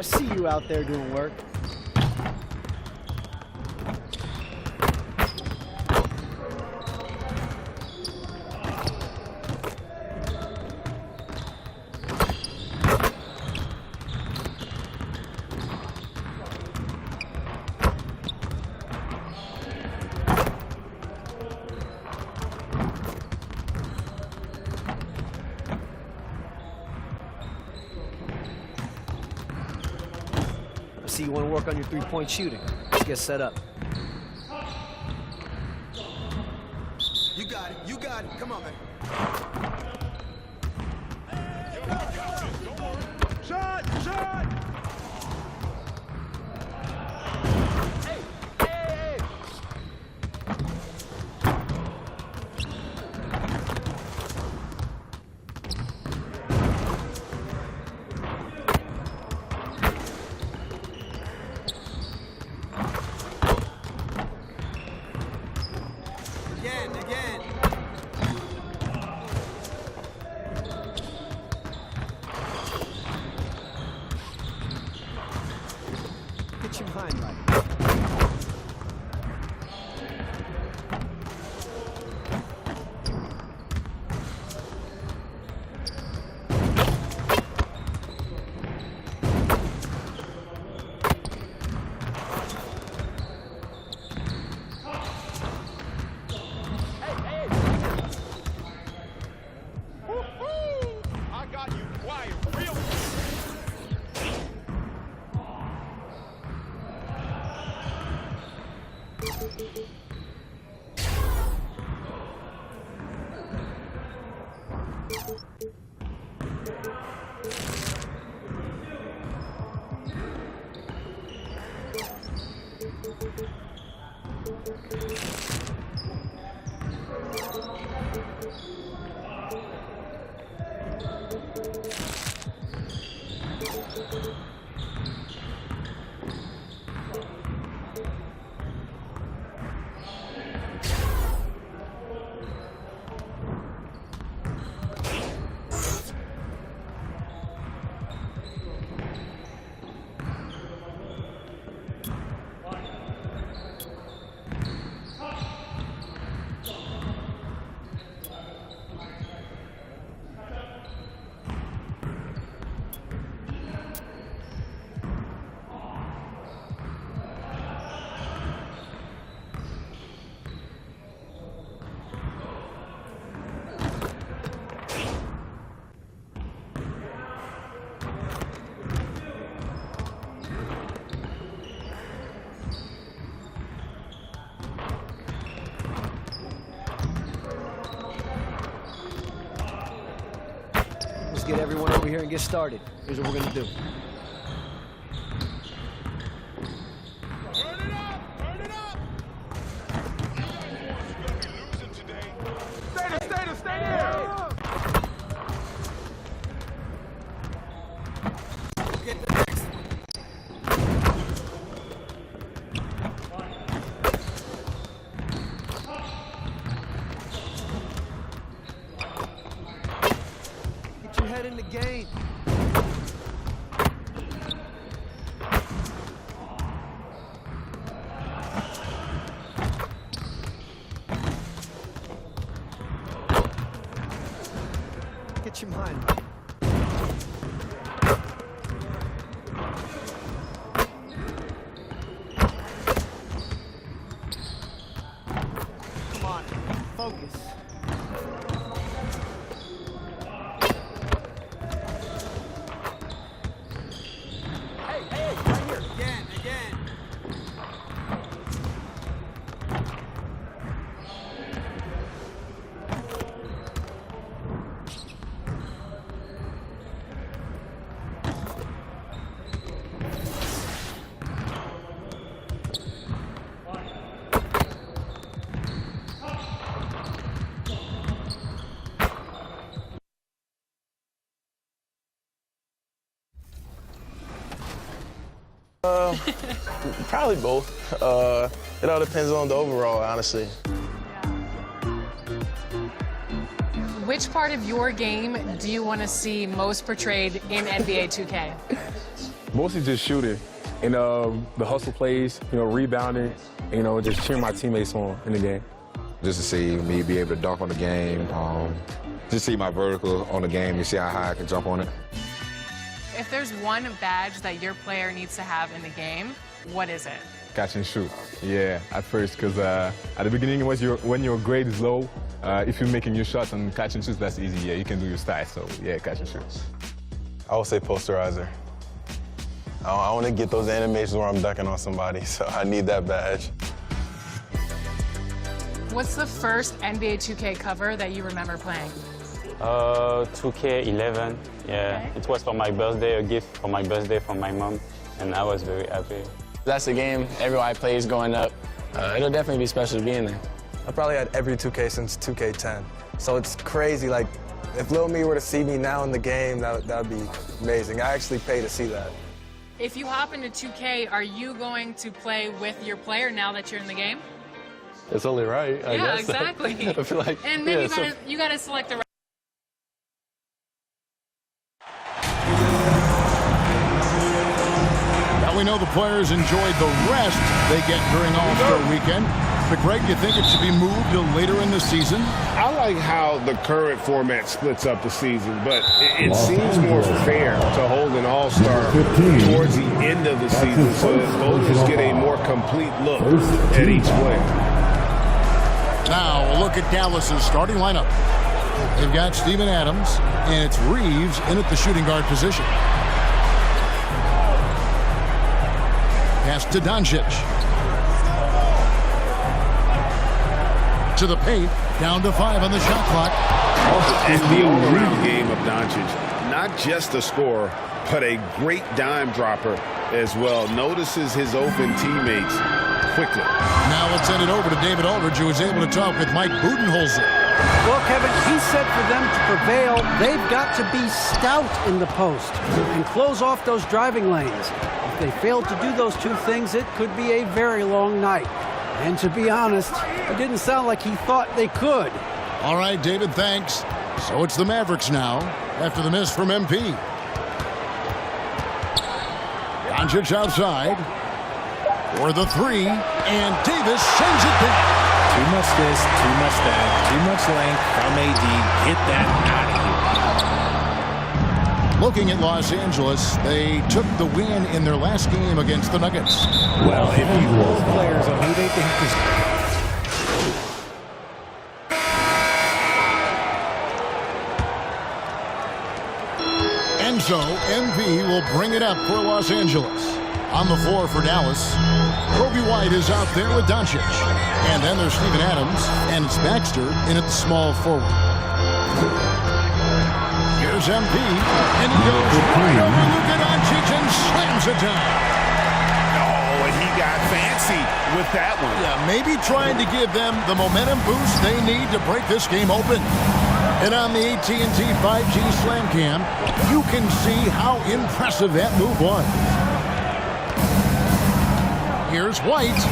see you out there doing work. I see you want to work on your three-point shooting. Let's get set up. You got it. You got it. Come on, man. Shot! Shot! Hey! Hey! Again. Get your mind right. Let's get everyone over here and get started. Here's what we're gonna do. Turn it up! Turn it up! Stay there! Get the next one. Get your head in the game. Get your mind right. Come on, focus. Hey, right here. Again. Probably both. It all depends on the overall, honestly. Which part of your game do you want to see most portrayed in NBA 2K? Mostly just shooting and the hustle plays, rebounding, just cheering my teammates on in the game. Just to see me be able to dunk on the game, just see my vertical on the game and see how high I can jump on it. If there's one badge that your player needs to have in the game, what is it? Catch and shoot. Yeah, at first, because at the beginning, when your grade is low, if you're making your shots and catch and shoots, that's easy. Yeah, you can do your style. So yeah, catch and shoot. I would say posterizer. I want to get those animations where I'm dunking on somebody, so I need that badge. What's the first NBA 2K cover that you remember playing? 2K11. Yeah, Okay. It was for my birthday, a gift for my birthday from my mom, and I was very happy. That's the game everyone I play is going up. It'll definitely be special to be in there. I probably had every 2K since 2K10, so it's crazy. Like, if Lil Me were to see me now in the game, that would be amazing. I actually pay to see that. If you hop into 2K, are you going to play with your player now that you're in the game? It's only right, I guess. Exactly. I feel like, And then yeah, you gotta select the right. Now we know the players enjoyed the rest they get during All-Star Weekend. But Greg, you think it should be moved to later in the season? I like how the current format splits up the season, but it seems more fair to hold an all-star towards the end of the season so that voters get a more complete look at each player. Now, a look at Dallas's starting lineup. They've got Steven Adams, and it's Reeves in at the shooting guard position. Pass to Doncic. To the paint, down to 5 on the shot clock. And the all-around game of Doncic, not just a scorer, but a great dime dropper as well. Notices his open teammates quickly. Now let's send it over to David Aldridge, who was able to talk with Mike Budenholzer. Well, Kevin, he said for them to prevail, they've got to be stout in the post and close off those driving lanes. If they fail to do those two things, it could be a very long night. And to be honest, it didn't sound like he thought they could. All right, David, thanks. So it's the Mavericks now, after the miss from MP. Doncic outside for the 3, and Davis sends it back. Too much this, too much that, too much length from AD. Get that out of here. Looking at Los Angeles, they took the win in their last game against the Nuggets. Well, if you poll players on who they think is... And so, MP will bring it up for Los Angeles. On the floor for Dallas, Kobe White is out there with Doncic. And then there's Steven Adams, and it's Baxter in at the small forward. Here's MP, and he goes right over Luka Doncic and slams it down. Oh, and he got fancy with that one. Yeah, maybe trying to give them the momentum boost they need to break this game open. And on the AT&T 5G Slam Cam, you can see how impressive that move was. Here's White.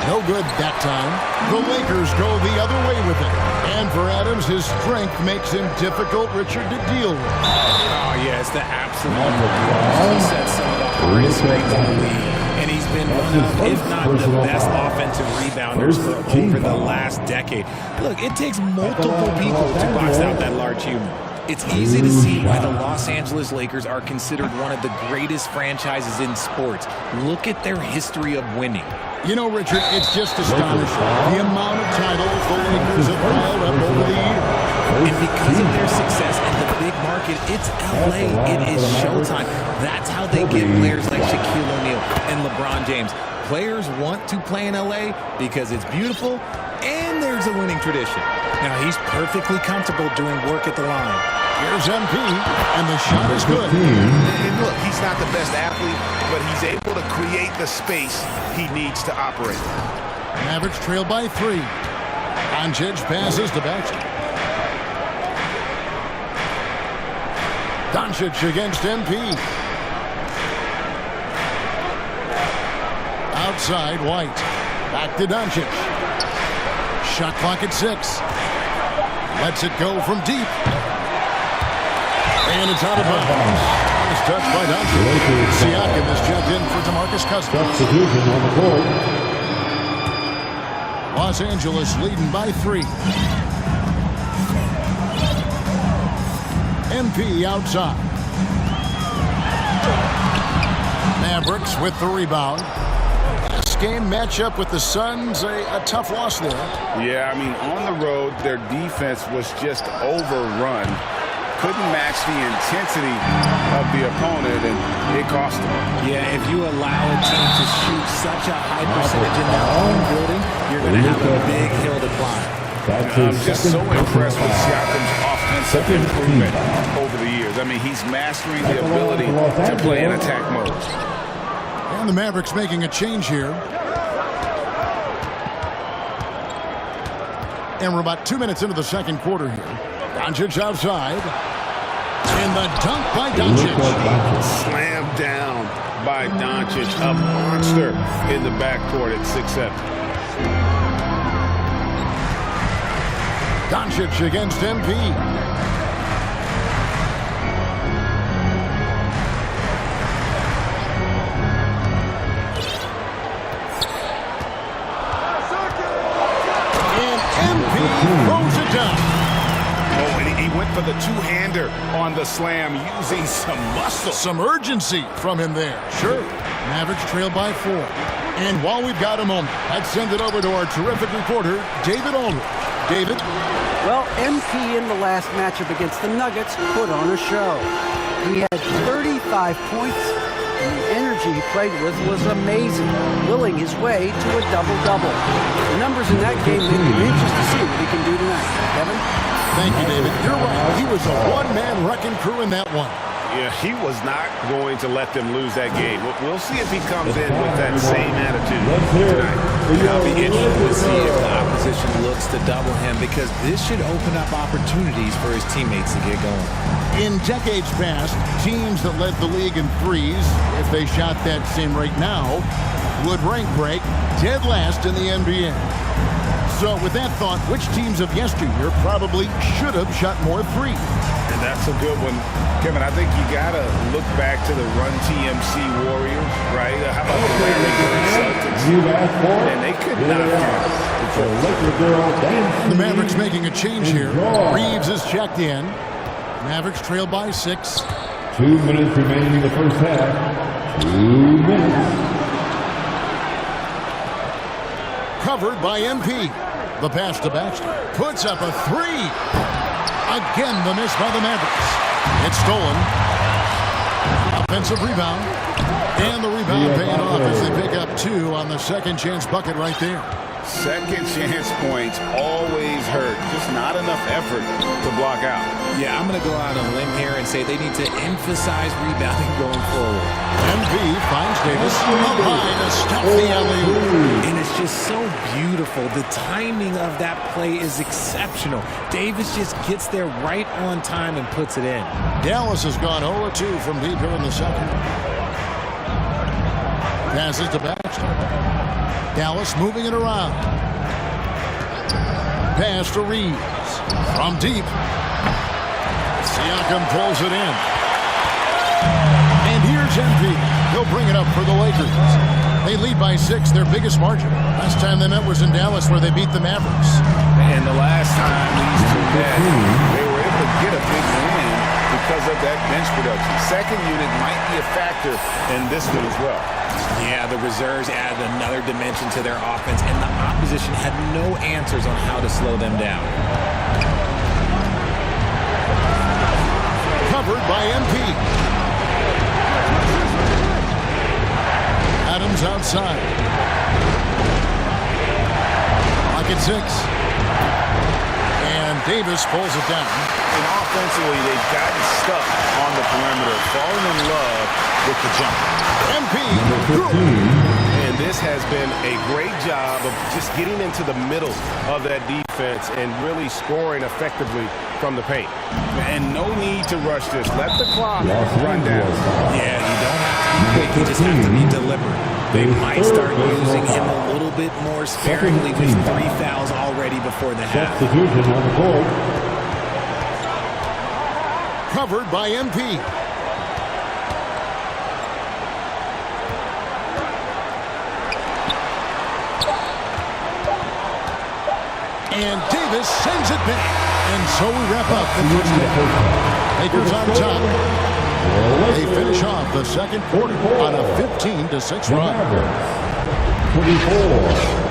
No good that time. The Lakers go the other way with it. And for Adams, his strength makes him difficult, Richard, to deal with. Oh, yeah, it's the absolute he set some of the hardest records in the league. And he's been one of, if not the best offensive rebounders for over the last decade. Look, it takes multiple people to box out that large human. It's easy to see why the Los Angeles Lakers are considered one of the greatest franchises in sports. Look at their history of winning. You know, Richard, it's just astonishing the amount of titles the Lakers have piled up over the years. And because of their success in the big market, it's LA. It is showtime. That's how they get players like Shaquille O'Neal and LeBron James. Players want to play in LA because it's beautiful and there's a winning tradition. Now, he's perfectly comfortable doing work at the line. Here's MP, and the shot is good. And look, he's not the best athlete, but he's able to create the space he needs to operate. Mavericks trail by 3. Doncic passes to Baxter. Doncic against MP. Outside, White. Back to Doncic. Shot clock at 6. Lets it go from deep. And it's out of bounds. touch by Doncic. Siakam is checked in for DeMarcus Cousins. Substitution on the court. Los Angeles leading by 3. MP outside. Mavericks with the rebound. Last game matchup with the Suns, a tough loss there. Yeah, I mean, on the road, their defense was just overrun. Couldn't match the intensity of the opponent, and it cost them. Yeah, if you allow a team to shoot such a high percentage in their own building, you're going to have a big hill to climb. I'm just so impressed with Siakam's offensive improvement over the years. I mean, he's mastering the ability to play in attack mode. And the Mavericks making a change here. And we're about 2 minutes into the second quarter here. Doncic outside. And the dunk by Doncic. Slammed down by Doncic, a monster in the backcourt at 6'7". Doncic against MP. Throws it down. Oh, and he went for the two-hander on the slam, using some muscle. Some urgency from him there. Sure. Mavericks trail by 4. And while we've got a moment, I'd send it over to our terrific reporter, David Aldridge. David? Well, MP in the last matchup against the Nuggets put on a show. He had 35 points, and the energy he played with was amazing, willing his way to a double-double. The numbers in that game make it interesting to see what he can do tonight. Kevin? Thank you, David. You're right. He was a one-man wrecking crew in that one. Yeah, he was not going to let them lose that game. We'll see if he comes in with that same attitude tonight. I'll be interested to see if the opposition looks to double him, because this should open up opportunities for his teammates to get going. In decades past, teams that led the league in threes, if they shot that same rate now, would rank break dead last in the NBA. So with that thought, which teams of yesteryear probably should have shot more threes? And that's a good one. Kevin, I think you got to look back to the Run TMC Warriors, right? How about the Larry Bird Celtics? And they could not have. The Mavericks making a change here. Reeves is checked in. Mavericks trail by 6. 2 minutes remaining in the first half. 2 minutes. Covered by MP. The pass to Baxter. Puts up a 3. Again, the miss by the Mavericks. It's stolen. Offensive rebound. And the rebound paying off as they pick up 2 on the second chance bucket right there. Second chance points always hurt. Just not enough effort to block out. Yeah, I'm going to go out on a limb here and say they need to emphasize rebounding going forward. MP finds Davis up high to stop the alley-oop. And it's just so beautiful. The timing of that play is exceptional. Davis just gets there right on time and puts it in. Dallas has gone 0-2 from deep here in the second. Passes to Baxter. Dallas moving it around. Pass to Reeves. From deep. Siakam pulls it in. And here's MP. He'll bring it up for the Lakers. They lead by 6, their biggest margin. Last time they met was in Dallas, where they beat the Mavericks. And the last time these two met, they were able to get a big win because of that bench production. Second unit might be a factor in this one as well. Yeah, the reserves added another dimension to their offense, and the opposition had no answers on how to slow them down. Covered by MP. Adams outside. Lock at 6. And Davis pulls it down. And offensively, they've gotten stuck on the perimeter, falling in love with the jump. MP. And this has been a great job of just getting into the middle of that defense and really scoring effectively from the paint. And no need to rush this. Let the clock run down. Yeah, you don't have to be quick. You just have to be deliberate. They might start using him a little bit more sparingly with 3 fouls already before the half. Substitution on the court. Covered by MP. And Davis sends it back. And so we wrap up the first half. Lakers on top. They finish off the second quarter on a 15-6 run. 24.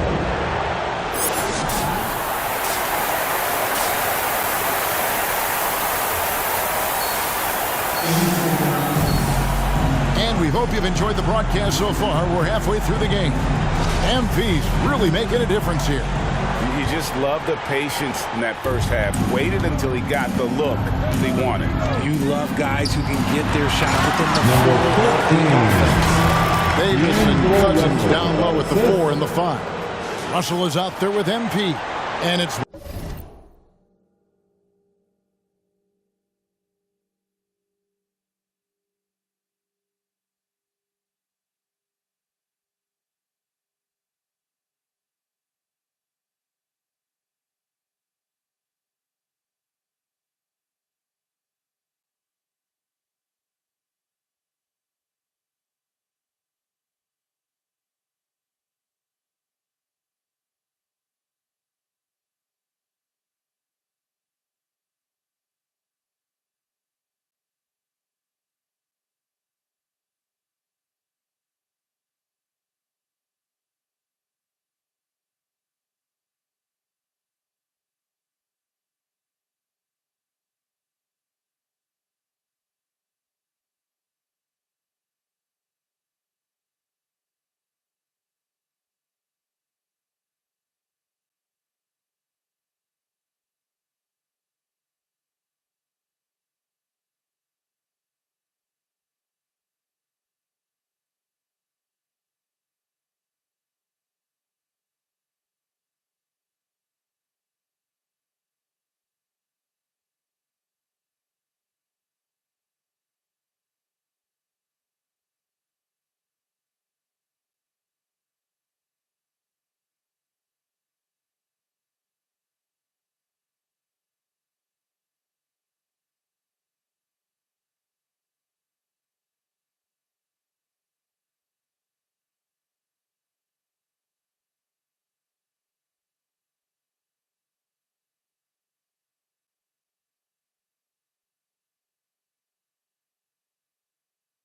We hope you've enjoyed the broadcast so far. We're halfway through the game. MV's really making a difference here. You just love the patience in that first half. Waited until he got the look he wanted. You love guys who can get their shot within the Davis and Cousins down low with the 4 and the 5. Russell is out there with MP. And it's...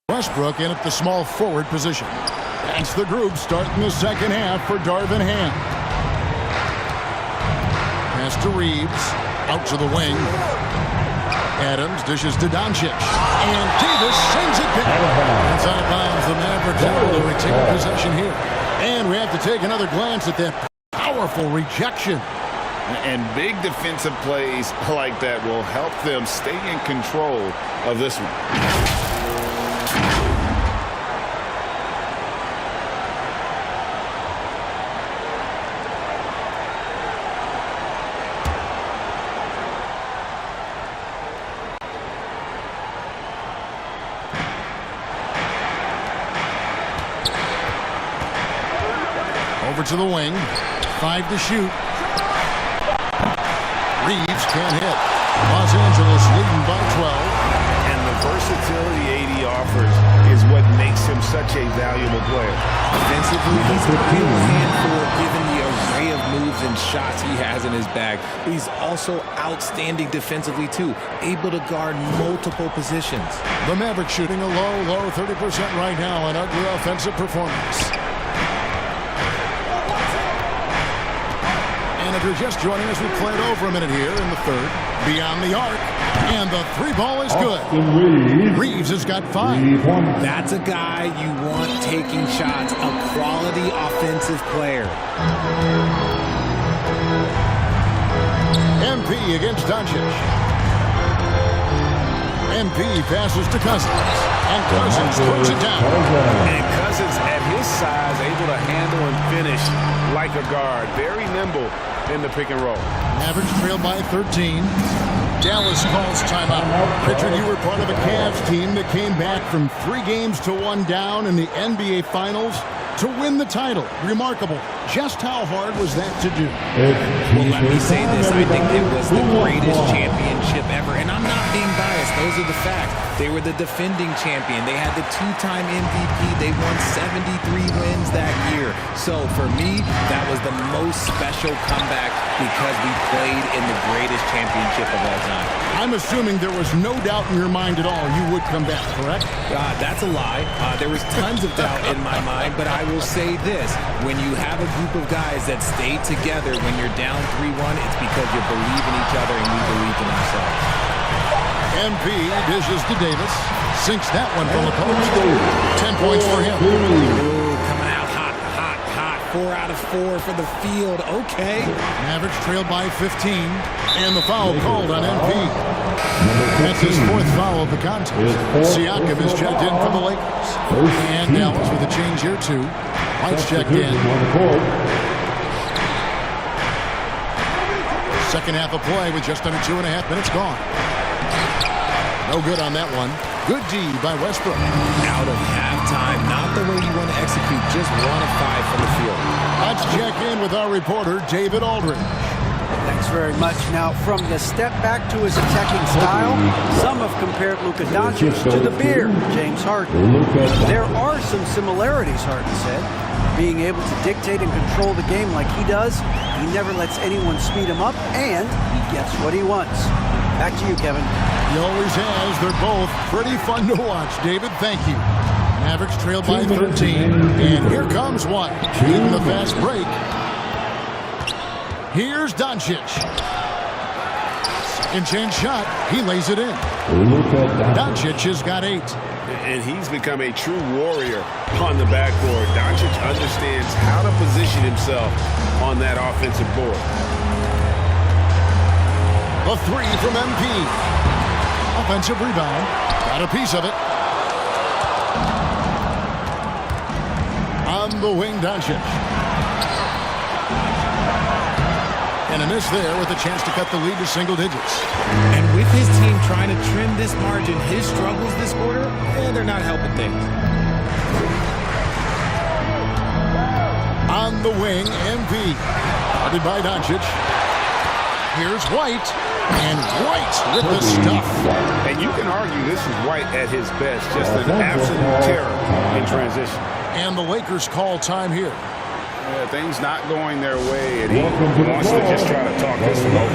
Westbrook in at the small forward position. That's the group starting the second half for Darvin Ham. Pass to Reeves. Out to the wing. Adams dishes to Doncic. And Davis sends it back. It's out of bounds. The Mavericks able to retain possession here. And we have to take another glance at that powerful rejection. And big defensive plays like that will help them stay in control of this one. Over to the wing. 5 to shoot. Reeves can't hit. Los Angeles leading by 12. And the versatility AD offers is what makes him such a valuable player. Offensively, he's a real handful given the array of moves and shots he has in his bag. But he's also outstanding defensively, too. Able to guard multiple positions. The Mavericks shooting a low 30% right now. An ugly offensive performance. And if you're just joining us, we played over a minute here in the third. Beyond the arc. And the 3-ball is good. Reeves has got 5. That's a guy you want taking shots. A quality offensive player. MP against Doncic. MP passes to Cousins. And Cousins throws it down. And Cousins, at his size, able to handle and finish like a guard. Very nimble in the pick and roll. Mavericks trail by 13. Dallas calls timeout. Richard, you were part of a Cavs team that came back from 3 games to 1 down in the NBA Finals. to win the title. Remarkable. Just how hard was that to do? Well, let me say this. I think it was the greatest championship ever. And I'm not being biased. Those are the facts. They were the defending champion. They had the two-time MVP. They won 73 wins that year. So for me, that was the most special comeback because we played in the greatest championship of all time. I'm assuming there was no doubt in your mind at all you would come back, correct? That's a lie. There was tons of doubt in my mind, but I will say this. When you have a group of guys that stay together when you're down 3-1, it's because you believe in each other and we believed in ourselves. MP dishes to Davis. Sinks that one from the post. 10 points for him. Ooh, coming out hot. 4 out of 4 for the field. Okay. Mavericks trailed by 15. And the foul called on MP. That's his 4th foul of the contest. Siakam is checked in for the Lakers. And Dallas with a change here too. White's checked in. Second half of play with just under 2.5 minutes gone. No good on that one. Good D by Westbrook. Out of halftime. Not the way you want to execute. Just 1 of 5 from the field. Let's check in with our reporter, David Aldridge. Thanks very much. Now, from the step back to his attacking style, some have compared Luka Doncic to the beard, James Harden. There are some similarities, Harden said. Being able to dictate and control the game like he does, he never lets anyone speed him up, and he gets what he wants. Back to you, Kevin. He always has. They're both pretty fun to watch, David. Thank you. Mavericks trail by 13. And here comes one. In the fast break. Here's Doncic. Second chance shot. He lays it in. Doncic has got 8. And he's become a true warrior on the backboard. Doncic understands how to position himself on that offensive board. A 3 from MP. Offensive rebound. Got a piece of it. On the wing, Doncic. And a miss there with a chance to cut the lead to single digits. And with his team trying to trim this margin, his struggles this quarter, they're not helping things. On the wing, MP. Guarded by Doncic. Here's White. And White with the stuff. And you can argue this is White at his best. Just an absolute terror in transition. And the Lakers call time here. Things not going their way, and he wants to just try to talk this one over.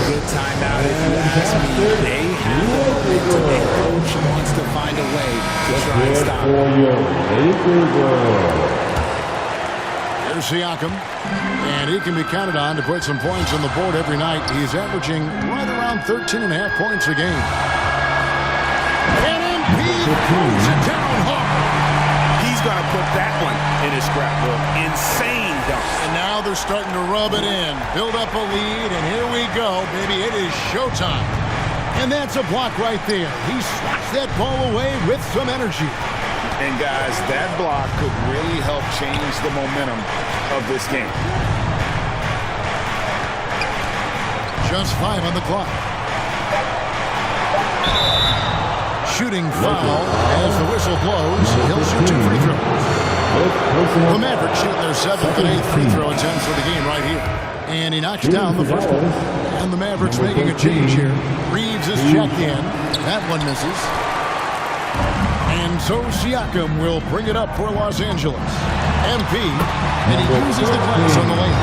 Good timeout if you ask me. They have the momentum, and coach wants to find a way to try and stop it. There's Siakam, and he can be counted on to put some points on the board every night. He's averaging right around 13.5 points a game. And MP throws it down hard. He's going to put that one in his scrapbook. Insane dunk. And now they're starting to rub it in, build up a lead, and here we go, baby. It is showtime. And that's a block right there. He swats that ball away with some energy. And guys, that block could really help change the momentum of this game. Just 5 on the clock. Shooting foul as the whistle blows. He'll shoot 2 free throws. The Mavericks shooting their 7th and 8th free throw attempts of the game right here. And he knocks down the first one. And the Mavericks making a change here. Reeves is checked in. That one misses. And so Siakam will bring it up for Los Angeles. MP, and he uses the glass on the lane.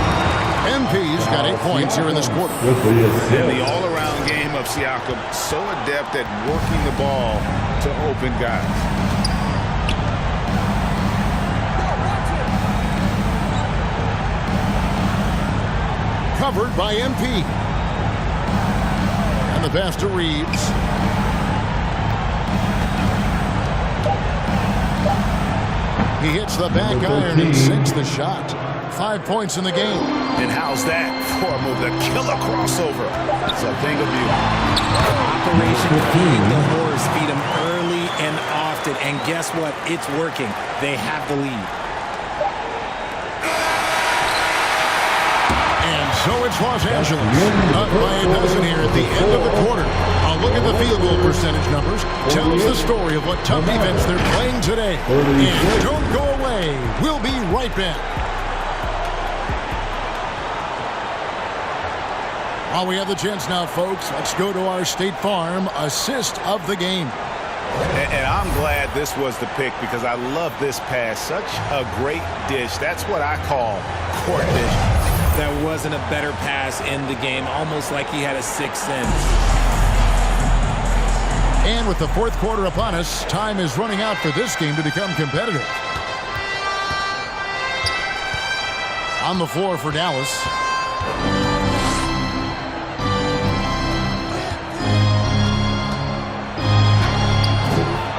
MP's got 8 points here in this quarter. And the all-around game of Siakam, so adept at working the ball to open guys. Covered by MP. And the pass to Reeves. He hits the back iron and sinks the shot. 5 points in the game. And how's that for a move? The killer crossover. It's a thing of beauty. Operation Feed the Horse. Feed them early and often. And guess what? It's working. They have the lead. And so it's It's Los Angeles. Up by a dozen here at the end of the quarter. A look at the field goal percentage numbers tells the story of what tough defense they're playing today. And don't go away. We'll be right back. While we have the chance now, folks, let's go to our State Farm assist of the game. And I'm glad this was the pick because I love this pass. Such a great dish. That's what I call court vision. There wasn't a better pass in the game, almost like he had a sixth sense. And with the fourth quarter upon us, time is running out for this game to become competitive. On the floor for Dallas.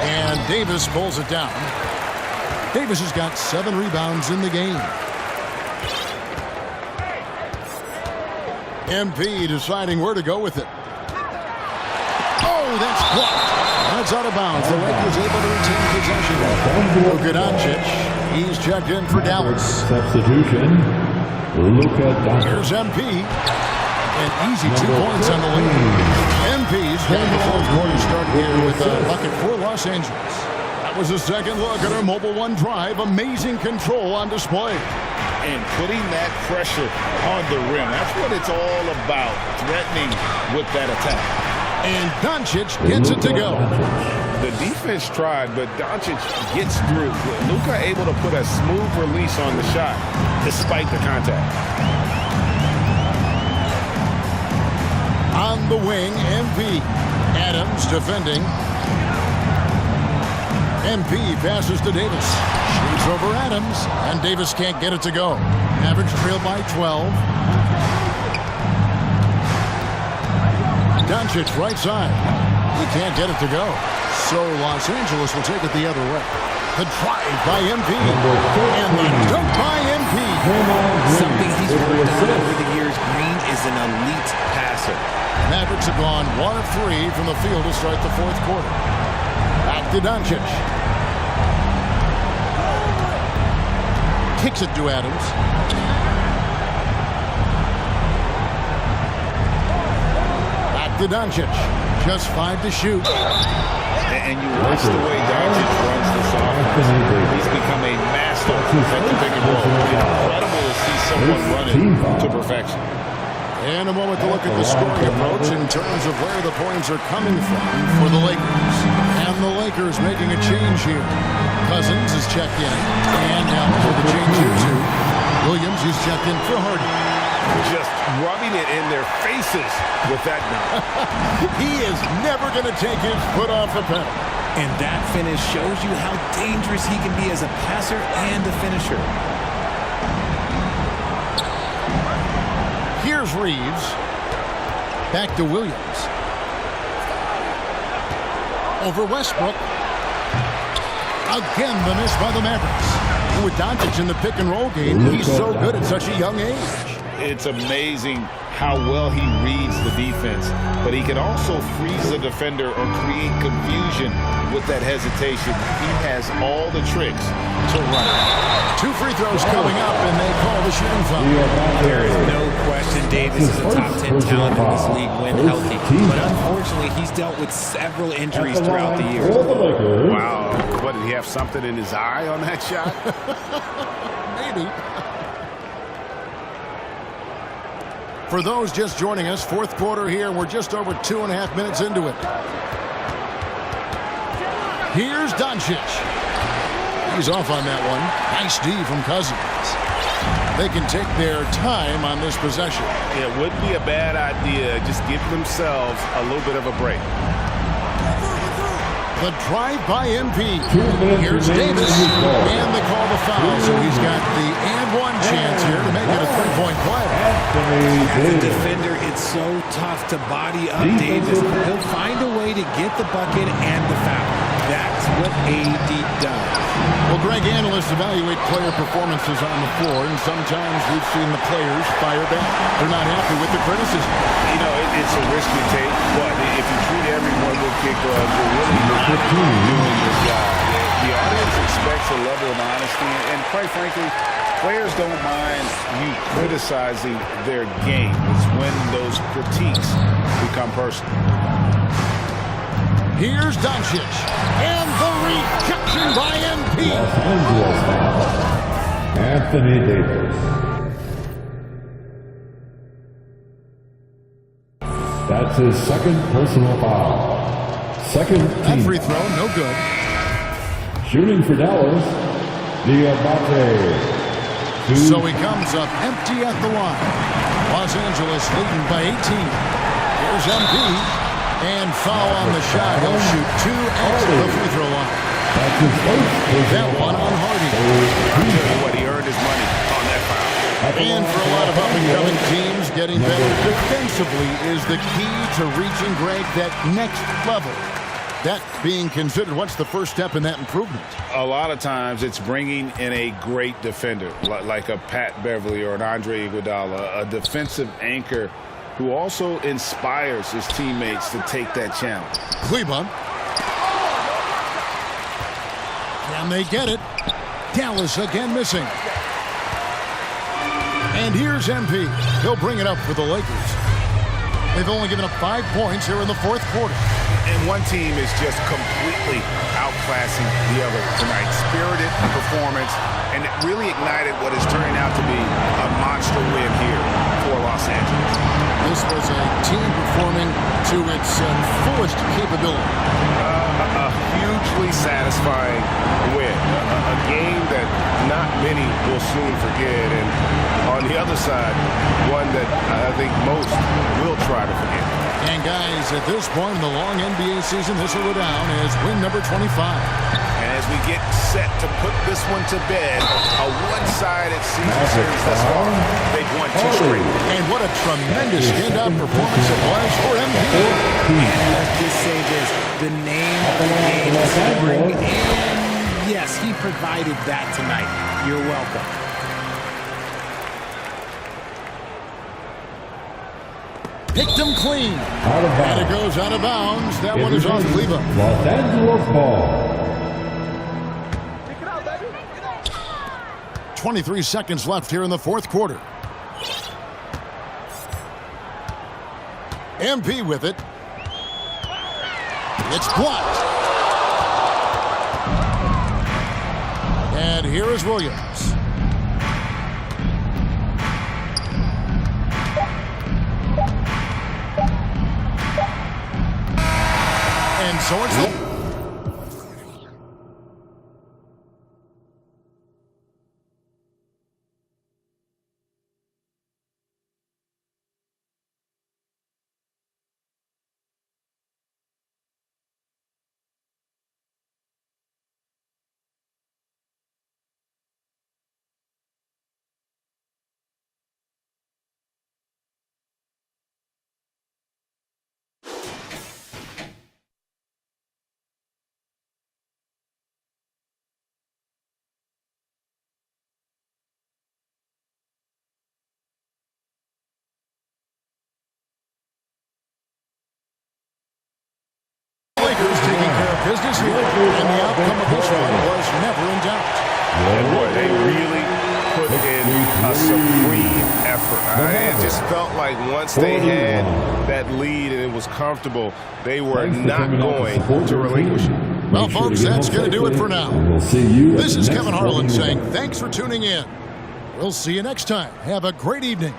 And Davis pulls it down. Davis has got 7 rebounds in the game. MP deciding where to go with it. Oh, that's blocked. That's out of bounds. The Lakers able to retain possession. Luka Doncic. He's checked in for Dallas. Substitution. Luka Doncic. Here's MP. An easy 2 points on the lead. MP's got the fourth quarter started here with a bucket for Los Angeles. That was a second look at our Mobile One drive. Amazing control on display. And putting that pressure on the rim. That's what it's all about, threatening with that attack. And Doncic gets it to go. The defense tried, but Doncic gets through. Luka able to put a smooth release on the shot despite the contact. On the wing, MP. Adams defending. MP passes to Davis. Shoots over Adams, and Davis can't get it to go. Mavericks trail by 12. Doncic right side. He can't get it to go. So Los Angeles will take it the other way. The drive by MP. And the dunk by MP. Something he's worked on over the years. Green is an elite passer. Mavericks have gone 1 of 3 from the field to start the fourth quarter. Back to Doncic. Kicks it to Adams. Back to Doncic. Just 5 to shoot. And you watch the way Doncic runs this offense. He's become a master at the pick and roll. Incredible to see someone running to perfection. And a moment to look at the scoring approach in terms of where the points are coming from for the Lakers. And the Lakers making a change here. Cousins is checked in. And now with the change here too. Williams is checked in for Harden. Just rubbing it in their faces with that dunk. He is never going to take his foot off the pedal. And that finish shows you how dangerous he can be as a passer and a finisher. Here's Reeves. Back to Williams. Over Westbrook. Again, the miss by the Mavericks. With Doncic in the pick and roll game, he's so good at such a young age. It's amazing how well he reads the defense, but he can also freeze the defender or create confusion with that hesitation. He has all the tricks to run it. 2 free throws coming up, and they call the shooting foul. There is no question Davis is a top 10 talent in this league when healthy, but unfortunately he's dealt with several injuries throughout the year. Wow, what, did he have something in his eye on that shot? Maybe. For those just joining us, fourth quarter here, we're just over 2.5 minutes into it. Here's Doncic. He's off on that one. Nice D from Cousins. They can take their time on this possession. It wouldn't be a bad idea. Just give themselves a little bit of a break. The drive by MP. Here's Davis. And they call the foul, so he's got the and one chance here to make it a 3-point play. As a defender, it's so tough to body up Davis. He'll find a way to get the bucket and the foul. That's what AD does. Well, Greg, analysts evaluate player performances on the floor, and sometimes we've seen the players fire back. They're not happy with the criticism. You know, it's a risk you take, but if you treat everyone with kick gloves, you're really not doing your job. The audience expects a level of honesty, and quite frankly, players don't mind you criticizing their game. It's when those critiques become personal. Here's Doncic, and the rejection by MP. Los Angeles foul. Anthony Davis. That's his second personal foul. Second team. That free throw, no good. Shooting for Dallas, Diabate. So he comes up empty at the line. Los Angeles leading by 18. Here's MP. And foul on the shot. He'll shoot 2 at the free throw line. That's his first. That one on Hardy. I'll tell you what, he earned his money on that foul. And for a lot of up-and-coming teams, getting better defensively is the key to reaching, Greg, that next level. That being considered, what's the first step in that improvement? A lot of times it's bringing in a great defender, like a Pat Beverly or an Andre Iguodala, a defensive anchor who also inspires his teammates to take that challenge. Kleba. And they get it. Dallas again missing. And here's MP. He'll bring it up for the Lakers. They've only given up 5 points here in the fourth quarter. And one team is just completely outclassing the other tonight. Spirited performance, and it really ignited what is turning out to be a monster win here for Los Angeles. This was a team performing to its fullest capability. A hugely satisfying win. A game that not many will soon forget. And on the other side, one that I think most will try to forget. And guys, at this point in the long NBA season, this will go down as win number 25. And as we get set to put this one to bed, a one-sided season series thus far. They've won 2 straight. And what a tremendous standout performance it was for MVP. Let's just say this, the name of the game is scoring, and yes, he provided that tonight. You're welcome. Picked him clean. And it goes out of bounds. That one is off Kleba. Los Angeles ball. 23 seconds left here in the fourth quarter. MP with it. It's blocked. And here is Williams. And so it's business here, and the outcome of this one was never in doubt. And boy, they really put in a supreme effort. It just felt like once they had that lead and it was comfortable, they were not going to relinquish it. Well, folks, that's going to do it for now. This is Kevin Harlan saying thanks for tuning in. We'll see you next time. Have a great evening.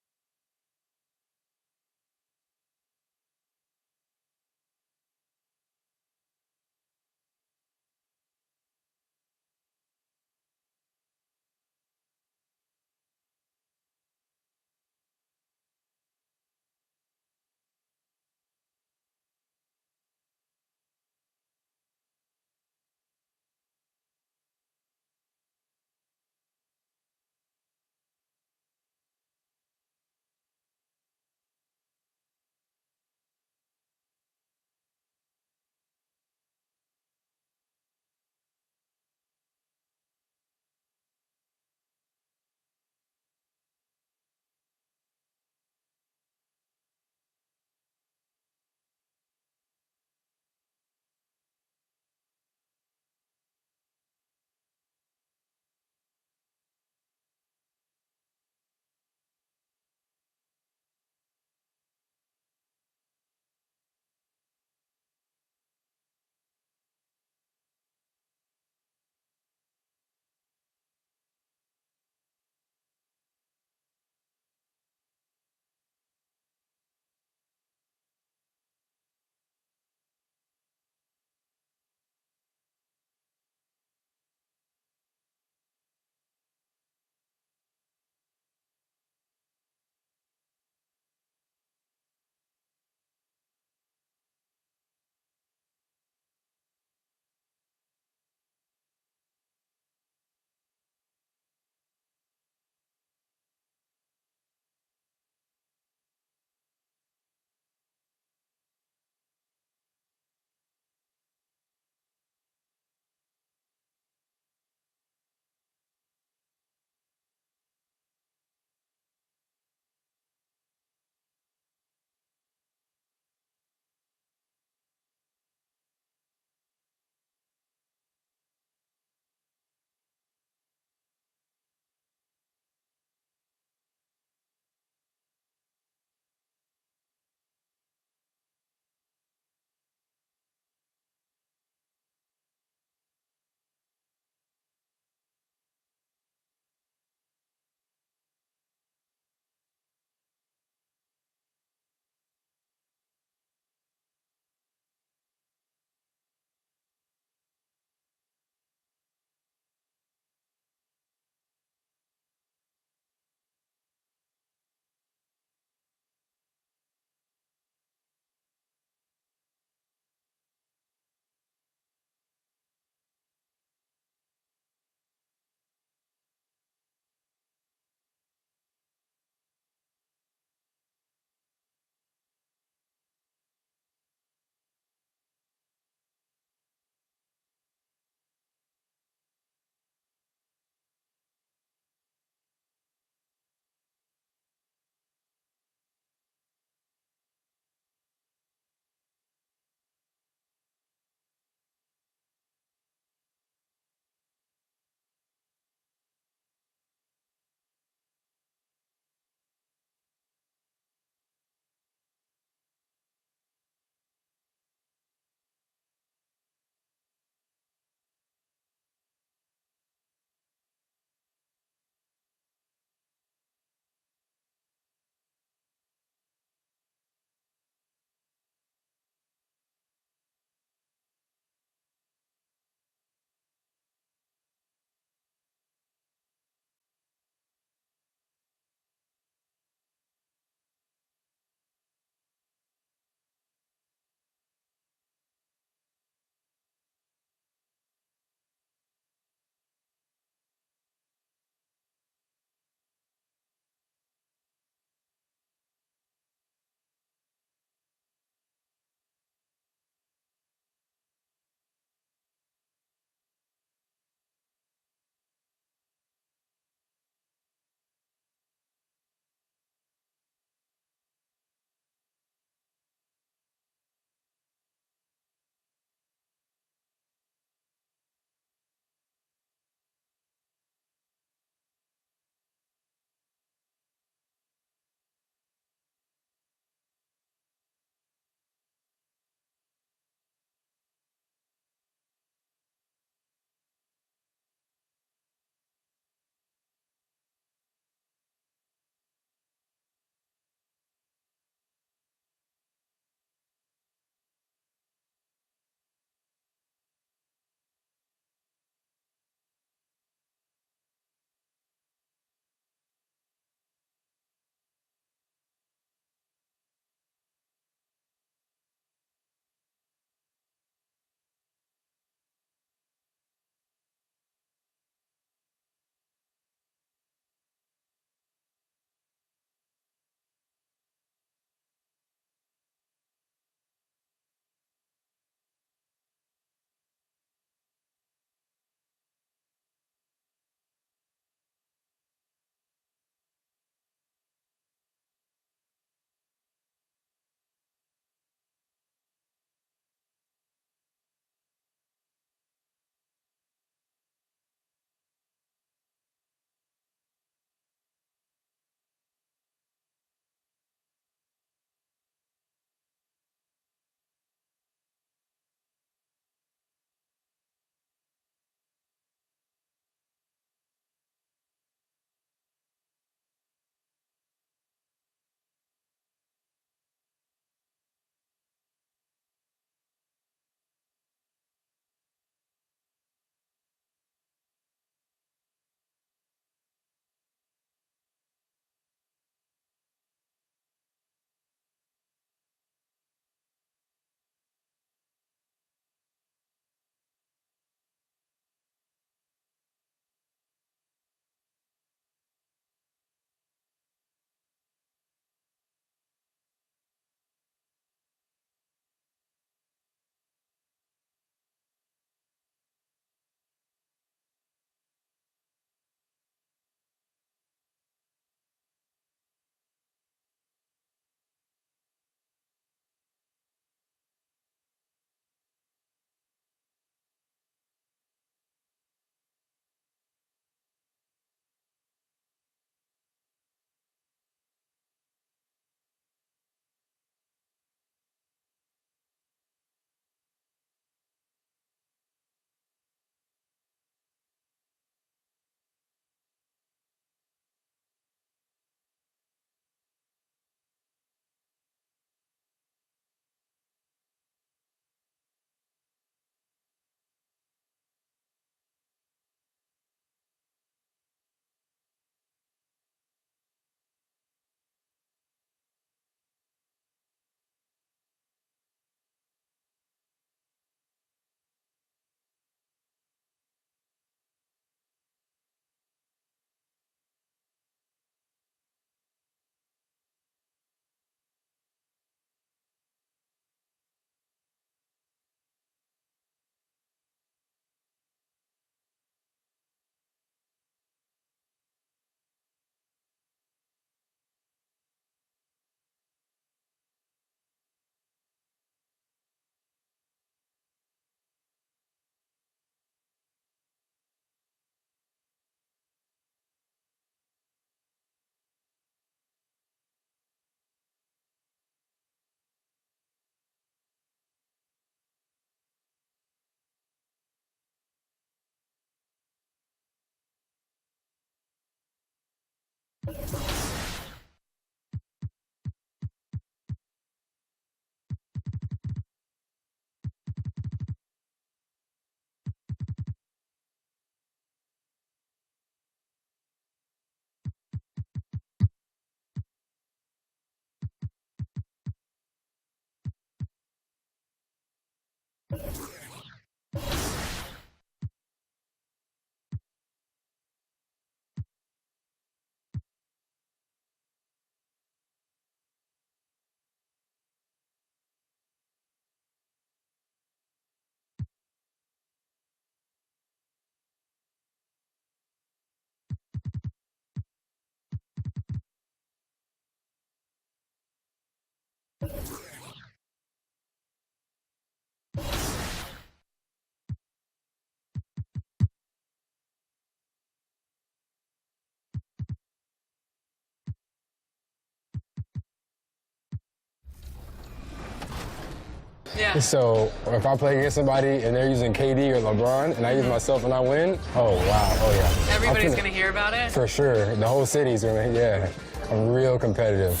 Yeah. So if I play against somebody and they're using KD or LeBron and I use myself and I win, oh wow, oh yeah. Everybody's gonna hear about it? For sure, the whole city's gonna, yeah. I'm real competitive.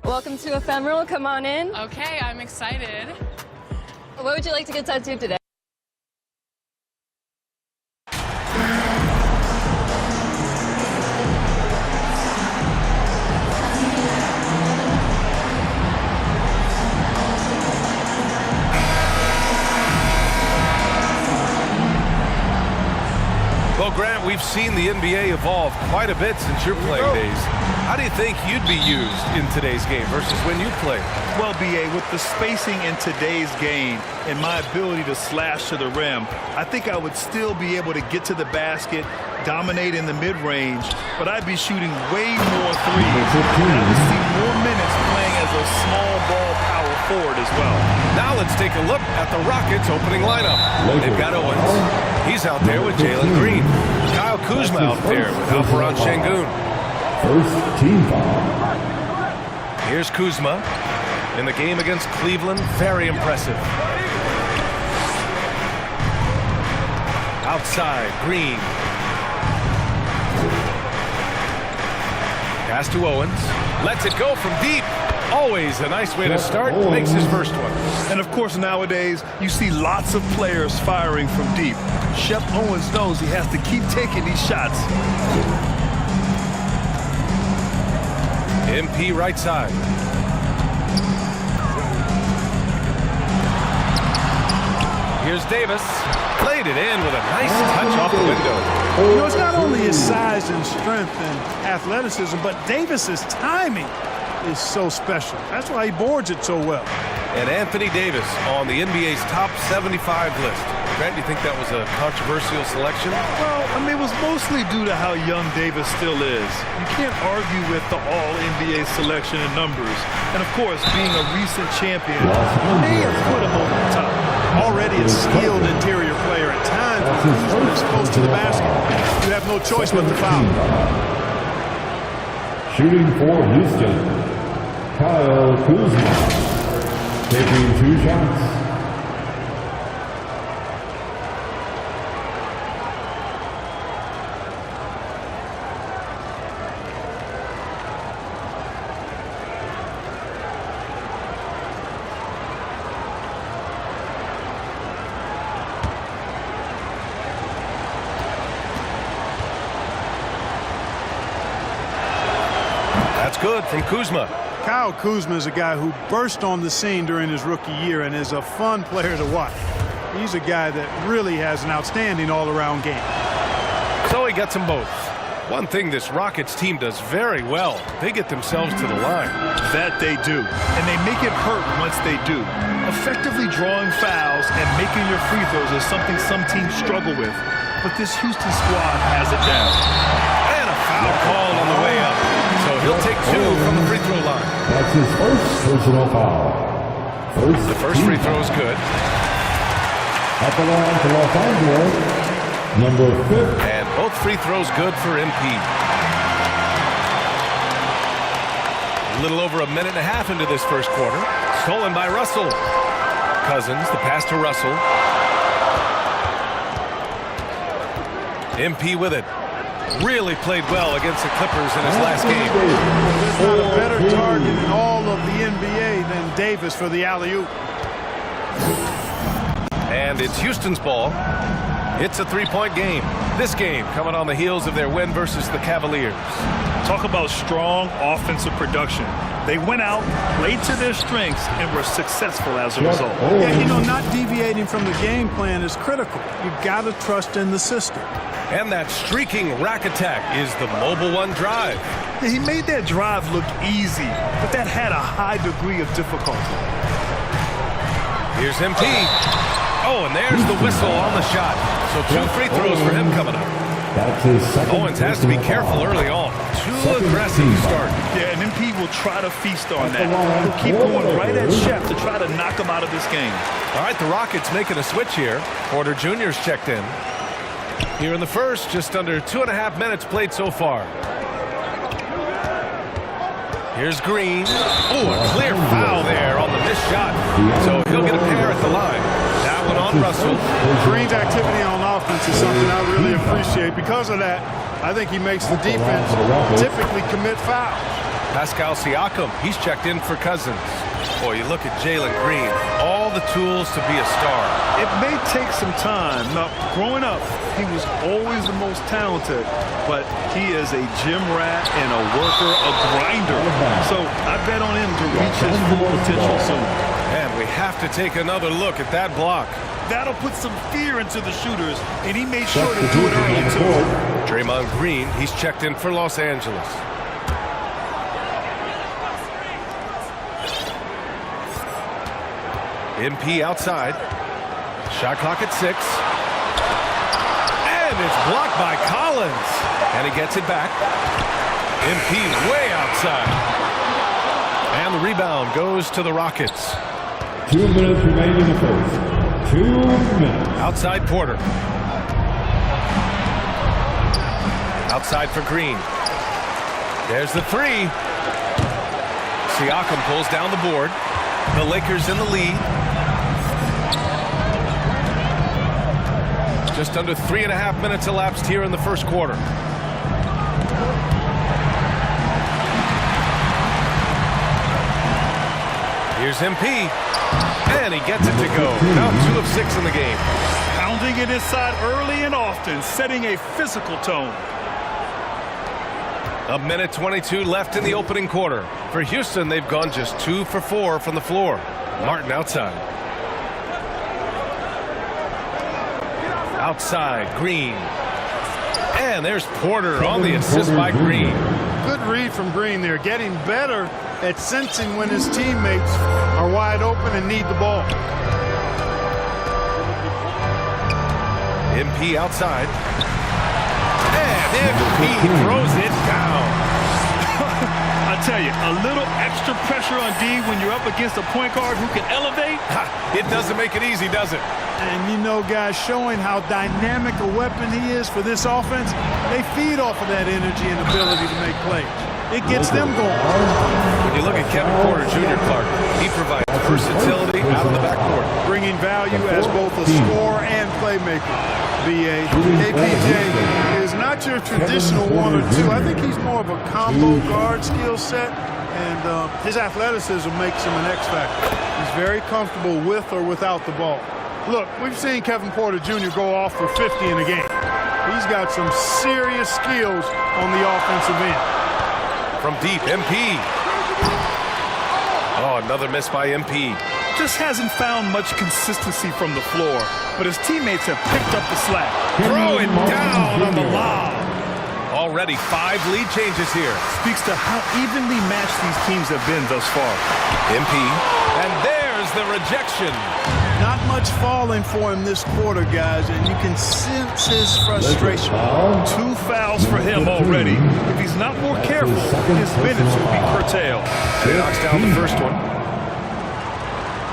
Welcome to Ephemeral, come on in. Okay, I'm excited. What would you like to get tattooed today? Well, Grant, we've seen the NBA evolve quite a bit since your playing days. How do you think you'd be used in today's game versus when you played? Well, BA, with the spacing in today's game and my ability to slash to the rim, I think I would still be able to get to the basket, dominate in the mid-range, but I'd be shooting way more threes. And I would see more minutes playing as a small ball power forward as well. Now let's take a look at the Rockets' opening lineup. They've got Owens. He's out there with Jalen Green. Kyle Kuzma out there with Alperon Şengün. First team foul. Here's Kuzma in the game against Cleveland. Very impressive. Outside, Green. Pass to Owens. Lets it go from deep. Always a nice way to start. Makes his first one. And of course, nowadays, you see lots of players firing from deep. Shep Owens knows he has to keep taking these shots. MP right side. Here's Davis. Played it in with a nice touch off the window. You know, it's not only his size and strength and athleticism, but Davis's timing is so special. That's why he boards it so well. And Anthony Davis on the NBA's top 75 list. Grant, do you think that was a controversial selection? Well, I mean, it was mostly due to how young Davis still is. You can't argue with the all-NBA selection in numbers. And, of course, being a recent champion may have put him over the top. Already a skilled interior player at times when he's close to the basket. You have no choice but to foul. Shooting for Houston, Kyle Kuzma, taking 2 shots. That's good from Kuzma. Kyle Kuzma is a guy who burst on the scene during his rookie year and is a fun player to watch. He's a guy that really has an outstanding all-around game. So he gets them both. One thing this Rockets team does very well, they get themselves to the line. That they do. And they make it hurt once they do. Effectively drawing fouls and making your free throws is something some teams struggle with. But this Houston squad has it down. And a foul call on the way up. So he'll take 2 from the free throw line. That's his first personal foul. The first free throw is good. At the line for Los Angeles, number 5. And both free throws good for MP. A little over a minute and a half into this first quarter. Stolen by Russell. Cousins, the pass to Russell. MP with it. Really played well against the Clippers in his last game. There's not a better target in all of the NBA than Davis for the alley-oop. And it's Houston's ball. It's a 3-point game. This game coming on the heels of their win versus the Cavaliers. Talk about strong offensive production. They went out, played to their strengths, and were successful as a result. Yeah, you know, not deviating from the game plan is critical. You've got to trust in the system. And that streaking rack attack is the Mobile One drive. Yeah, he made that drive look easy, but that had a high degree of difficulty. Here's MP. Oh, and there's the whistle on the shot. So 2 free throws for him coming up. That's his second. Owens has to be careful early on. too aggressive to start. Yeah, and MP will try to feast on that. He'll keep going right at Shep to try to knock him out of this game. All right, the Rockets making a switch here. Porter Jr.'s checked in. Here in the first, just under 2.5 minutes played so far. Here's Green. Oh, a clear foul there on the missed shot. So he'll get a pair at the line. That one on Russell. Green's activity on offense is something I really appreciate. Because of that, I think he makes the defense typically commit fouls. Pascal Siakam, he's checked in for Cousins. Boy, you look at Jalen Green, all the tools to be a star. It may take some time. Now, growing up, he was always the most talented, but he is a gym rat and a worker, a grinder. So I bet on him to reach his full potential soon. And we have to take another look at that block. That'll put some fear into the shooters, and he made sure to do it early, too. Draymond Green, he's checked in for Los Angeles. MP outside. Shot clock at 6. And it's blocked by Collins. And he gets it back. MP way outside. And the rebound goes to the Rockets. 2 minutes remaining in the first. 2 minutes. Outside Porter. Outside for Green. There's the 3. Siakam pulls down the board. The Lakers in the lead. Just under 3.5 minutes elapsed here in the first quarter. Here's MP. And he gets it to go. Now 2 of 6 in the game. Pounding it inside early and often, setting a physical tone. 1:22 left in the opening quarter. For Houston, they've gone just 2 for 4 from the floor. Martin outside. Outside, Green. And there's Porter on the assist by Green. Good read from Green there, getting better at sensing when his teammates are wide open and need the ball. MP outside. And MP throws it down. I tell you, a little extra pressure on D when you're up against a point guard who can elevate. It doesn't make it easy, does it? And you know, guys, showing how dynamic a weapon he is for this offense, they feed off of that energy and ability to make plays. It gets them going. When you look at Kevin Porter Jr., Clark, he provides versatility out of the backcourt. Bringing value as both a scorer and playmaker. BA. KPJ is not your traditional 1 or 2. I think he's more of a combo guard skill set, and his athleticism makes him an X factor. He's very comfortable with or without the ball. Look, we've seen Kevin Porter Jr. go off for 50 in a game. He's got some serious skills on the offensive end. From deep, MP. Oh, another miss by MP. Just hasn't found much consistency from the floor, but his teammates have picked up the slack. Throw it down on the lob. Already 5 lead changes here. Speaks to how evenly matched these teams have been thus far. MP. And there's the rejection. Not much falling for him this quarter, guys, and you can sense his frustration. 2 fouls for him already. If he's not more careful, his minutes will be curtailed. He knocks down the first one.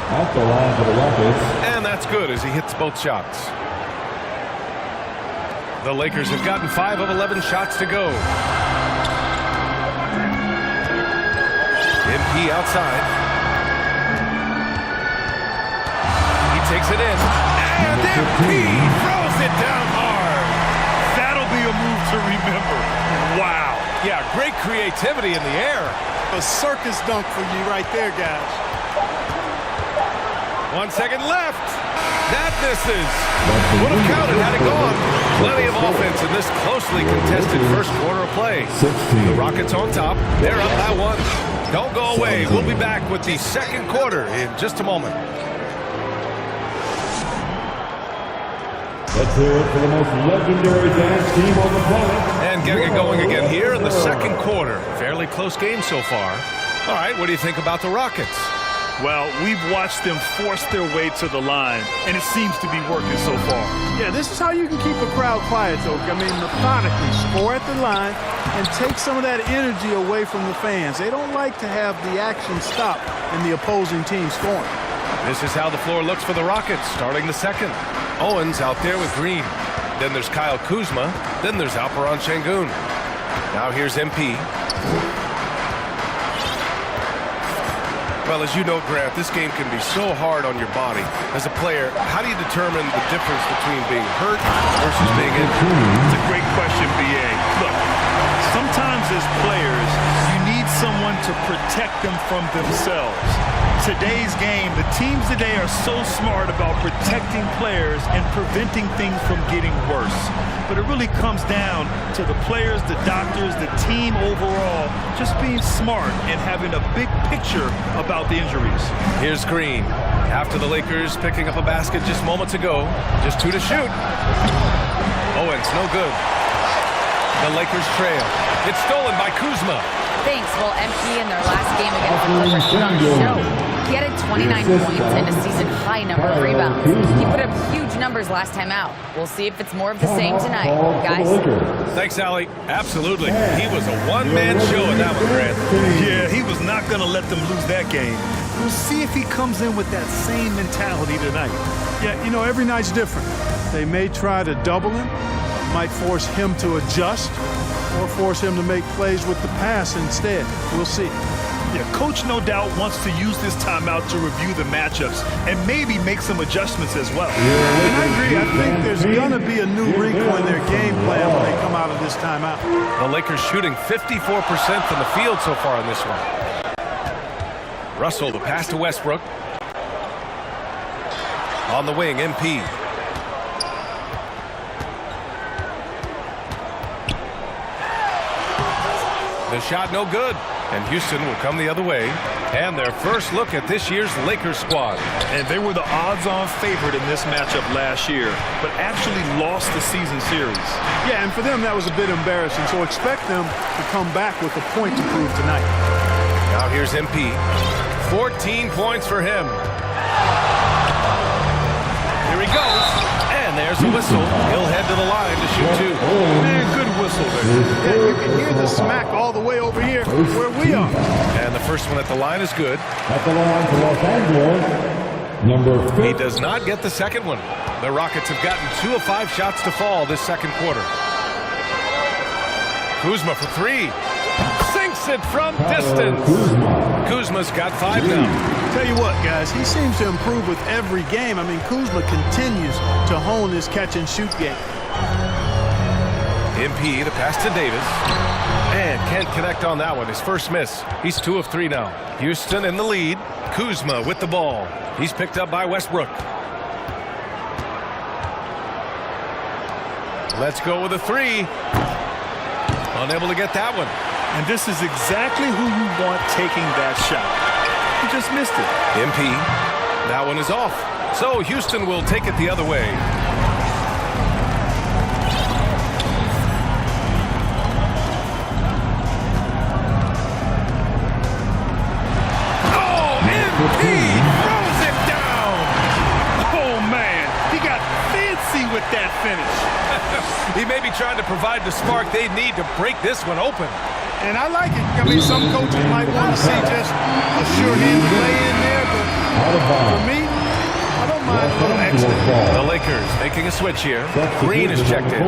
At the line for the Rockets. And that's good as he hits both shots. The Lakers have gotten 5 of 11 shots to go. MP outside. He takes it in. And MP throws it down hard. That'll be a move to remember. Wow. Yeah, great creativity in the air. A circus dunk for you right there, guys. 1 second left. That misses. Would have counted had it gone. Plenty of offense in this closely contested first quarter of play. 16. The Rockets on top. They're up by 1. Don't go away. We'll be back with the second quarter in just a moment. Let's hear it for the most legendary dance team on the planet. And getting it going again here in the second quarter. Fairly close game so far. All right, what do you think about the Rockets? Well, we've watched them force their way to the line, and it seems to be working so far. Yeah, this is how you can keep a crowd quiet, though. I mean, methodically score at the line and take some of that energy away from the fans. They don't like to have the action stop in the opposing team scoring. This is how the floor looks for the Rockets starting the second. Owens out there with Green. Then there's Kyle Kuzma. Then there's Alperon Şengün. Now here's MP. Well, as you know, Grant, this game can be so hard on your body. As a player, how do you determine the difference between being hurt versus being injured? It's a great question, B.A. Look, sometimes as players, you need someone to protect them from themselves. Today's game, the teams today are so smart about protecting players and preventing things from getting worse. But it really comes down to the players, the doctors, the team overall, just being smart and having a big picture about the injuries. Here's Green. After the Lakers picking up a basket just moments ago. Just 2 to shoot. Owens, no good. The Lakers trail. It's stolen by Kuzma. Thanks. Well, MP in their last game against the Clippers put on a show. He had 29 points and a season-high number of rebounds. He put up huge numbers last time out. We'll see if it's more of the same tonight, guys. Thanks, Allie. Absolutely. He was a one-man show in that one, Grant. Yeah, he was not going to let them lose that game. We'll see if he comes in with that same mentality tonight. Yeah, you know, every night's different. They may try to double him, might force him to adjust, or force him to make plays with the pass instead. We'll see. Yeah, Coach no doubt wants to use this timeout to review the matchups and maybe make some adjustments as well. And I agree. I think there's going to be a new wrinkle in their game plan when they come out of this timeout. The Lakers shooting 54% from the field so far in this one. Russell, the pass to Westbrook. On the wing, MP. The shot no good. And Houston will come the other way. And their first look at this year's Lakers squad. And they were the odds-on favorite in this matchup last year, but actually lost the season series. Yeah, and for them that was a bit embarrassing. So expect them to come back with a point to prove tonight. Now here's MP. 14 points for him. Here he goes. And there's a whistle. He'll head to the line to shoot 2. Man, good whistle there. Yeah, you can hear the smack all the way over here where we are. And the first one at the line is good. At the line for Los Angeles, number 5. He does not get the second one. The Rockets have gotten 2 of 5 shots to fall this second quarter. Kuzma for 3. Sinks it from distance. Kuzma's got 5 now. Tell you what, guys, he seems to improve with every game. I mean, Kuzma continues to hone his catch-and-shoot game. MP, the pass to Davis. And can't connect on that one. His first miss. He's 2 of 3 now. Houston in the lead. Kuzma with the ball. He's picked up by Westbrook. Let's go with a 3. Unable to get that one. And this is exactly who you want taking that shot. He just missed it. MP. That one is off. So Houston will take it the other way. Oh, MP throws it down. Oh, man. He got fancy with that finish. He may be trying to provide the spark they need to break this one open. And I like it. I mean, some coaches might want to see just a sure-handed lay in there, but for me, I don't mind a little extra. The Lakers making a switch here. Green is checked in.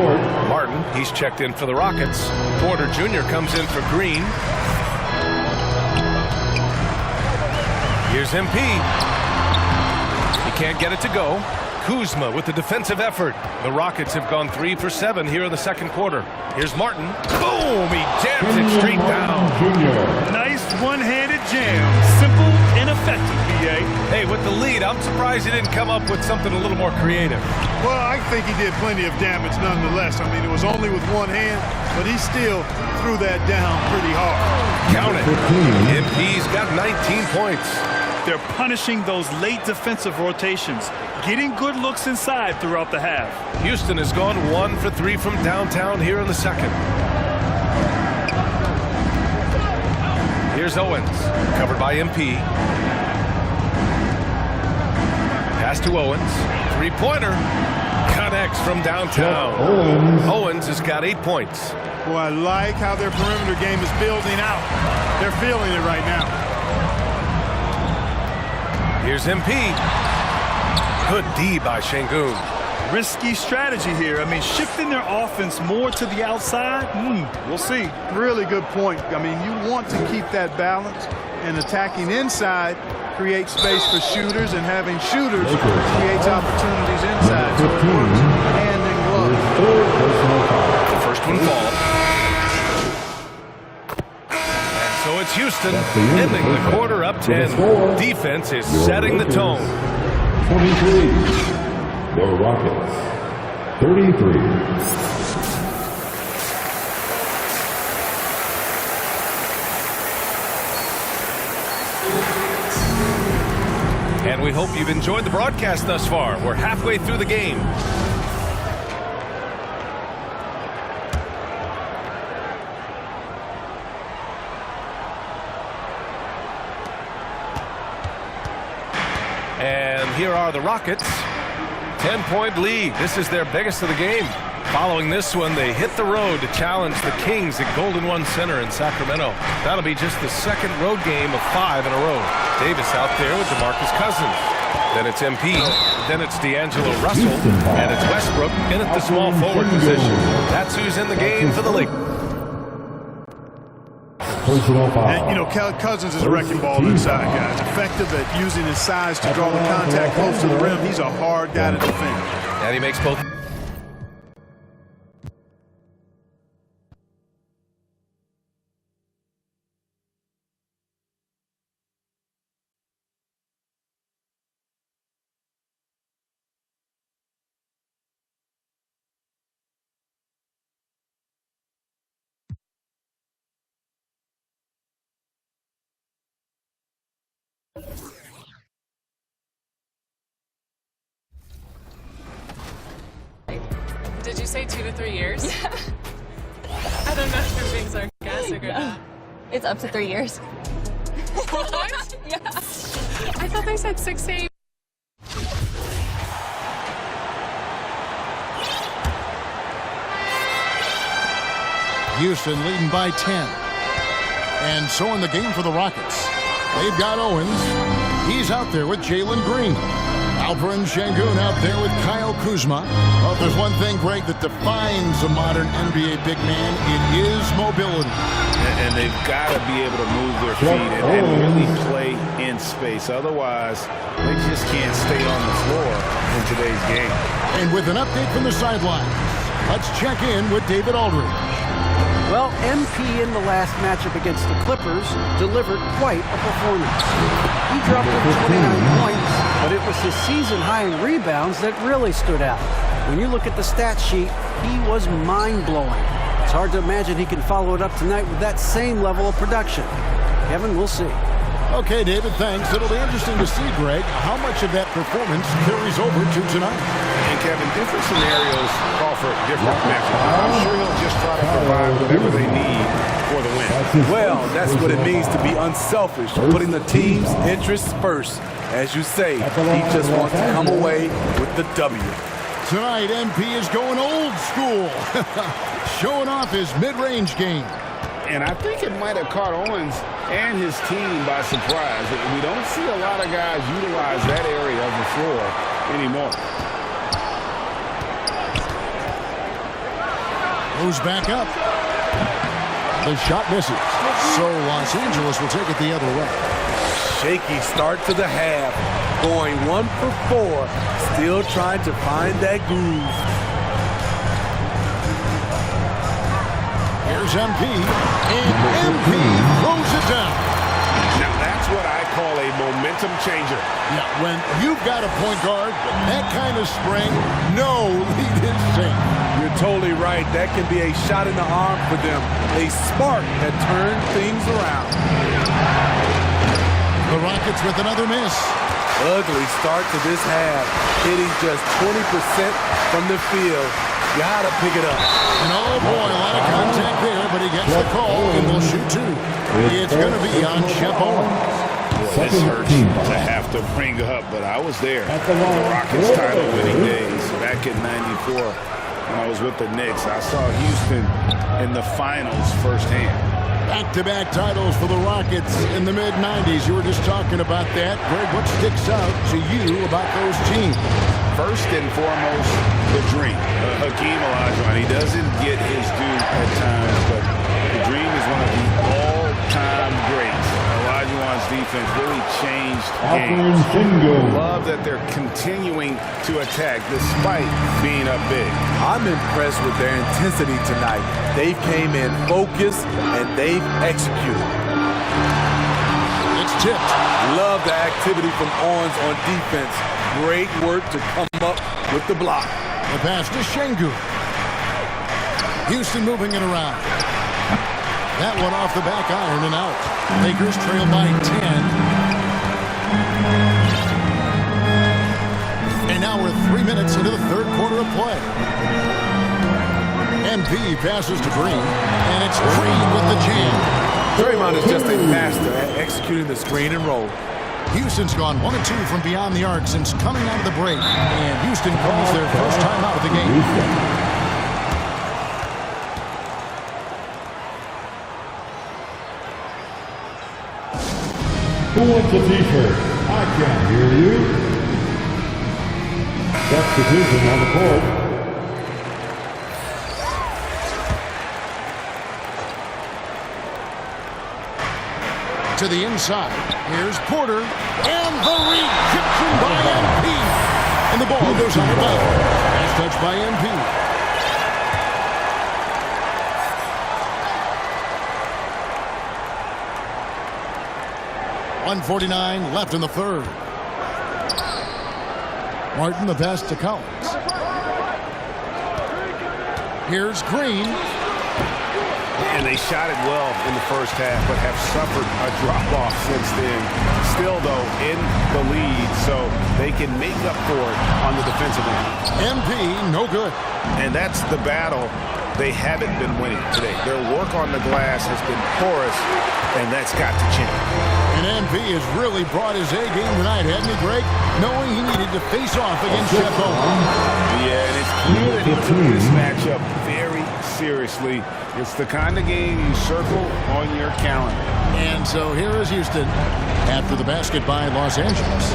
Martin, he's checked in for the Rockets. Porter Jr. comes in for Green. Here's MP. He can't get it to go. Kuzma with the defensive effort. The Rockets have gone 3 for 7 here in the second quarter. Here's Martin. Boom! He jams it straight down. Nice one-handed jam. Simple and effective, B.A. Hey, with the lead, I'm surprised he didn't come up with something a little more creative. Well, I think he did plenty of damage nonetheless. I mean, it was only with one hand, but he still threw that down pretty hard. Count it. MP's got 19 points. They're punishing those late defensive rotations, getting good looks inside throughout the half. Houston has gone 1 for 3 from downtown here in the second. Here's Owens, covered by MP. Pass to Owens. Three-pointer. Connects from downtown. Owens has got 8 points. Boy, I like how their perimeter game is building out. They're feeling it right now. Here's MP. Good D by Şengün. Risky strategy here. I mean, shifting their offense more to the outside, we'll see. Really good point. I mean, you want to keep that balance, and attacking inside creates space for shooters, and having shooters creates opportunities inside. So it works hand in glove. The first one falls. And so it's Houston ending the quarter up 10. Defense is setting the tone. 23. The Rockets. 33. And we hope you've enjoyed the broadcast thus far. We're halfway through the game. And here are the Rockets. 10-point lead. This is their biggest of the game. Following this one, they hit the road to challenge the Kings at Golden One Center in Sacramento. That'll be just the second road game of 5 in a row. Davis out there with DeMarcus Cousins. Then it's MP. Then it's D'Angelo Russell. And it's Westbrook in at the small forward position. That's who's in the game for the Lakers. And, you know, Cousins is a wrecking ball inside, guys. Effective at using his size to draw the contact close to the rim. He's a hard guy to defend. And he makes both. Did you say 2 to 3 years? Yeah. I don't know if you're being sarcastic or not. It's up to 3 years. What? Yeah. I thought they said 6 to 8. Houston leading by 10. And so in the game for the Rockets, they've got Owens. He's out there with Jalen Green. Alperen Şengün out there with Kyle Kuzma. Well, if there's one thing, Greg, that defines a modern NBA big man, it is mobility. And they've got to be able to move their feet and really play in space. Otherwise, they just can't stay on the floor in today's game. And with an update from the sidelines, let's check in with David Aldridge. Well, MP in the last matchup against the Clippers delivered quite a performance. He dropped in 29 points, but it was his season high in rebounds that really stood out. When you look at the stat sheet, he was mind-blowing. It's hard to imagine he can follow it up tonight with that same level of production. Kevin, we'll see. Okay, David, thanks. It'll be interesting to see, Greg, how much of that performance carries over to tonight. And Kevin, different scenarios call for different matchups. I'm sure he'll just try to provide whatever they need for the win. Well, that's what it means to be unselfish, putting the team's interests first. As you say, he just wants to come away with the W. Tonight, MP is going old school, showing off his mid-range game. And I think it might have caught Owens and his team by surprise. We don't see a lot of guys utilize that area of the floor anymore. Moves back up. The shot misses. So Los Angeles will take it the other way. Shaky start to the half, going 1 for 4, still trying to find that groove. Here's MP, and MP throws it down. Now that's what I call a momentum changer. Yeah, when you've got a point guard with that kind of spring, no lead is safe. You're totally right. That can be a shot in the arm for them. A spark that turns things around. The Rockets with another miss. Ugly start to this half. Hitting just 20% from the field. Gotta pick it up. And oh boy, a lot of contact there, but he gets the call and will shoot 2. It's going to be on Shep Owens. This hurts to have to bring up, but I was there. The Rockets' title-winning days back in '94 when I was with the Knicks. I saw Houston in the finals firsthand. Back-to-back titles for the Rockets in the mid-'90s. You were just talking about that. Greg, what sticks out to you about those teams? First and foremost, the dream. Hakeem Olajuwon, he doesn't get his due at times, but the dream is one of the all-time greats. Olajuwon's defense really changed games. Love that they're continuing to attack despite being up big. I'm impressed with their intensity tonight. They came in focused and they've executed. It's tipped. Love the activity from Owens on defense. Great work to come up with the block. The pass to Şengün. Houston moving it around. That one off the back iron and out. Lakers trail by 10. And now we're 3 minutes into the third quarter of play. MP passes to Green, and it's Green with the jam. Draymond is just a master at executing the screen and roll. Houston's gone 1 of 2 from beyond the arc since coming out of the break. And Houston calls their first time out of the game. Who wants a t-shirt? I can't hear you. Substitution on the court. To the inside. Here's Porter. And the rejection by MP. And the ball goes out of bounds. Last touch by MP. .149 left in the third. Martin the pass to Collins. Here's Green. And they shot it well in the first half, but have suffered a drop-off since then. Still, though, in the lead, so they can make up for it on the defensive end. MP, no good. And that's the battle they haven't been winning today. Their work on the glass has been porous, and that's got to change. And MP has really brought his A game tonight, hasn't he, Greg? Knowing he needed to face off against Jeff Owen. Yeah, and it's clear that he took this matchup very seriously. It's the kind of game you circle on your calendar. And so here is Houston after the basket by Los Angeles.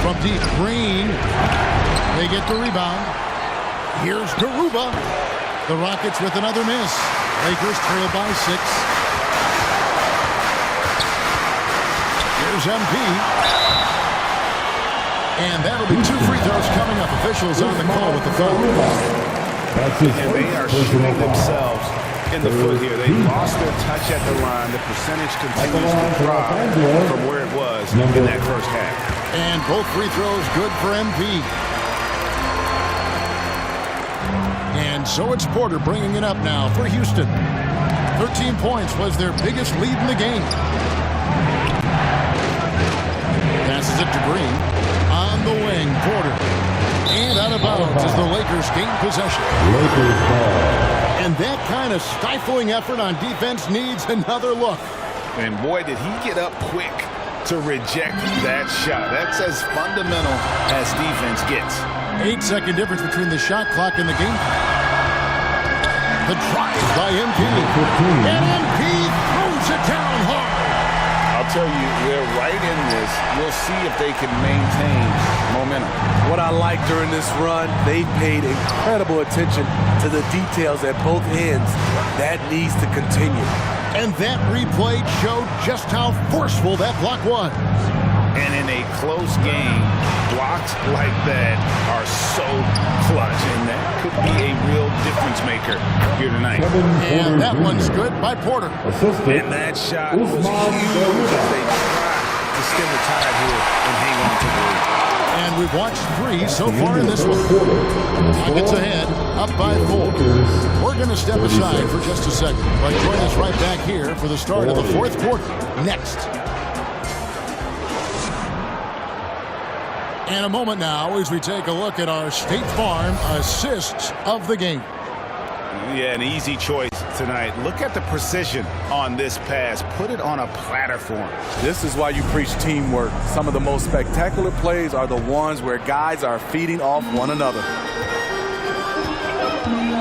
From deep, Green. They get the rebound. Here's Garuba. The Rockets with another miss. Lakers trail by 6. Here's MP. And that'll be 2 free throws coming up. Officials on the call with the foul. And they are shooting themselves in the foot here. They lost their touch at the line. The percentage continues to drop from where it was in that first half. And both free throws good for MP. And so it's Porter bringing it up now for Houston. 13 points was their biggest lead in the game. Passes it to Green. On the wing, Porter. And out of bounds as the Lakers gain possession. Lakers ball. And that kind of stifling effort on defense needs another look. And boy, did he get up quick to reject that shot. That's as fundamental as defense gets. 8-second difference between the shot clock and the game. The drive by MP. And MP throws it down hard. I'll tell you, they're right in this. We'll see if they can maintain momentum. What I like during this run, they paid incredible attention to the details at both ends. That needs to continue. And that replay showed just how forceful that block was. And in a close game, blocks like that are so clutch, and that could be a real difference maker here tonight. And that one's good by Porter. And that shot was huge as they try to stem the tide here and hang on to the lead. And we've watched 3 so far in this one. Rockets ahead, up by 4. We're going to step aside for just a second, but join us right back here for the start of the fourth quarter next. And a moment now as we take a look at our State Farm assists of the game. Yeah, an easy choice tonight. Look at the precision on this pass. Put it on a platter for him. This is why you preach teamwork. Some of the most spectacular plays are the ones where guys are feeding off one another.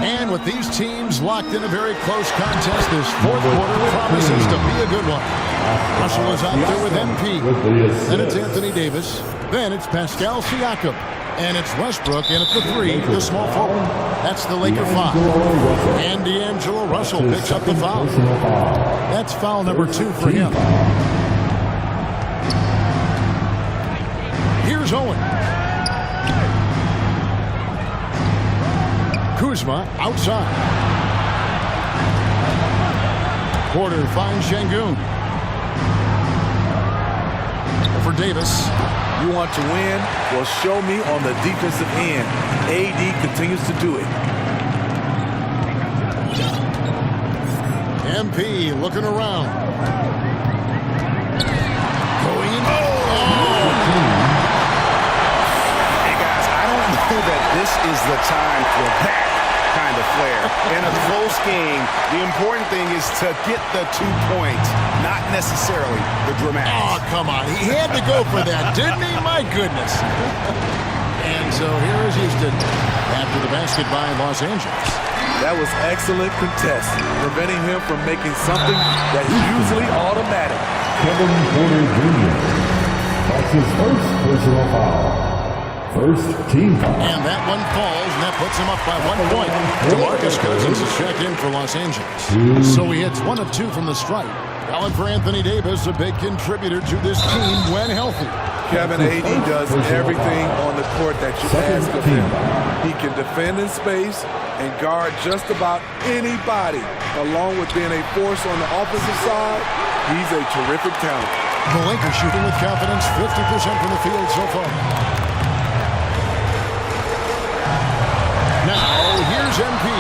And with these teams locked in a very close contest, this fourth quarter promises to be a good one. Russell is out there with MP. Then it's Anthony Davis. Then it's Pascal Siakam. And it's Westbrook in at the 3, the small forward. That's the Laker 5. And D'Angelo Russell picks up the foul. That's foul number 2 for him. Here's Owen. Kuzma outside. Porter finds Şengün. For Davis. You want to win? Well, show me on the defensive end. AD continues to do it. MP looking around. Going in. Hey, guys, I don't know that this is the time for that kind of flair. In a close game, the important thing is to get the 2 points, not necessarily the dramatics. Oh, come on. He had to go for that, didn't he? My goodness. And so here is Houston after the basket by Los Angeles. That was excellent contest, preventing him from making something that is usually automatic. Kevin Porter Jr. That's his first personal foul. First team foul. And that one falls, and that puts him up by 1 point. DeMarcus Cousins is checked in for Los Angeles. So he hits 1 of 2 from the stripe. Allen for Anthony Davis, a big contributor to this team when healthy. Kevin, AD does everything on the court that you ask of him. He can defend in space and guard just about anybody. Along with being a force on the offensive side, he's a terrific talent. The Lakers shooting with confidence, 50% from the field so far. Now, here's MP.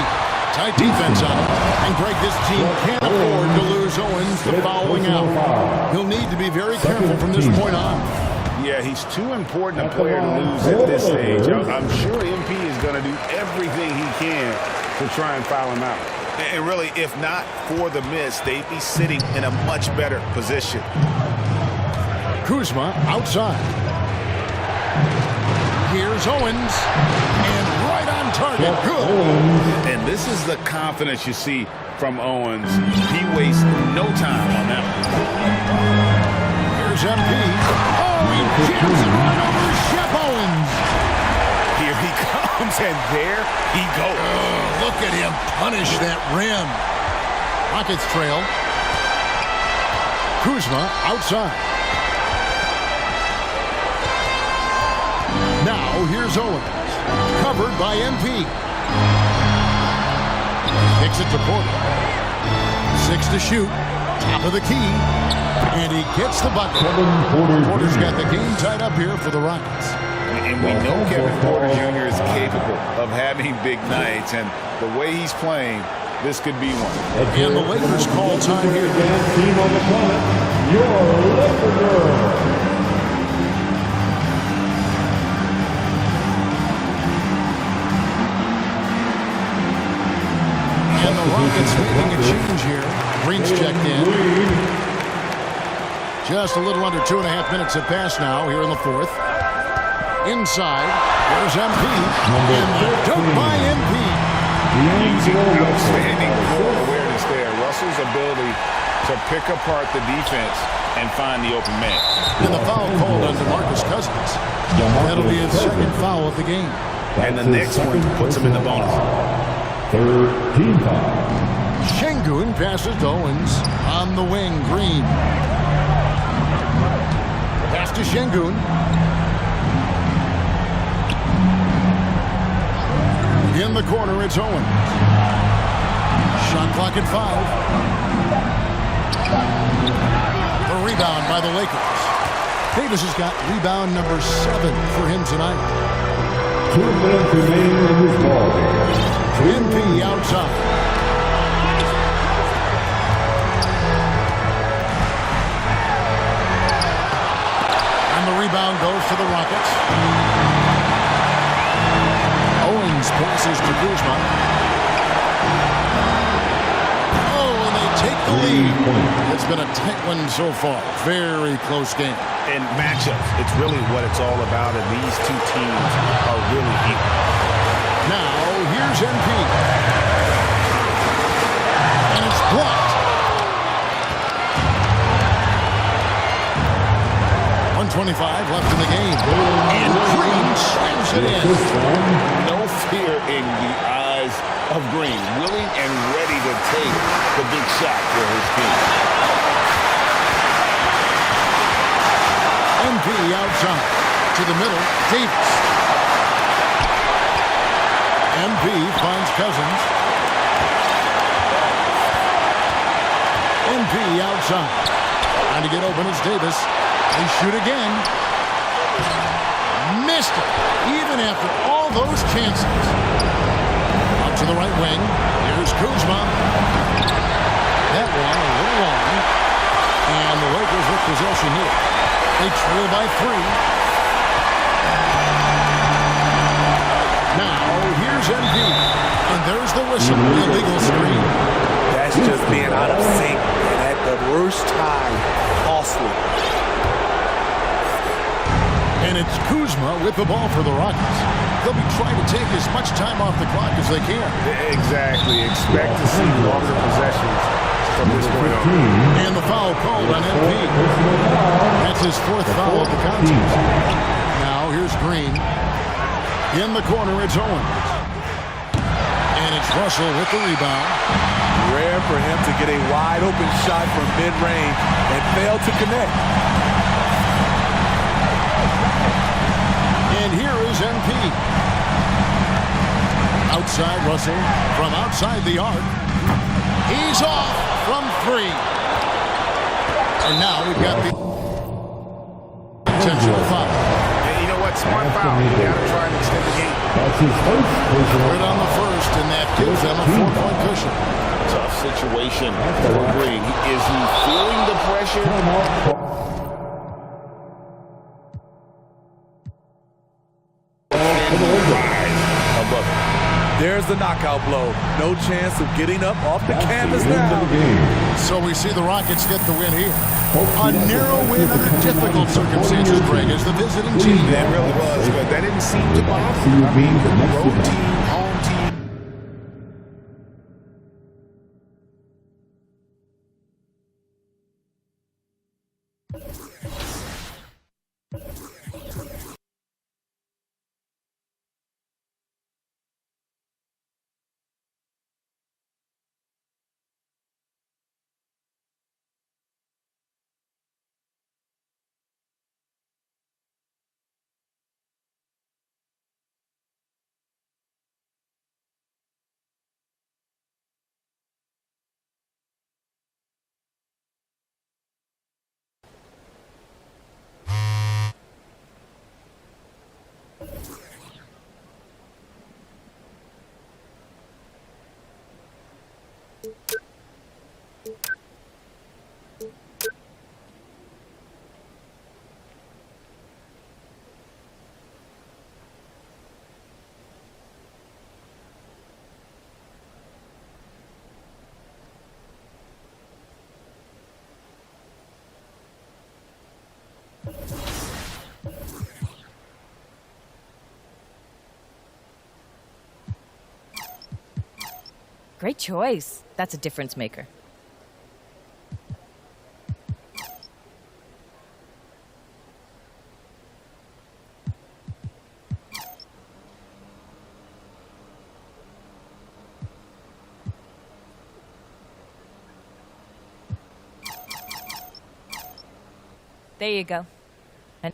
Tight defense on it. And Greg, this team can't afford to lose Owens the following out. He'll need to be very careful from this point on. Yeah, he's too important a player to lose at this stage. I'm sure MP is going to do everything he can to try and foul him out. And really, if not for the miss, they'd be sitting in a much better position. Kuzma outside. Here's Owens. And right on target. Good. And this is the confidence you see from Owens. He wastes no time on that one. Here's MP. Oh, he jams it right over Shep Owens. Here he comes, and there he goes. Oh, look at him punish that rim. Rockets trail. Kuzma outside. Now here's Owens. Covered by MP. Kicks it to Porter. 6 to shoot. Top of the key. And he gets the bucket. Porter's got the game tied up here for the Rockets. And we know Kevin Porter Jr. is capable of having big nights. And the way he's playing, this could be one. And the Lakers call time here. Team on the planet, your Laker girl. And the Rockets making a change here. Green's checked in. Just a little under 2.5 minutes have passed now here in the fourth. Inside, there's MP. And the dunk by MP. Using outstanding court awareness there. Russell's ability to pick apart the defense and find the open man. And the foul called on DeMarcus Cousins. That'll be his second foul of the game. And the next one puts him in the bonus. Third team foul. Şengün passes to Owens on the wing. Green. Pass to Şengün. In the corner, it's Owens. Shot clock at 5. The rebound by the Lakers. Davis has got rebound number 7 for him tonight. 2 minutes remaining in this ball game. MP outside. And the rebound goes to the Rockets. Owens passes to Kuzma. the lead. It's been a tight one so far. Very close game. And matchups, it's really what it's all about, and these two teams are really equal. Now, here's MP. And it's blocked. 125 left in the game. And Green slams it in. No fear in the eyes of Green. Willing and ready to take the big shot for his team. MP outside. To the middle, Davis. MP finds Cousins. MP outside. Trying to get open is Davis. They shoot again. Missed it, even after all those chances. Out to the right wing. Here's Kuzma. That one a little long. And the Lakers with possession here. They trail by 3. Now, here's MP. And there's the whistle. Illegal screen. That's just being out of sync. And at the worst time, costly. And it's Kuzma with the ball for the Rockets. They'll be trying to take as much time off the clock as they can. Exactly. Expect to see longer possessions from this point on. And the foul called on MP. That's his 4th foul of the contest. Now here's Green. In the corner, it's Owens. And it's Russell with the rebound. Rare for him to get a wide open shot from mid-range and fail to connect. And here is MP. Outside Russell from outside the arc. He's off from 3. And now we've got the intentional foul. And you know what? Smart foul. You got to try and extend the game. That's his first personal Right on the first, and that gives them a 4-point cushion. Tough situation for Green. Is he feeling the pressure? There's the knockout blow. No chance of getting up off the canvas now. So we see the Rockets get the win here. A narrow win under difficult circumstances, Greg, as the visiting team. That really was, but that didn't seem to bother them. I mean, road team, home team. Great choice. That's a difference maker. There you go. And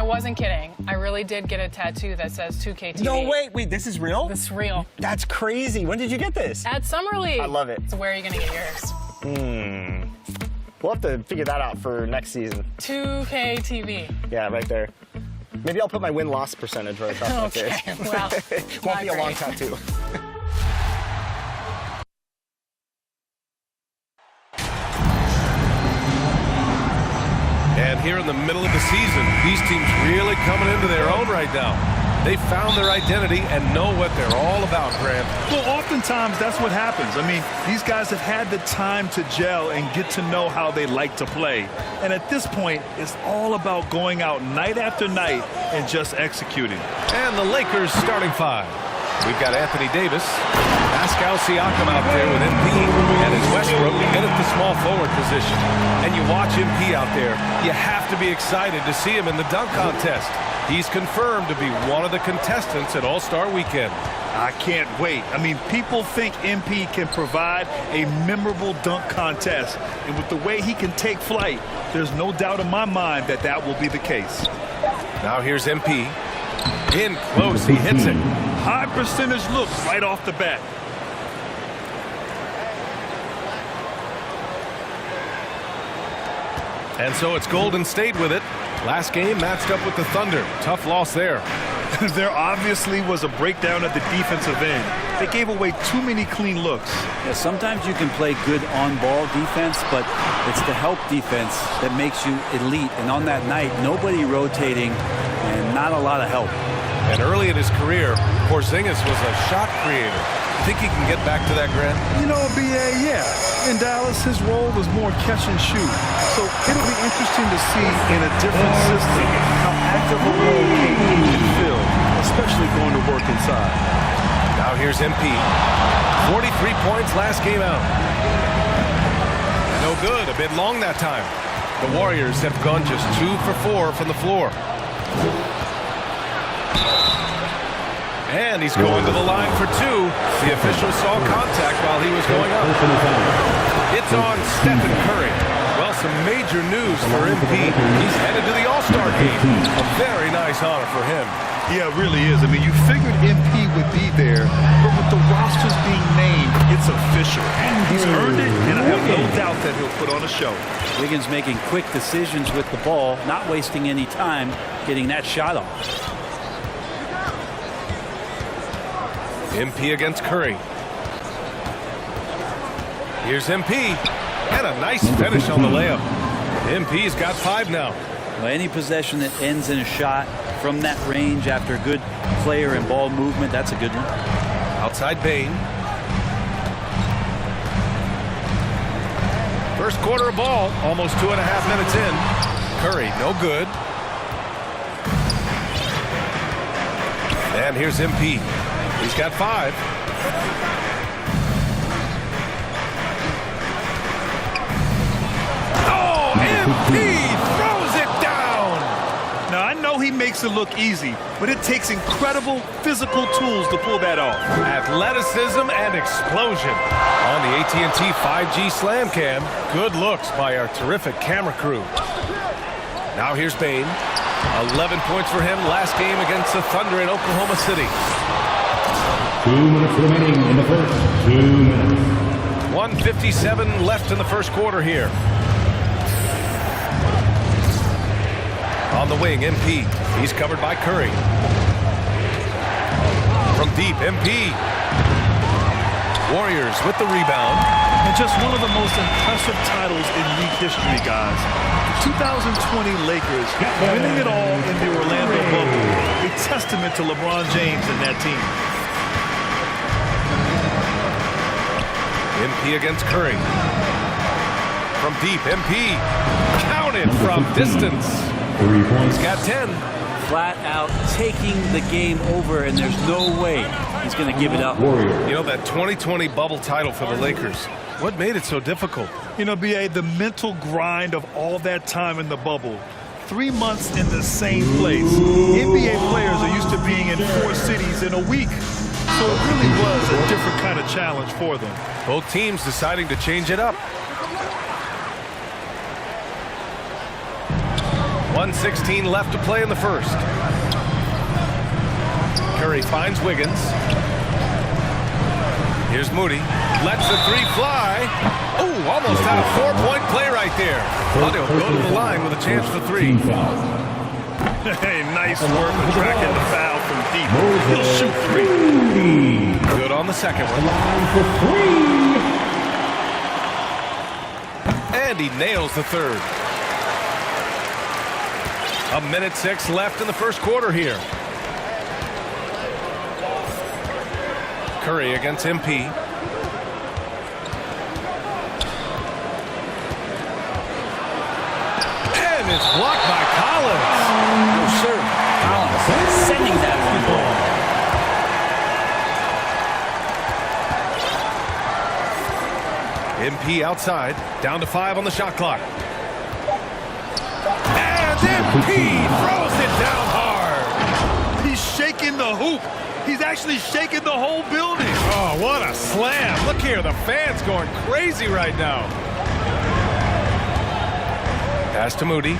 wasn't kidding. I really did get a tattoo that says 2K TV. No, wait, this is real? This is real. That's crazy. When did you get this? At Summer League. I love it. So where are you going to get yours? We'll have to figure that out for next season. 2K TV. Yeah, right there. Maybe I'll put my win-loss percentage right across my face. Okay, well, Won't be a long tattoo. And here in the middle of the season, these teams really coming into their own right now. They found their identity and know what they're all about, Grant. Well, oftentimes that's what happens. I mean, these guys have had the time to gel and get to know how they like to play. And at this point, it's all about going out night after night and just executing. And the Lakers starting five. We've got Anthony Davis, Pascal Siakam out there with MP, and it's Westbrook in at the small forward position. And you watch MP out there, you have to be excited to see him in the dunk contest. He's confirmed to be one of the contestants at All-Star Weekend. I can't wait. I mean, people think MP can provide a memorable dunk contest. And with the way he can take flight, there's no doubt in my mind that that will be the case. Now here's MP. In close, he hits it. High percentage look right off the bat. And so it's Golden State with it. Last game matched up with the Thunder. Tough loss there. There obviously was a breakdown at the defensive end. They gave away too many clean looks. Yeah, sometimes you can play good on-ball defense, but it's the help defense that makes you elite. And on that night, nobody rotating and not a lot of help. And early in his career, Porzingis was a shot creator. Think he can get back to that, Grant? You know, BA, yeah. In Dallas, his role was more catch and shoot. So it'll be interesting to see in a different system how active a role he can fill, especially going to work inside. Now here's MP. 43 points last game out. No good, a bit long that time. The Warriors have gone just 2 for 4 from the floor. And he's going to the line for 2. The official saw contact while he was going up. It's on Stephen Curry. Well, some major news for MP. He's headed to the All-Star game. A very nice honor for him. Yeah, it really is. I mean, you figured MP would be there, but with the rosters being named, it's official. He's earned it, and I have no doubt that he'll put on a show. Wiggins making quick decisions with the ball, not wasting any time getting that shot off. MP against Curry. Here's MP. And a nice finish on the layup. MP's got 5 now. Well, any possession that ends in a shot from that range after good player and ball movement, that's a good one. Outside Bain. First quarter of ball, almost 2.5 minutes in. Curry, no good. And here's MP. He's got 5. Oh, MP throws it down. Now, I know he makes it look easy, but it takes incredible physical tools to pull that off. Athleticism and explosion. On the AT&T 5G Slam Cam, good looks by our terrific camera crew. Now here's Bain. 11 points for him last game against the Thunder in Oklahoma City. 2 minutes remaining in the first. 2 minutes. 1:57 left in the first quarter here. On the wing, MP. He's covered by Curry. From deep, MP. Warriors with the rebound. And just one of the most impressive titles in league history, guys. 2020 Lakers winning it all in the Orlando bubble. A testament to LeBron James and that team. MP against Curry. From deep, MP. Counted from distance. 3 points. He's got 10. Flat out taking the game over, and there's no way he's going to give it up. You know, that 2020 bubble title for the Lakers, what made it so difficult? You know, BA, the mental grind of all that time in the bubble. 3 months in the same place. NBA players are used to being in 4 cities in a week. So it really was a different kind of challenge for them. Both teams deciding to change it up. 1:16 left to play in the first. Curry finds Wiggins. Here's Moody. Lets the three fly. Oh, almost had a 4-point play right there. But he'll go to the line with a chance for three. Hey, nice work tracking the foul from deep. He'll shoot three. Good on the second one. And he nails the third. 1:06 left in the first quarter here. Curry against MP. And it's blocked by Collins. No, sir. Collins sending that one. MP outside. Down to 5 on the shot clock. And MP throws it down hard. He's shaking the hoop. He's actually shaking the whole building. Oh, what a slam. Look here, the fans going crazy right now. Pass to Moody.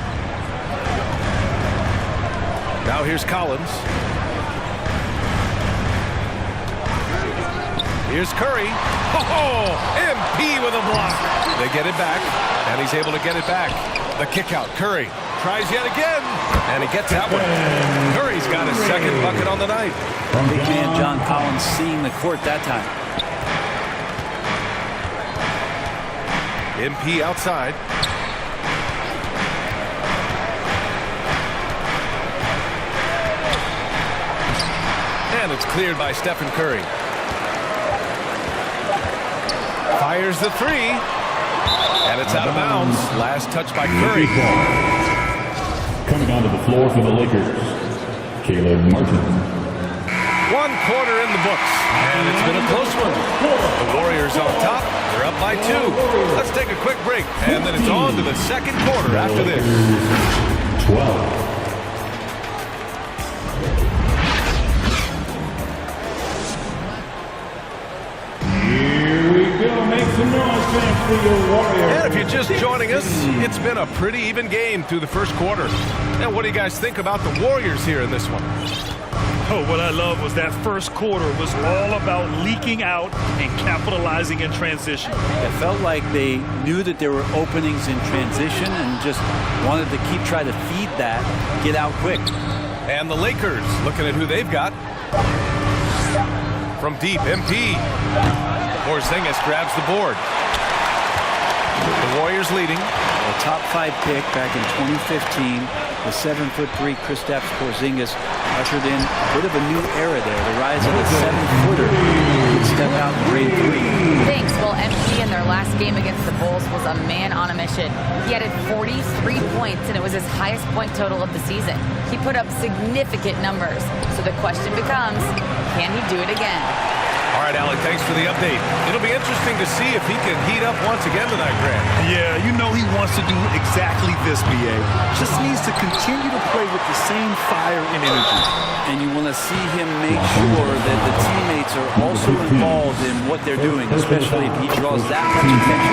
Now here's Collins. Here's Curry. Oh, MP with a block. They get it back, and he's able to get it back. The kick out, Curry tries yet again, and he gets that one. Curry's got his second bucket on the night. Big man John Collins seeing the court that time. MP outside. And it's cleared by Stephen Curry. Fires the three. And it's out of bounds. Last touch by Curry. Coming onto the floor for the Lakers, Caleb Martin. 1 quarter in the books, and it's been a close one. The Warriors on top. They're up by 2. Let's take a quick break, and then it's on to the second quarter after this. 12. And if you're just joining us, it's been a pretty even game through the first quarter. Now, what do you guys think about the Warriors here in this one? Oh, what I love was that first quarter was all about leaking out and capitalizing in transition. It felt like they knew that there were openings in transition and just wanted to trying to feed that, get out quick. And the Lakers looking at who they've got. From deep, MP. Porzingis grabs the board. The Warriors leading. A top 5 pick back in 2015. The 7'3" Kristaps Porzingis ushered in a bit of a new era there. The rise of a 7-footer who could step out and raid 3. Thanks. Well, MP in their last game against the Bulls was a man on a mission. He added 43 points, and it was his highest point total of the season. He put up significant numbers. So the question becomes, can he do it again? All right, Alec, thanks for the update. It'll be interesting to see if he can heat up once again tonight, Grant. Yeah, you know he wants to do exactly this, BA. Just needs to continue to play with the same fire and energy. And you want to see him make sure that the teammates are also involved in what they're doing, especially if he draws that much attention.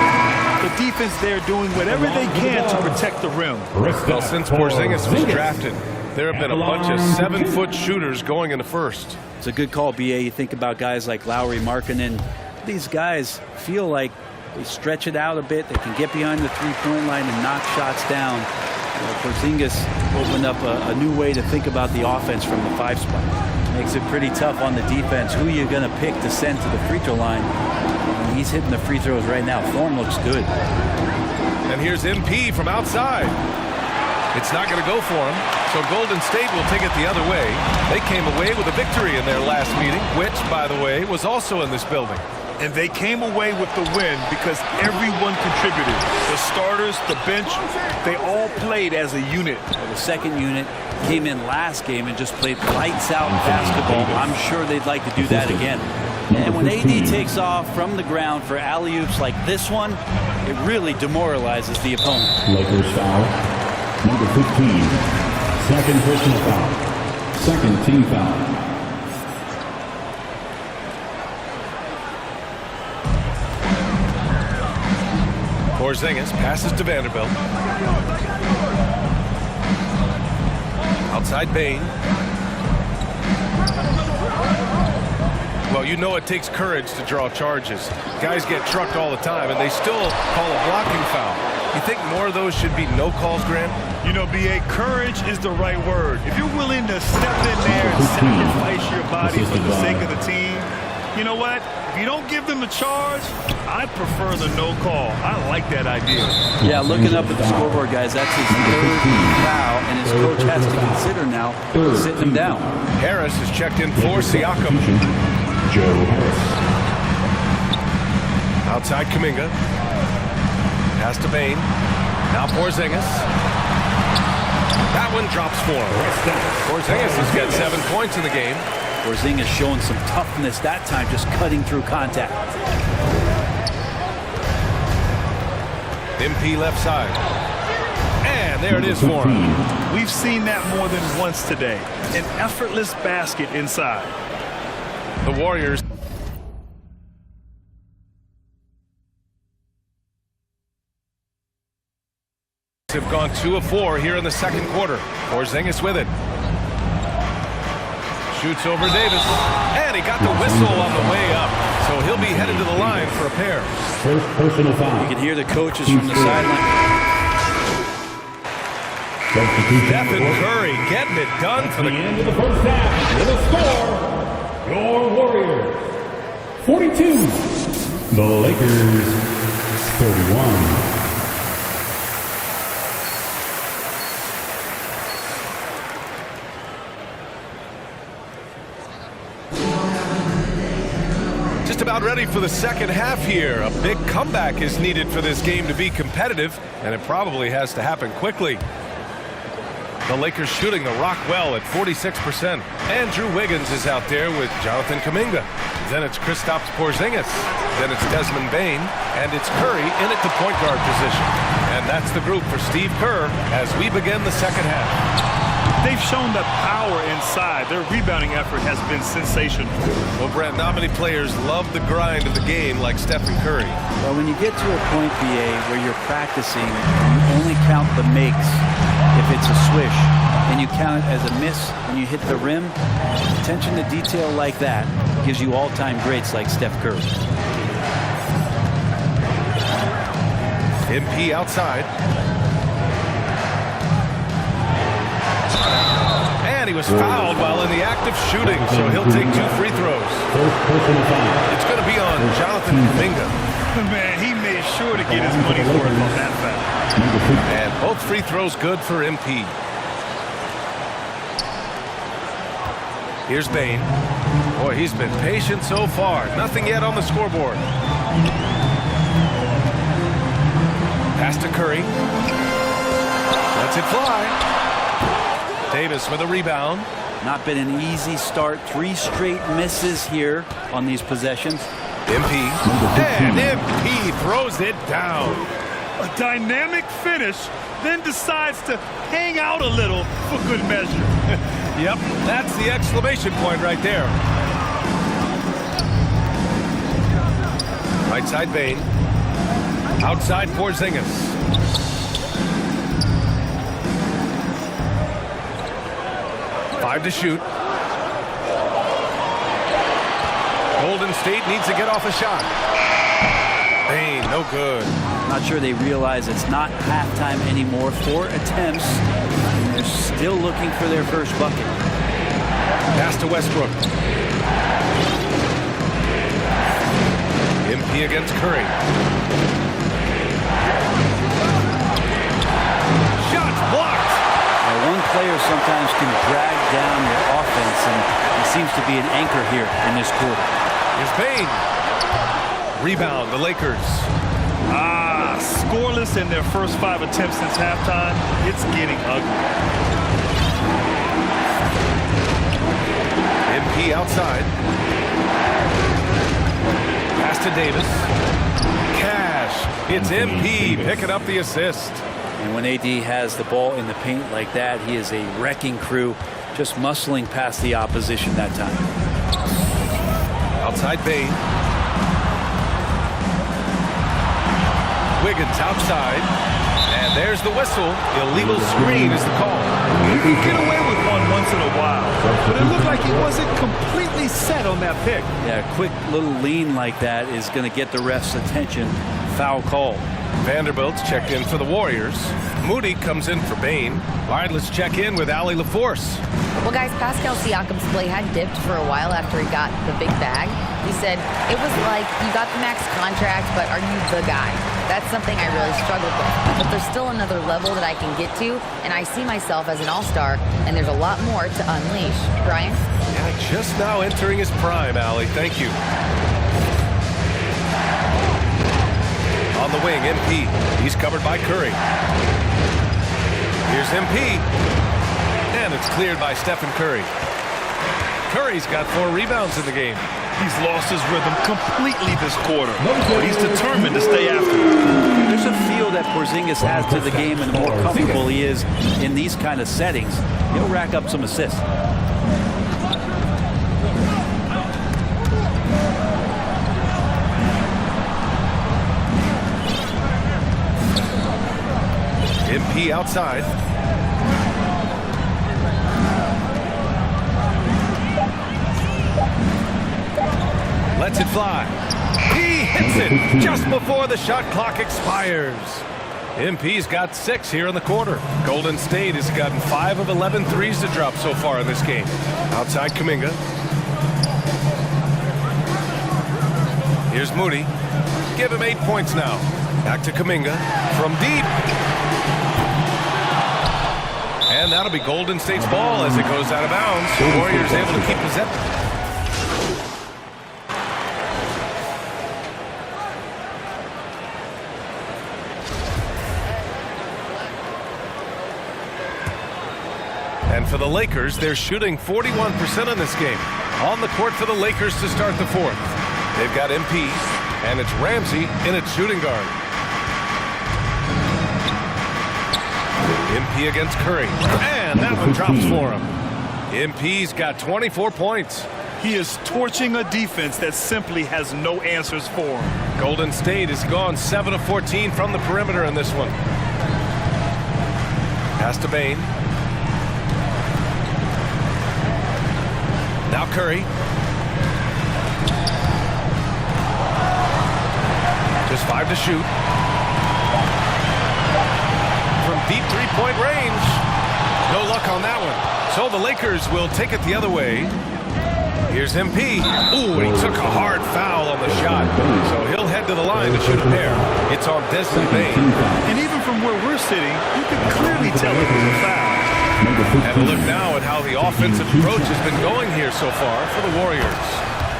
The defense there doing whatever they can to protect the rim. Well, since Porzingis was drafted, there have been a bunch of 7-foot shooters going in the first. It's a good call, BA. You think about guys like Lowry, Markkanen. These guys feel like they stretch it out a bit. They can get behind the three-point line and knock shots down. Porzingis opened up a new way to think about the offense from the 5 spot. Makes it pretty tough on the defense. Who are you going to pick to send to the free throw line? And he's hitting the free throws right now. Form looks good. And here's MP from outside. It's not going to go for him, so Golden State will take it the other way. They came away with a victory in their last meeting, which, by the way, was also in this building. And they came away with the win because everyone contributed. The starters, the bench, they all played as a unit. Well, the second unit came in last game and just played lights out basketball. I'm sure they'd like to do that again. And when AD takes off from the ground for alley-oops like this one, it really demoralizes the opponent. Lakers foul. Number 15, second personal foul. Second team foul. Porzingis passes to Vanderbilt. Outside Bain. Well, you know it takes courage to draw charges. Guys get trucked all the time, and they still call a blocking foul. You think more of those should be no calls, Grant? You know, BA, courage is the right word. If you're willing to step in there and sacrifice your body for the sake of the team, you know what? If you don't give them the charge, I prefer the no call. I like that idea. Yeah, looking up at the scoreboard, guys, that's his third foul, and his coach has to consider now sitting him down. Harris is checked in for Siakam. Outside Kuminga. Pass to Bain. Now Porzingis. That one drops for him. Porzingis has got 7 points in the game. Porzingis showing some toughness that time, just cutting through contact. MP left side. And there it is for him. We've seen that more than once today. An effortless basket inside. The Warriors have gone 2 of 4 here in the second quarter. Porzingis with it. Shoots over Davis. And he got the whistle on the way up. So he'll be headed to the line for a pair. First personal foul. You can hear the coaches from the sideline. Stephen Curry getting it done for the end of the first half. With a score. Your Warriors 42. The Lakers 31. Just about ready for the second half here. A big comeback is needed for this game to be competitive, and it probably has to happen quickly. The Lakers shooting the rock well at 46%. Andrew Wiggins is out there with Jonathan Kuminga. Then it's Kristaps Porzingis. Then it's Desmond Bain. And it's Curry in at the point guard position. And that's the group for Steve Kerr as we begin the second half. They've shown the power inside. Their rebounding effort has been sensational. Well, Brent, not many players love the grind of the game like Stephen Curry. Well, when you get to a point, BA, where you're practicing, you only count the makes if it's a swish, and you count it as a miss when you hit the rim. Attention to detail like that gives you all-time greats like Steph Curry. MP outside. And he was fouled while in the act of shooting, so he'll take 2 free throws. It's going to be on Jonathan Kuminga. Man, he made sure to get his money's worth on that foul. And both free throws good for MP. Here's Bain. Boy, he's been patient so far. Nothing yet on the scoreboard. Pass to Curry. Lets it fly. Davis with a rebound. Not been an easy start. 3 straight misses here on these possessions. MP. And MP throws it down. A dynamic finish, then decides to hang out a little for good measure. Yep, that's the exclamation point right there. Right side Bain. Outside Porzingis. Five to shoot. Golden State needs to get off a shot. Bain, no good. Not sure they realize it's not halftime anymore. 4 attempts. And they're still looking for their first bucket. Pass to Westbrook. MP against Curry. Shots blocked. Now, one player sometimes can drag down your offense, and he seems to be an anchor here in this quarter. Here's Bain. Rebound, the Lakers. Scoreless in their first 5 attempts since halftime. It's getting ugly. MP outside. Pass to Davis. Cash. It's MP picking up the assist. And when AD has the ball in the paint like that, he is a wrecking crew, just muscling past the opposition that time. Outside Bain. Wiggins outside. And There's the whistle. Illegal screen is the call. You can get away with one once in a while, but it looked like he wasn't completely set on that pick. Yeah, a quick little lean like that is going to get the ref's attention. Foul call. Vanderbilt's checked in for the Warriors. Moody comes in for Bain. All right, let's check in with Allie LaForce. Well, guys, Pascal Siakam's play had dipped for a while after he got the big bag. He said, it was like, you got the max contract, but are you the guy? That's something I really struggled with. But there's still another level that I can get to, and I see myself as an all-star, and there's a lot more to unleash. Brian? Yeah, just now entering his prime, Allie. Thank you. On the wing, MP. He's covered by Curry. Here's MP. And it's cleared by Stephen Curry. Curry's got 4 rebounds in the game. He's lost his rhythm completely this quarter, but he's determined to stay after it. There's a feel that Porzingis has to the game, and the more comfortable he is in these kind of settings, he'll rack up some assists. MP outside. Lets it fly. He hits it just before the shot clock expires. MP's got 6 here in the quarter. Golden State has gotten 5 of 11 threes to drop so far in this game. Outside Kuminga. Here's Moody. Give him 8 points now. Back to Kuminga from deep. And that'll be Golden State's ball as it goes out of bounds. The Warriors able to keep possession. And for the Lakers, they're shooting 41% in this game. On the court for the Lakers to start the 4th. They've got MP, and it's Ramsey in its shooting guard. MP against Curry. And that one drops for him. MP's got 24 points. He is torching a defense that simply has no answers for him. Golden State has gone 7 of 14 from the perimeter in this one. Pass to Bain. Now Curry. Just 5 to shoot. From deep 3-point range. No luck on that one. So the Lakers will take it the other way. Here's MP. Ooh, and he took a hard foul on the shot. So he'll head to the line to shoot a pair. It's on Desmond Bain. And even from where we're sitting, you can clearly tell it was a foul. And a look now at how the offensive approach has been going here so far for the Warriors.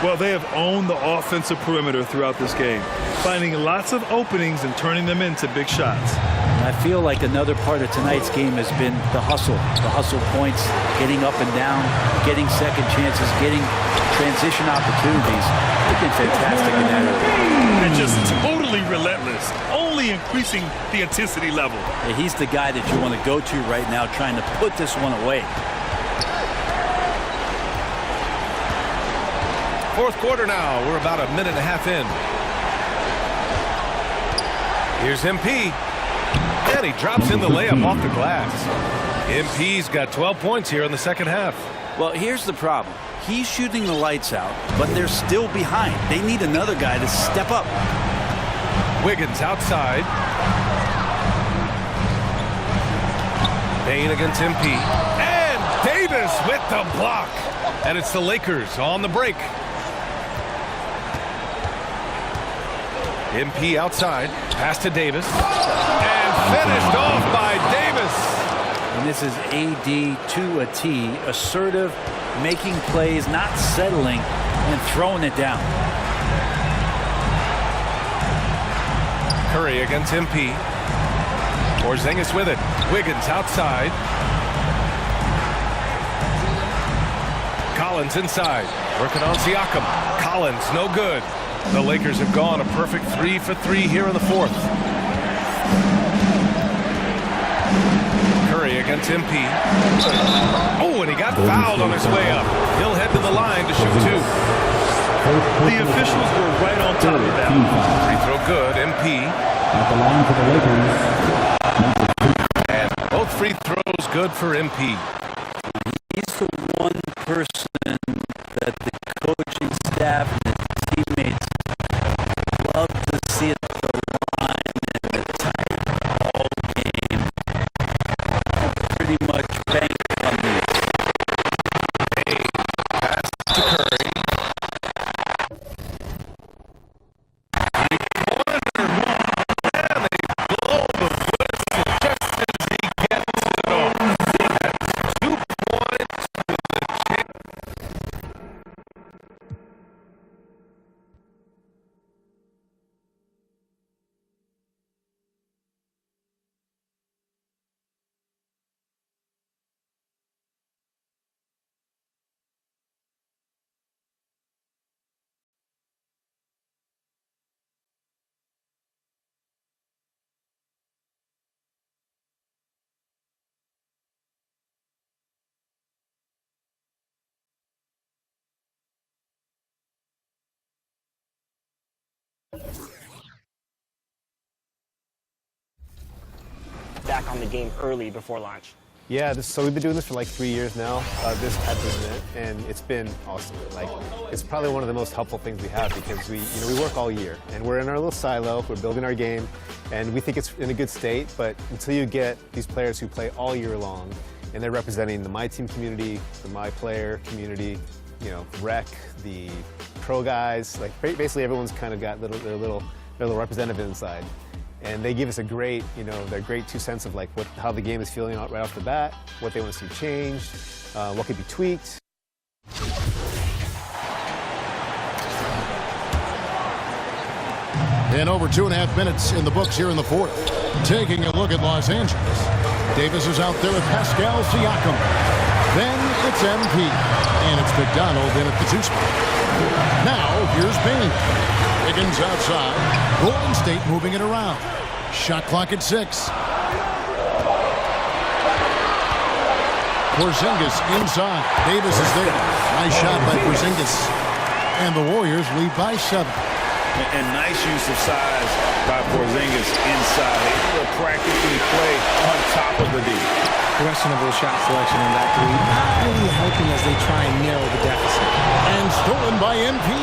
Well, they have owned the offensive perimeter throughout this game, finding lots of openings and turning them into big shots. I feel like another part of tonight's game has been the hustle points, getting up and down, getting second chances, getting transition opportunities. They've been fantastic in that area. And just totally relentless, only increasing the intensity level. Yeah, he's the guy that you want to go to right now, trying to put this one away. 4th quarter now. We're about a minute and a half in. Here's MP. And he drops in the layup off the glass. MP's got 12 points here in the second half. Well, here's the problem. He's shooting the lights out, but they're still behind. They need another guy to step up. Wiggins outside. Bain against MP. And Davis with the block. And it's the Lakers on the break. MP outside. Pass to Davis. And finished off by Davis. And this is AD to a T. Assertive, making plays, not settling, and throwing it down. Curry against MP. Porzingis with it. Wiggins outside. Collins inside. Working on Siakam. Collins, no good. The Lakers have gone a perfect 3 for 3 here in the 4th. Curry against MP. Oh, and he got fouled on his way up. He'll head to the line to shoot 2. The officials were right on top of that. Free throw good. MP. At the line for the Lakers, And both free throws good for MP. He's the one person that the coaching staff and the teammates love to see at the line in a tight ball game. Pretty much bank on this. A pass to Curry. Back on the game early before launch. Yeah, so we've been doing this for like 3 years now, this type of event, and it's been awesome. Like, it's probably one of the most helpful things we have because we work all year, and we're in our little silo, we're building our game, and we think it's in a good state, but until you get these players who play all year long, and they're representing the MyTeam community, the MyPlayer community, rec, the pro guys, like basically everyone's kind of got their little representative inside. And they give us a great, their great 2 cents of like how the game is feeling right off the bat, what they want to see changed, what could be tweaked. And over 2.5 minutes in the books here in the fourth. Taking a look at Los Angeles. Davis is out there with Pascal Siakam. Then it's MP. And it's McDonald in at the 2 spot. Now here's Bain. Higgins outside. Golden State moving it around. Shot clock at 6. Porzingis inside. Davis is there. Nice shot by Porzingis. And the Warriors lead by 7. And nice use of size by Porzingis inside. Able to practically play on top of the D. Questionable shot selection on that three. Not really helping as they try and narrow the deficit. And stolen by MP.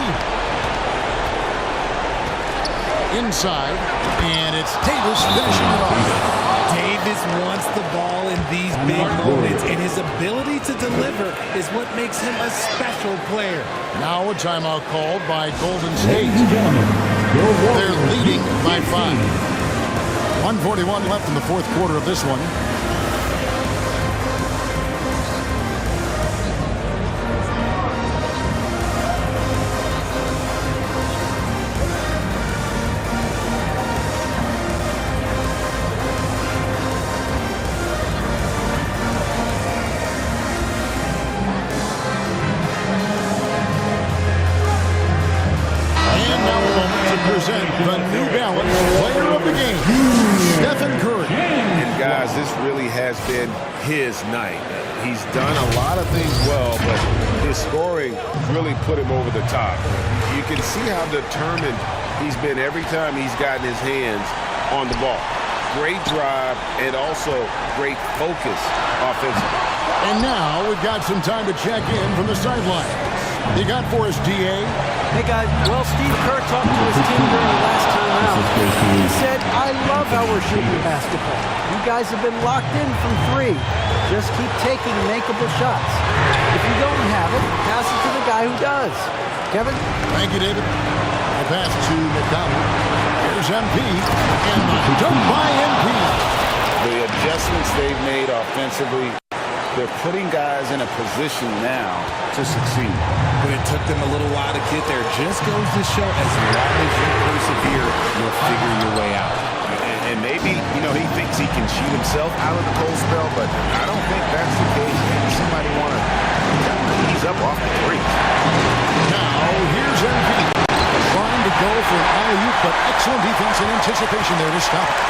Inside, and it's Davis finishing it off. Davis wants the ball in these big moments, and his ability to deliver is what makes him a special player. Now a timeout called by Golden State. They're leading by 5. 1:41 left in the fourth quarter of this one. The New Balance player of the game, Stephen Curry. And guys, this really has been his night. He's done a lot of things well, but his scoring really put him over the top. You can see how determined he's been every time he's gotten his hands on the ball. Great drive and also great focus offensively. And now we've got some time to check in from the sideline. You got for us, DA? Hey, guys. Well, Steve Kerr talked to his team during the last time out. He said, I love how we're shooting basketball. You guys have been locked in from 3. Just keep taking makeable shots. If you don't have it, pass it to the guy who does. Kevin? Thank you, David. I pass to McDonald. Here's MP. And the dunk by MP. The adjustments they've made offensively, they're putting guys in a position now to succeed. But it took them a little while to get there. Just goes to show as long as you persevere, you'll figure your way out. And maybe, he thinks he can cheat himself out of the cold spell, but I don't think that's the case. Maybe somebody want to ease up off the 3. Now, here's MP. Trying to go for an alley-oop, but excellent defense and anticipation there to stop it.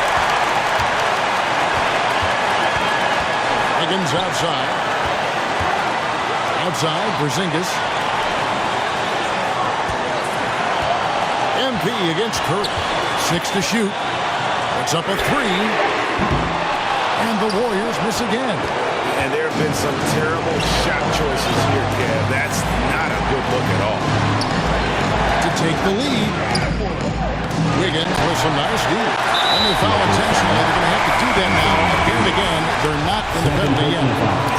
Higgins outside. Outside, Porzingis. MP against Curry. 6 to shoot. It's up a 3. And the Warriors miss again. And there have been some terrible shot choices here, Kev. That's not a good look at all. To take the lead. Wiggins with some nice D. And they foul intentionally. They're going to have to do that now. And again, they're not in the penalty yet.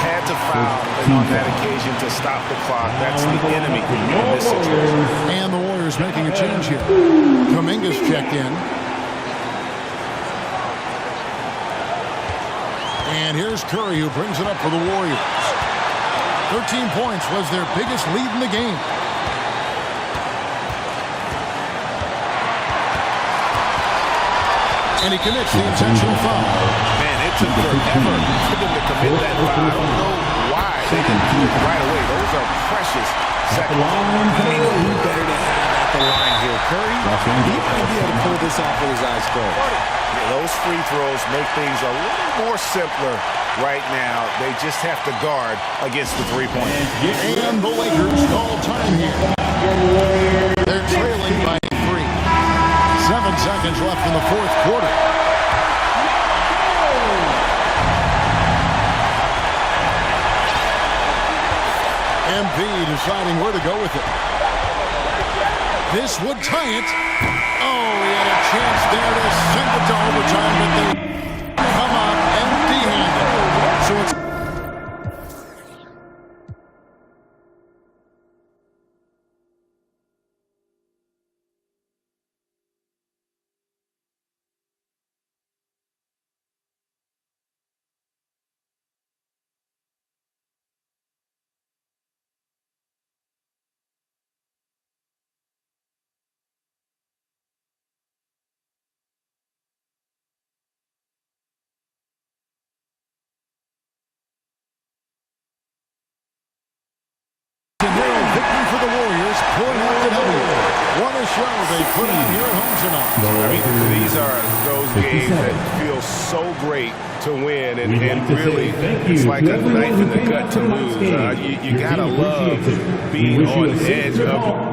Had to foul, and on that occasion to stop the clock. That's the enemy in this situation. And the Warriors making a change here. Kuminga's checked in. And here's Curry, who brings it up for the Warriors. 13 points was their biggest lead in the game. And he commits the intentional foul. Man, it took forever for them to commit that foul. I don't know why they didn't do it right away. Those are precious seconds. I mean, who better to have at the line here? Curry, he might be able to pull this off with his eyes closed. Yeah, those free throws make things a little more simpler right now. They just have to guard against the three-point. And the Lakers call time here. They're trailing by 3. 7 seconds left in the fourth quarter. MP deciding where to go with it. This would tie it. Oh, he had a chance there to send it to overtime, but they come up empty-handed. So it's victory for the Warriors, pulling out the W. What a show they put on here at home tonight. I mean, these are those games that feel so great to win, and really, it's like a knife in the gut to lose. You gotta love being on edge of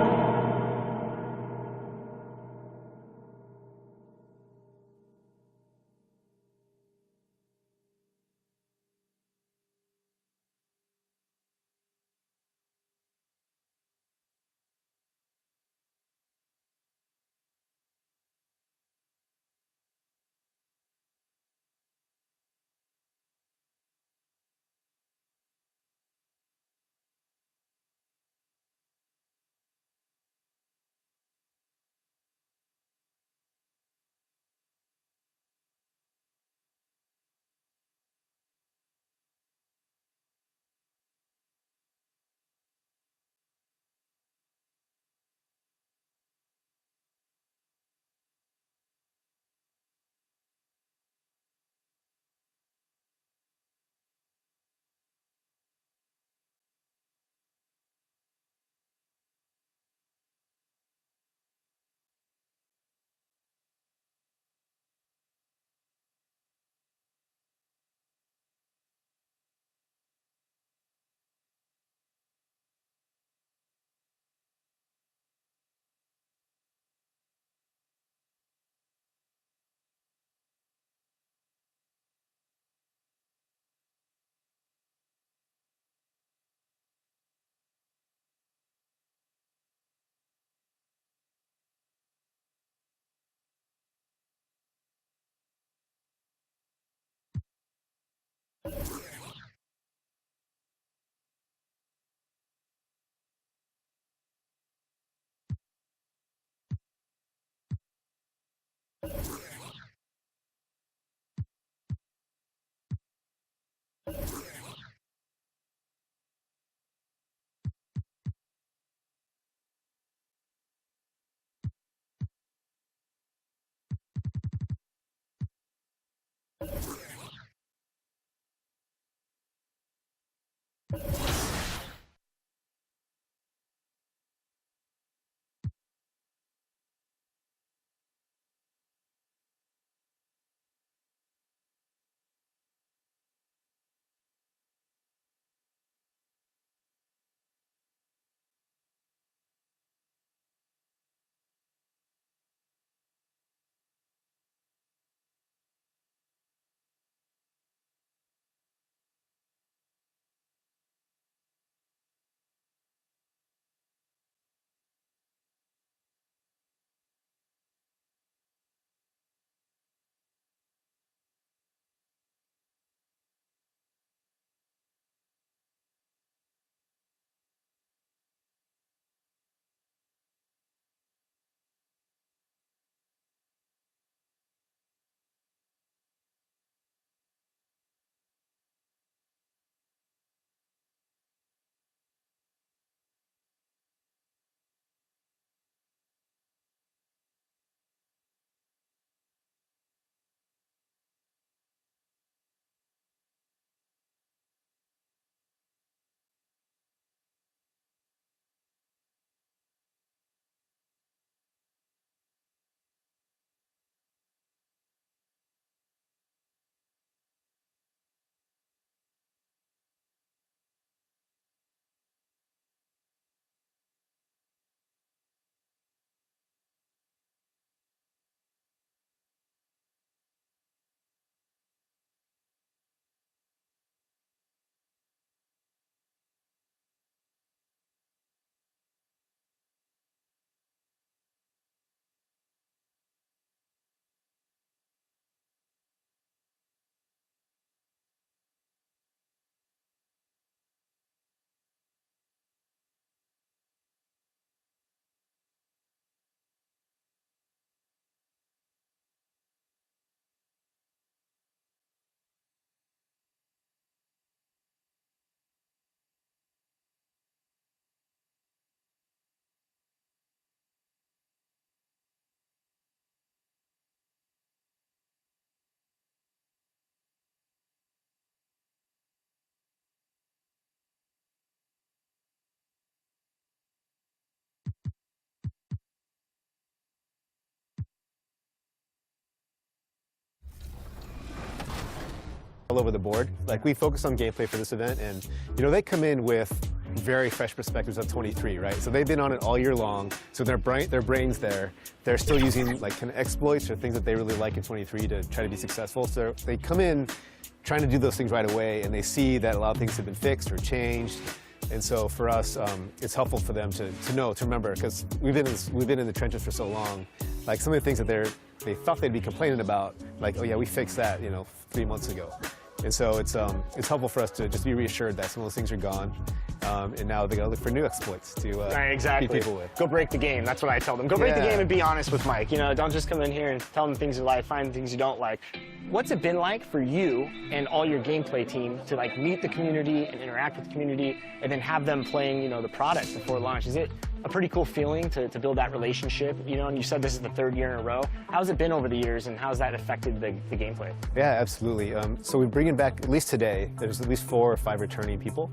all over the board. Like, we focus on gameplay for this event, and you know, they come in with very fresh perspectives of 23, right? So they've been on it all year long, so their brains there, they're still using like kind of exploits or things that they really like in 23 to try to be successful. So they come in trying to do those things right away, and they see that a lot of things have been fixed or changed. And so for us, it's helpful for them to know, to remember, because we've been in the trenches for so long. Like, some of the things that they thought they'd be complaining about, like, oh yeah, we fixed that, you know, 3 months ago. And so it's helpful for us to just be reassured that some of those things are gone, and now they got to look for new exploits to exactly. beat people with. Go break the game. That's what I tell them. Go break the game and be honest with Mike. You know, don't just come in here and tell them things you like, find things you don't like. What's it been like for you and all your gameplay team to like meet the community and interact with the community, and then have them playing, you know, the product before launch? Is it a pretty cool feeling to build that relationship? You know, and you said this is the 3rd year in a row. How's it been over the years, and how's that affected the gameplay? Yeah, absolutely. So we're bringing back, at least today, there's at least 4 or 5 returning people.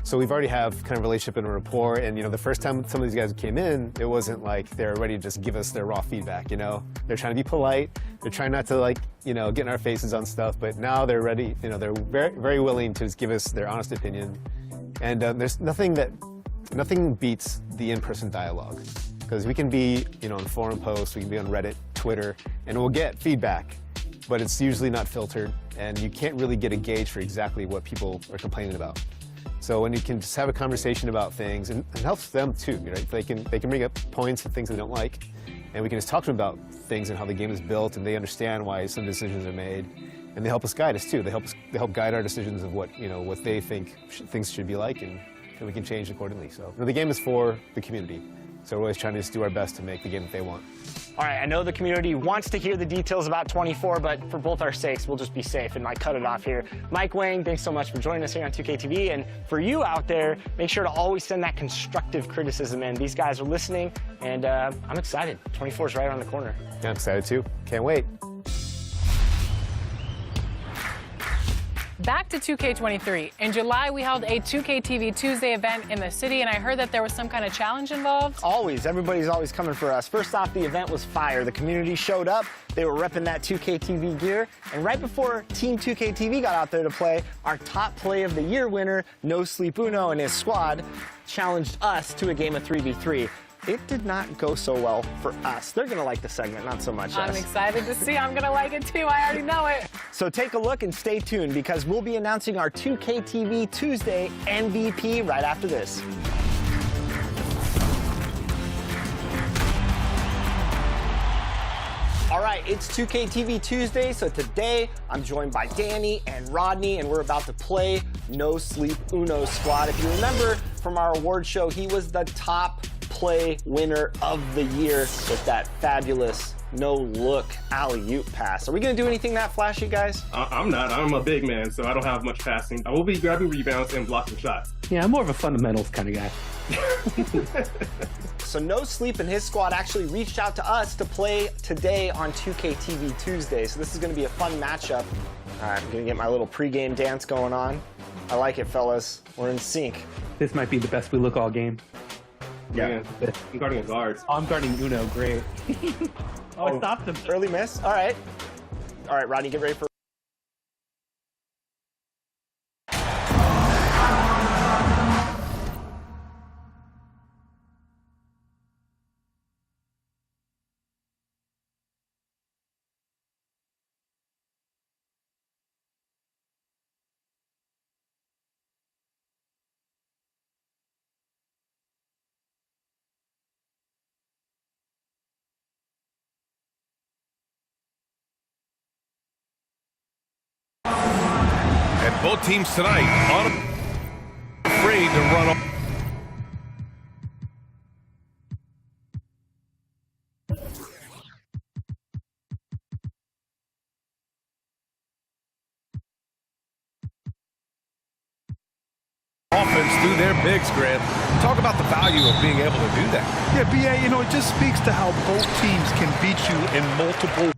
So we've already have kind of relationship and a rapport, and you know, the first time some of these guys came in, it wasn't like they're ready to just give us their raw feedback, you know? They're trying to be polite, they're trying not to, like, you know, get in our faces on stuff, but now they're ready, you know, they're very, very willing to just give us their honest opinion. And there's nothing beats the in-person dialogue, because we can be, you know, on forum posts, we can be on Reddit, Twitter, and we'll get feedback, but it's usually not filtered, and you can't really get a gauge for exactly what people are complaining about. So when you can just have a conversation about things, and it helps them too, right? They can bring up points and things they don't like, and we can just talk to them about things and how the game is built, and they understand why some decisions are made, and they help us guide us too. They help guide our decisions of what, you know, what they think things should be like, and we can change accordingly. So, you know, the game is for the community, so we're always trying to just do our best to make the game that they want. All right, I know the community wants to hear the details about 24, but for both our sakes, we'll just be safe and cut it off here. Mike Wang, thanks so much for joining us here on 2K TV. And for you out there, make sure to always send that constructive criticism in. These guys are listening, and I'm excited. 24 is right around the corner. Yeah, I'm excited too. Can't wait. Back to 2K23. In July, we held a 2K TV Tuesday event in the city, and I heard that there was some kind of challenge involved. Always. Everybody's always coming for us. First off, the event was fire. The community showed up. They were repping that 2K TV gear. And right before Team 2K TV got out there to play, our top play of the year winner, No Sleep Uno, and his squad challenged us to a game of 3v3. It did not go so well for us. They're going to like the segment, not so much I'm us. excited to see. I'm going to like it too. I already know it. So take a look and stay tuned, because we'll be announcing our 2K TV Tuesday MVP right after this. All right, it's 2K TV Tuesday, so today I'm joined by Danny and Rodney, and we're about to play No Sleep Uno Squad. If you remember from our award show, he was the top play winner of the year with that fabulous no-look alley-oop pass. Are we going to do anything that flashy, guys? I'm not. I'm a big man, so I don't have much passing. I will be grabbing rebounds and blocking shots. Yeah, I'm more of a fundamentals kind of guy. So No Sleep and his squad actually reached out to us to play today on 2K TV Tuesday. So this is going to be a fun matchup. All right, I'm going to get my little pregame dance going on. I like it, fellas. We're in sync. This might be the best we look all game. Yeah. I'm guarding a guard. Oh, I'm guarding Uno. Great. I stopped him. Early miss. All right. All right, Rodney, get ready for... And both teams tonight afraid to run off. Offense through their bigs, Grant. Talk about the value of being able to do that. Yeah, BA, you know, it just speaks to how both teams can beat you in multiple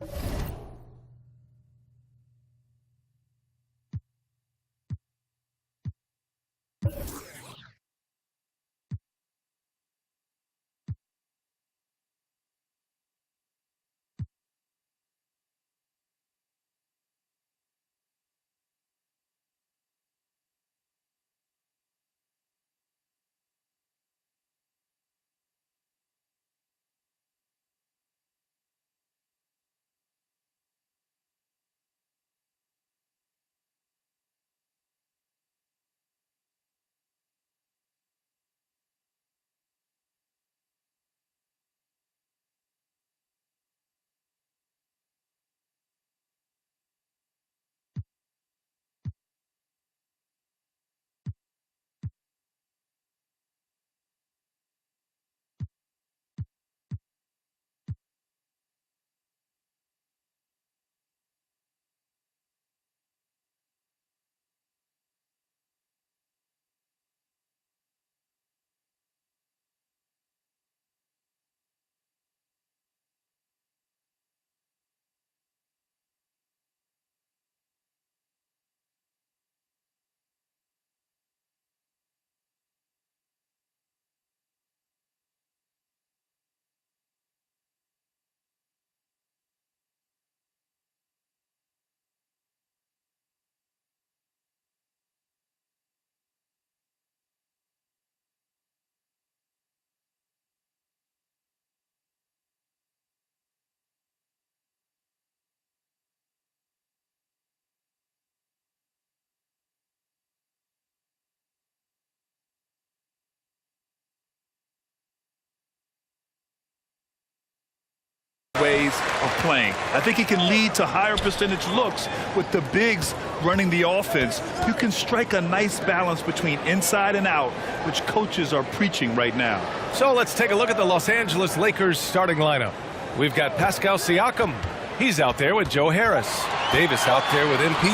ways of playing. I think he can lead to higher percentage looks with the bigs running the offense. You can strike a nice balance between inside and out, which coaches are preaching right now. So let's take a look at the Los Angeles Lakers starting lineup. We've got Pascal Siakam. He's out there with Joe Harris. Davis out there with MP.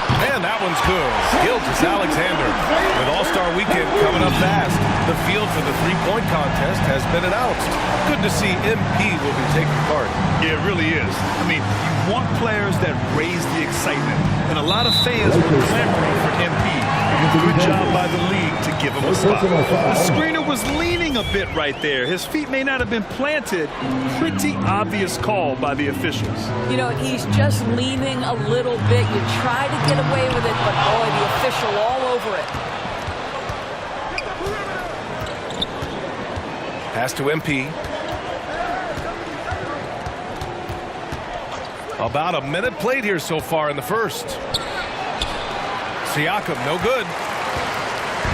And that one's good. Gilgeous Alexander. With All-Star Weekend coming up fast, the field for the three-point contest has been announced. Good to see MP will be taking part. Yeah, it really is. I mean, you want players that raise the excitement. And a lot of fans were clamoring for MP. Good job by the league to give him a spot. The screener was leaning a bit right there. His feet may not have been planted. Pretty obvious call by the officials. You know, he's just leaning a little bit. You try to get away with it, but boy, the official all over it. Pass to MP. About a minute played here so far in the first. Siakam, no good.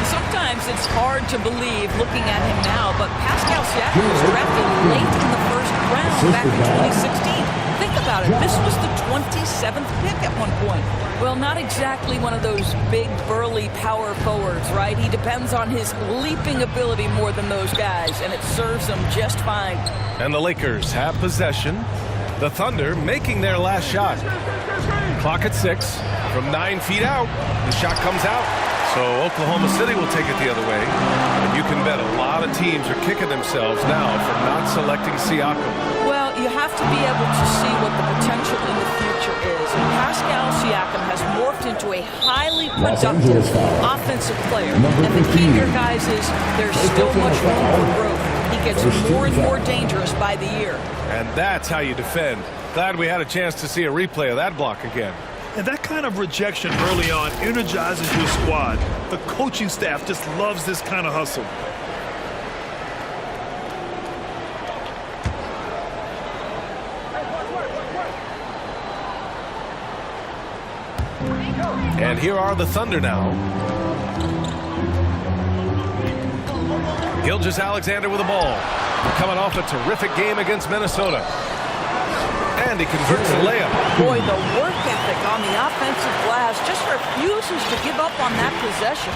Sometimes it's hard to believe looking at him now, but Pascal Siakam was drafted late in the first round back in 2016. Think about it. This was the 27th pick at one point. Well, not exactly one of those big, burly power forwards, right? He depends on his leaping ability more than those guys, and it serves him just fine. And the Lakers have possession. The Thunder making their last shot. Clock at 6 from 9 feet out. The shot comes out. So Oklahoma City will take it the other way. And you can bet a lot of teams are kicking themselves now for not selecting Siakam. Well, you have to be able to see what the potential in the future is. And Pascal Siakam has morphed into a highly productive offensive player. And the key here, guys, is there's still much room for growth. He gets more and more dangerous by the year. And that's how you defend. Glad we had a chance to see a replay of that block again. And that kind of rejection early on energizes your squad. The coaching staff just loves this kind of hustle. And here are the Thunder now. Gilgeous Alexander with the ball. Coming off a terrific game against Minnesota. And he converts the layup. Boy, the work ethic on the offensive glass just refuses to give up on that possession.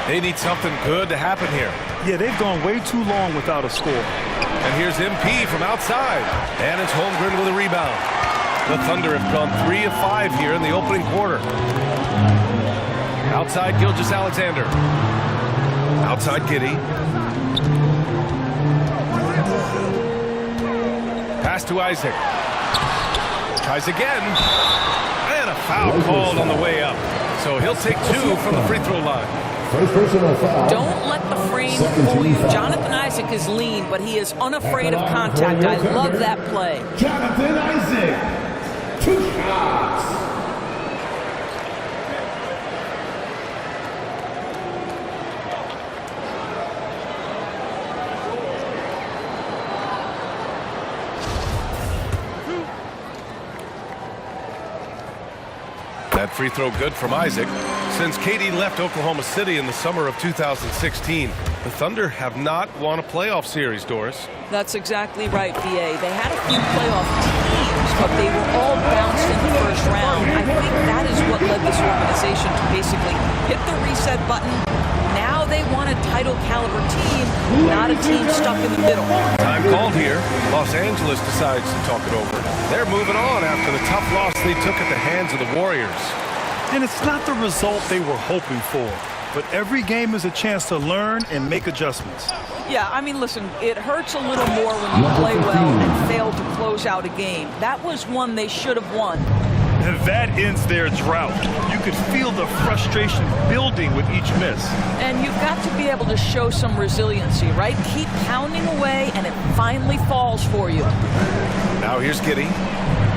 They need something good to happen here. Yeah, they've gone way too long without a score. And here's MP from outside. And it's Holmgren with a rebound. The Thunder have gone 3 of 5 here in the opening quarter. Outside Gilgeous Alexander. Outside Giddey. Pass to Isaac. Tries again. And a foul called on the way up. So he'll take 2 from the free throw line. Don't let the frame fool you. Jonathan Isaac is lean, but he is unafraid of contact. I love that play. Jonathan Isaac, 2 shots. That free throw good from Isaac. Since KD left Oklahoma City in the summer of 2016, the Thunder have not won a playoff series, Doris. That's exactly right, VA. They had a few playoff teams, but they were all bounced in the first round. I think that is what led this organization to basically hit the reset button. Now they want a title caliber team, not a team stuck in the middle. Time called here. Los Angeles decides to talk it over. They're moving on after the tough loss they took at the hands of the Warriors. And it's not the result they were hoping for. But every game is a chance to learn and make adjustments. Yeah, I mean, listen, it hurts a little more when you play well and fail to close out a game. That was one they should have won. And that ends their drought. You could feel the frustration building with each miss. And you've got to be able to show some resiliency, right? Keep pounding away, and it finally falls for you. Now here's Giddey.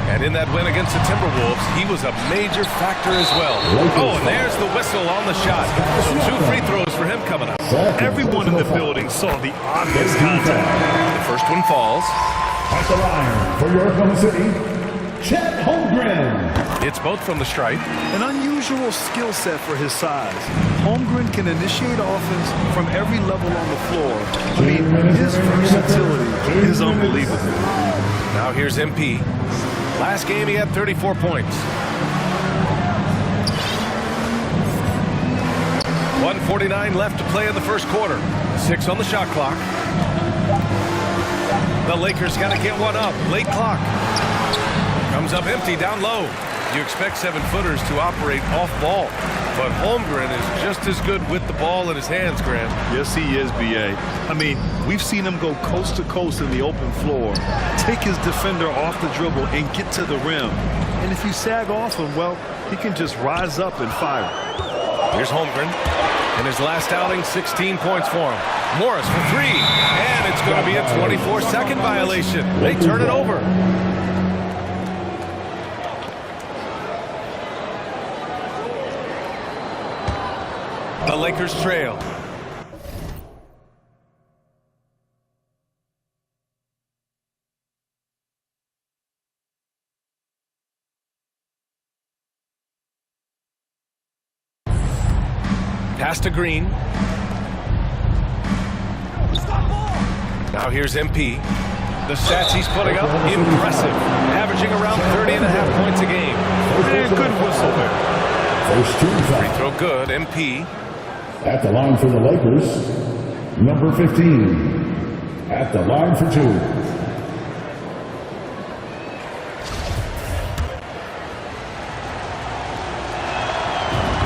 And in that win against the Timberwolves, he was a major factor as well. Oh, and there's the whistle on the shot. So 2 free throws for him coming up. Everyone in the building saw the obvious contact. The first one falls. At the line for your Oklahoma City, It's both from the stripe. An unusual skill set for his size. Holmgren can initiate offense from every level on the floor. I mean, his versatility is unbelievable. Now here's MP. Last game he had 34 points. 1:49 left to play in the first quarter. 6 on the shot clock. The Lakers got to get one up. Late clock. Comes up empty down low. You expect 7-footers to operate off ball, but Holmgren is just as good with the ball in his hands, Grant. Yes, he is, B.A. I mean, we've seen him go coast to coast in the open floor, take his defender off the dribble and get to the rim. And if you sag off him, well, he can just rise up and fire. Here's Holmgren. In his last outing, 16 points for him. Morris for 3, and it's going to be a 24-second violation. They turn it over. The Lakers trail. Pass to Green. Now here's MP. The stats he's putting up, impressive. Averaging around 30.5 points a game. And good whistle there. First team foul. Free throw good, MP. At the line for the Lakers, number 15. At the line for 2.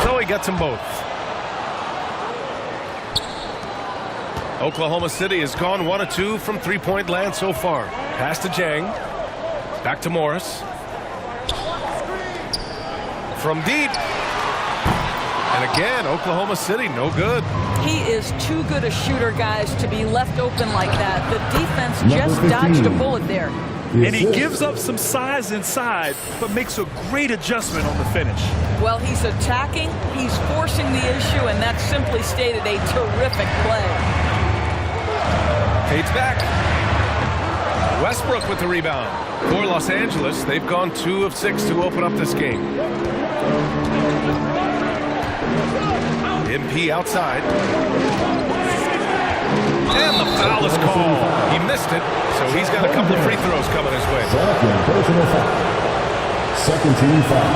So he gets them both. Oklahoma City has gone 1 of 2 from three-point land so far. Pass to Jang. Back to Morris. From deep. And again, Oklahoma City, no good. He is too good a shooter, guys, to be left open like that. The defense just dodged a bullet there. And he gives up some size inside, but makes a great adjustment on the finish. Well, he's attacking, he's forcing the issue, and that's simply stated a terrific play. Fades back. Westbrook with the rebound. For Los Angeles, they've gone 2 of 6 to open up this game. MP outside. And the foul is called. He missed it, so he's got a couple of free throws coming his way. Second team foul.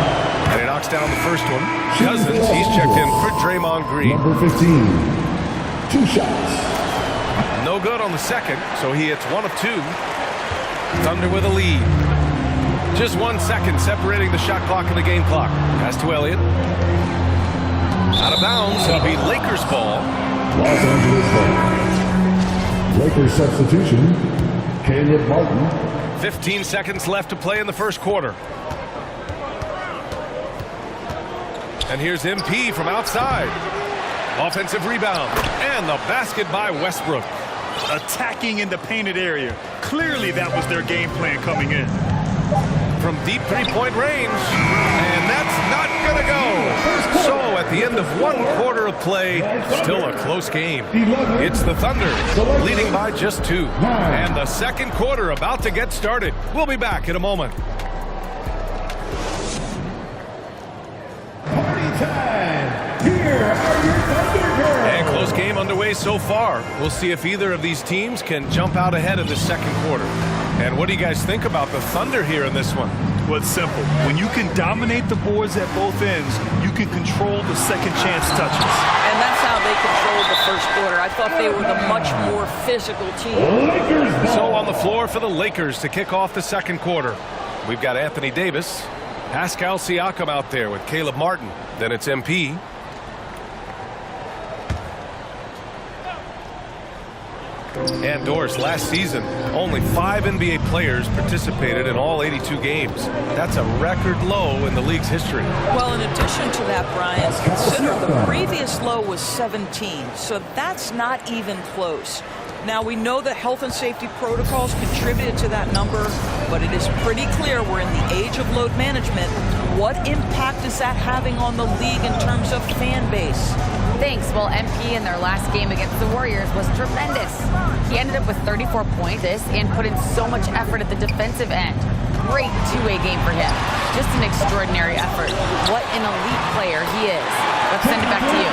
And he knocks down the first one. Cousins, he's checked in for Draymond Green. Number 15. 2 shots. No good on the second, so he hits 1 of 2. Thunder with a lead. Just 1 second separating the shot clock and the game clock. Pass to Elliott. Out of bounds, it'll be Lakers ball. Los Angeles ball. Lakers substitution, Caleb Martin. 15 seconds left to play in the first quarter. And here's MP from outside. Offensive rebound. And the basket by Westbrook. Attacking in the painted area. Clearly that was their game plan coming in. From deep three-point range. And that's not going to go. So at the end of 1 quarter of play, still a close game. It's the Thunder leading by just 2. And the second quarter about to get started. We'll be back in a moment. Party time. Here are your Thunder Girls. And close game underway so far. We'll see if either of these teams can jump out ahead of the second quarter. And what do you guys think about the Thunder here in this one? Well, it's simple. When you can dominate the boards at both ends, you can control the second chance touches. And that's how they controlled the first quarter. I thought they were the much more physical team. So on the floor for the Lakers to kick off the second quarter. We've got Anthony Davis, Pascal Siakam out there with Caleb Martin. Then it's MP. And Doris, last season, only 5 NBA players participated in all 82 games. That's a record low in the league's history. Well, in addition to that, Brian, consider the previous low was 17, so that's not even close. Now, we know that health and safety protocols contributed to that number, but it is pretty clear we're in the age of load management. What impact is that having on the league in terms of fan base? Thanks. Well, MP in their last game against the Warriors was tremendous. He ended up with 34 points and put in so much effort at the defensive end. great two-way game for him. Just an extraordinary effort. What an elite player he is. Let's send it back to you.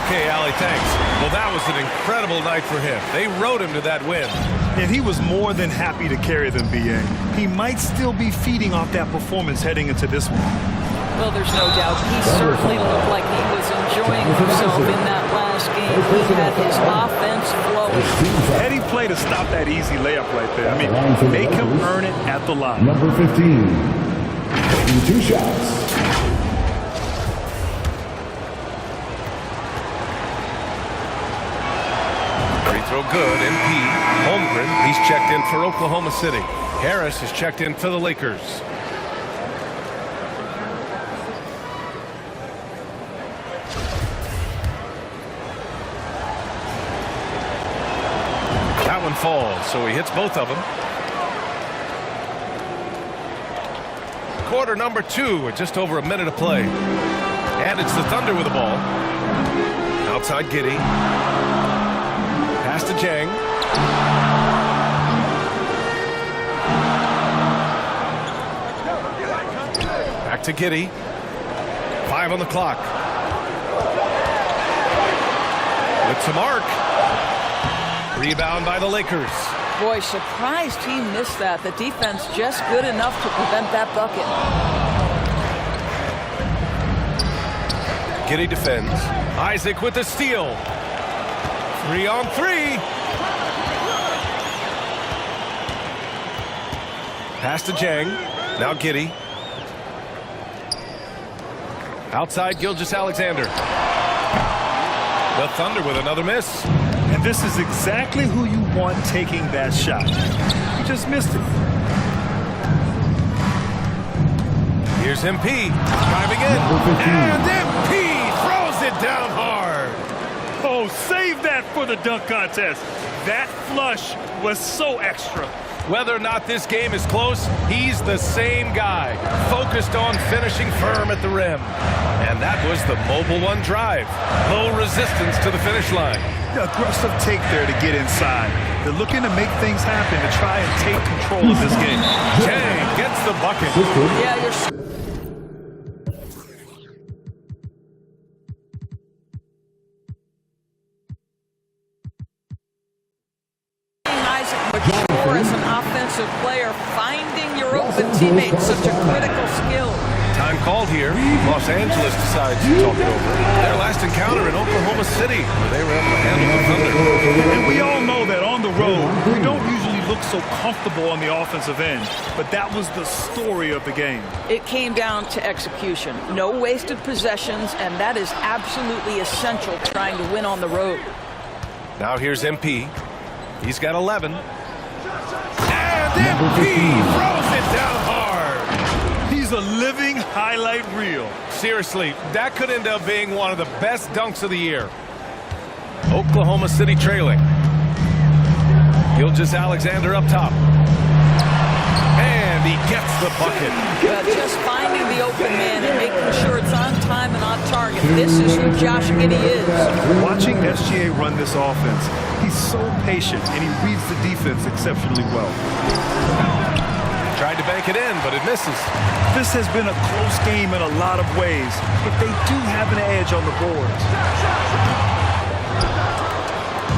Okay, Allie, thanks. Well, that was an incredible night for him. They rode him to that win. And he was more than happy to carry them, B.A. He might still be feeding off that performance heading into this one. Well, there's no doubt. He certainly looked like he was enjoying himself in that last game. He had his offense flowing. Heady play to stop that easy layup right there. I mean, make him earn it at the line. Number 15, taking 2 shots. Free throw good. MP Holmgren, he's checked in for Oklahoma City. Harris is checked in for the Lakers. That one falls, so he hits both of them. Quarter number 2 with just over a minute of play. And it's the Thunder with the ball. Outside Giddey. Pass to Jang. Back to Giddey. 5 on the clock. With some arc. Rebound by the Lakers. Boy, surprised he missed that. The defense just good enough to prevent that bucket. Giddey defends. Isaac with the steal. 3 on 3. Pass to Jang. Now Giddey. Outside Gilgeous-Alexander. The Thunder with another miss. And this is exactly who you want taking that shot. You just missed it. Here's MP driving in. And MP throws it down hard. Oh, save that for the dunk contest. That flush was so extra. Whether or not this game is close, he's the same guy, focused on finishing firm at the rim. And that was the Mobile One drive. Low resistance to the finish line. The aggressive take there to get inside. They're looking to make things happen to try and take control of this game. Jang gets the bucket. Yeah, you're... mature as an offensive player, finding your open teammates such a critical skill. Time called here. Los Angeles decides to talk it over. Their last encounter in Oklahoma City, where they were able to handle the Thunder. And we all know that on the road, we don't usually look so comfortable on the offensive end, but that was the story of the game. It came down to execution. No wasted possessions, and that is absolutely essential trying to win on the road. Now here's MP. He's got 11. And MP throws it down hard. He's a living highlight reel. Seriously, that could end up being one of the best dunks of the year. Oklahoma City trailing. Gilgeous-Alexander up top. And he gets the bucket. Just finding the open man and making sure it's on time and on target. This is who Josh Giddey is. Watching SGA run this offense, he's so patient and he reads the defense exceptionally well. Tried to bank it in, but it misses. This has been a close game in a lot of ways, but they do have an edge on the boards.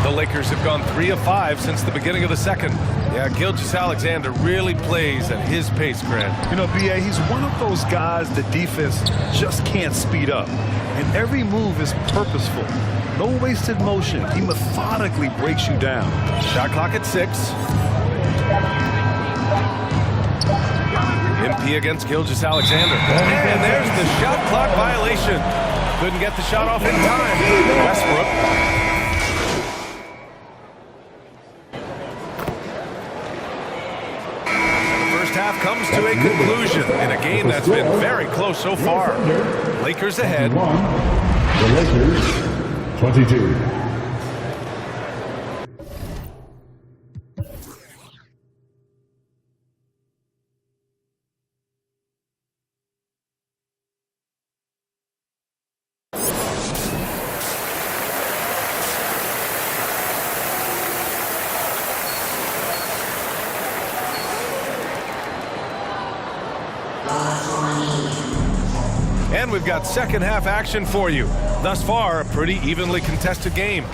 The Lakers have gone 3 of 5 since the beginning of the second. Yeah, Gilgeous-Alexander really plays at his pace, Grant. You know, B.A., he's one of those guys the defense just can't speed up. And every move is purposeful. No wasted motion. He methodically breaks you down. Shot clock at 6. MP against Gilgeous-Alexander. And there's the shot clock violation. Couldn't get the shot off in time. Westbrook. Half comes to a conclusion in a game that's been very close so far. Lakers ahead. The Lakers, 22. And we've got second half action for you. Thus far, a pretty evenly contested game.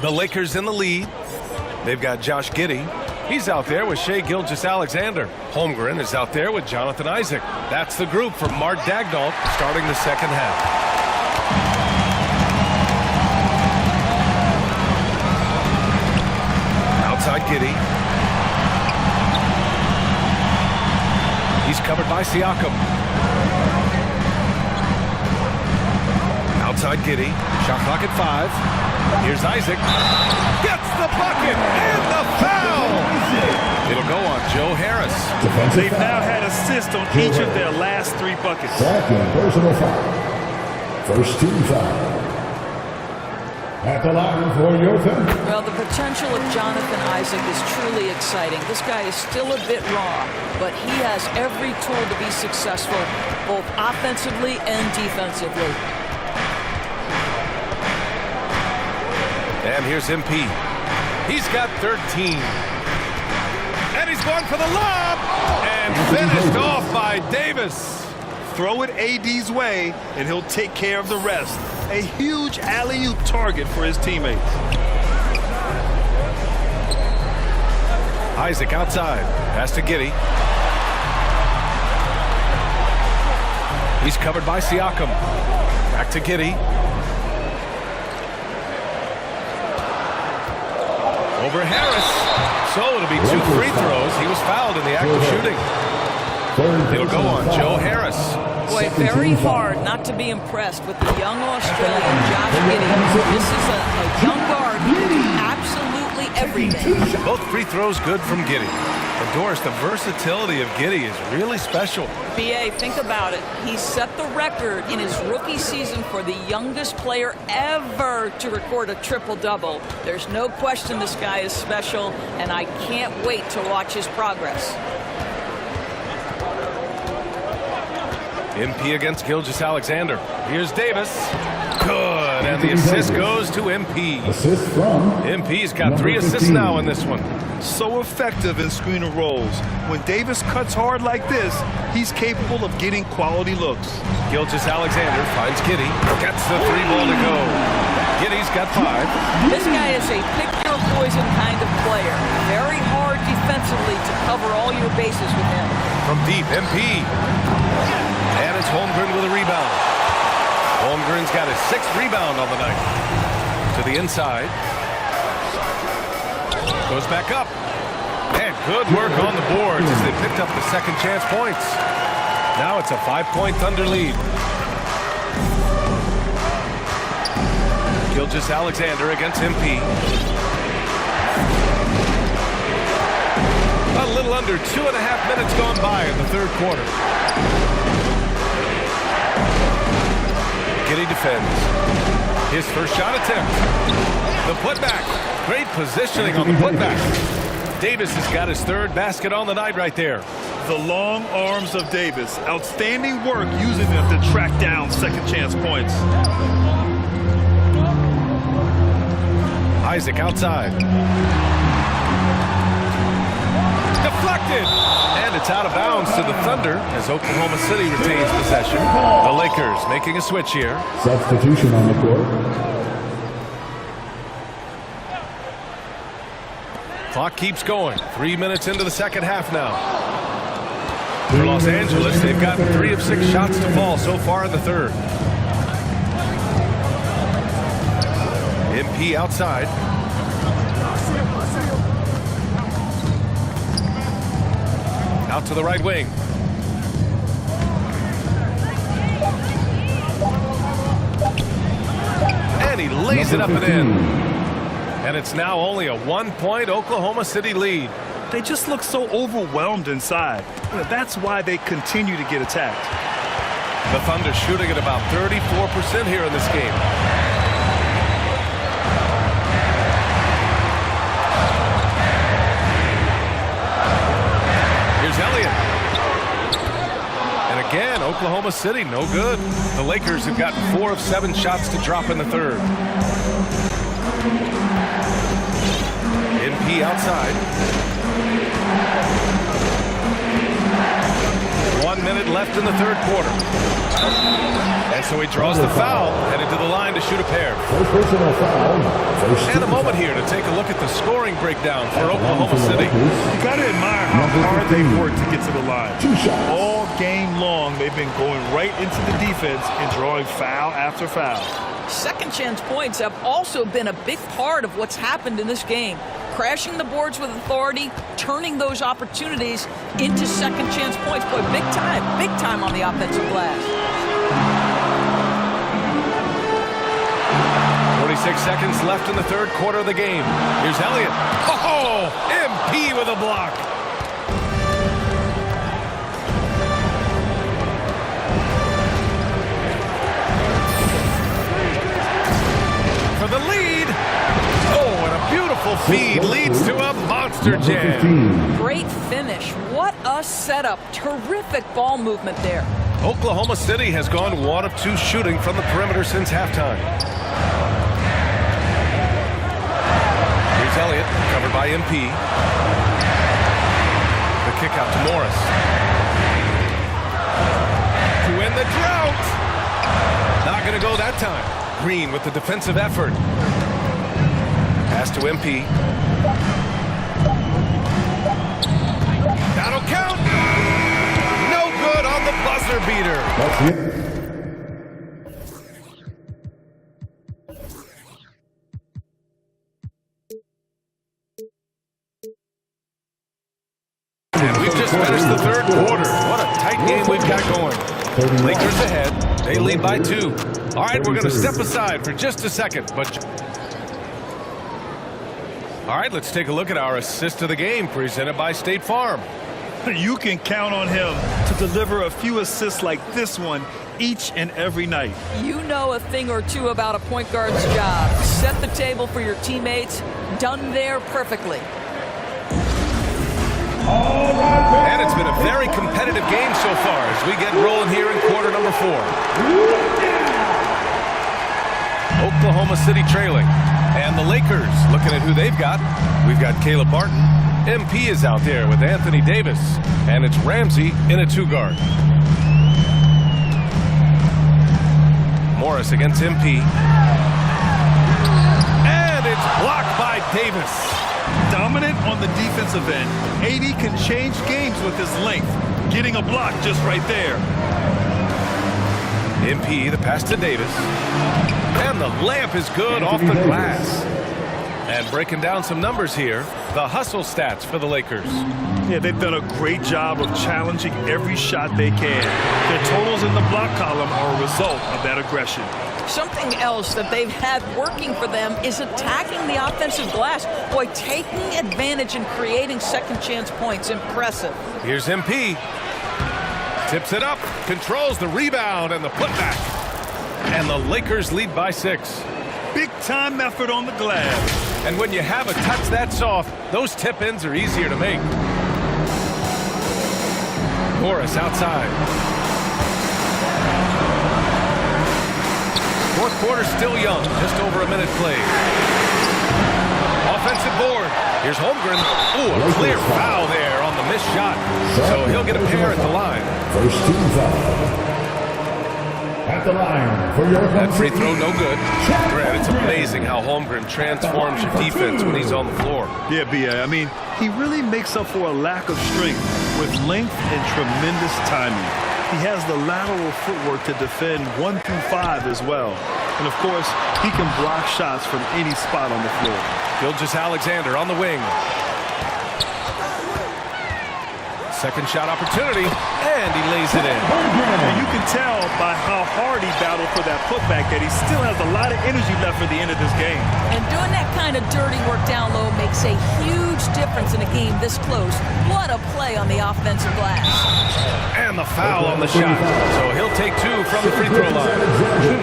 The Lakers in the lead. They've got Josh Giddey. He's out there with Shai Gilgeous-Alexander. Holmgren is out there with Jonathan Isaac. That's the group for Mart Dagnall starting the second half. Outside Giddey. He's covered by Siakam. Outside Giddey. Shot clock at 5. Here's Isaac. Gets the bucket and the foul. It'll go on Joe Harris. They've now had assists on each of their last 3 buckets. Second personal foul. First team foul. At the line for your turn. Well, the potential of Jonathan Isaac is truly exciting. This guy is still a bit raw, but he has every tool to be successful, both offensively and defensively. And here's MP. He's got 13. And he's going for the lob. And finished off by Davis. Throw it AD's way, and he'll take care of the rest. A huge alley-oop target for his teammates. Isaac outside. Pass to Giddey. He's covered by Siakam. Back to Giddey. Over Harris. So it'll be 2 free throws. He was fouled in the act of shooting. It'll go on Joe Harris. Boy, very hard not to be impressed with the young Australian Josh Giddey. This is a young guard who can do absolutely everything. Both free throws good from Giddey. And Doris, the versatility of Giddey is really special. BA, think about it. He set the record in his rookie season for the youngest player ever to record a triple-double. There's no question this guy is special, and I can't wait to watch his progress. MP against Gilgeous-Alexander. Here's Davis. Good, and the assist goes to MP. Assist from MP's got 3 assists now in this one. So effective in screen and rolls. When Davis cuts hard like this, he's capable of getting quality looks. Gilgeous-Alexander finds Giddey. Gets the 3-ball to go. Giddey's got 5. This guy is a pick-your-poison kind of player. Very hard defensively to cover all your bases with him. From deep, MP. And it's Holmgren with a rebound. Holmgren's got his 6th rebound on the night. To the inside. Goes back up. And good work on the boards as they picked up the second chance points. Now it's a 5-point Thunder lead. Gilgeous-Alexander against MP. A little under 2.5 minutes gone by in the third quarter. Giddey defends. His first shot attempt. The putback. Great positioning on the putback. Davis has got his 3rd basket on the night right there. The long arms of Davis. Outstanding work using them to track down second chance points. Isaac outside. Deflected. And it's out of bounds to the Thunder as Oklahoma City retains possession. The Lakers making a switch here. Substitution on the court. Clock keeps going. 3 minutes into the second half now. For Los Angeles, they've gotten 3 of 6 shots to fall so far in the third. MP outside. Out to the right wing. And he lays it up and in. And it's now only a 1-point Oklahoma City lead. They just look so overwhelmed inside. That's why they continue to get attacked. The Thunder shooting at about 34% here in this game. Here's Elliott. And again, Oklahoma City, no good. The Lakers have gotten 4 of 7 shots to drop in the third. MP outside. 1 1 minute left in the third quarter. And so he draws the foul, headed to the line to shoot a pair. And a moment here to take a look at the scoring breakdown for Oklahoma City. You got to admire how hard they've worked to get to the line. All game long, they've been going right into the defense and drawing foul after foul. Second chance points have also been a big part of what's happened in this game. Crashing the boards with authority, turning those opportunities into second chance points. Boy, big time on the offensive glass. 46 seconds left in the third quarter of the game. Here's Elliott. Oh, MP with a block. For the lead. Oh, and a beautiful feed leads to a monster jam. Great finish. What a setup. Terrific ball movement there. Oklahoma City has gone 1 of 2 shooting from the perimeter since halftime. Here's Elliott, covered by MP. The kick out to Morris. To end the drought. Not going to go that time. Green with the defensive effort. Pass to MP. That'll count. No good on the buzzer beater. That's it. And we've just finished the third quarter. What a tight game we've got going. Lakers ahead. They lead by 2. All right, we're going to step aside for just a second. All right, let's take a look at our assist of the game presented by State Farm. You can count on him to deliver a few assists like this one each and every night. You know a thing or two about a point guard's job. Set the table for your teammates. Done there perfectly. And it's been a very competitive game so far as we get rolling here in quarter number 4. Oklahoma City trailing. And the Lakers looking at who they've got. We've got Caleb Barton. MP is out there with Anthony Davis. And it's Ramsey in a 2-guard. Morris against MP. And it's blocked by Davis. Dominant on the defensive end. AD can change games with his length. Getting a block just right there. MP, the pass to Davis. And the layup is good off the glass. And breaking down some numbers here, the hustle stats for the Lakers. Yeah, they've done a great job of challenging every shot they can. Their totals in the block column are a result of that aggression. Something else that they've had working for them is attacking the offensive glass. Boy, taking advantage and creating second chance points. Impressive. Here's MP. Tips it up, controls the rebound and the putback. And the Lakers lead by 6. Big time effort on the glass. And when you have a touch that soft, those tip-ins are easier to make. Morris outside. Fourth quarter still young, just over a minute played. Offensive board. Here's Holmgren. Ooh, a clear foul there on the missed shot. So he'll get a pair at the line. First team foul. At the line for your that free throw, no good. Grant, it's amazing how Holmgren transforms your defense when he's on the floor. Yeah, B.A. I mean, he really makes up for a lack of strength with length and tremendous timing. He has the lateral footwork to defend 1 through 5 as well. And, of course, he can block shots from any spot on the floor. Gilgeous-Alexander on the wing. Second shot opportunity, and he lays it in. And you can tell by how hard he battled for that putback that he still has a lot of energy left for the end of this game. And doing that kind of dirty work down low makes a huge difference in a game this close. What a play on the offensive glass. And the foul on the shot. So he'll take 2 from the free throw line.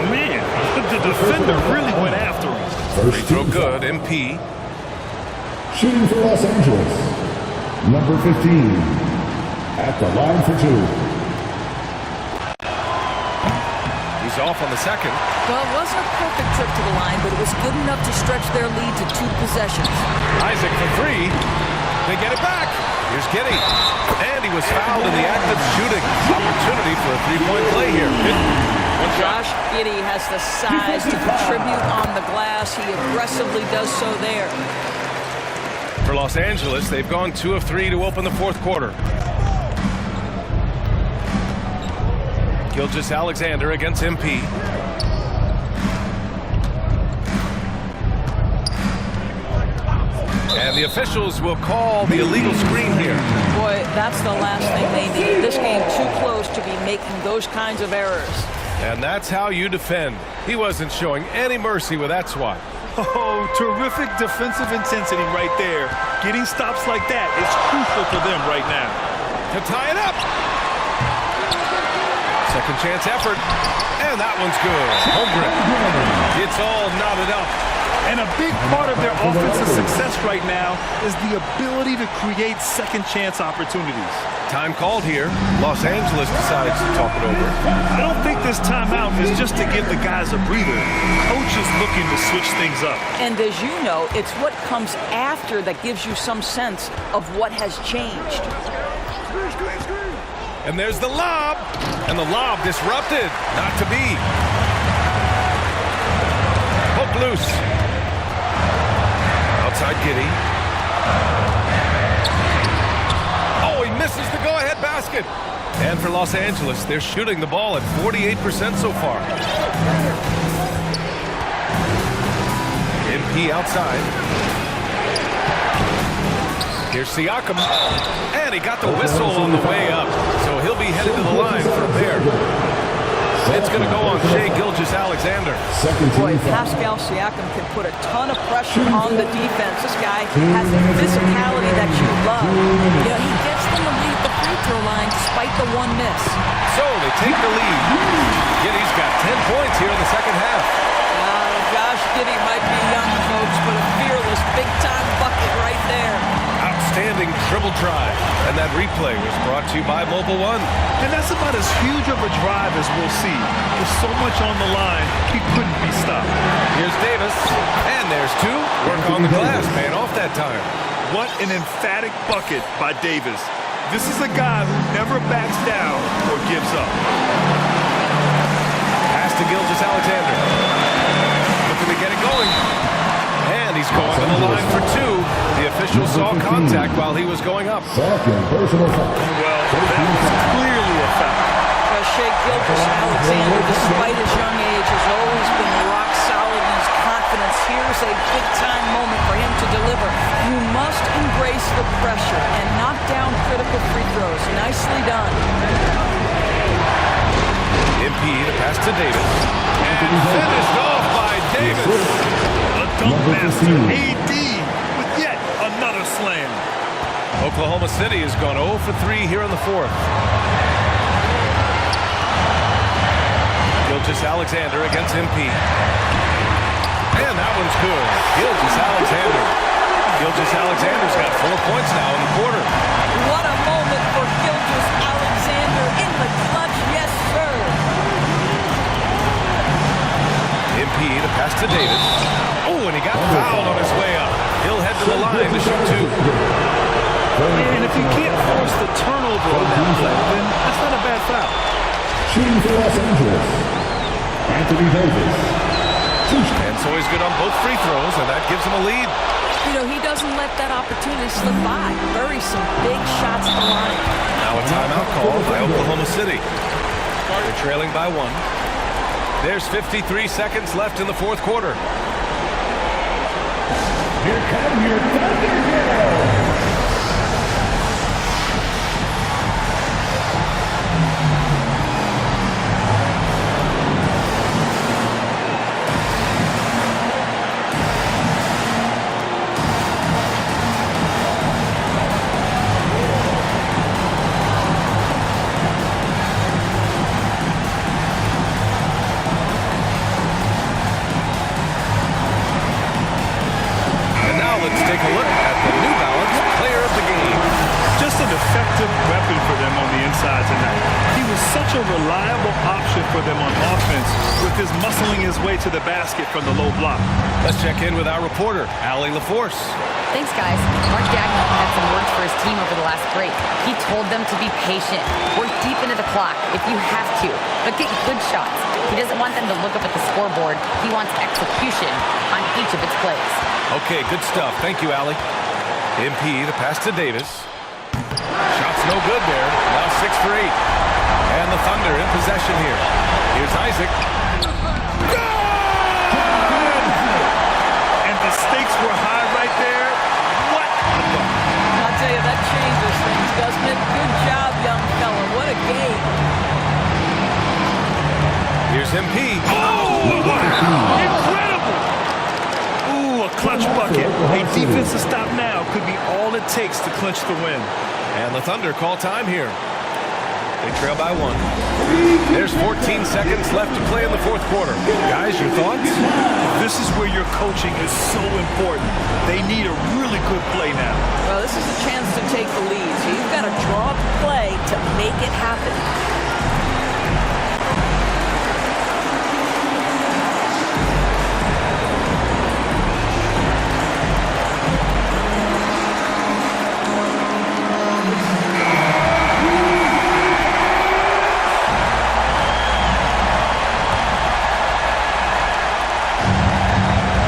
Man, the defender really went after him. Free throw good, MP. Shooting for Los Angeles, number 15. At the line for 2. He's off on the second. Well, it wasn't a perfect trip to the line, but it was good enough to stretch their lead to 2 possessions. Isaac for 3. They get it back. Here's Giddy. And he was fouled in the act of shooting. Opportunity for a three-point play here. One shot. Josh Giddey has the size to contribute on the glass. He aggressively does so there. For Los Angeles, they've gone 2 of 3 to open the fourth quarter. Gilgeous-Alexander against MP. And the officials will call the illegal screen here. Boy, that's the last thing they need. This game too close to be making those kinds of errors. And that's how you defend. He wasn't showing any mercy with that swat. Oh, terrific defensive intensity right there. Getting stops like that is crucial for them right now. To tie it up. Second chance effort. And that one's good. Home grip. It's all knotted up. And a big part of their offensive success right now is the ability to create second chance opportunities. Time called here. Los Angeles decides to talk it over. I don't think this timeout is just to give the guys a breather. Coach is looking to switch things up. And as you know, it's what comes after that gives you some sense of what has changed. And there's the lob. And the lob disrupted. Not to be. Hook loose. Outside Giddy. Oh, he misses the go-ahead basket. And for Los Angeles, they're shooting the ball at 48% so far. MP outside. Here's Siakam. And he got the whistle on the way up. So he'll be headed to the line from there. It's going to go on Shai Gilgeous-Alexander. Boy, Pascal Siakam can put a ton of pressure on the defense. This guy has the physicality that you love. You know, he gets them to lead the free throw line despite the one miss. So they take the lead. Giddy's got 10 points here in the second half. Josh Giddey might be young, folks, but a fearless big-time bucket right there. Outstanding dribble drive. And that replay was brought to you by Mobile One. And that's about as huge of a drive as we'll see. With so much on the line, he couldn't be stopped. Here's Davis. And there's two. Work on the glass, paying off that time. What an emphatic bucket by Davis. This is a guy who never backs down or gives up. Pass to Gilgeous-Alexander. Looking to get it going. And he's going to the line for two. The official saw contact while he was going up. Second personal foul. Well, that was clearly a foul. Shai Gilgeous-Alexander, despite his young age, has always been rock solid in his confidence. Here's a big-time moment for him to deliver. You must embrace the pressure and knock down critical free throws. Nicely done. MP to pass to Davis. And finished off by Davis. Dunk master AD with yet another slam. Oklahoma City has gone 0 for 3 here in the fourth. Gilgeous-Alexander against MP. And that one's good. Gilgeous-Alexander. Gilgeous-Alexander's got 4 points now in the quarter. What a moment for Gilgeous-Alexander in the clutch. Yes, sir. MP to pass to Davis. Oh, and he got fouled on his way up. He'll head to the line to shoot two. And if you can't force the turnover on that play, then that's not a bad foul. Shooting for Los Angeles, Anthony Davis. And so he's good on both free throws, and that gives him a lead. You know, he doesn't let that opportunity slip by. Buries some big shots at the line. Now a timeout call by Oklahoma City. They're trailing by 1. There's 53 seconds left in the fourth quarter. Here come your Thunderbirds. Let's take a look at the New Balance player of the game. Just an effective weapon for them on the inside tonight. He was such a reliable option for them on offense with is muscling his way to the basket from the low block. Let's check in with our reporter, Allie LaForce. Thanks, guys. Mark Gagnon had some words for his team over the last break. He told them to be patient, work deep into the clock if you have to, but get good shots. He doesn't want them to look up at the scoreboard. He wants execution on each of its plays. Okay, good stuff. Thank you, Allie. MP, the pass to Davis. Shot's no good there. Now 6 for 8. And the Thunder in possession here. Here's Isaac. And the stakes were high right there. What a dunk. I'll tell you, that changes things, doesn't it? Good job, young fella. What a game. Here's MP. Oh, wow. Incredible. Ooh, a clutch bucket. A defensive stop now could be all it takes to clinch the win. And the Thunder call time here. They trail by 1. There's 14 seconds left to play in the fourth quarter. Guys, your thoughts? This is where your coaching is so important. They need a really good play now. Well, this is a chance to take the lead. So you've got to draw up a play to make it happen.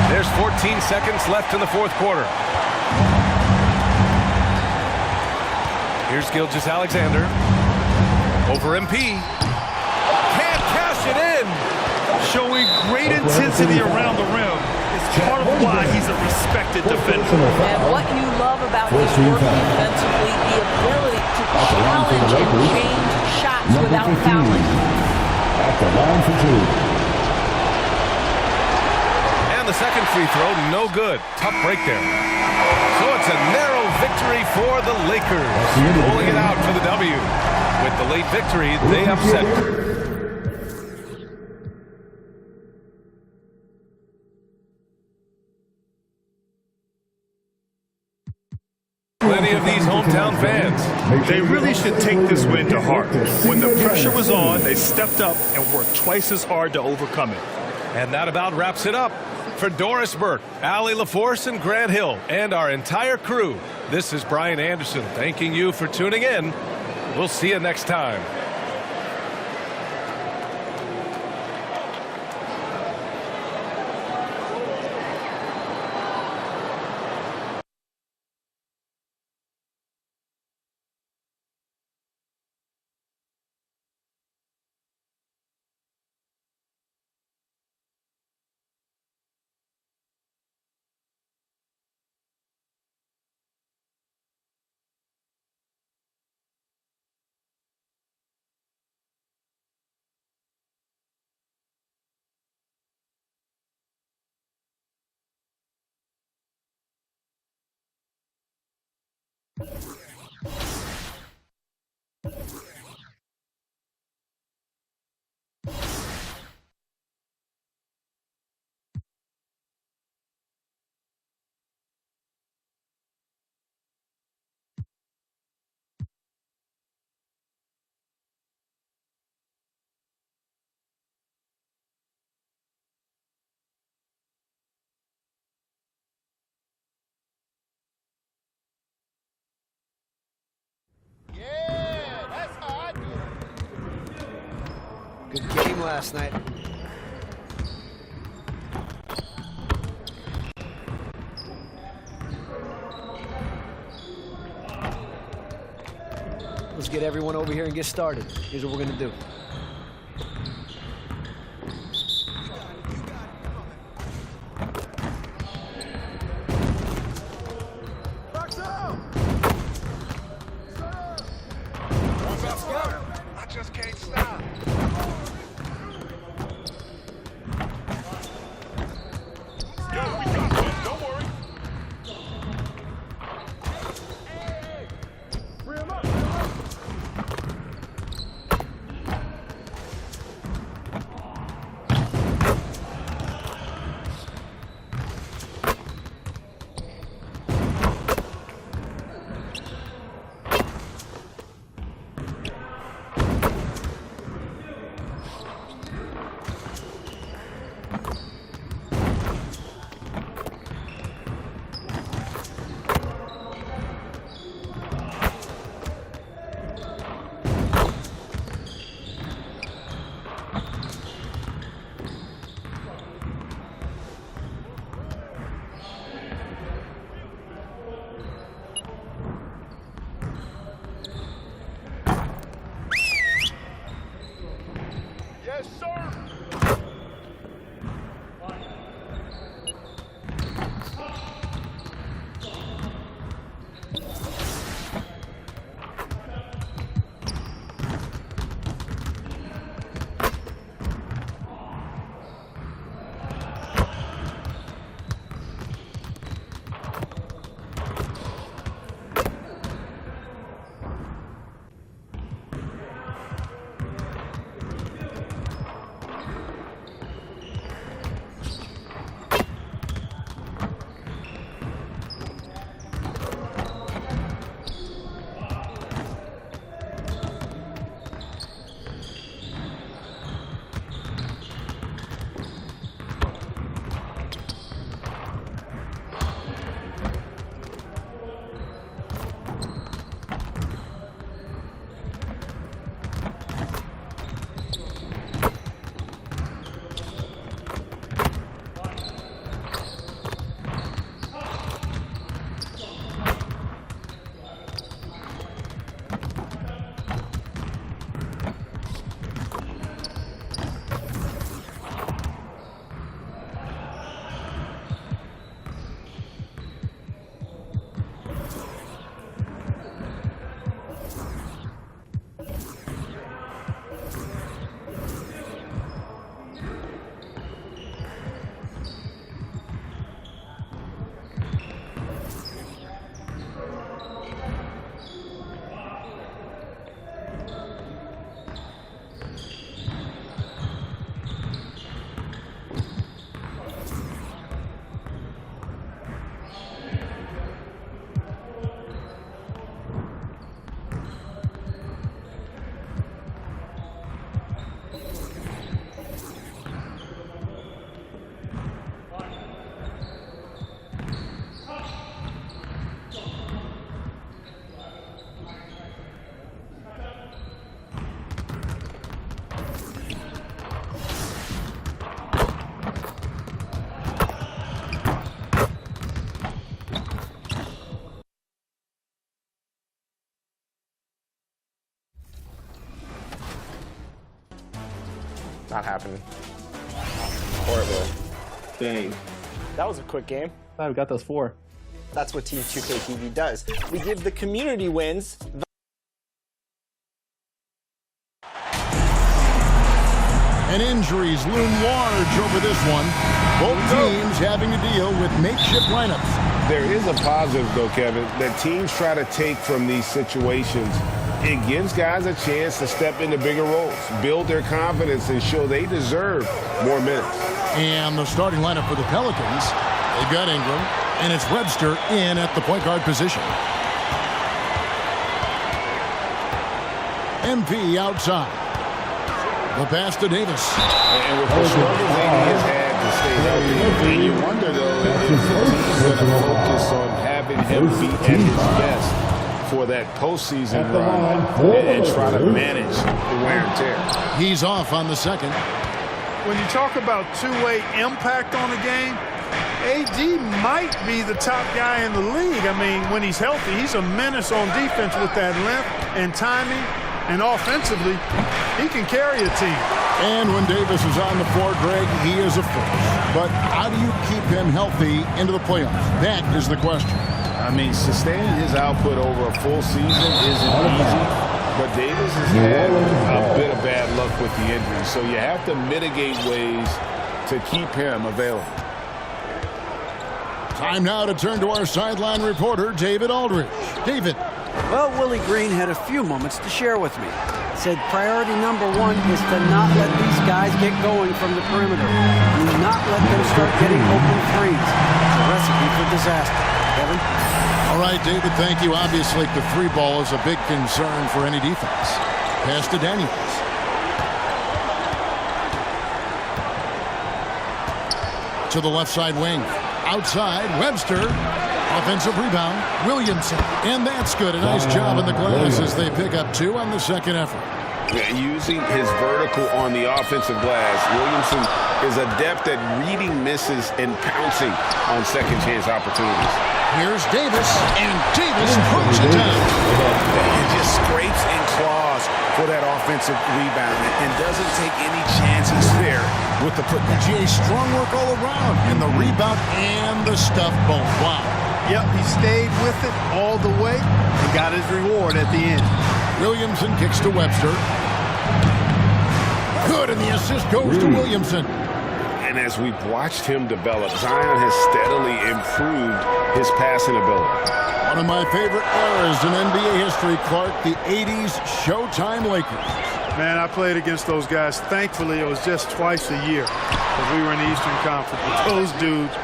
There's 14 seconds left in the fourth quarter. Here's Gilgeous-Alexander. Over MP. Can't cash it in. Showing great intensity around the rim is part of why he's a respected defender. And what you love about his work defensively, the ability to challenge and change shots without fouling. At the line for 2. The second free throw, no good. Tough break there. So it's a narrow victory for the Lakers. Pulling it out for the W. With the late victory, they upset. Plenty of these hometown fans. They really should take this win to heart. When the pressure was on, they stepped up and worked twice as hard to overcome it. And that about wraps it up. For Doris Burke, Allie LaForce, and Grant Hill, and our entire crew, this is Brian Anderson thanking you for tuning in. We'll see you next time. Good game last night. Let's get everyone over here and get started. Here's what we're going to do. not happen. Or it will. Dang. That was a quick game. We got those 4. That's what Team 2K TV does. We give the community wins. And injuries loom large over this one. Both teams having to deal with makeshift lineups. There is a positive, though, Kevin, that teams try to take from these situations. It gives guys a chance to step into bigger roles, build their confidence, and show they deserve more minutes. And the starting lineup for the Pelicans, they've got Ingram, and it's Webster in at the point guard position. MP outside. The pass to Davis. And with the struggles AD has had to stay healthy, and you wonder, though, if the team's going to focus on having him be at his best for that postseason run and try to manage the wear and tear. He's off on the second. When you talk about two-way impact on the game, AD might be the top guy in the league. I mean, when he's healthy, he's a menace on defense with that length and timing. And offensively, he can carry a team. And when Davis is on the floor, Greg, he is a force. But how do you keep him healthy into the playoffs? That is the question. I mean, sustaining his output over a full season isn't easy, but Davis has had a bit of bad luck with the injury, so you have to mitigate ways to keep him available. Time now to turn to our sideline reporter, David Aldridge. David. Well, Willie Green had a few moments to share with me. Said priority number 1 is to not let these guys get going from the perimeter. Do not let them start getting open threes. It's a recipe for disaster. Kevin? All right, David, thank you. Obviously, the 3 ball is a big concern for any defense. Pass to Daniels. To the left side wing. Outside, Webster. Offensive rebound, Williamson. And that's good. A nice job in the glass as they pick up 2 on the second effort. Yeah, using his vertical on the offensive glass, Williamson is adept at reading misses and pouncing on second chance opportunities. Here's Davis, and Davis puts it down. And just scrapes and claws for that offensive rebound and doesn't take any chances there with the putback. GA, strong work all around, and the rebound and the stuff both. Wow. Yep, he stayed with it all the way and got his reward at the end. Williamson kicks to Webster. Good, and the assist goes to Williamson. And as we've watched him develop, Zion has steadily improved his passing ability. One of my favorite eras in NBA history, Clark, the 80s Showtime Lakers. Man, I played against those guys. Thankfully, it was just twice a year because we were in the Eastern Conference. But those dudes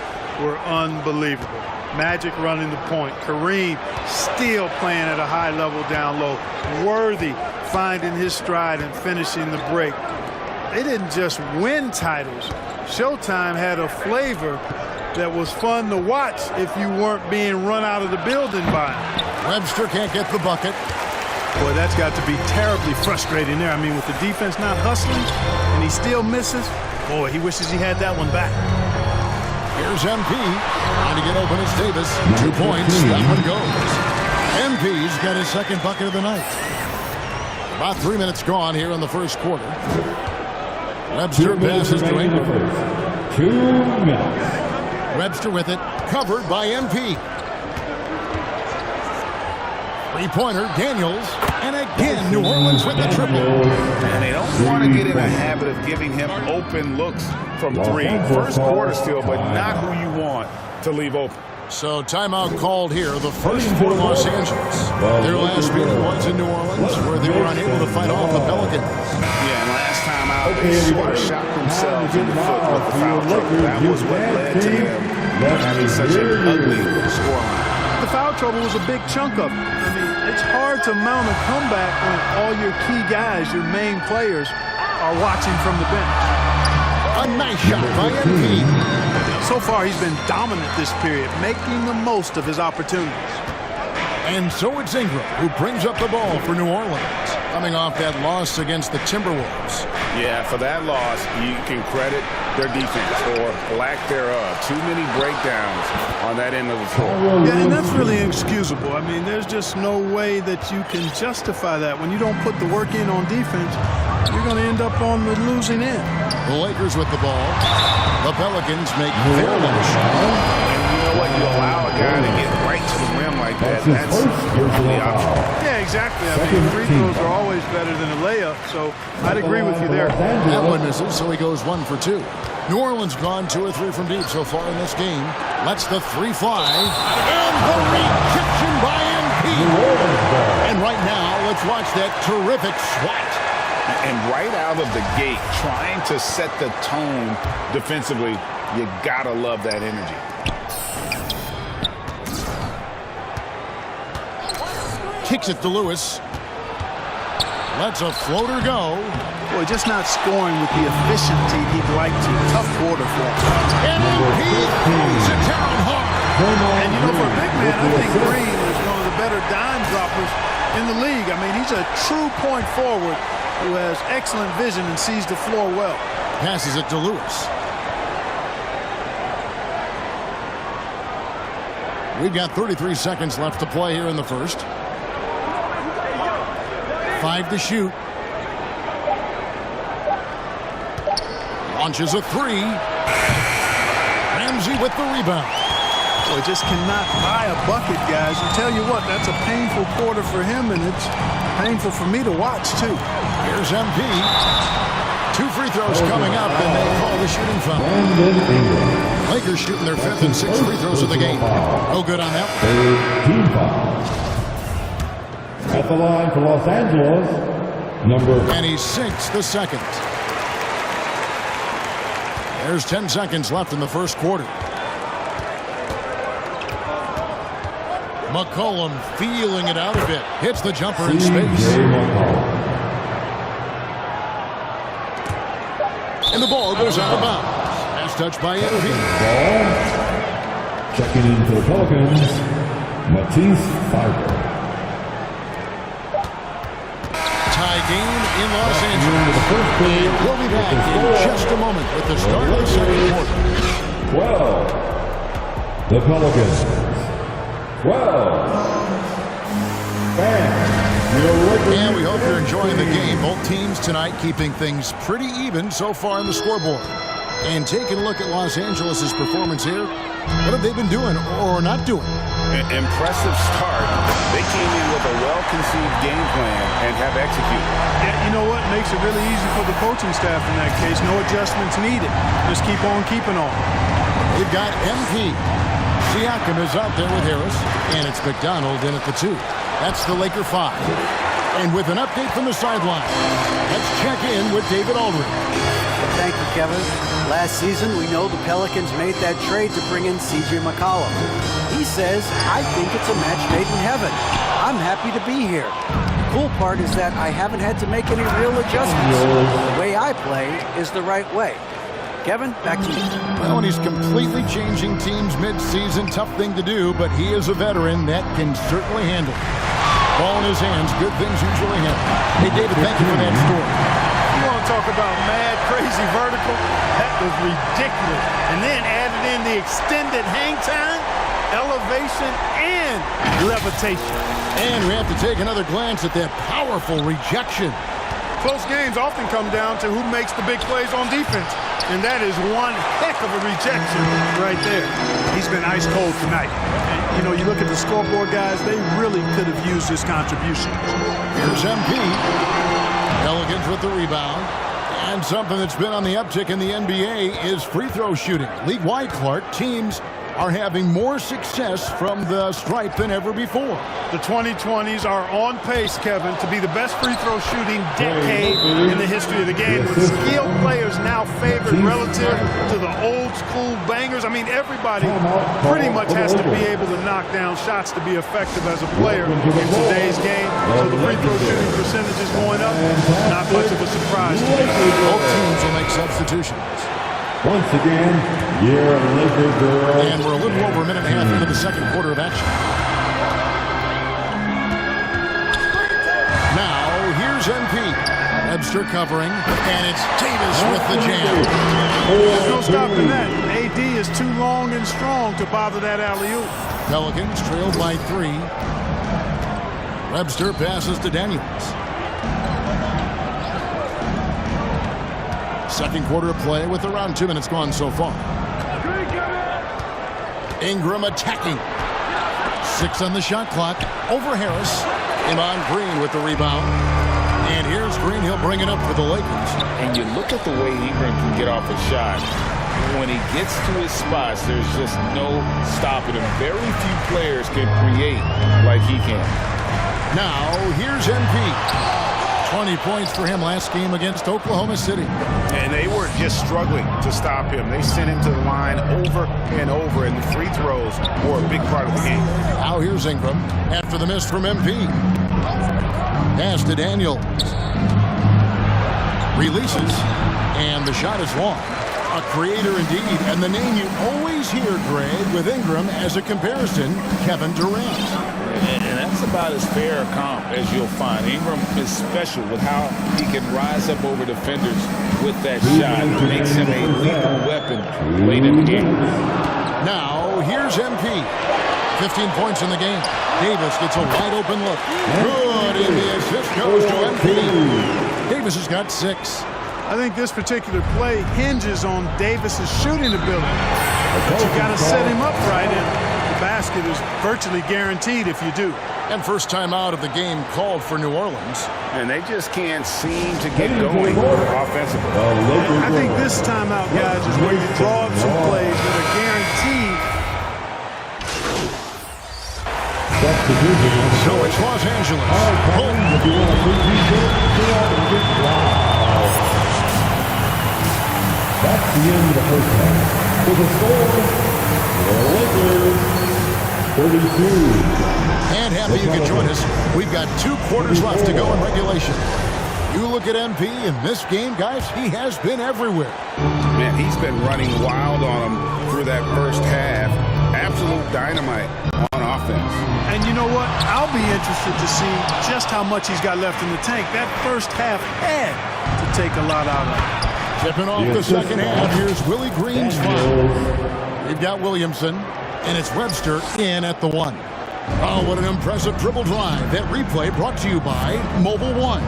were unbelievable. Magic running the point. Kareem still playing at a high level down low. Worthy finding his stride and finishing the break. They didn't just win titles. Showtime had a flavor that was fun to watch if you weren't being run out of the building by him. Webster can't get the bucket. Boy, that's got to be terribly frustrating there. I mean, with the defense not hustling and he still misses, boy, he wishes he had that one back. Here's MP. Trying to get open as Davis. 2 points. That one goes. MP's got his second bucket of the night. About 3 minutes gone here in the first quarter. Webster passes to Ingram. 2 minutes. Webster with it. Covered by MP. Three-pointer, Daniels. And again, New Orleans with the triple. And they don't want to get in a habit of giving him open looks from 3. First quarter still, but not who you want to leave open. So timeout called here, the first for Los Angeles. Their last meeting was in New Orleans, where they were unable to fight off the Pelicans. Yeah, and last time out, they sort of shot themselves in the foot with the foul trouble. That was what led to them having such an ugly scoreline. The foul trouble was a big chunk of it. I mean, it's hard to mount a comeback when all your key guys, your main players, are watching from the bench. A nice shot by MP. So far, he's been dominant this period, making the most of his opportunities. And so it's Ingram who brings up the ball for New Orleans, coming off that loss against the Timberwolves. Yeah, for that loss, you can credit their defense or lack thereof. Too many breakdowns on that end of the floor. Yeah, and that's really inexcusable. I mean, there's just no way that you can justify that. When you don't put the work in on defense, you're going to end up on the losing end. The Lakers with the ball. The Pelicans make their last shot. And you know what? You allow a guy to get right to the rim like that. That's your only option. Yeah, exactly. I mean, free throws are always better than a layup, so I'd agree with you there. That one misses, so he goes 1 for 2. New Orleans gone 2 or 3 from deep so far in this game. Lets the 3 fly. And the rejection by MP. And right now, let's watch that terrific swat. And right out of the gate, trying to set the tone defensively, you gotta love that energy. Kicks it to Lewis. Lets a floater go. Boy, just not scoring with the efficiency he'd like to. Tough quarter for him. And MP throws it down hard. And you know, for a big man, I think Green is one of the better dime droppers in the league. I mean, he's a true point forward who has excellent vision and sees the floor well. Passes it to Lewis. We've got 33 seconds left to play here in the first. 5 to shoot. Launches a 3. Ramsey with the rebound. Boy, just cannot buy a bucket, guys. And tell you what, that's a painful quarter for him, and it's painful for me to watch, too. Here's MP. 2 free throws coming up, and they call the shooting foul. Lakers shooting their 5th and 6th free throws of the game. No good on that one. At the line for Los Angeles, and he sinks the second. There's 10 seconds left in the first quarter. McCollum feeling it out a bit. Hits the jumper in space. And the ball goes out of bounds. Pass touch by MP. Checking in for the Pelicans, Matisse Thybulle. Tie game in Los Angeles. We'll be back in just a moment with the start of the second quarter. 12. The Pelicans. 12. And we hope you're enjoying the game. Both teams tonight keeping things pretty even so far on the scoreboard. And taking a look at Los Angeles' performance here, what have they been doing or not doing? Impressive start. They came in with a well-conceived game plan and have executed. Yeah, you know what? Makes it really easy for the coaching staff in that case. No adjustments needed. Just keep on keeping on. They've got MP. Siakam is out there with Harris, and it's McDonald in at the 2. That's the Laker 5. And with an update from the sideline, let's check in with David Aldridge. Thank you, Kevin. Last season, we know the Pelicans made that trade to bring in C.J. McCollum. He says, I think it's a match made in heaven. I'm happy to be here. The cool part is that I haven't had to make any real adjustments. The way I play is the right way. Kevin, back to you. Well, and he's completely changing teams mid-season. Tough thing to do, but he is a veteran that can certainly handle it. Ball in his hands, good things usually happen. Hey, David, thank you for that story. You want to talk about mad, crazy vertical? That was ridiculous. And then added in the extended hang time, elevation, and levitation. And we have to take another glance at that powerful rejection. Close games often come down to who makes the big plays on defense. And that is one heck of a rejection right there. He's been ice cold tonight. And, you know, you look at the scoreboard, guys, they really could have used his contribution. Here's MP. Pelicans with the rebound. And something that's been on the uptick in the NBA is free throw shooting. League-wide, Clark, teams are having more success from the stripe than ever before. The 2020s are on pace, Kevin, to be the best free throw shooting decade in the history of the game, with skilled players now favored relative to the old school bangers. I mean, everybody pretty much has to be able to knock down shots to be effective as a player in today's game. So the free throw shooting percentage is going up. Not much of a surprise to me. Both teams will make substitutions. Once again, your Lakers girls. And we're a little over a minute and a half into the second quarter of action. Now, here's MP. Webster covering, and it's Davis with the jam. There's no stopping that. AD is too long and strong to bother that alley-oop. Pelicans trailed by 3. Webster passes to Daniels. Second quarter of play with around 2 minutes gone so far. Ingram attacking. 6 on the shot clock. Over Harris. Iman Green with the rebound. And here's Green. He'll bring it up for the Lakers. And you look at the way Ingram can get off a shot. When he gets to his spots, there's just no stopping him. Very few players can create like he can. Now, here's MP. 20 points for him last game against Oklahoma City. And they were just struggling to stop him. They sent him to the line over and over, and the free throws were a big part of the game. Now here's Ingram after the miss from MP. Pass to Daniels. Releases, and the shot is long. A creator indeed, and the name you always hear, Greg, with Ingram as a comparison, Kevin Durant. And that's about as fair a comp as you'll find. Ingram is special with how he can rise up over defenders with that shot. It makes him a lethal weapon late in the game. Now, here's MP. 15 points in the game. Davis gets a wide open look. Good, and the assist goes to MP. Davis has got 6. I think this particular play hinges on Davis's shooting ability. But you got to set him up right, and the basket is virtually guaranteed if you do. And first time out of the game called for New Orleans. And they just can't seem to get going offensively. I think this timeout, guys, is where you draw up some plays that are guaranteed. So it's Los Angeles. That's the end of the first half. For the score, the Lakers 32. And happy you could join us. We've got 2 quarters left to go in regulation. You look at MP in this game, guys, he has been everywhere. Man, he's been running wild on him through that first half. Absolute dynamite on offense. And you know what? I'll be interested to see just how much he's got left in the tank. That first half had to take a lot out of it. Tipping off the second half, here's Willie Green's foul. We've got Williamson, and it's Webster in at the 1. Oh, what an impressive dribble drive. That replay brought to you by Mobile One.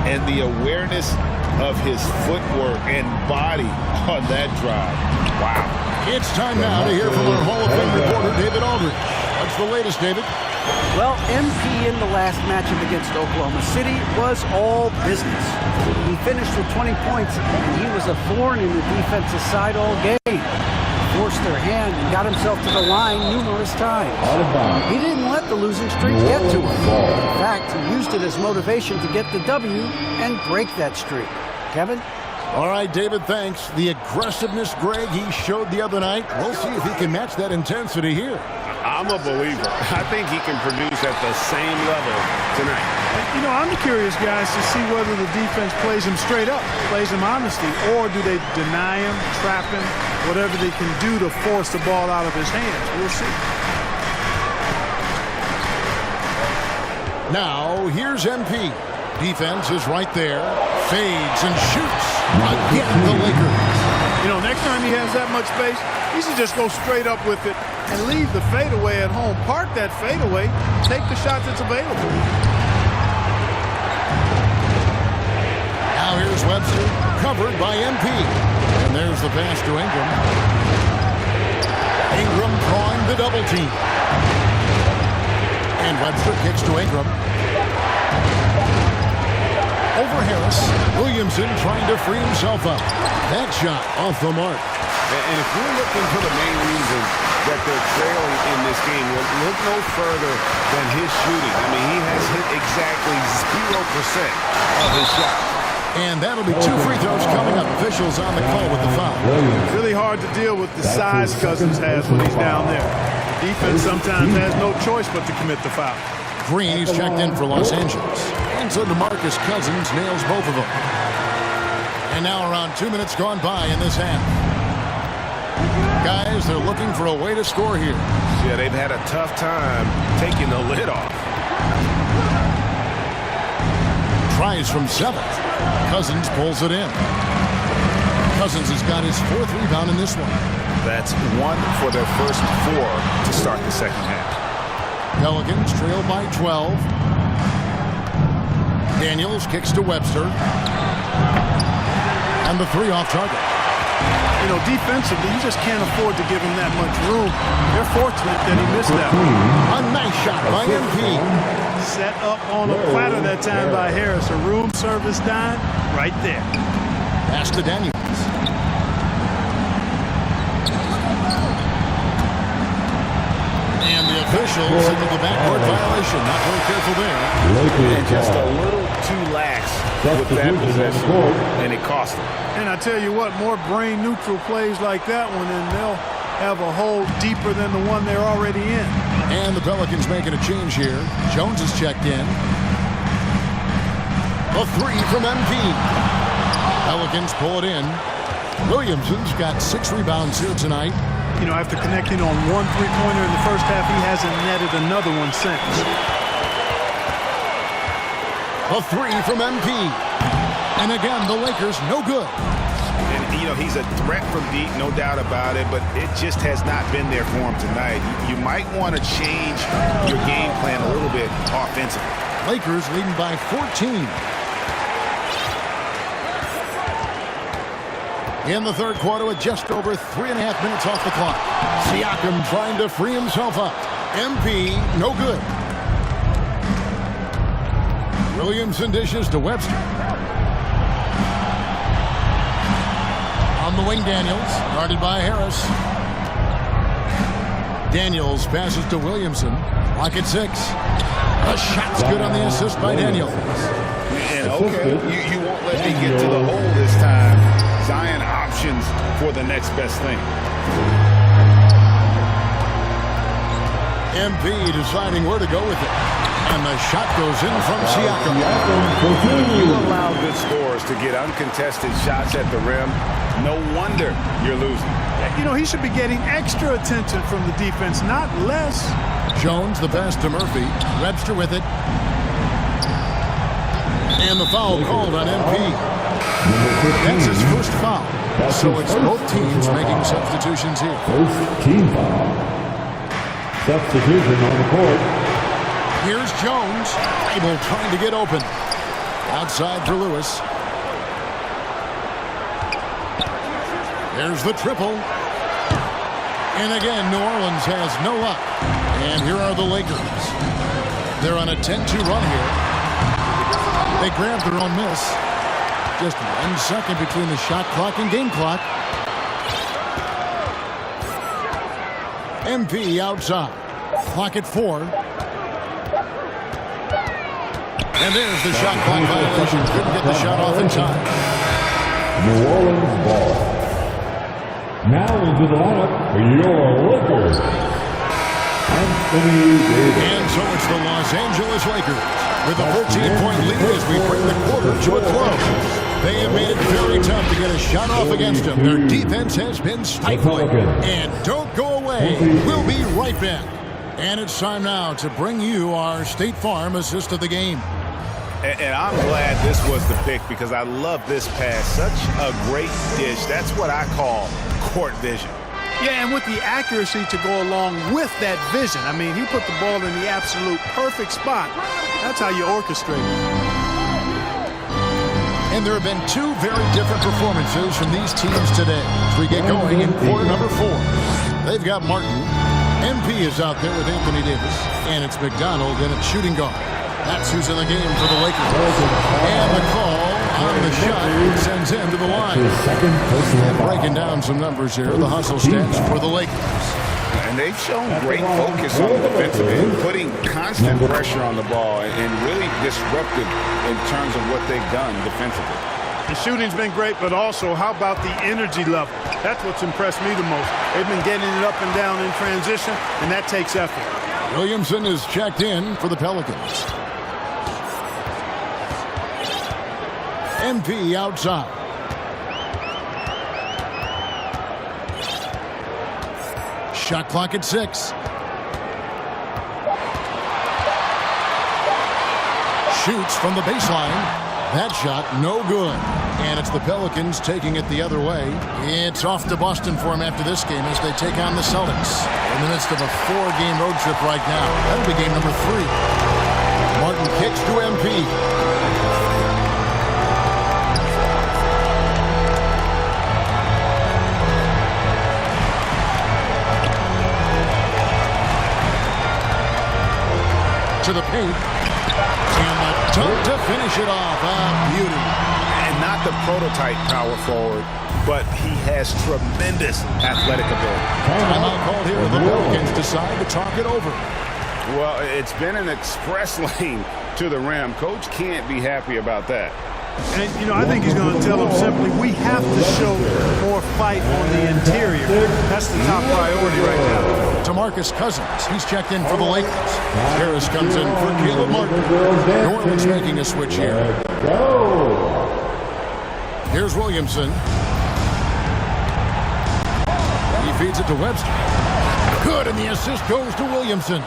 And the awareness of his footwork and body on that drive. Wow. It's time now to hear from our Hall of Fame reporter, David Aldridge. What's the latest, David? Well, MP in the last matchup against Oklahoma City was all business. He finished with 20 points, and he was a thorn in the defensive side all game. Forced their hand and got himself to the line numerous times. He didn't let the losing streak get to him. In fact, he used it as motivation to get the W and break that streak. Kevin? All right, David, thanks. The aggressiveness, Greg, he showed the other night. We'll see if he can match that intensity here. I'm a believer. I think he can produce at the same level tonight. You know, I'm curious, guys, to see whether the defense plays him straight up, plays him honestly, or do they deny him, trap him, whatever they can do to force the ball out of his hands. We'll see. Now, here's MP. Defense is right there. Fades and shoots. Again, the Lakers. You know, next time he has that much space, he should just go straight up with it and leave the fadeaway at home. Park that fadeaway, take the shot that's available. Now here's Webster, covered by MP. And there's the pass to Ingram. Ingram drawing the double team. And Webster kicks to Ingram. Over Harris. Williamson trying to free himself up. That shot off the mark. And if you're looking for the main reason that they're trailing in this game, look no further than his shooting. I mean, he has hit exactly 0% of his shots. And that'll be 2 free throws coming up. Officials on the call with the foul. Really hard to deal with the size Cousins has when he's down there. The defense sometimes has no choice but to commit the foul. Green, he's checked in for Los Angeles. And so DeMarcus Cousins nails both of them. And now around 2 minutes gone by in this half. Guys, they're looking for a way to score here. Yeah, they've had a tough time taking the lid off. Tries from 7. Cousins pulls it in. Cousins has got his 4th rebound in this one. That's 1 for their first 4 to start the second half. Pelicans trail by 12. Daniels kicks to Webster. And the three off target. You know, defensively, you just can't afford to give him that much room. They're fortunate that he missed that one. A nice shot by MP. Set up on a platter that time by Harris. A room service dime right there. Pass to Daniels. And the officials into the backcourt violation. Not very careful there. And just a little too lax with that possession, and it cost them. And I tell you what, more brain-neutral plays like that one, and they'll have a hole deeper than the one they're already in. And the Pelicans making a change here. Jones is checked in. A three from MP. Pelicans pull it in. Williamson's got 6 rebounds here tonight. You know, after connecting on 1 3-pointer in the first half, he hasn't netted another one since. A three from MP. And again, the Lakers no good. And, you know, he's a threat from deep, no doubt about it, but it just has not been there for him tonight. You might want to change your game plan a little bit offensively. Lakers leading by 14. In the third quarter with just over 3.5 minutes off the clock. Siakam trying to free himself up. MP, no good. Williamson dishes to Webster. On the wing, Daniels, guarded by Harris. Daniels passes to Williamson. Lock at 6. A shot's good on the assist by Daniels. And okay, you won't let me get to the hole this time. Zion options for the next best thing. MP deciding where to go with it. And the shot goes in from Siakam. You allow good scorers to get uncontested shots at the rim. No wonder you're losing. You know, he should be getting extra attention from the defense, not less. Jones, the pass to Murphy. Webster with it. And the foul called on MP. That's his first foul. So it's both teams making substitutions here. First team foul. Substitution on the court. Here's Jones. Able trying to get open. Outside for Lewis. There's the triple. And again, New Orleans has no luck. And here are the Lakers. They're on a 10-2 run here. They grabbed their own miss. Just 1 second between the shot clock and game clock. MP outside. Clock at 4. And there's the shot clock violation. Couldn't get the shot off in time. New Orleans ball. Now into the lineup for your Lakers. Anthony Davis. And so it's the Los Angeles Lakers with a 14-point lead as we bring the quarter to a close. They have made it very tough to get a shot off against them. Their defense has been stifling. And don't go away. We'll be right back. And it's time now to bring you our State Farm assist of the game. And I'm glad this was the pick because I love this pass. Such a great dish. That's what I call court vision. Yeah, and with the accuracy to go along with that vision. I mean, he put the ball in the absolute perfect spot. That's how you orchestrate it. And there have been 2 very different performances from these teams today as we get going in quarter number 4. They've got Martin. MP is out there with Anthony Davis. And it's McDonald in at shooting guard. That's who's in the game for the Lakers. And the call on the shot sends him to the line. And breaking down some numbers here, the hustle stats for the Lakers. And they've shown great focus on the defensive end, putting constant pressure on the ball and really disruptive in terms of what they've done defensively. The shooting's been great, but also how about the energy level? That's what's impressed me the most. They've been getting it up and down in transition, and that takes effort. Williamson is checked in for the Pelicans. MP outside. Shot clock at 6. Shoots from the baseline. That shot no good. And it's the Pelicans taking it the other way. It's off to Boston for him after this game as they take on the Celtics. In the midst of a 4-game road trip right now. That'll be game number 3. Martin kicks to MP. into the paint. And the dunk to finish it off. Beauty. And not the prototype power forward, but he has tremendous athletic ability. Timeout called here. The Pelicans decide to talk it over. Well, it's been an express lane to the rim. Coach can't be happy about that. And, you know, I think he's going to tell them simply, we have to show more fight on the interior. That's the top priority right now. DeMarcus Cousins, he's checked in for the Lakers. Harris comes in for Caleb Martin. New Orleans making a switch here. Here's Williamson. He feeds it to Webster. Good, and the assist goes to Williamson.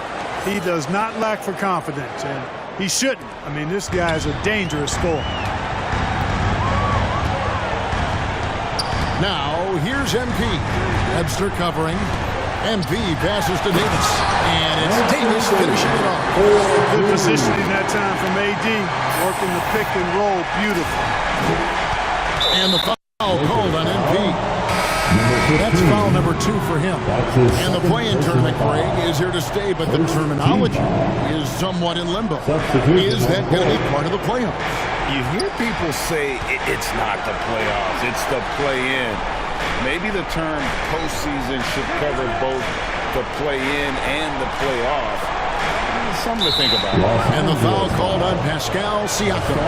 He does not lack for confidence, and he shouldn't. I mean, this guy is a dangerous scorer. Now, here's MP. Webster covering. MP passes to Davis. And it's Davis finishing it off. Good positioning that time from AD. Working the pick and roll. Beautiful. And the foul called on MP. That's foul number 2 for him. And the play-in tournament, Greg, is here to stay, but the terminology is somewhat in limbo. Is that going to be part of the playoffs? You hear people say it's not the playoffs, it's the play-in. Maybe the term postseason should cover both the play-in and the playoff. Something to think about. And the foul called on Pascal Siakam.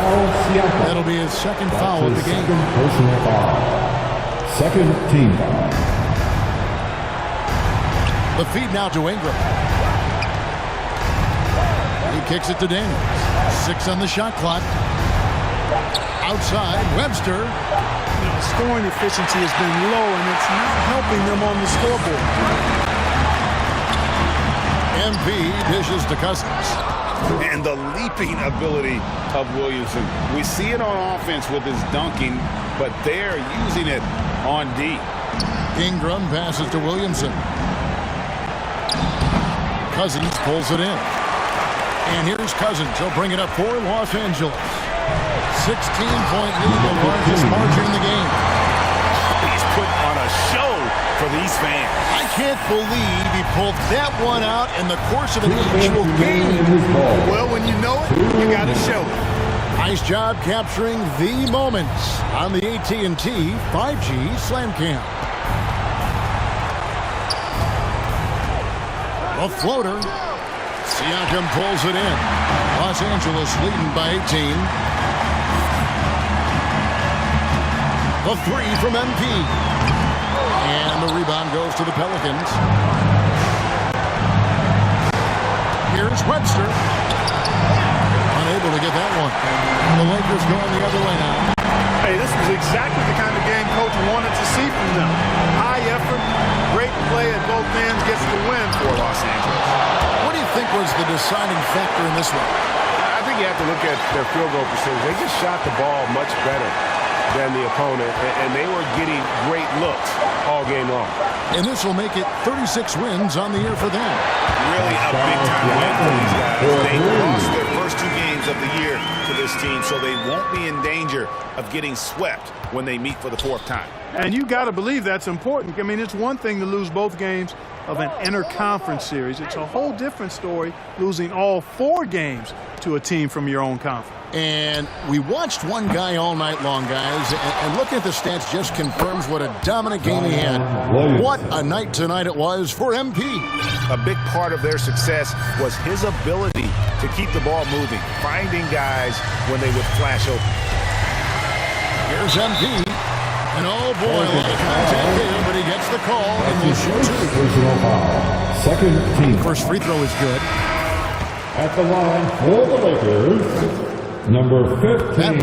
That'll be his second foul of the game. Personal foul. Second team foul. The feed now to Ingram. He kicks it to Daniels. 6 on the shot clock. Outside, Webster. Scoring efficiency has been low, and it's not helping them on the scoreboard. MP dishes to Cousins. And the leaping ability of Williamson. We see it on offense with his dunking, but they're using it on D. Ingram passes to Williamson. Cousins pulls it in. And here's Cousins. He'll bring it up for Los Angeles. 16-point lead, the largest margin in the game. He's put on a show for these fans. I can't believe he pulled that one out in the course of an actual game. Well, when you know it, you got to show it. Nice job capturing the moments on the AT&T 5G Slam Cam. A floater. Siakam pulls it in. Los Angeles leading by 18. A 3 from MP. And the rebound goes to the Pelicans. Here's Webster. Unable to get that one. The Lakers going the other way now. Hey, this was exactly the kind of game Coach wanted to see from them. High effort, great play at both ends, gets the win for Los Angeles. What do you think was the deciding factor in this one? I think you have to look at their field goal percentage. They just shot the ball much better than the opponent, and they were getting great looks all game long. And this will make it 36 wins on the year for them. Really a big-time win for these guys. They lost their first 2 games of the year to this team, so they won't be in danger of getting swept when they meet for the 4th time. And you got to believe that's important. I mean, it's one thing to lose both games of an inter-conference series. It's a whole different story losing all 4 games to a team from your own conference. And we watched one guy all night long, guys, and looking at the stats just confirms what a dominant game he had. What a night tonight it was for MP. A big part of their success was his ability to keep the ball moving, finding guys when they would flash open. Here's MP. And oh boy, a lot of contact here, but he gets the call and will shoot 2. Personal foul. Second team. First free throw is good. At the line for the Lakers, number 15.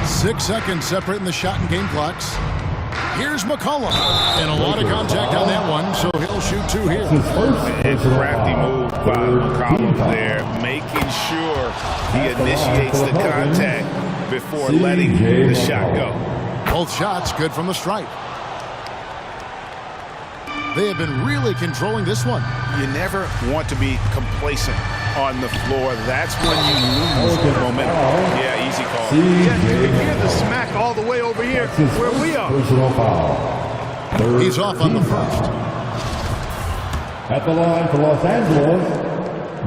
6 seconds separating the shot and game clocks. Here's McCollum. And a lot of contact on that one, so he'll shoot 2 here. A crafty move by McCollum there, making sure he initiates the contact before letting the shot go. Both shots good from the stripe. They have been really controlling this one. You never want to be complacent on the floor. That's when you lose momentum. Yeah, easy call. Yeah, you can hear the smack all the way over here where we are. Personal foul. He's off on the first. At the line for Los Angeles,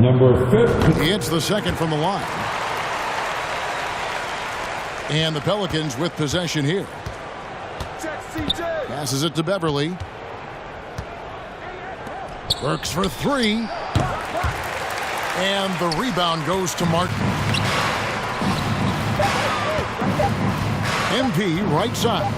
Number 50. He hits the second from the line. And the Pelicans with possession here. Passes it to Beverly. Works for three. And the rebound goes to Martin. MP right side.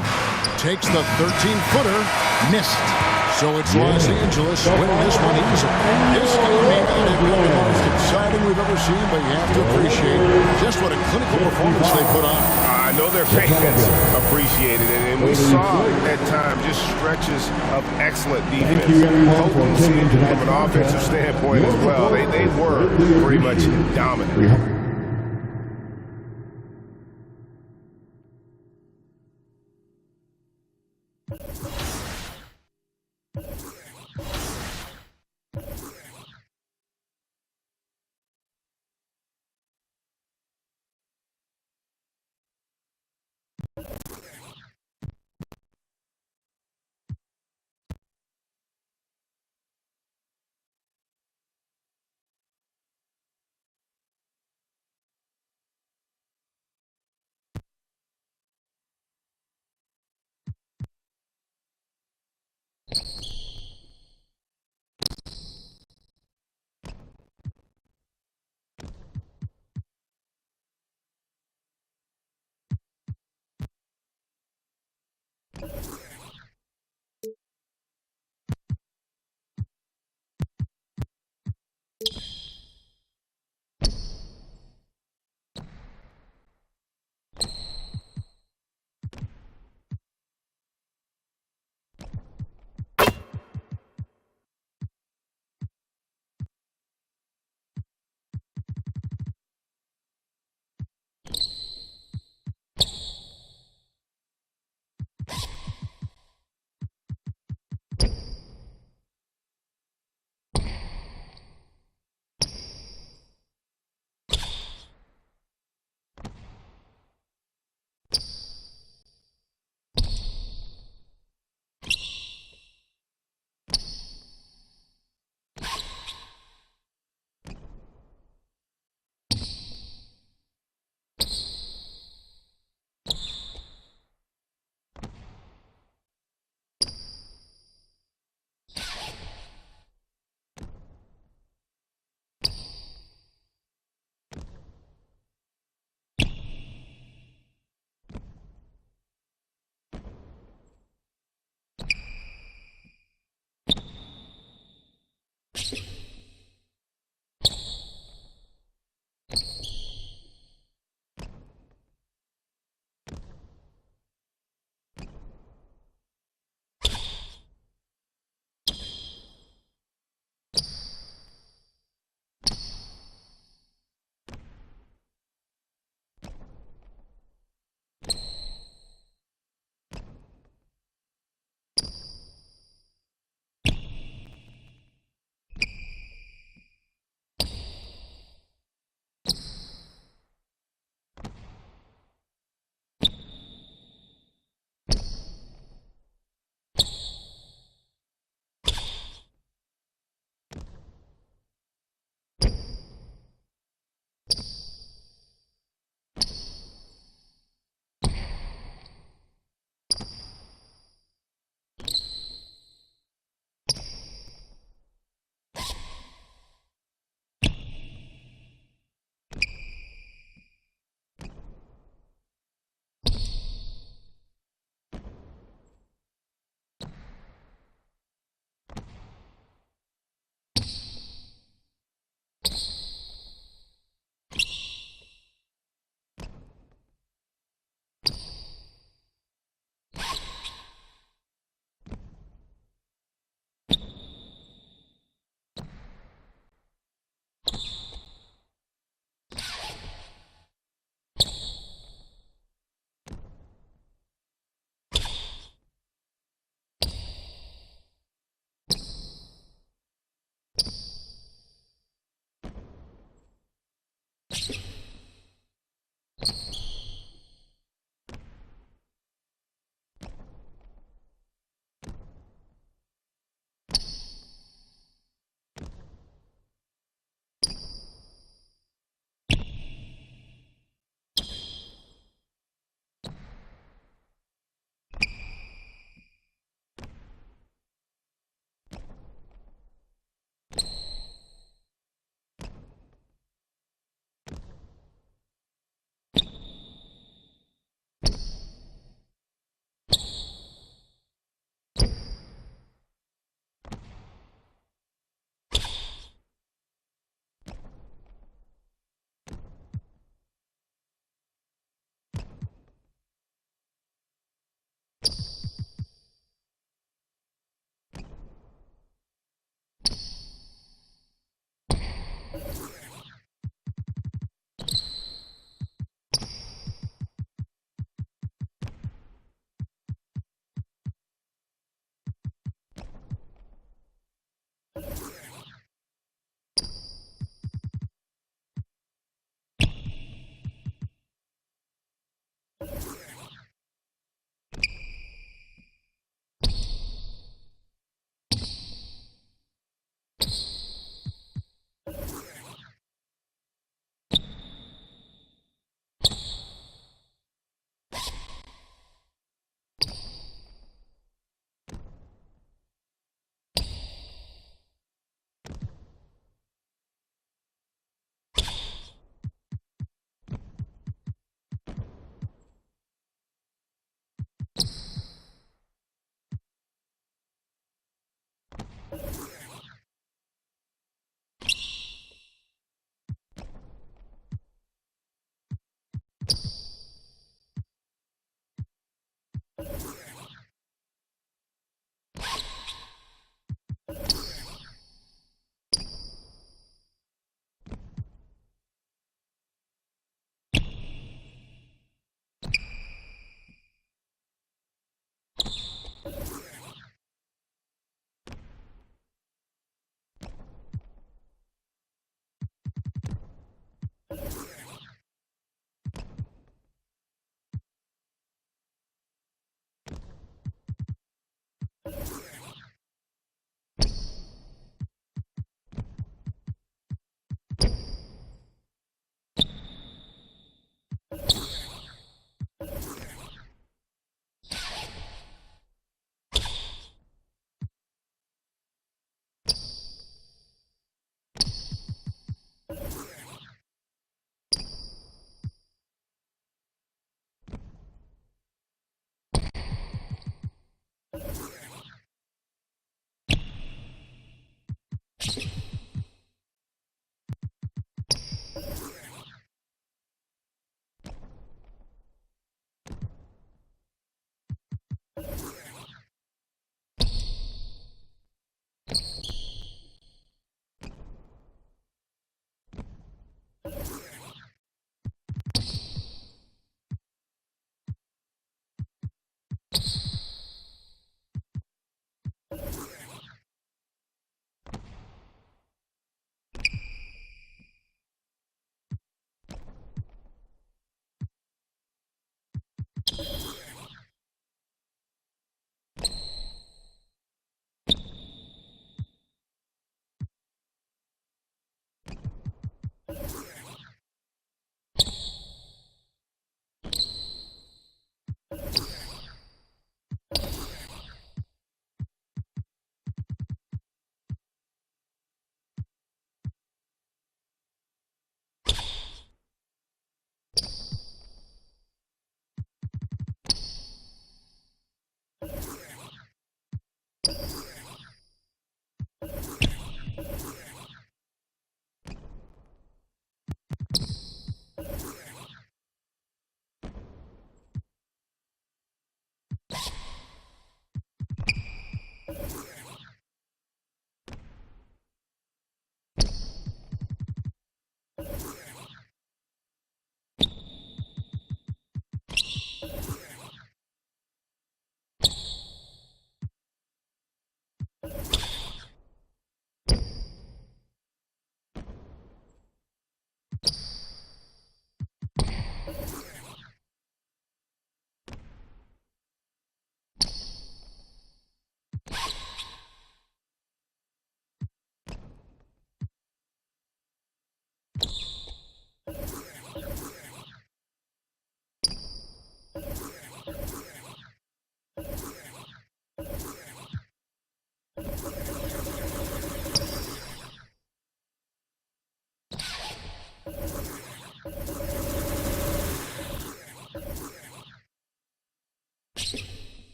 Takes the 13-footer. Missed. So it's Los Angeles winning this one easy. This game may not have been the most exciting we've ever seen, but you have to appreciate just what a clinical performance they put on. I know their fans appreciated it, and we saw at times just stretches of excellent defense. Potency from an offensive standpoint as well. They were pretty much dominant.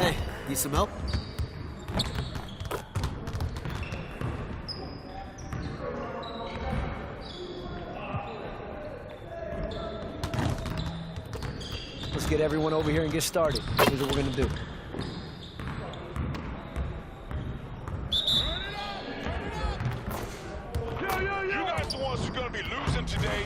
Hey, need some help? Let's get everyone over here and get started. Here's what we're gonna do. You guys the ones who are gonna be losing today.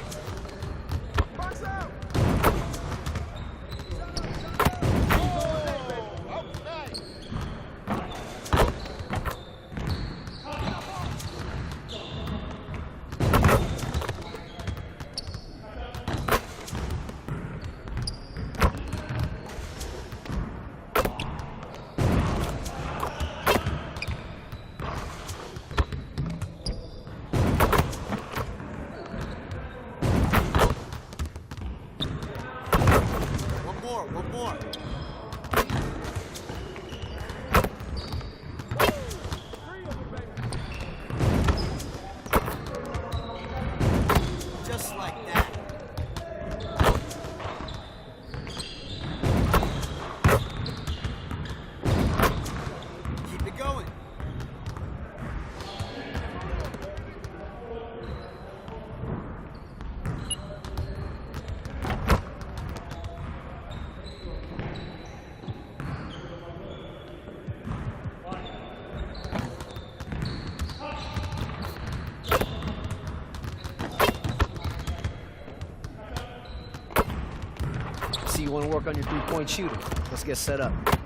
see you want to work on your three-point shooting. Let's get set up. Get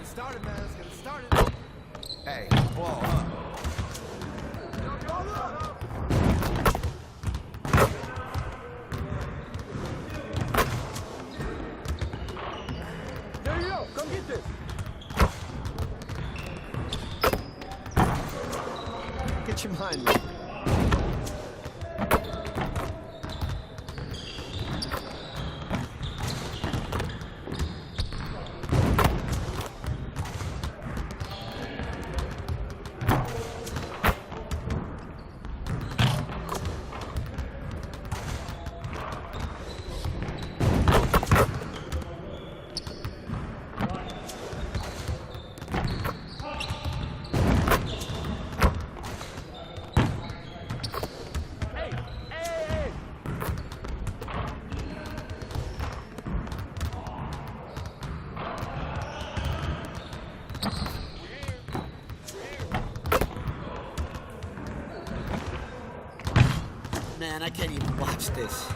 started, man. Let's get started. Hey, whoa, There you go. Come get this. Get your mind right. Man, I can't even watch this.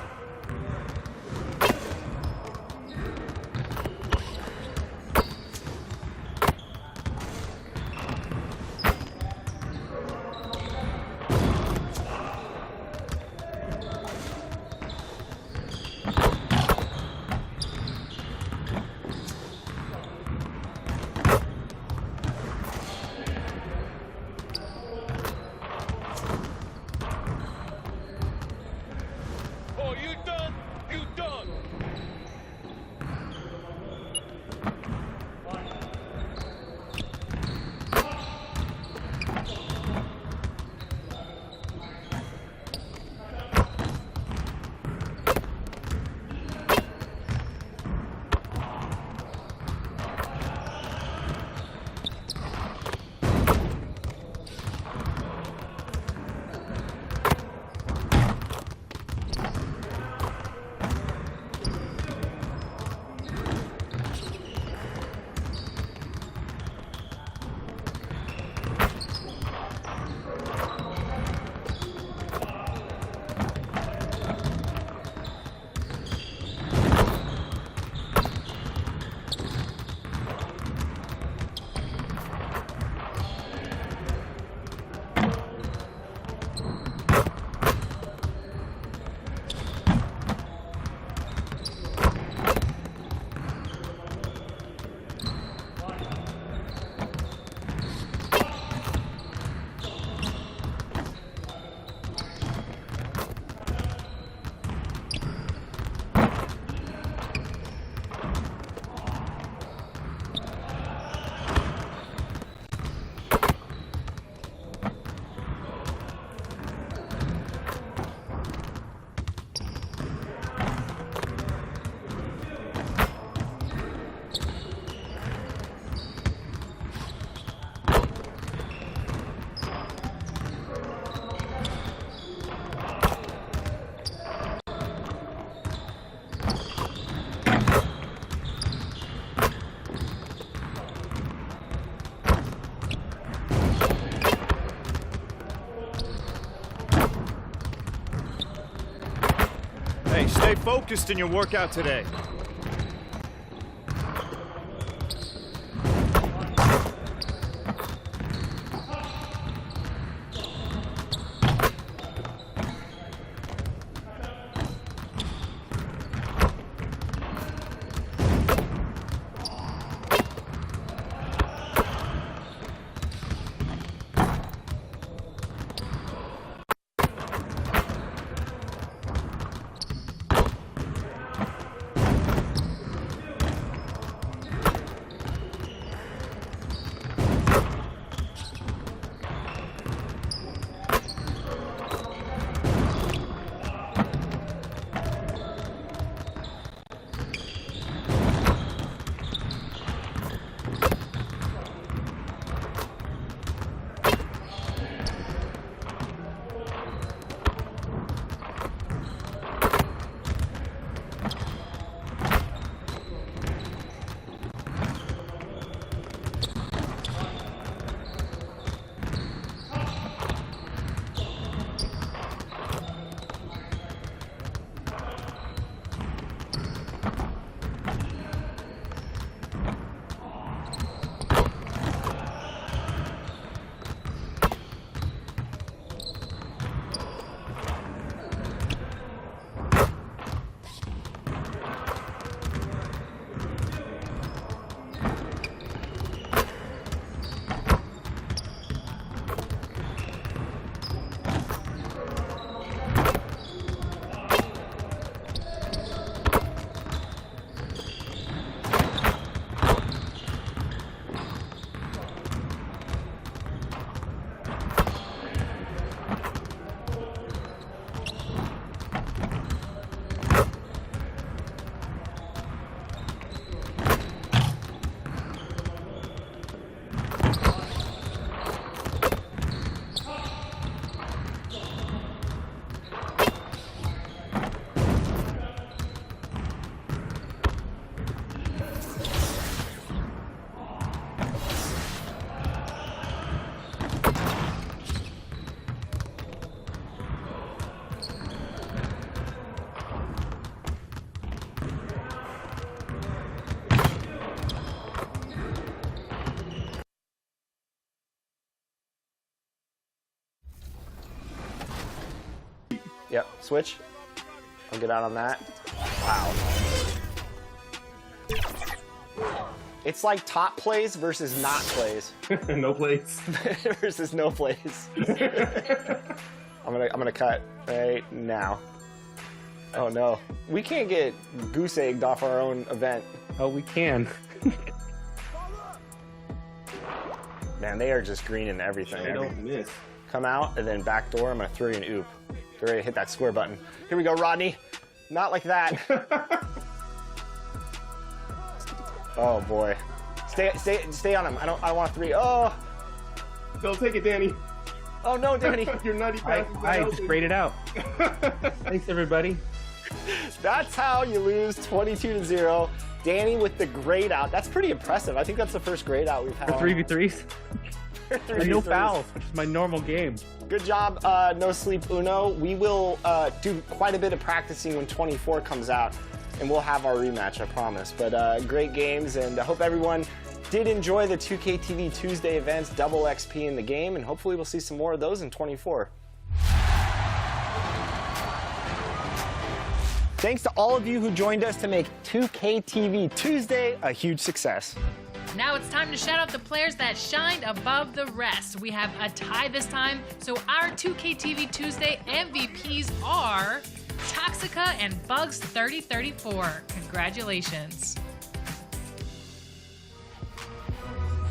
Hey, stay focused in your workout today. Yep, switch. I'll get out on that. Wow. It's like top plays versus not plays. No plays. Versus no plays. I'm gonna cut right now. Oh no. We can't get goose egged off our own event. Oh, we can. Man, they are just greening everything. Don't miss. Come out and then back door. I'm gonna throw you an oop. Get ready to hit that square button. Here we go, Rodney. Not like that. Oh boy. Stay on him. I don't want 3. Oh. Don't take it, Danny. Oh no, Danny. Your nutty pass. I just sprayed it out. Thanks, everybody. That's how you lose 22-0. Danny with the grade out. That's pretty impressive. I think that's the first grade out we've had. For 3v3s? And no fouls, which is my normal game. Good job, No Sleep Uno. We will do quite a bit of practicing when 24 comes out, and we'll have our rematch, I promise. But great games, and I hope everyone did enjoy the 2K TV Tuesday events, double XP in the game, and hopefully we'll see some more of those in 24. Thanks to all of you who joined us to make 2K TV Tuesday a huge success. Now it's time to shout out the players that shined above the rest. We have a tie this time, so our 2K TV Tuesday MVPs are Toxica and Bugs3034. Congratulations.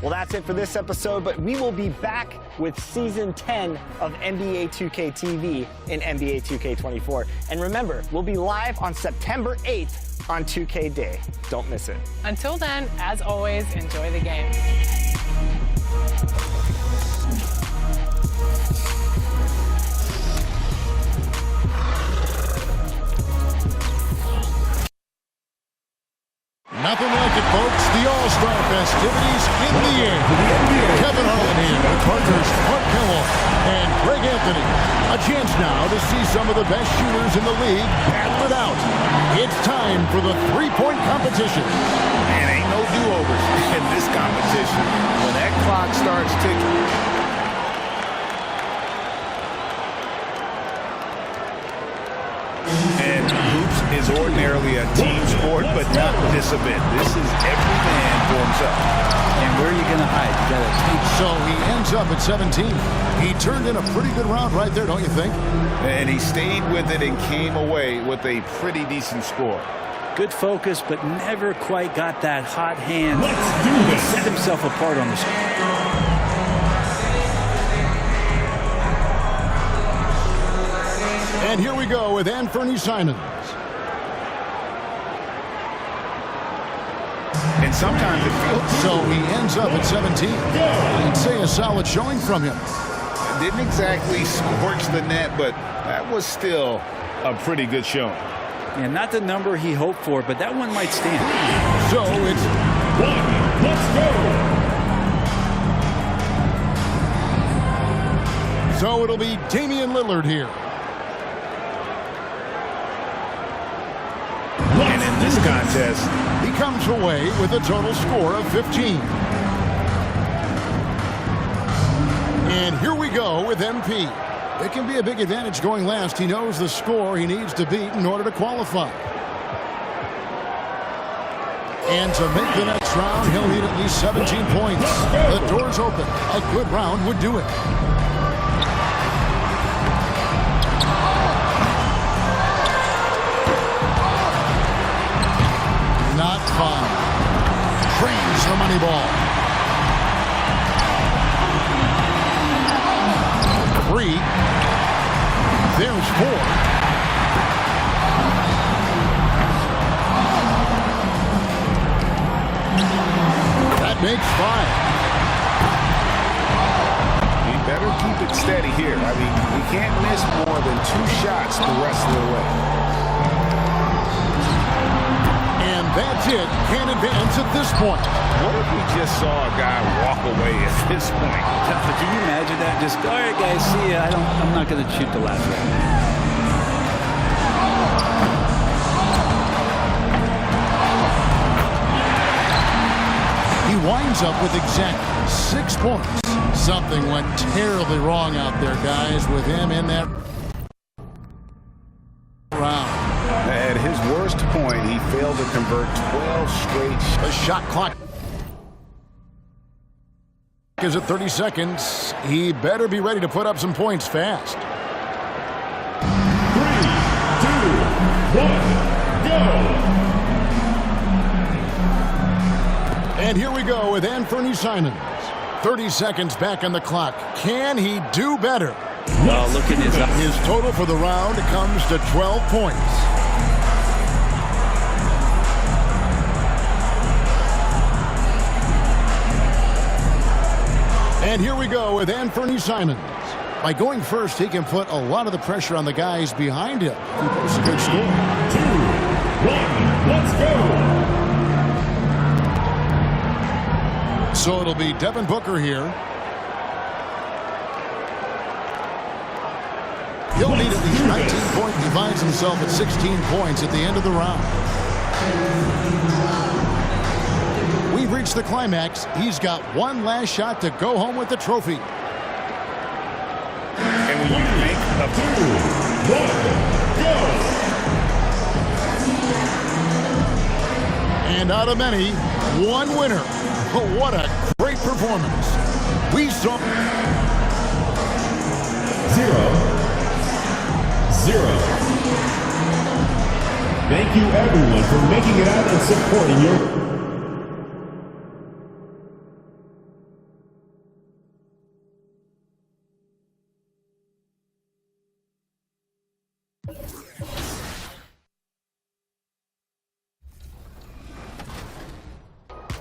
Well, that's it for this episode, but we will be back with Season 10 of NBA 2K TV and NBA 2K24. And remember, we'll be live on September 8th on 2K Day. Don't miss it. Until then, as always, enjoy the game. Nothing like it, folks. The All-Star festivities in the air. Kevin Harlan here with partners Mark Kellogg and Greg Anthony. A chance now to see some of the best shooters in the league battle it out. It's time for the three-point competition. And ain't no do-overs in this competition. When that clock starts ticking, and hoops is ordinarily a team sport, but not this event. This is every man for himself. And where are you going to hide? You got to. So he ends up at 17. He turned in a pretty good round right there, don't you think? And he stayed with it and came away with a pretty decent score. Good focus, but never quite got that hot hand to set himself apart on the screen. And here we go with Anthony Simons. And sometimes it feels... So he ends up at 17. I'd say a solid showing from him. Didn't exactly scorch the net, but that was still a pretty good showing. Yeah, not the number he hoped for, but that one might stand. So it's... Let's go! So it'll be Damian Lillard here. And in this contest, he comes away with a total score of 15. And here we go with MP. It can be a big advantage going last. He knows the score he needs to beat in order to qualify. And to make the next round, he'll need at least 17 points. The door's open. A good round would do it. Not fun. Trains the money ball. 3. There's 4. That makes 5. he better keep it steady here. I mean, he can't miss more than 2 shots the rest of the way. And that's it. Can't advance at this point. What if we just saw a guy walk away at this point? Can you imagine that? Just, all right, guys, see ya. I'm not going to shoot the last one. He winds up with exactly 6 points. Something went terribly wrong out there, guys, with him in that At his worst point, he failed to convert 12 straight. The shot clock is at 30 seconds. He better be ready to put up some points fast. 3, 2, 1, go! And here we go with Anthony Simons. 30 seconds back on the clock. Can he do better? Well, look at his total for the round comes to 12 points. And here we go with Anthony Simons. By going first, he can put a lot of the pressure on the guys behind him. It's a good score. 2, 1, let's go! So it'll be Devin Booker here. He'll need at least 19 points. He finds himself at 16 points at the end of the round. We've reached the climax. He's got one last shot to go home with the trophy. And when you make a 2, 1, go! And out of many, one winner. Oh, what a great performance. We saw 0-0. Thank you everyone for making it out and supporting your...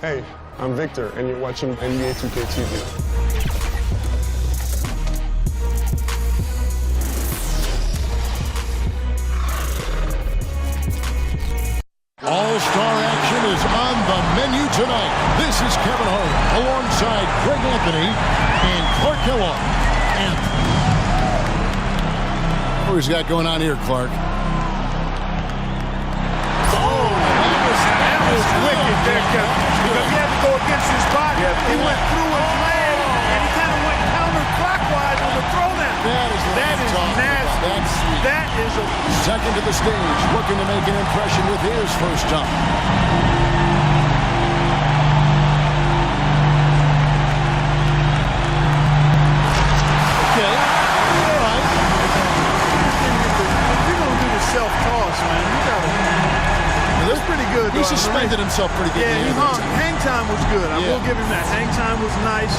Hey, I'm Victor, and you're watching NBA2K23. All-star action is on the menu tonight. This is Kevin Hart alongside Greg Anthony and Clark Kellogg. And what has he got going on here, Clark? That was wicked there, Kevin. Because he had to go against his body. He went through his leg, and he kind of went counterclockwise with the throw down. That is nasty. That's sweet. That is a... Second to the stage, looking to make an impression with his first jump. Okay. All right. If you're going to do the self-toss, man, you got to... That's pretty good. He suspended himself pretty good. Yeah, he hung. Hang time was good. I will give him that. Hang time was nice.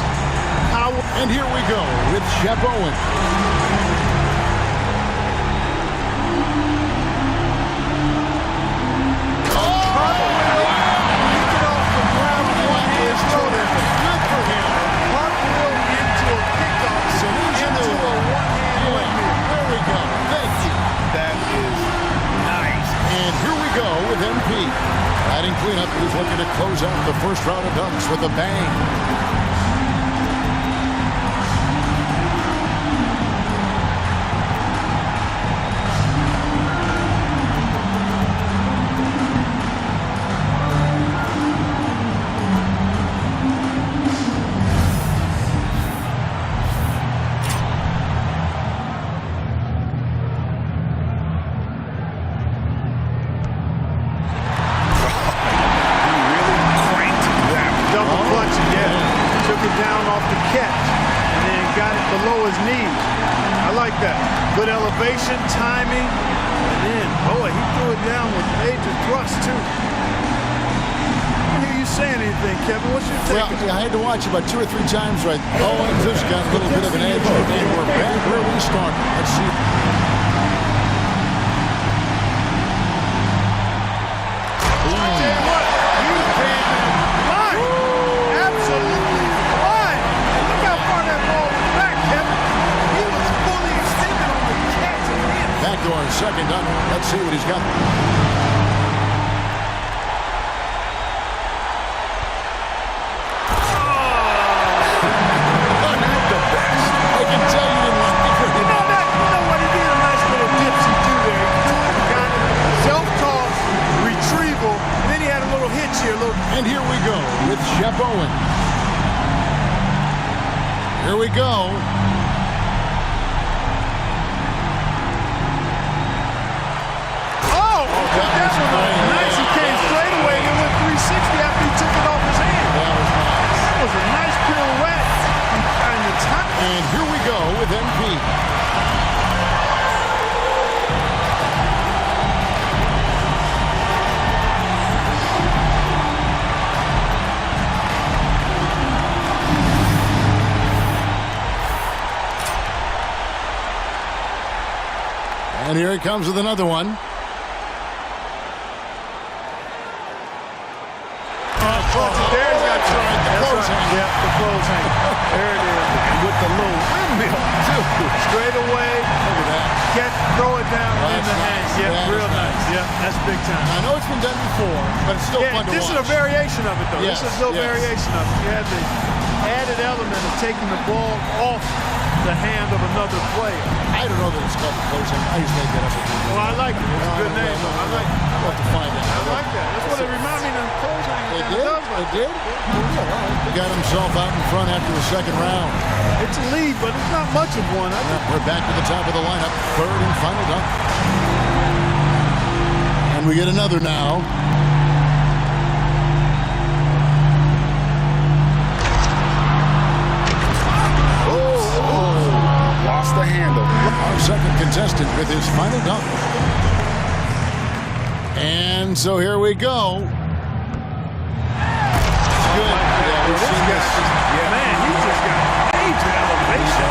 And here we go with Shep Owen. Batting cleanup, he's looking to close out the first round of dunks with a bang. Good elevation, timing, and then, boy, he threw it down with major thrust, too. I hear you saying anything, Kevin. What's your take? Well, I had to watch about 2 or 3 times, right? Owens just got a little bit of an edge, and we're back where we started. Let's see. Our second dunk. Let's see what he's got. I can tell you didn't like it. You know what? He did a nice little dipsy do there. He got self-toss, retrieval, and then he had a little hitch here. And here we go with Shep Owen. Here we go. with MP. And here he comes with another one. There he's got tried. The close hang. Yep, the close hang. There it is. And with the little windmill, too. Straight away. Look at that. Throw it down in the hang. Yeah, real nice. Yeah, that's big time. I know it's been done before, but it's still fun to watch. This is a variation of it, though. Yes, this is a variation of it. You had the added element of taking the ball off the hand of another player. I don't know that it's called the closing. I just made that up. Well, I like it. It's a good name. I like it. I'll have to find out. I like that. That's what it reminded me of the closing. It did? It did? He got himself out in front after the second round. It's a lead, but it's not much of one. We're back to the top of the lineup. Third and final dunk. And we get another now. Lost the handle. Our second contestant with his final dunk. And so here we go. It's good. Yeah, we've seen this. Yeah, man, he just got major elevation.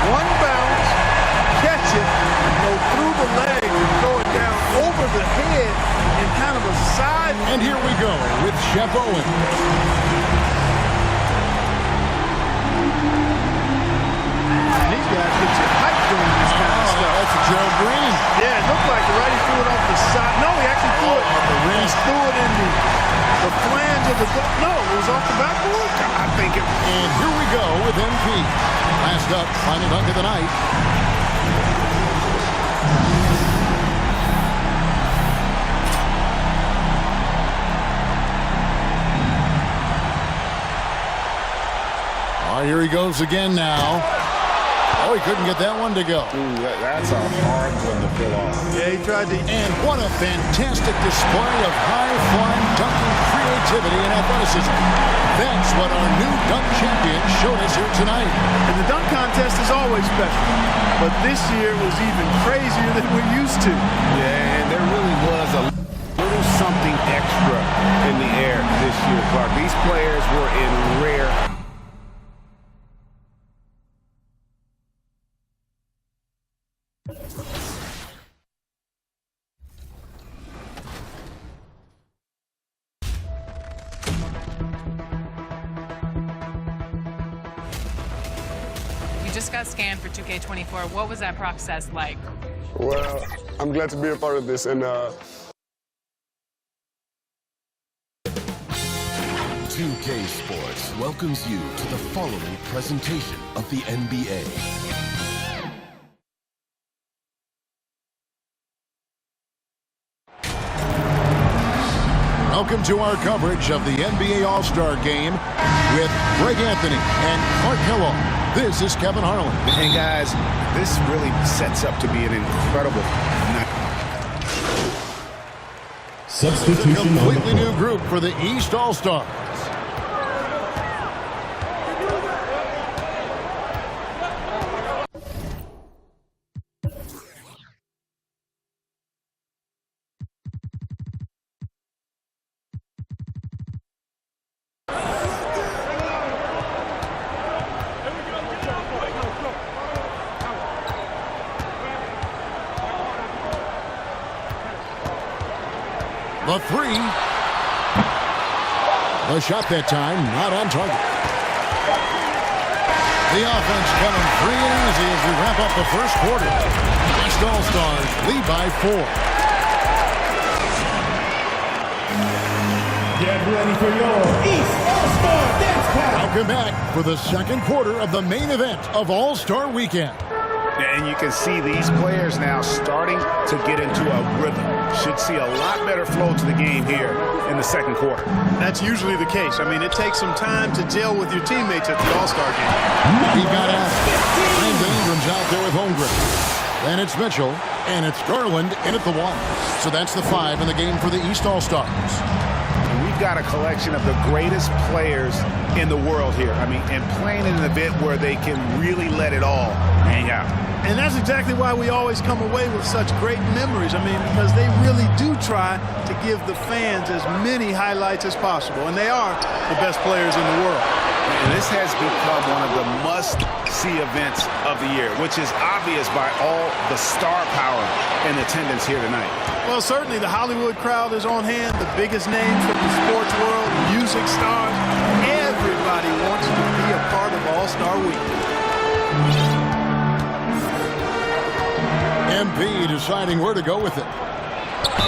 One bounce, catch it, go through the leg, and throw it down over the head in kind of a side. And here we go with Chef Owen. These guys get you hyped doing this kind of stuff. That's a Gerald Green. Yeah, it looked like right. He threw it off the side. No, he actually threw it. He threw it in the flange of the. No, it was off the backboard. I think it. And here we go with MP. Last up, final dunk of the night. Oh, here he goes again now. Oh, he couldn't get that one to go. Ooh, that's a hard one to pull off. Yeah, he tried to. And what a fantastic display of high-flying dunking creativity and athleticism. That's what our new dunk champion showed us here tonight. And the dunk contest is always special, but this year was even crazier than we're used to. Yeah, and there really was a little something extra in the air this year, Clark. These players were in rare. Just got scanned for 2K24. What was that process like? Well, I'm glad to be a part of this, and 2K Sports welcomes you to the following presentation of the NBA. Welcome to our coverage of the NBA All-Star Game with Greg Anthony and Clark Kellogg. This is Kevin Harlan. And guys, this really sets up to be an incredible night. A Substitution. completely new group for the East All-Stars. The three. The shot that time, not on target. The offense coming free and easy as we wrap up the first quarter. West All-Stars lead by 4. Get ready for your East All-Star Dance Party. Welcome back for the second quarter of the main event of All-Star Weekend. And you can see these players now starting to get into a rhythm. Should see a lot better flow to the game here in the second quarter. That's usually the case. I mean, it takes some time to gel with your teammates at the All-Star game. He got out. Brandon Ingram's out there with Holmgren. Then it's Mitchell, and it's Garland in at the 1. So that's the 5 in the game for the East All-Stars. And we you've got a collection of the greatest players in the world here. I mean, and playing in an event where they can really let it all hang out. And that's exactly why we always come away with such great memories. I mean, because they really do try to give the fans as many highlights as possible. And they are the best players in the world. And this has become one of the must-see events of the year, which is obvious by all the star power in attendance here tonight. Well, certainly the Hollywood crowd is on hand, the biggest names from the sports world, music stars. Everybody wants to be a part of All-Star Week. MP deciding where to go with it.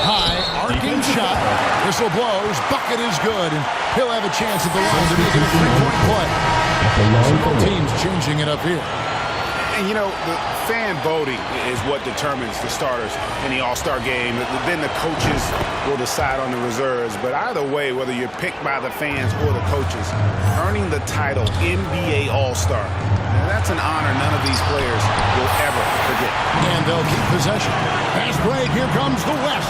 High, arcing shot. Whistle blows. Bucket is good. And he'll have a chance at the line to make it a three-point play. Several teams changing it up here. And, you know, the fan voting is what determines the starters in the All-Star game. Then the coaches will decide on the reserves. But either way, whether you're picked by the fans or the coaches, earning the title NBA All-Star, that's an honor none of these players will ever forget. And they'll keep possession. Pass break. Here comes the West.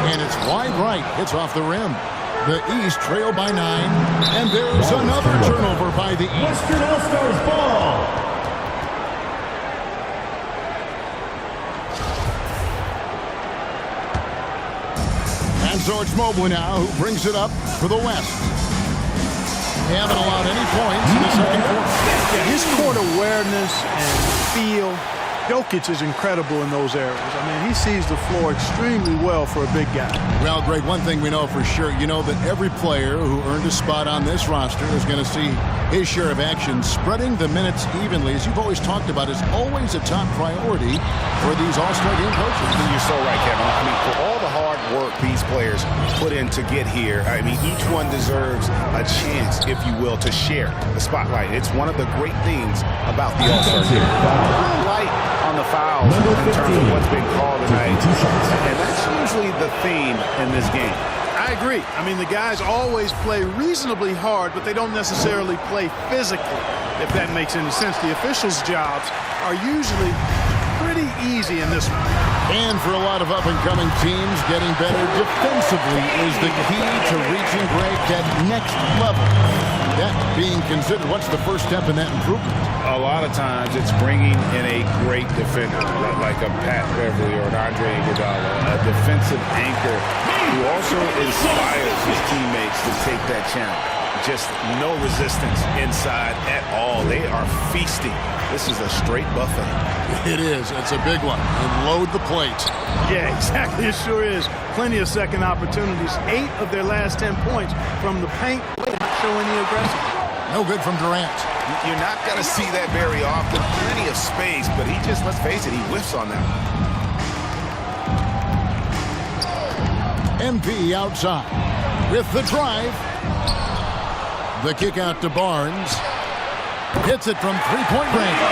And it's wide right. It's off the rim. The East trail by 9. And there's another turnover by the East. Western All-Stars ball. And so it's Mobley now who brings it up for the West. They haven't allowed any points in the second quarter. Yeah, his court awareness and feel, Jokic is incredible in those areas. I mean, he sees the floor extremely well for a big guy. Well, Greg, one thing we know for sure, you know that every player who earned a spot on this roster is going to see his share of action. Spreading the minutes evenly, as you've always talked about, is always a top priority for these All-Star game coaches. You're so right, Kevin. I mean, for all the hard work these players put in to get here, I mean, each one deserves a chance, if you will, to share the spotlight. It's one of the great things about the All-Star game. Light on the fouls in terms of what's been called tonight. And that's usually the theme in this game. I agree. I mean, the guys always play reasonably hard, but they don't necessarily play physically, if that makes any sense. The officials' jobs are usually pretty easy in this one. And for a lot of up-and-coming teams, getting better defensively is the key to reaching, Greg, that next level. That being considered, what's the first step in that improvement? A lot of times it's bringing in a great defender, like a Pat Beverly or an Andre Iguodala, a defensive anchor who also inspires his teammates to take that challenge. Just no resistance inside at all. They are feasting. This is a straight buffet. It is. It's a big one. And load the plate. Yeah, exactly. It sure is. Plenty of second opportunities. 8 of their last 10 points from the paint. Show any aggression. No good from Durant. You're not going to see that very often. Plenty of space, but he just, let's face it, he whiffs on that. MP outside with the drive. The kick out to Barnes. Hits it from three-point range.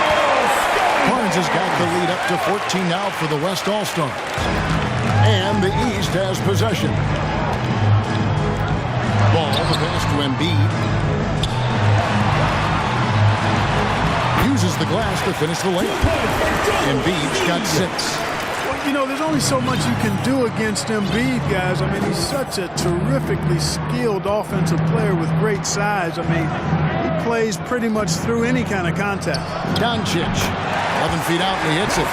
Barnes has got the lead up to 14 now for the West All-Stars. And the East has possession. Ball, the pass to Embiid. Uses the glass to finish the layup. Embiid's got 6. You know, there's only so much you can do against Embiid, guys. I mean, he's such a terrifically skilled offensive player with great size. I mean, he plays pretty much through any kind of contact. Doncic, 11 feet out, and he hits it.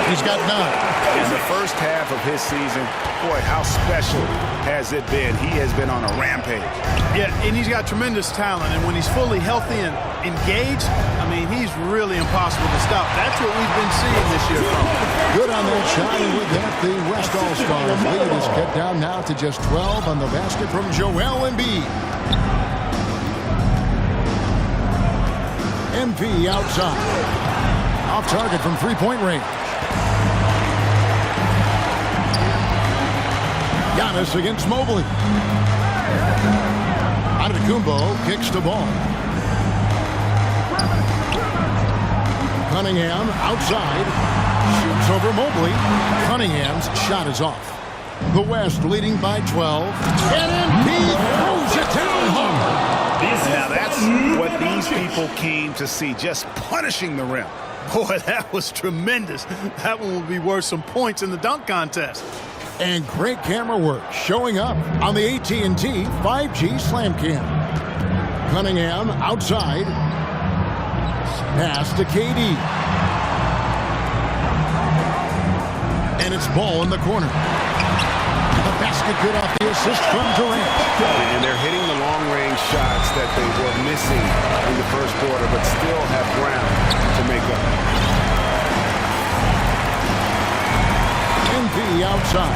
He's got 9. In the first half of his season, boy, how special has it been? He has been on a rampage. Yeah, and he's got tremendous talent, and when he's fully healthy and engaged, I mean, he's really impossible to stop. That's what we've been seeing this year from him. Good on that shot, and with that, the West All-Stars lead is cut down now to just 12 on the basket from Joel Embiid. MP outside. Off target from three-point range. Giannis against Mobley. Antetokounmpo kicks the ball. Cunningham outside. Shoots over Mobley. Cunningham's shot is off. The West leading by 12. And MP throws it down home. Now that's what these people came to see, just punishing the rim. Boy, that was tremendous. That one will be worth some points in the dunk contest. And great camera work showing up on the AT&T 5G Slam Cam. Cunningham outside. Pass to KD. And it's ball in the corner. The basket good off the assist from Durant. And they're hitting the long-range shots that they were missing in the first quarter, but still have ground to make up. MP outside.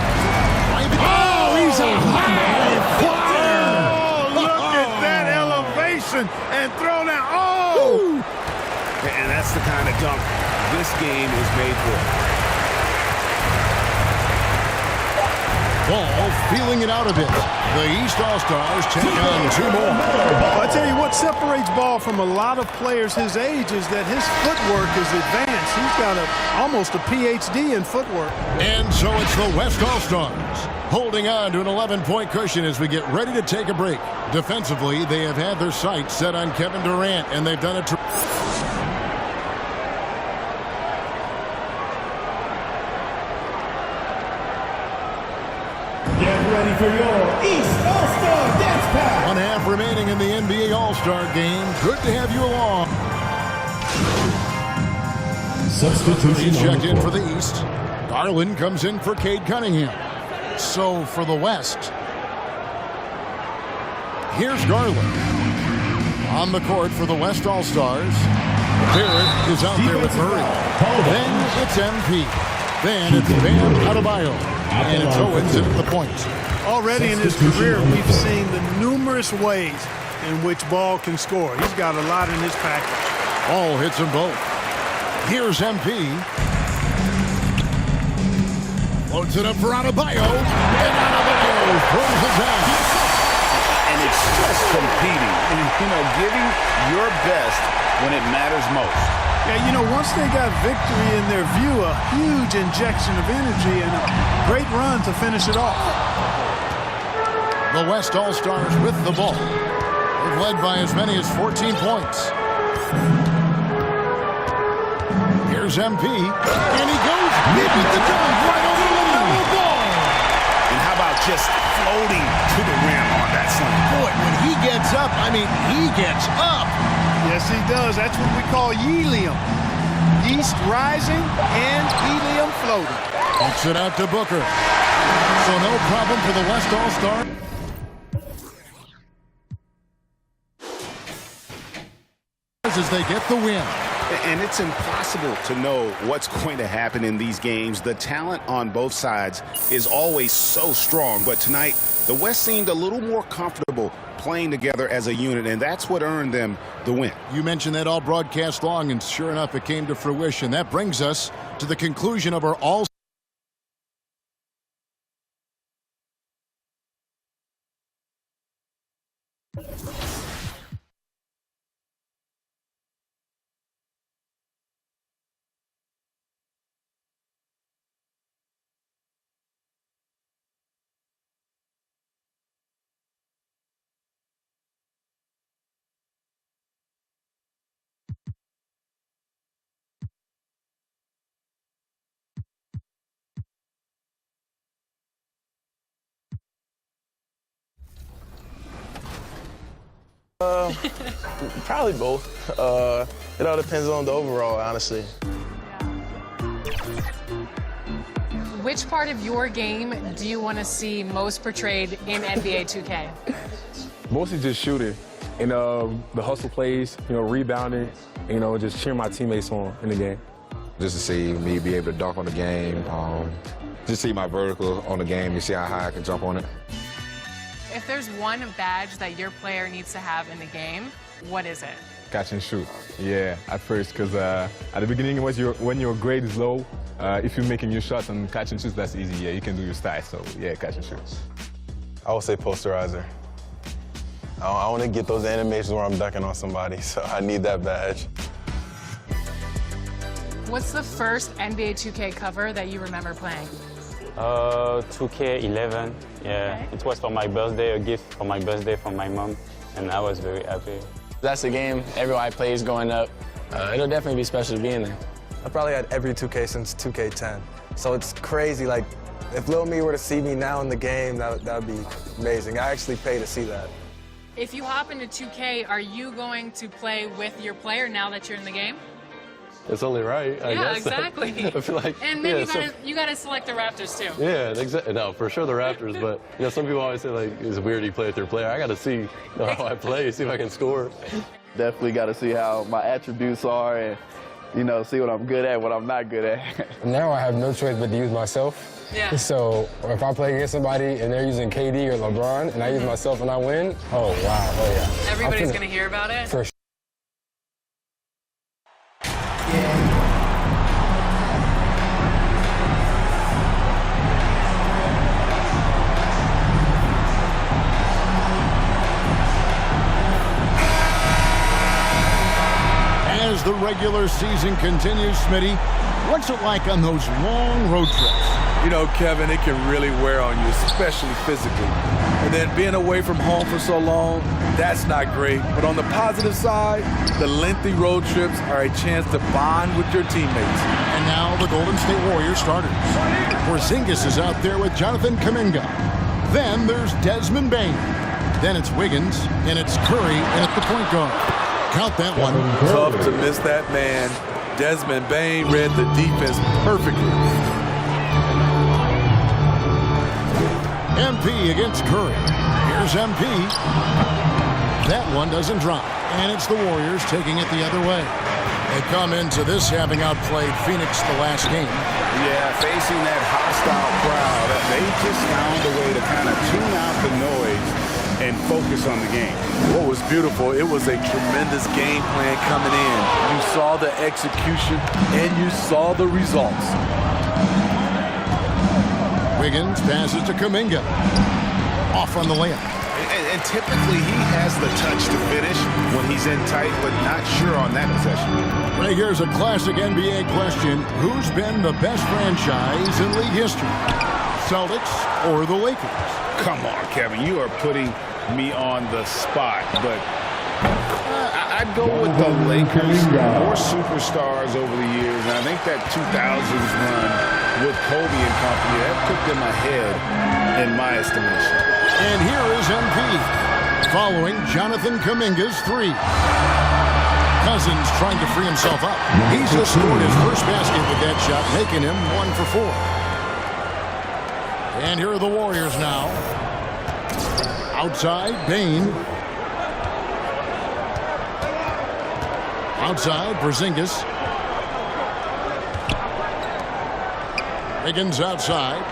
Oh, he's a high flyer! Oh, look at that elevation and throw down. Oh! And that's the kind of dunk this game is made for. Ball feeling it out a bit. The East All-Stars take on two more. I tell you what separates Ball from a lot of players his age is that his footwork is advanced. He's got almost a PhD in footwork. And so it's the West All-Stars holding on to an 11-point cushion as we get ready to take a break. Defensively, they have had their sights set on Kevin Durant, and they've done it. Ready for your East All-Star Dance Pack. 1/2 remaining in the NBA All-Star game. Good to have you along. Substitution checked in for the East. Garland comes in for Cade Cunningham. So for the West, here's Garland on the court for the West All-Stars. Barrett is out there with Murray. Then it's MP. Then it's Bam Adebayo. And it's Owens at the point. Already in his career, we've seen the numerous ways in which Ball can score. He's got a lot in his package. Ball hits them both. Here's MP. Loads it up for Adebayo. And Adebayo throws it down. And it's just competing and, giving your best when it matters most. Yeah, once they got victory in their view, a huge injection of energy and a great run to finish it off. The West All-Stars with the ball. They've led by as many as 14 points. Here's MP, and he goes deep with the dunk right over the middle ball. And how about just floating to the rim on that slam? Boy, when he gets up, he gets up. Yes, he does. That's what we call helium. Yeast rising and helium floating. Kicks it out to Booker. So no problem for the West All-Star. As they get the win. And it's impossible to know what's going to happen in these games. The talent on both sides is always so strong. But tonight, the West seemed a little more comfortable playing together as a unit, and that's what earned them the win. You mentioned that all broadcast long, and sure enough, it came to fruition. That brings us to the conclusion of our all. Probably both. It all depends on the overall, honestly. Which part of your game do you want to see most portrayed in NBA 2K? Mostly just shooting and the hustle plays, rebounding, just cheering my teammates on in the game. Just to see me be able to dunk on the game, just see my vertical on the game, you see how high I can jump on it. If there's one badge that your player needs to have in the game, what is it? Catch and shoot. Yeah, at first, because at the beginning, when your grade is low, if you're making your shots and catch and shoot, that's easy. Yeah, you can do your style. So yeah, catch and shoot. I would say posterizer. I want to get those animations where I'm dunking on somebody, so I need that badge. What's the first NBA 2K cover that you remember playing? 2K11, yeah. Okay. It was for my birthday, a gift for my birthday from my mom, and I was very happy. That's a game everybody plays going up. It'll definitely be special to be in there. I probably had every 2K since 2K10. So it's crazy, like, If Lil Me were to see me now in the game, that would be amazing. I actually pay to see that. If you hop into 2K, are you going to play with your player now that you're in the game? It's only right, I guess. Exactly. I feel like, and then you gotta select the Raptors too. Yeah, exactly. No, for sure the Raptors, but some people always say like it's weird you play with your player. I gotta see how I play, see if I can score. Definitely gotta see how my attributes are and see what I'm good at, what I'm not good at. Now I have no choice but to use myself. Yeah. So if I play against somebody and they're using KD or LeBron and I use myself and I win, oh wow, oh yeah. Everybody's gonna hear about it? For sure. As the regular season continues, Smitty, what's it like on those long road trips? You know, Kevin, it can really wear on you, especially physically. And then being away from home for so long, that's not great. But on the positive side, the lengthy road trips are a chance to bond with your teammates. And now the Golden State Warriors starters. Porzingis is out there with Jonathan Kuminga. Then there's Desmond Bain. Then it's Wiggins, and it's Curry, and at the point guard. Count that one. Tough to miss that man. Desmond Bain read the defense perfectly. MP against Curry. Here's MP. That one doesn't drop. And it's the Warriors taking it the other way. They come into this having outplayed Phoenix the last game. Yeah, facing that hostile crowd, they just found a way to kind of tune out the noise and focus on the game. What was beautiful, it was a tremendous game plan coming in. You saw the execution and you saw the results. Wiggins passes to Kuminga. Off on the layup. And typically he has the touch to finish when he's in tight, but not sure on that possession. Right, here's a classic NBA question. Who's been the best franchise in league history? Celtics or the Lakers? Come on, Kevin. You are putting me on the spot, but I'd go with the Lakers. More superstars over the years, and I think that 2000s run with Kobe and company, that put them ahead in my estimation. And here is MP, following Jonathan Kuminga's three. Cousins trying to free himself up. He's just scored his first basket with that shot, making him 1 for 4. And here are the Warriors now. Outside, Bain. Outside, Porzingis. Wiggins outside.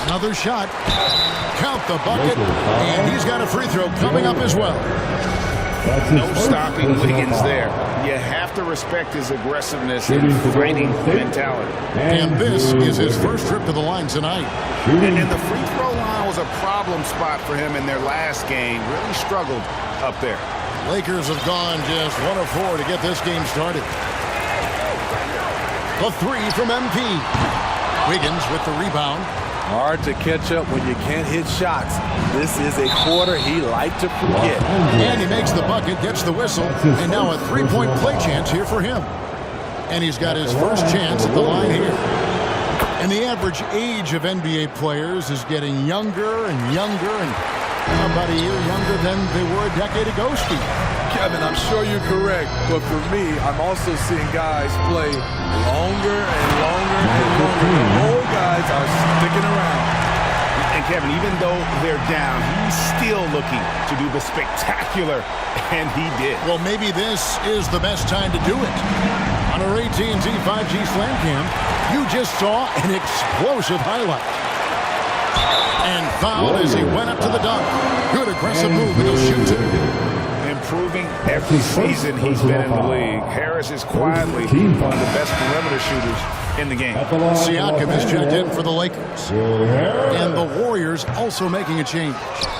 Another shot. Count the bucket. And he's got a free throw coming up as well. No stopping Wiggins there. You have to respect his aggressiveness and fighting mentality. And this is his first trip to the line tonight. And the free throw line was a problem spot for him in their last game. Really struggled up there. Lakers have gone just 1 of 4 to get this game started. The three from MP. Wiggins with the rebound. Hard to catch up when you can't hit shots. This is a quarter he liked to forget. And he makes the bucket, gets the whistle, and now a three-point play chance here for him. And he's got his first chance at the line here. And the average age of NBA players is getting younger and younger, and about a year younger than they were a decade ago, Steve. Kevin, I'm sure you're correct, but for me, I'm also seeing guys play longer and longer and longer. The old guys are sticking around. And Kevin, even though they're down, he's still looking to do the spectacular, and he did. Well, maybe this is the best time to do it. On our AT&T 5G Slam Cam, you just saw an explosive highlight. And fouled as he went up to the dunk. Good aggressive move, and he'll shoot it. Improving every season he's been in the league. Harris is quietly one of the best perimeter shooters in the game. Siakam is checked in for the Lakers. And the Warriors also making a change.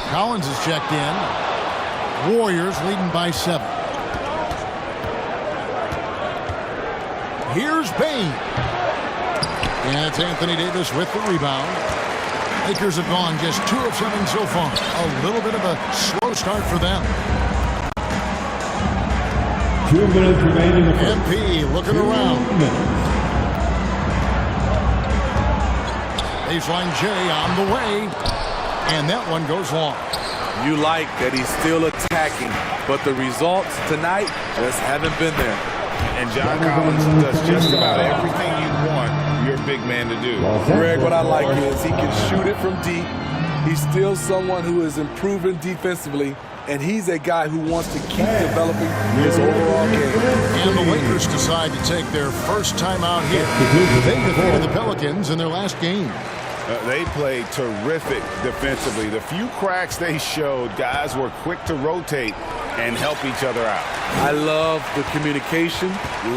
Collins is checked in. Warriors leading by 7. Here's Bain. And it's Anthony Davis with the rebound. Lakers have gone just 2 of 7 so far. A little bit of a slow start for them. 2 minutes remaining in the first. MP looking around. baseline J on the way. And that one goes long. You like that he's still attacking, but the results tonight just haven't been there. And John Collins does just about everything you want your big man to do. Greg, what I like is he can shoot it from deep. He's still someone who is improving defensively, and he's a guy who wants to keep developing his overall game. And the Lakers decide to take their first time out here. They defeated the Pelicans in their last game. They played terrific defensively. The few cracks they showed, guys were quick to rotate and help each other out. I love the communication,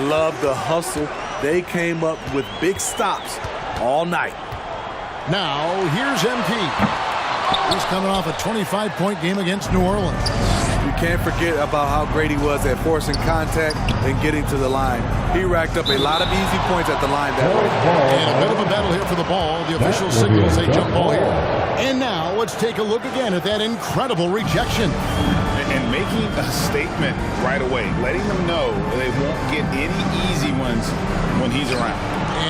love the hustle. They came up with big stops all night. Now, here's MP. He's coming off a 25-point game against New Orleans. You can't forget about how great he was at forcing contact and getting to the line. He racked up a lot of easy points at the line that way. And a bit of a battle here for the ball. The official signals a jump ball here. And now let's take a look again at that incredible rejection. And making a statement right away, letting them know they won't get any easy ones when he's around.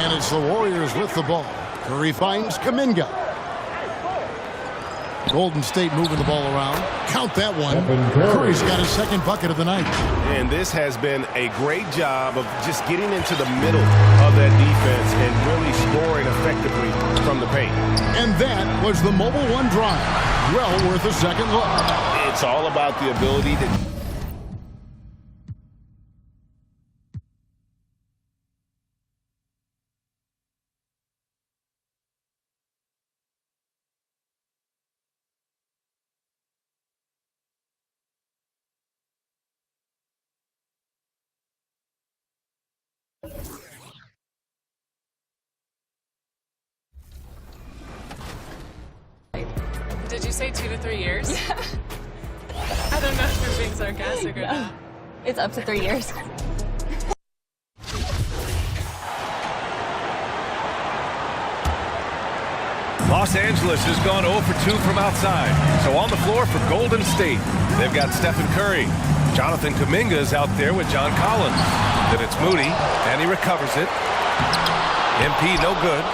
And it's the Warriors with the ball. Curry finds Kuminga. Golden State moving the ball around. Count that one. Curry's got his second bucket of the night. And this has been a great job of just getting into the middle of that defense and really scoring effectively from the paint. And that was the Mobile One drive. Well worth a second look. It's all about the ability to... Did you say 2 to 3 years? Yeah. I don't know if you're being sarcastic or not. It's up to 3 years. Los Angeles has gone 0 for 2 from outside. So on the floor for Golden State, they've got Stephen Curry. Jonathan Kuminga is out there with John Collins. Then it's Moody, and he recovers it. MP no good.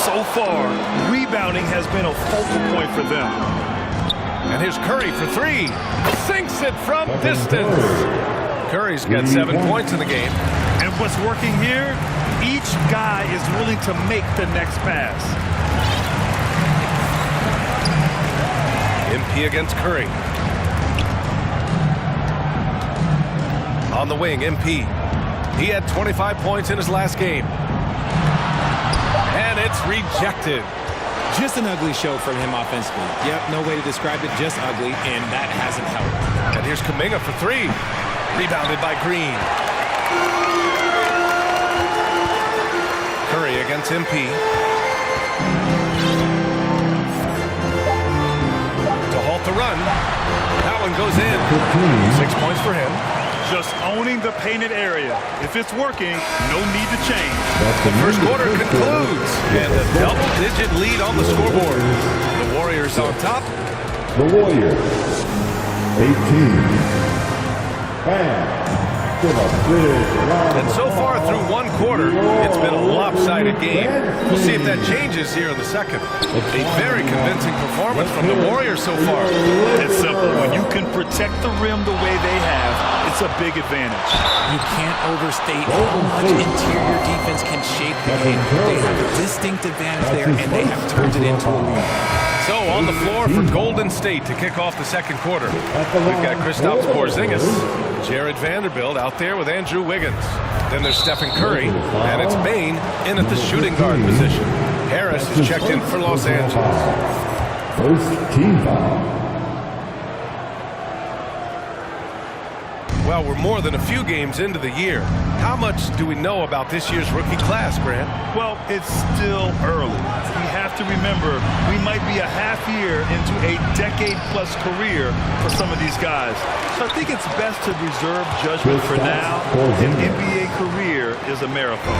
So far, rebounding has been a focal point for them. And here's Curry for 3. Sinks it from distance. Curry's got 7 points in the game. And what's working here, each guy is willing to make the next pass. MP against Curry. On the wing, MP. He had 25 points in his last game. And it's rejected. Just an ugly show from him offensively. Yep, no way to describe it, just ugly, and that hasn't helped. And here's Kuminga for 3. Rebounded by Green. Curry against MP. To halt the run. That one goes in. 6 points for him. Just owning the painted area. If it's working, no need to change. The first quarter concludes, and a double-digit lead on the scoreboard. The Warriors on top. The Warriors, 18. And so far through one quarter, it's been a lopsided game. We'll see if that changes here in the second. A very convincing performance from the Warriors so far. It's simple. When you can protect the rim the way they have, it's a big advantage. You can't overstate how much interior defense can shape the game. They have a distinct advantage there, and they have turned it into a lead. So on the floor for Golden State to kick off the second quarter. We've got Kristaps Porzingis, Jared Vanderbilt out there with Andrew Wiggins. Then there's Stephen Curry, and it's Bane in at the shooting guard position. Harris is checked in for Los Angeles. First team foul. Well, we're more than a few games into the year. How much do we know about this year's rookie class, Grant? Well, it's still early. We have to remember we might be a half year into a decade-plus career for some of these guys. So I think it's best to reserve judgment for now. An NBA career is a marathon.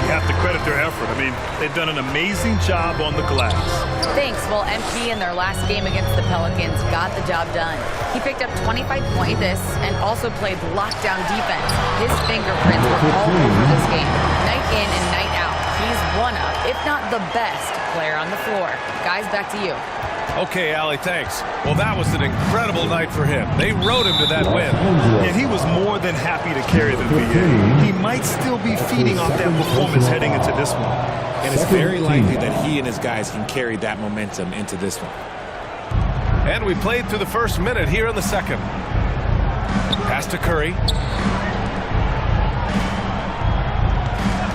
You have to credit their effort. I mean, they've done an amazing job on the glass. Thanks. Well, MP in their last game against the Pelicans got the job done. He picked up 25 points and also played lockdown defense. His fingerprints were all over this game. Night in and night out. He's one of, if not the best, player on the floor. Guys, back to you. Okay, Allie, thanks. Well, that was an incredible night for him. They rode him to that win. And he was more than happy to carry the VA. He might still be feeding off that performance heading into this one. And it's very likely that he and his guys can carry that momentum into this one. And we played through the first minute here in the second. Pass to Curry.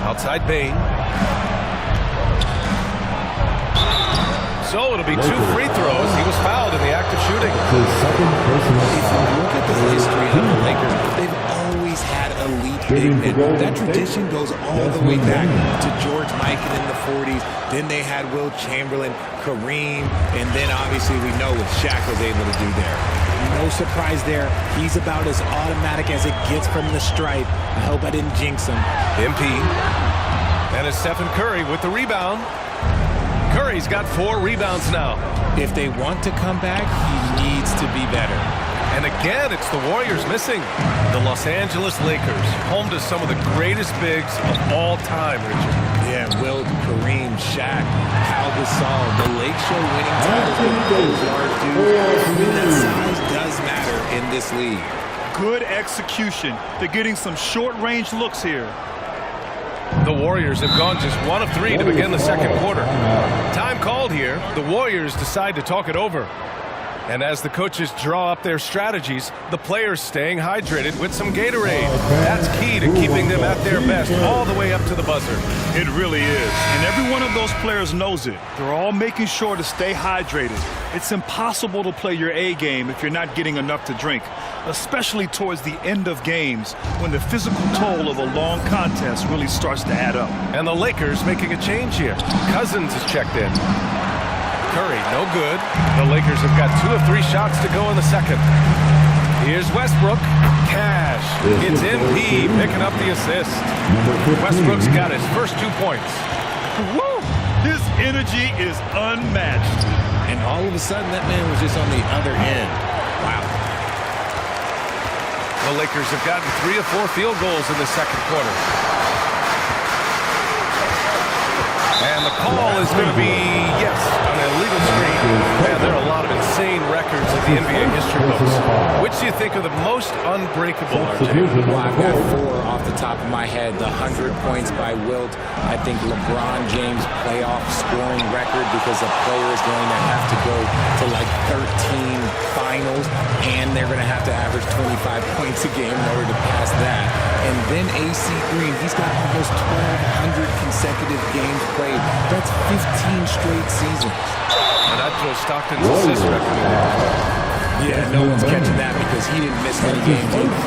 Outside Bain. So it'll be 2 free throws. He was fouled in the act of shooting. If you look at the history of the Lakers, they've always had elite big men. That tradition goes all the way back to George Mikan in the 40s. Then they had Will Chamberlain, Kareem, and then obviously we know what Shaq was able to do there. No surprise there. He's about as automatic as it gets from the stripe. I hope I didn't jinx him. MP. And it's Stephen Curry with the rebound. Curry's got 4 rebounds now. If they want to come back, he needs to be better. And again, it's the Warriors missing. The Los Angeles Lakers, home to some of the greatest bigs of all time, Richard. Yeah, Wilt, Kareem, Shaq, Pau Gasol, the Lake Show winning titles with those large dudes. That size does matter in this league. Good execution. They're getting some short-range looks here. The Warriors have gone just 1 of 3 to begin the second quarter. Time called here. The Warriors decide to talk it over. And as the coaches draw up their strategies, the players staying hydrated with some Gatorade. That's key to keeping them at their best all the way up to the buzzer. It really is. And every one of those players knows it. They're all making sure to stay hydrated. It's impossible to play your A game if you're not getting enough to drink, especially towards the end of games when the physical toll of a long contest really starts to add up. And the Lakers making a change here. Cousins is checked in. Curry, no good. The Lakers have got 2 of 3 shots to go in the second. Here's Westbrook. Cash. It's MP picking up the assist. Westbrook's got his first 2 points. Woo! His energy is unmatched. And all of a sudden, that man was just on the other end. Wow. The Lakers have gotten 3 of 4 field goals in the second quarter. And the call is going to be, yes, an illegal screen. Man, there are a lot of insane records in the NBA history books. Which do you think are the most unbreakable, RJ? Well, I've got 4 off the top of my head. The 100 points by Wilt. I think LeBron James' playoff scoring record, because a player is going to have to go to like 13 finals, and they're going to have to average 25 points a game in order to pass that. And then AC Green, he's got almost 1,200 consecutive games played. That's 15 straight seasons. And I'd throw Stockton's assist record in there. Yeah, no one's catching that because he didn't miss many games either.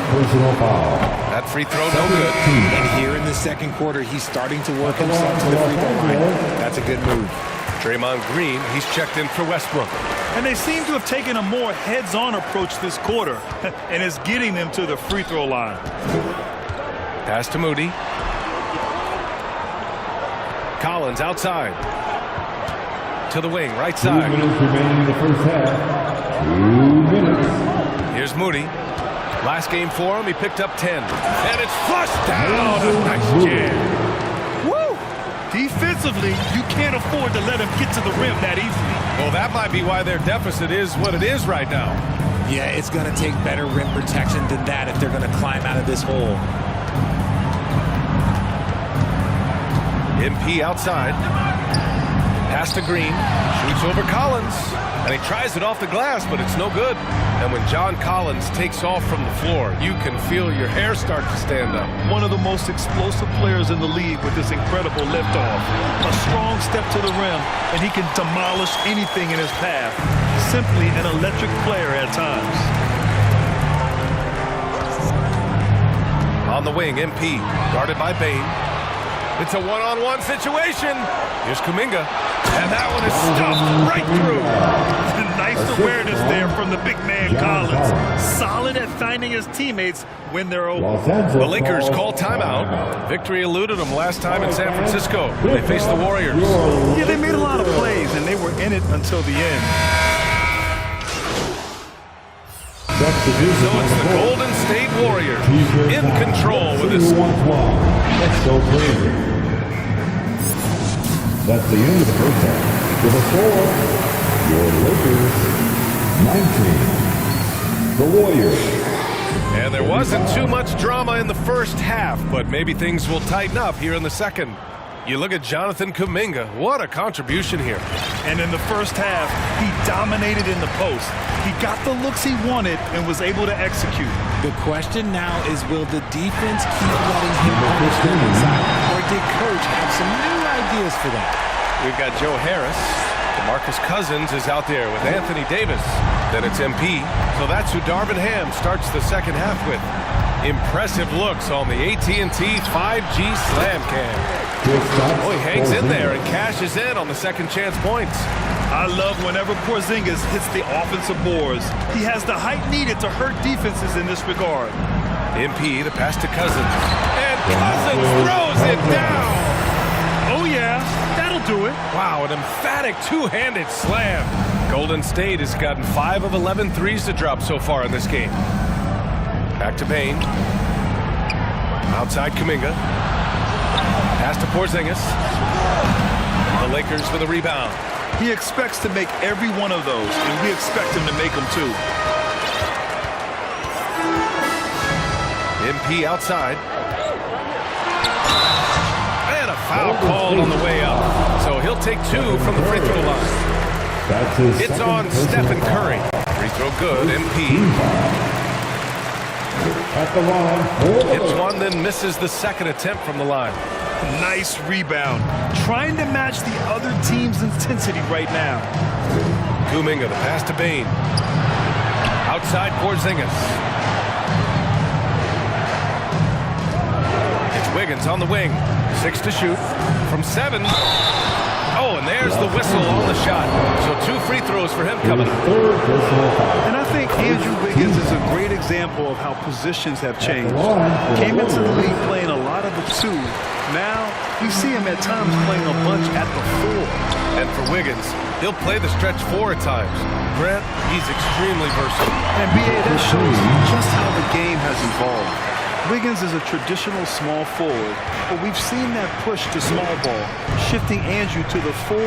That free throw, no good. And here in the second quarter, he's starting to work himself to the free throw line. That's a good move. Draymond Green, he's checked in for Westbrook. And they seem to have taken a more heads-on approach this quarter, and it's getting them to the free throw line. Pass to Moody. Collins outside. To the wing, right side. 2 minutes remaining in the first half. 2 minutes. Here's Moody. Last game for him, he picked up 10. And it's flushed down. A nice jam. Woo! Defensively, you can't afford to let him get to the rim that easily. Well, that might be why their deficit is what it is right now. Yeah, it's going to take better rim protection than that if they're going to climb out of this hole. MP outside. Pass to Green. Shoots over Collins. And he tries it off the glass, but it's no good. And when John Collins takes off from the floor, you can feel your hair start to stand up. One of the most explosive players in the league with this incredible liftoff. A strong step to the rim, and he can demolish anything in his path. Simply an electric player at times. On the wing, MP, guarded by Bain. It's a one-on-one situation. Here's Kuminga. And that one is stuffed right through. Nice awareness there from the big man Collins. Solid at finding his teammates when they're open. The Lakers call timeout. Victory eluded them last time in San Francisco when they faced the Warriors. Yeah, they made a lot of plays, and they were in it until the end. So it's the Golden State Warriors in control with this. That's the end of the first half. With a score, your Lakers 19. The Warriors. And there wasn't too much drama in the first half, but maybe things will tighten up here in the second. You look at Jonathan Kuminga. What a contribution here. And in the first half, he dominated in the post. He got the looks he wanted and was able to execute. The question now is, will the defense keep letting him punish them inside? Or did Coach have some new ideas for that? We've got Joe Harris. DeMarcus Cousins is out there with Anthony Davis. Then it's MP. So that's who Darvin Ham starts the second half with. Impressive looks on the AT&T 5G Slam Cam. Oh, he hangs in there and cashes in on the second chance points. I love whenever Porzingis hits the offensive boards. He has the height needed to hurt defenses in this regard. MP, the pass to Cousins. And Cousins throws it down. Oh, yeah, that'll do it. Wow, an emphatic two-handed slam. Golden State has gotten 5 of 11 threes to drop so far in this game. Back to Payne. Outside Kuminga. Pass to Porzingis. The Lakers for the rebound. He expects to make every one of those, and we expect him to make them too. MP outside. And a foul called on the way up. So he'll take 2 from the free throw line. It's on Stephen Curry. Free throw good, MP. At the line. Hits one, then misses the second attempt from the line. Nice rebound. Trying to match the other team's intensity right now. Kuminga, the pass to Bane. Outside Porzingis. It's Wiggins on the wing. 6 to shoot. From 7. Oh, and there's the whistle on the shot. So 2 free throws for him coming up. And I think Andrew Wiggins is a great example of how positions have changed. Came into the league playing a lot of the 2. Now, we see him at times playing a bunch at the 4. And for Wiggins, he'll play the stretch 4 at times. Brent, he's extremely versatile. And B.A., that shows just how the game has evolved. Wiggins is a traditional small forward, but we've seen that push to small ball, shifting Andrew to the 4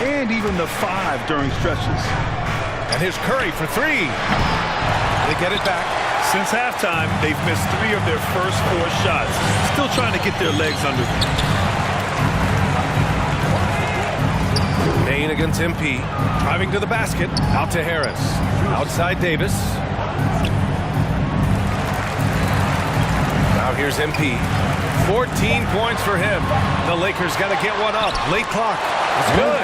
and even the 5 during stretches. And here's Curry for 3. They get it back. Since halftime, they've missed 3 of their first 4 shots. Still trying to get their legs under them. Payne against MP. Driving to the basket. Out to Harris. Outside Davis. Now here's MP. 14 points for him. The Lakers got to get one up. Late clock. It's good.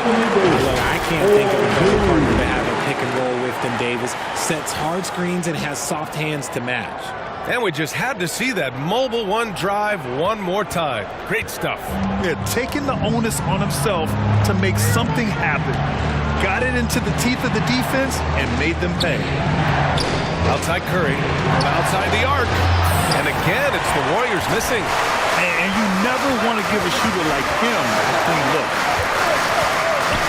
Look, I can't think of a better partner to have a pick and roll with than Davis. Sets hard screens and has soft hands to match. And we just had to see that mobile one drive one more time. Great stuff. Yeah, taking the onus on himself to make something happen. Got it into the teeth of the defense and made them pay. Outside Curry. From outside the arc. And again, it's the Warriors missing. And you never want to give a shooter like him a clean look.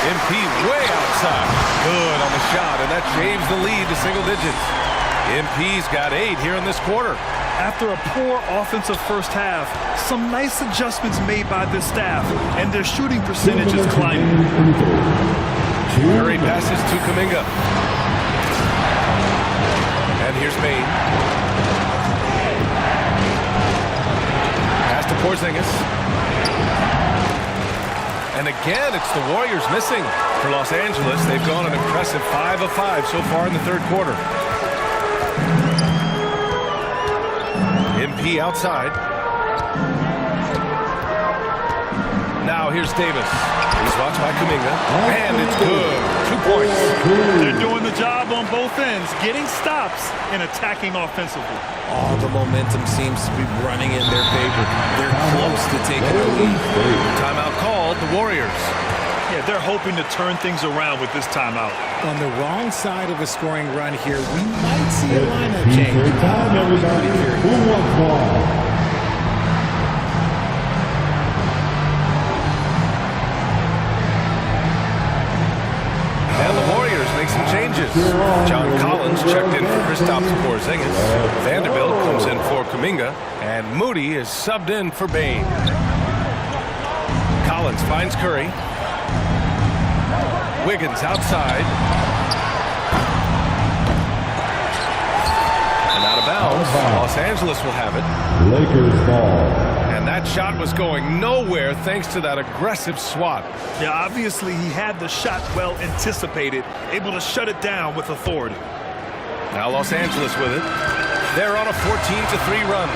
MP way outside. Good on the shot, and that shaves the lead to single digits. MP's got 8 here in this quarter. After a poor offensive first half, some nice adjustments made by this staff, and their shooting percentage is climbing. Curry passes to Kuminga. And here's Payne. Pass to Porzingis. And again, it's the Warriors missing. For Los Angeles, they've gone an impressive 5 of 5 so far in the third quarter. MP outside. Now here's Davis. He's watched by Kuminga. And it's good. 2 points. They're doing the job on both ends, getting stops and attacking offensively. All the momentum seems to be running in their favor. They're close to taking the lead. Timeout called, the Warriors. Yeah, they're hoping to turn things around with this timeout. On the wrong side of a scoring run here, we might see a lineup change. Time, everybody. Who wants ball? And the Warriors make some changes. John Collins checked in for Kristaps Porzingis. Vanderbilt comes in for Kuminga. And Moody is subbed in for Bane. Collins runs, finds Curry. Wiggins outside. And out of bounds. Los Angeles will have it. Lakers ball. And that shot was going nowhere thanks to that aggressive swat. Yeah, obviously he had the shot well anticipated, able to shut it down with authority. Now Los Angeles with it. They're on a 14-3 run.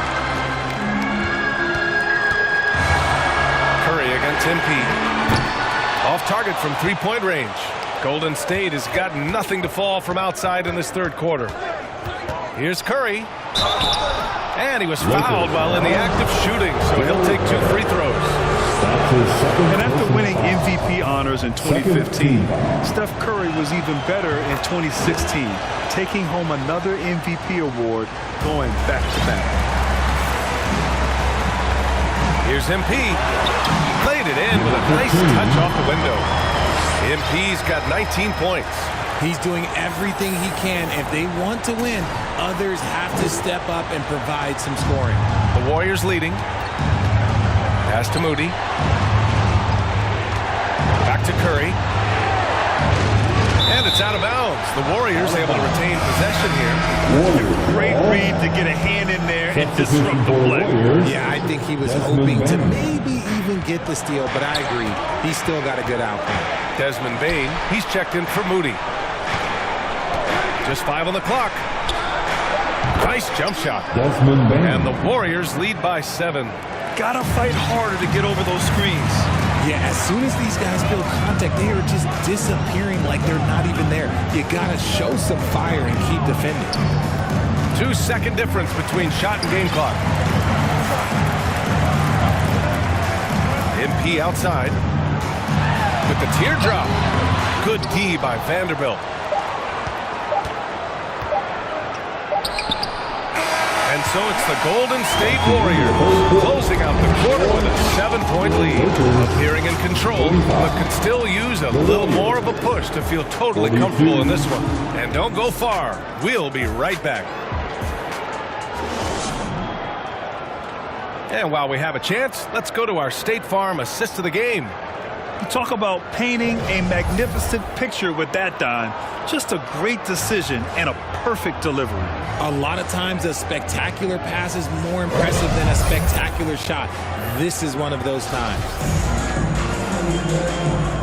Curry against MP. Off target from three-point range. Golden State has got nothing to fall from outside in this third quarter. Here's Curry. And he was fouled while in the act of shooting, so he'll take 2 free throws. And after winning MVP honors in 2015, Steph Curry was even better in 2016, taking home another MVP award going back-to-back. Here's MP. Played it in with a nice touch off the window. MP's got 19 points. He's doing everything he can. If they want to win, others have to step up and provide some scoring. The Warriors leading. Pass to Moody. Back to Curry. And it's out of bounds. The Warriors able to retain possession here. Great read to get a hand in there and disrupt the play. Yeah, I think he was hoping to maybe even get the steal, but I agree. He's still got a good outcome. Desmond Bane, he's checked in for Moody. Just 5 on the clock. Nice jump shot. Desmond Bane. And the Warriors lead by 7. Gotta fight harder to get over those screens. Yeah, as soon as these guys feel contact, they are just disappearing like they're not even there. You gotta show some fire and keep defending. 2-second difference between shot and game clock. MP outside with the teardrop. Good D by Vanderbilt. And so it's the Golden State Warriors closing out the quarter with a 7-point lead. Appearing in control, but can still use a little more of a push to feel totally comfortable in this one. And don't go far. We'll be right back. And while we have a chance, let's go to our State Farm assist of the game. You talk about painting a magnificent picture with that, Don. Just a great decision and a perfect delivery. A lot of times a spectacular pass is more impressive than a spectacular shot. This is one of those times.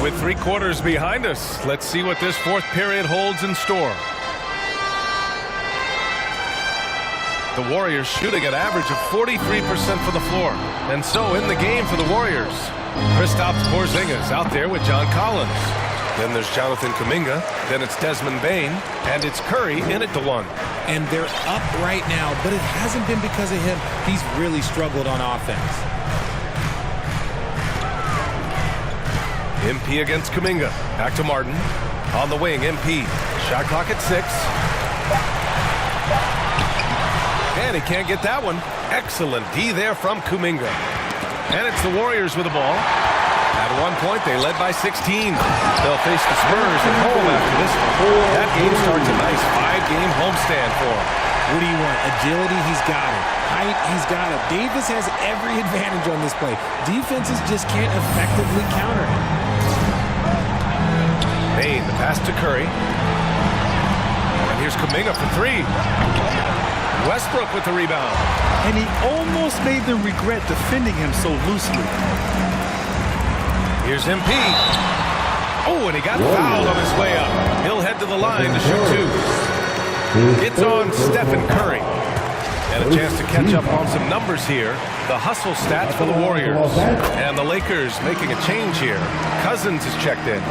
With 3 quarters behind us, let's see what this fourth period holds in store. The Warriors shooting an average of 43% from the floor. And so in the game for the Warriors, Kristaps Porzingis out there with John Collins. Then there's Jonathan Kuminga. Then it's Desmond Bane. And it's Curry in at the 1. And they're up right now, but it hasn't been because of him. He's really struggled on offense. MP against Kuminga. Back to Martin. On the wing, MP. Shot clock at 6. And he can't get that one. Excellent D there from Kuminga. And it's the Warriors with the ball. At one point, they led by 16. They'll face the Spurs at home after this one. That game starts a nice 5-game homestand for them. What do you want? Agility, he's got it. Height, he's got it. Davis has every advantage on this play. Defenses just can't effectively counter him. Bane, the pass to Curry. And here's Kuminga for 3. Westbrook with the rebound. And he almost made them regret defending him so loosely. Here's MP. Oh, and he got fouled on his way up. He'll head to the line to shoot 2. It's on Stephen Curry. And a chance to catch up on some numbers here. The hustle stats for the Warriors. And the Lakers making a change here. Cousins is checked in.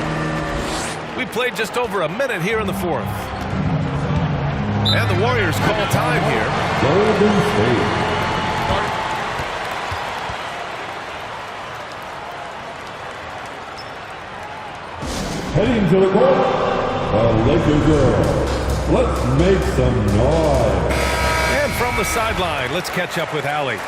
We played just over a minute here in the fourth. And the Warriors call time here. Golden State. Heading to the court, the Lakers girls. Let's make some noise. And from the sideline, let's catch up with Allie.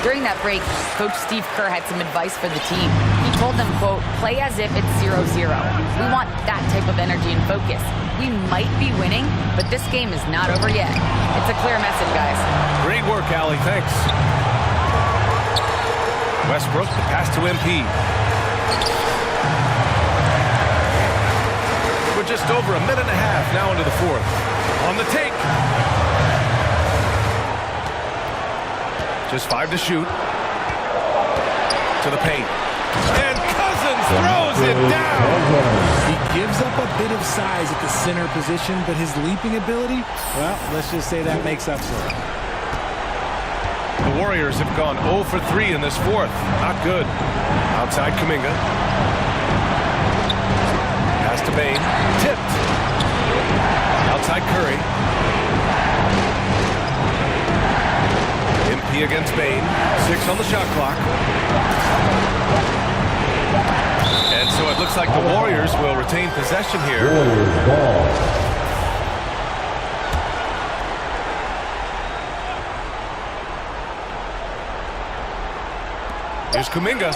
During that break, Coach Steve Kerr had some advice for the team. He told them, quote, play as if it's 0-0. We want that type of energy and focus. We might be winning, but this game is not over yet. It's a clear message, guys. Great work, Allie. Thanks. Westbrook, the pass to MP. We're just over a minute and a half now into the fourth. On the take. Just 5 to shoot. To the paint. And Cousins throws it down. He gives up a bit of size at the center position, but his leaping ability, well, let's just say that makes up for it. The Warriors have gone 0 for 3 in this fourth. Not good. Outside Kuminga. Pass to Bane. Tipped. Outside Curry. MP against Bane. 6 on the shot clock. And so it looks like the Warriors will retain possession here. Warriors ball. Here's Kuminga.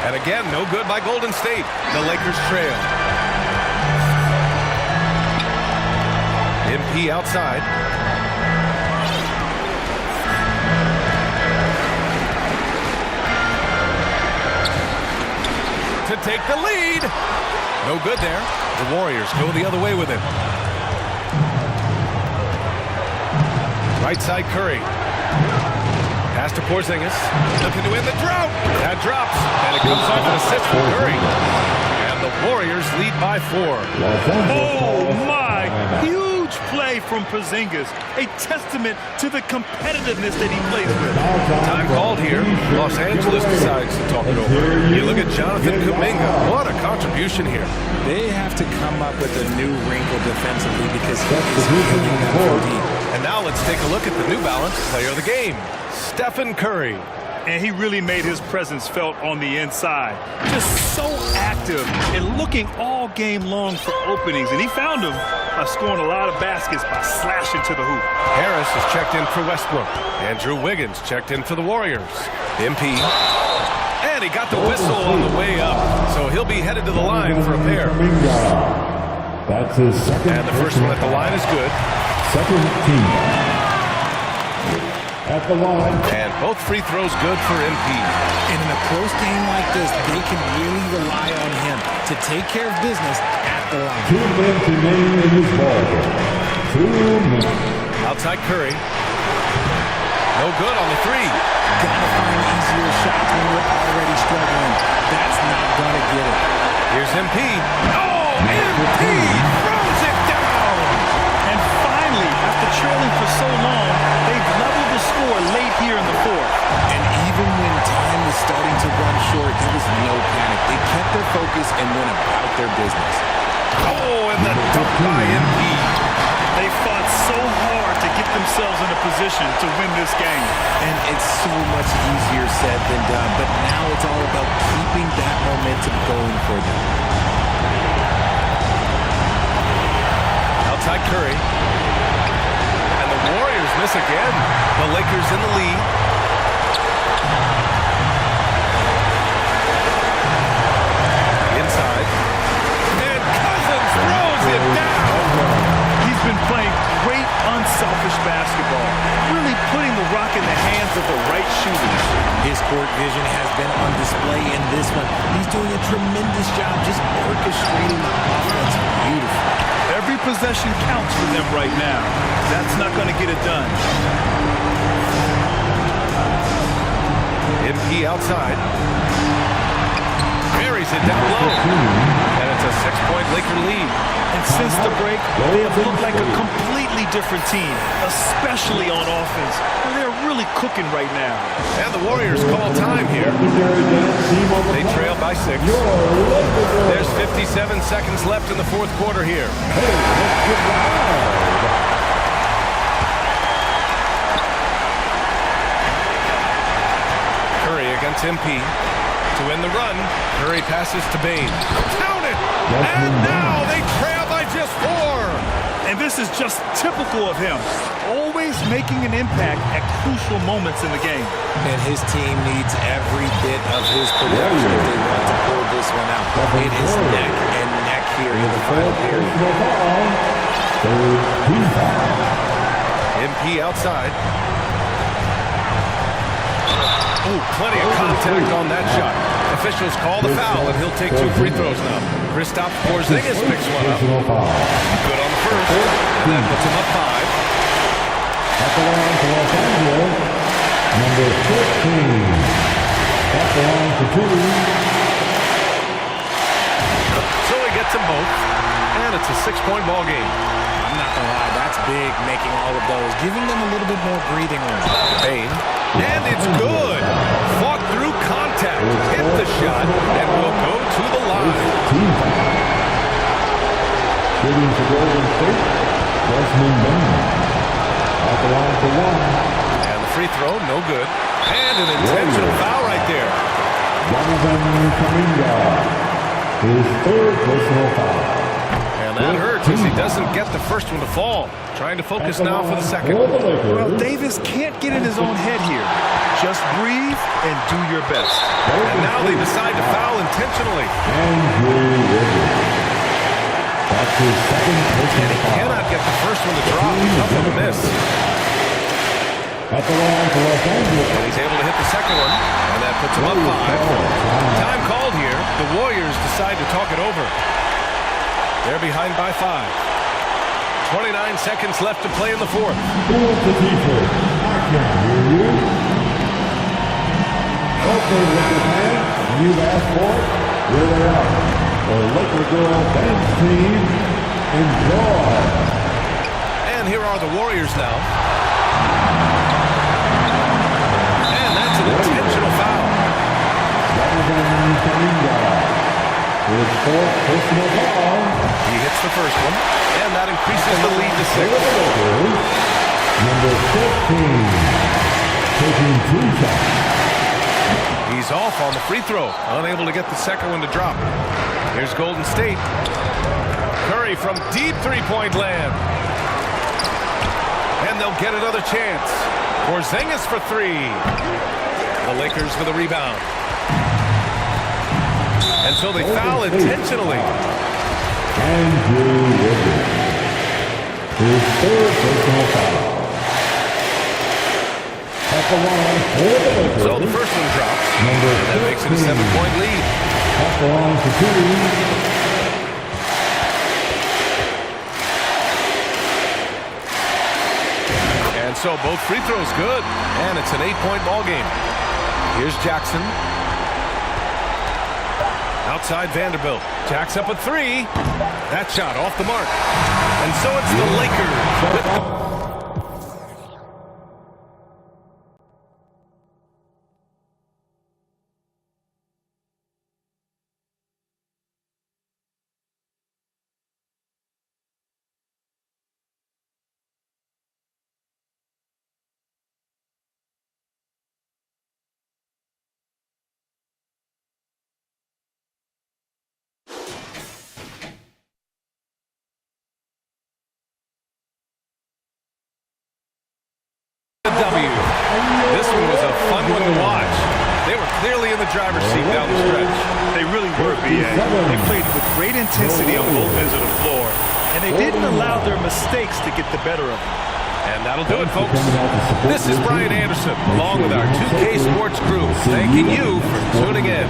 And again, no good by Golden State. The Lakers trail. MP outside. To take the lead. No good there. The Warriors go the other way with it. Right side Curry. Pass to Porzingis. Looking to win the drought. That drops. And it comes off an assist from Curry. And the Warriors lead by 4. Oh, my. Huge play from Porzingis. A testament to the competitiveness that he plays with. Time called here. Los Angeles decides to talk it over. You look at Jonathan Kuminga. What a contribution here. They have to come up with a new wrinkle defensively because he is hitting them so deep. And now let's take a look at the New Balance player of the game, Stephen Curry. And he really made his presence felt on the inside. Just so active and looking all game long for openings. And he found them by scoring a lot of baskets by slashing to the hoop. Harris is checked in for Westbrook. Andrew Wiggins checked in for the Warriors. MP. And he got the whistle on the way up. So he'll be headed to the line for a pair. That's his second. And the first one at the line is good. Second team. At the line. And both free throws good for MP. And in a close game like this, they can really rely on him to take care of business at the line. 2 minutes remaining in this ball game. 2 minutes. Outside Curry. No good on the 3. Gotta find easier shots when you're already struggling. That's not gonna get it. Here's MP. Oh, MP throws it down. And finally, after trailing for so long, they've leveled the score late here in the fourth. And even when time was starting to run short, there was no panic. They kept their focus and went about their business. Oh, and the dunk by MP. They fought so hard to get themselves in a position to win this game. And it's so much easier said than done, but now it's all about keeping that momentum going for them. Outside Curry. And the Warriors miss again. The Lakers in the lead. Inside. And Cousins throws it down. He's been playing great, unselfish basketball, really putting the rock in the hands of the right shooters. His court vision has been on display in this one. He's doing a tremendous job just orchestrating the offense beautifully. Every possession counts for them right now. That's not going to get it done. MP outside. Buries it down low. And it's a 6-point Laker lead. And since the break, they have looked like a completely different team, especially on offense. And they're really cooking right now. And the Warriors call time here. They trail by 6. There's 57 seconds left in the fourth quarter here. Curry against MP. To win the run, Curry passes to Bane. Count it! And now they trail by just 4. And this is just typical of him. Always making an impact at crucial moments in the game. And his team needs every bit of his production if they want to pull this one out. It is neck and neck here in the final period. MP outside. Oh, plenty of contact on that shot. officials call the foul, and he'll take 2 free throws now. Kristaps Porzingis picks one up. Good on the first, and that puts him up 5. At the line for Los Angeles, number 15. At the line for 2. So he gets them both, and it's a 6-point ball game. I'm not going to lie, that's big, making all of those, giving them a little bit more breathing room. Payne, and it's good. Fought through contact, hit the shot, and will go to the line. Shooting for Golden State, Desmond Bain. At the line for 1. And the free throw, no good. And an intentional foul right there. Jonathan Kuminga, his 3rd personal foul. And that hurts as he doesn't get the first one to fall. Trying to focus now for the second. Well, Davis can't get in his own head here. Just breathe and do your best. And now they decide to foul intentionally. That's his 2nd personal foul. Cannot get the first one to drop because of a miss. At the line for Los Angeles. And he's able to hit the second one, and that puts him up 5. Time called here. The Warriors decide to talk it over. They're behind by 5. 29 seconds left to play in the 4th. Okay, Lakers fans, you've asked for it. Here they are. The Laker girl dance team. Enjoy. And here are the Warriors now. And that's an intentional foul. Jonathan Kuminga. His 4th personal foul. He hits the first one, and that increases the lead to 6. Number 15, taking 2 shots. He's off on the free throw, unable to get the second one to drop. Here's Golden State. Curry from deep 3-point land. And they'll get another chance. Porzingis for 3. The Lakers for the rebound. And so they foul intentionally. Andrew Wiggins. His 3rd personal foul. At the line for the Lakers. So the first one drops. Number and that makes it a 7-point lead. At the line for 2. And so both free throws good. And it's an 8-point ball game. Here's Jackson. Outside Vanderbilt. Jacks up a 3. That shot off the mark. And so it's the Lakers. This one was a fun one to watch. They were clearly in the driver's seat down the stretch. They really were, B.A. They played with great intensity on both ends of the floor, and they didn't allow their mistakes to get the better of them. And that'll do it, folks. This is Brian Anderson, along with our 2K Sports crew, thanking you for tuning in.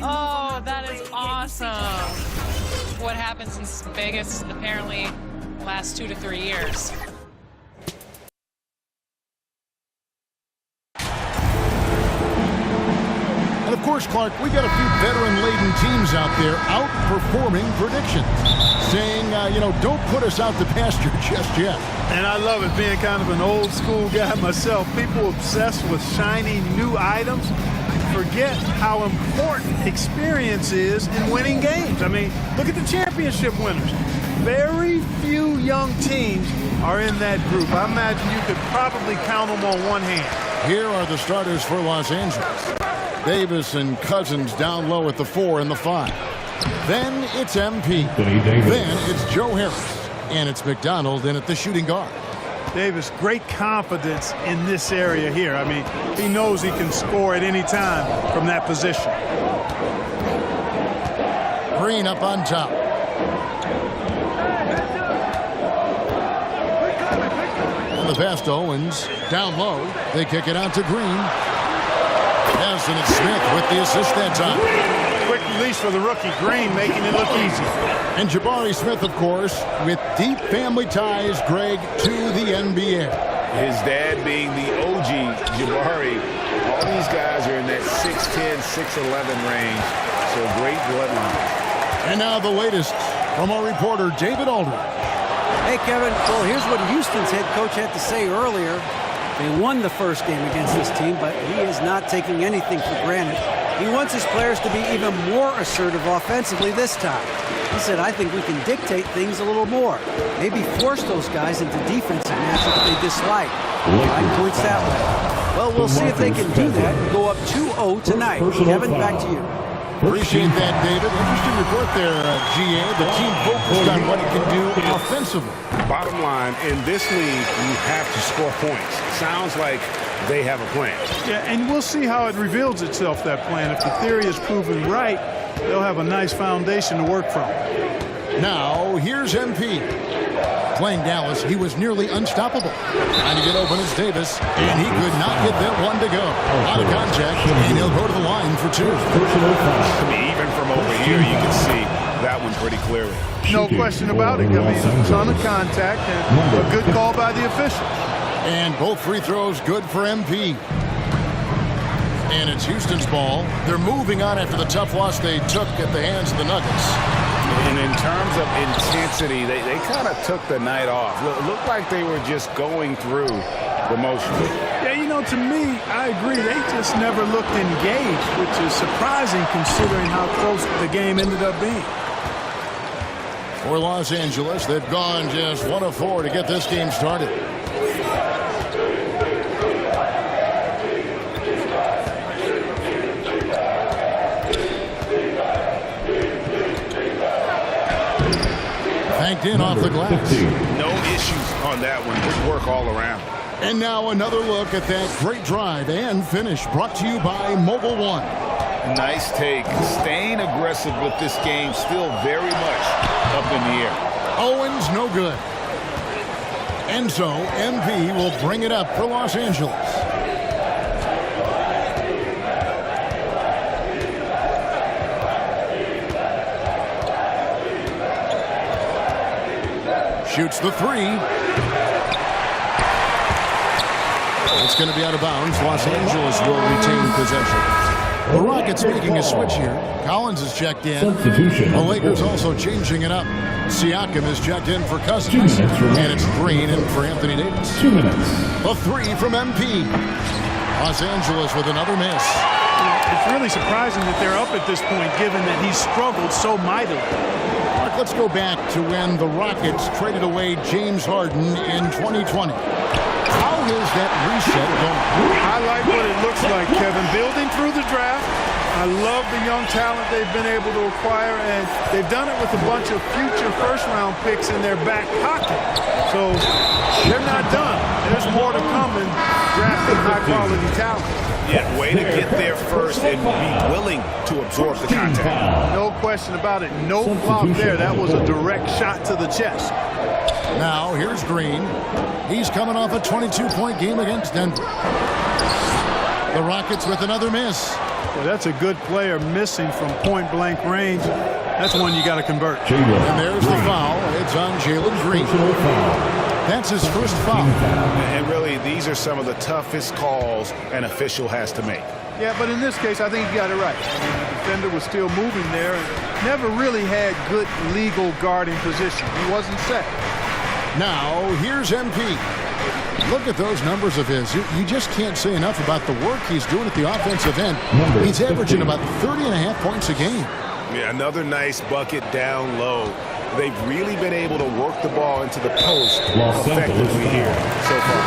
Oh, that is awesome. what happens in Vegas apparently last 2 to 3 years. And of course, Clark, we got a few veteran-laden teams out there outperforming predictions, saying, don't put us out to pasture just yet. And I love it, being kind of an old school guy myself. People obsessed with shiny new items forget how important experience is in winning games. I mean, look at the championship winners. Very few young teams are in that group. I imagine you could probably count them on one hand. Here are the starters for Los Angeles. Davis and Cousins down low at the 4 and the 5. Then it's MP. Then it's Joe Harris. And it's McDonald in at the shooting guard. Davis, great confidence in this area here. I mean, he knows he can score at any time from that position. Green up on top. And the pass to Owens. Down low. They kick it out to Green. Yes, and it's Smith with the assist that time. Quick release for the rookie. Green making it look easy. And Jabari Smith, of course, with deep family ties, Greg, to the NBA. His dad being the OG Jabari. All these guys are in that 6'10", 6'11 range. So great bloodline. And now the latest from our reporter, David Aldridge. Hey, Kevin. Well, here's what Houston's head coach had to say earlier. They won the first game against this team, but he is not taking anything for granted. He wants his players to be even more assertive offensively this time. He said, I think we can dictate things a little more. Maybe force those guys into defensive matchups they dislike. 5 points that way. Well, we'll see if they can do that and go up 2-0 tonight. Kevin, back to you. Appreciate that, David. Interesting report there, GA. The team focused on what it can do offensively. Bottom line, in this league, you have to score points. Sounds like they have a plan. Yeah, and we'll see how it reveals itself, that plan. If the theory is proven right, they'll have a nice foundation to work from. Now, here's MP. Playing Dallas, he was nearly unstoppable. Trying to get open is Davis, and he could not get that one to go. Out of contact, and he'll go to the line for 2. I mean, even from over here, you can see that one pretty clearly. No question about it. I mean, a ton of contact and a good call by the official. And both free throws good for MP. And it's Houston's ball. They're moving on after the tough loss they took at the hands of the Nuggets. And in terms of intensity, they kind of took the night off. It looked like they were just going through the motions. Yeah, to me, I agree. They just never looked engaged, which is surprising considering how close the game ended up being. For Los Angeles, they've gone just 1 of 4 to get this game started. Banked in off the glass. No issues on that one. Good work all around. And now another look at that great drive and finish brought to you by Mobile One. Nice take. Staying aggressive with this game, still very much up in the air. Owens, no good. And so MP will bring it up for Los Angeles. Shoots the 3. It's going to be out of bounds. Los Angeles will retain possession. The Rockets making a switch here. Collins is checked in. Substitution. The Lakers also changing it up. Siakam is checked in for Cousins. And it's Green in for Anthony Davis. 2 minutes. The 3 from MP. Los Angeles with another miss. It's really surprising that they're up at this point, given that he struggled so mightily. Let's go back to when the Rockets traded away James Harden in 2020. How is that reset going? I like what it looks like, Kevin. Building through the draft. I love the young talent they've been able to acquire, and they've done it with a bunch of future first-round picks in their back pocket. So they're not done. There's more to come in drafting high-quality talent. Yeah, way to get there first and be willing to absorb the contact. No question about it. No flop there. That was a direct shot to the chest. Now, here's Green. He's coming off a 22-point game against Denver. The Rockets with another miss. Well, that's a good player missing from point-blank range. That's one you got to convert. And there's the foul. It's on Jalen Green. That's his first foul. And really, these are some of the toughest calls an official has to make. Yeah, but in this case, I think he got it right. I mean, the defender was still moving there and never really had good legal guarding position. He wasn't set. Now, here's MP. Look at those numbers of his. You just can't say enough about the work he's doing at the offensive end. He's averaging about 30.5 points a game. Yeah, another nice bucket down low. They've really been able to work the ball into the post effectively here so far.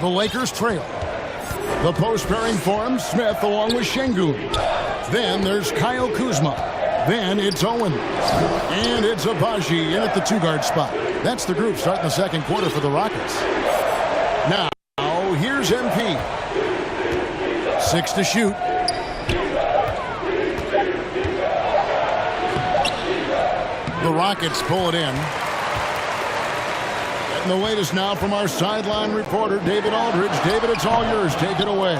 The Lakers trail. The post pairing forms Smith along with Şengün. Then there's Kyle Kuzma. Then it's Owen. And it's Abaji in at the two-guard spot. That's the group starting the second quarter for the Rockets. Now, here's MP. 6 to shoot. The Rockets pull it in. And the latest now from our sideline reporter, David Aldridge. David, it's all yours. Take it away.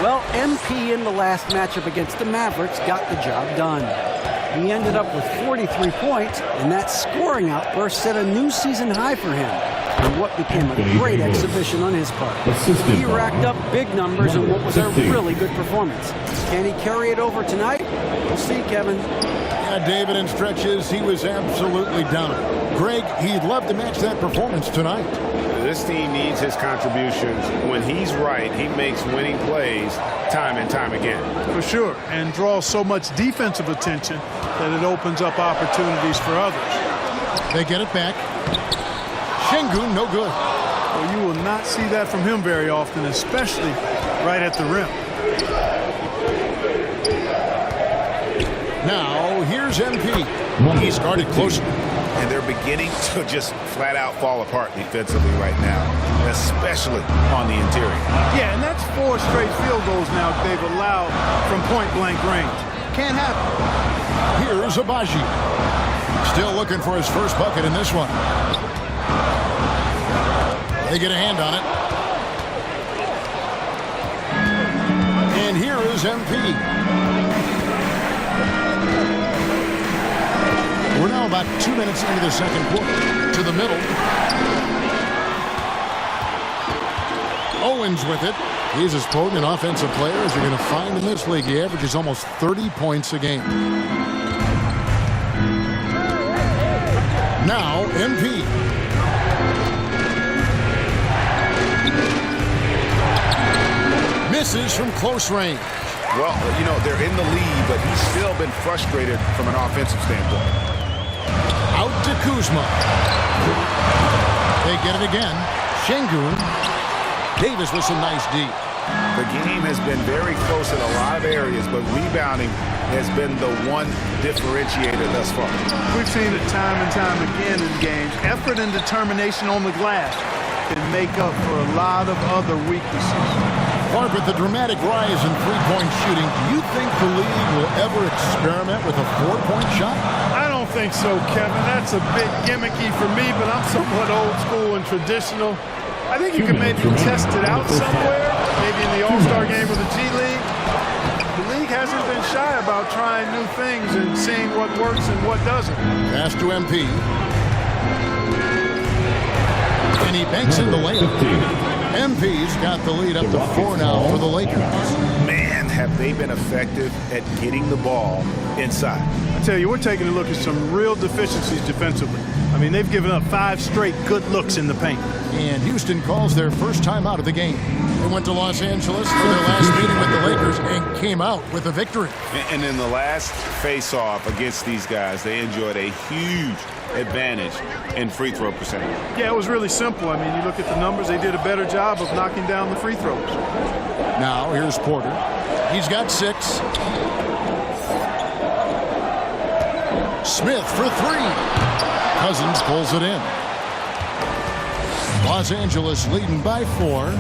Well, MP in the last matchup against the Mavericks got the job done. He ended up with 43 points, and that scoring outburst set a new season high for him in what became a great exhibition on his part. He racked up big numbers in what was a really good performance. Can he carry it over tonight? We'll see, Kevin. Yeah, David, in stretches, he was absolutely dominant. Greg, he'd love to match that performance tonight. This team needs his contributions. When he's right, he makes winning plays time and time again. For sure, and draws so much defensive attention that it opens up opportunities for others. They get it back. Şengün, no good. Well, you will not see that from him very often, especially right at the rim. Now, here's MP. He's guarded closely. And they're beginning to just flat out fall apart defensively right now, especially on the interior. Yeah, and that's 4 straight field goals now they've allowed from point-blank range. Can't happen. Here's Abaji. Still looking for his first bucket in this one. They get a hand on it. And here is MP. We're now about 2 minutes into the second quarter. To the middle. Owens with it. He's as potent an offensive player as you're going to find in this league. He averages almost 30 points a game. Now, MP. Misses from close range. Well, you know, they're in the lead, but he's still been frustrated from an offensive standpoint. Out to Kuzma. They get it again. Şengün. Davis with some nice D. The game has been very close in a lot of areas, but rebounding has been the one differentiator thus far. We've seen it time and time again in games. Effort and determination on the glass can make up for a lot of other weaknesses. Clark, with the dramatic rise in three-point shooting, do you think the league will ever experiment with a four-point shot? I don't think so, Kevin. That's a bit gimmicky for me, but I'm somewhat old school and traditional. I think you can maybe test it out somewhere, maybe in the All-Star game or the G League. The league hasn't been shy about trying new things and seeing what works and what doesn't. Pass to MP. And he banks in the layup. MP's got the lead up to 4 now for the Lakers. Man, have they been effective at getting the ball inside. I tell you, we're taking a look at some real deficiencies defensively. I mean, they've given up 5 straight good looks in the paint. And Houston calls their first time out of the game. They went to Los Angeles for their last meeting with the Lakers and came out with a victory. And in the last face-off against these guys, they enjoyed a huge advantage in free throw percentage. Yeah, it was really simple. I mean, you look at the numbers, they did a better job of knocking down the free throws. Now, here's Porter. He's got 6. Smith for 3. Cousins pulls it in. Los Angeles leading by 4.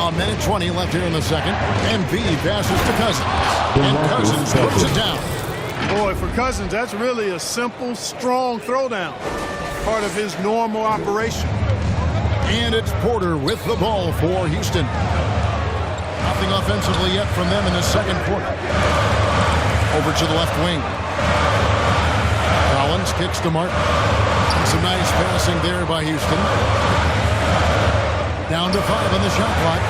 A minute 20 left here in the second. And B passes to Cousins. And Cousins puts it down. Boy, for Cousins, that's really a simple, strong throwdown. Part of his normal operation. And it's Porter with the ball for Houston. Nothing offensively yet from them in the second quarter. Over to the left wing. Collins kicks to Martin. Some nice passing there by Houston. Down to 5 on the shot clock.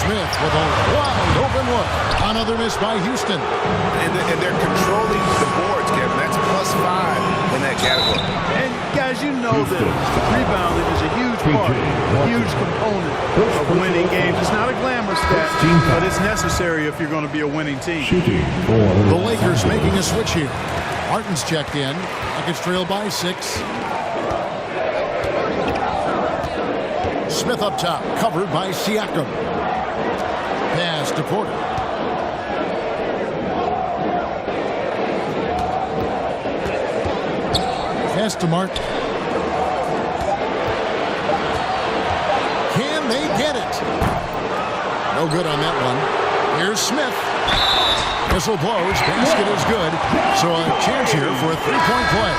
Smith with a wide open look. Another miss by Houston. And they're controlling the boards, Kevin. That's +5 in that category. And guys, you know that rebounding is a huge part, a huge component of winning games. It's not a glamour stat, but it's necessary if you're going to be a winning team. The Lakers making a switch here. Martin's checked in. Nuggets trail by 6. Smith up top, covered by Siakam. Pass to Porter. Pass to Martin. Can they get it? No good on that one. Here's Smith. Whistle blows. Basket is good. So a chance here for a three-point play.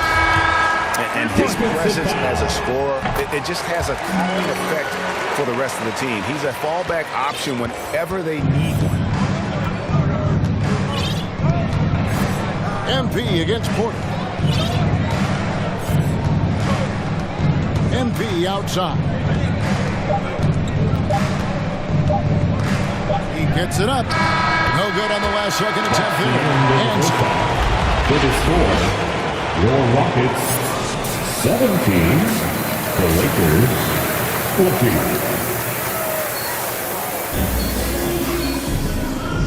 And his presence as a scorer, it just has a calming effect for the rest of the team. He's a fallback option whenever they need one. MP against Porter. MP outside. He gets it up. No good on the last second attempt there. For the score, your Rockets 17, the Lakers 14.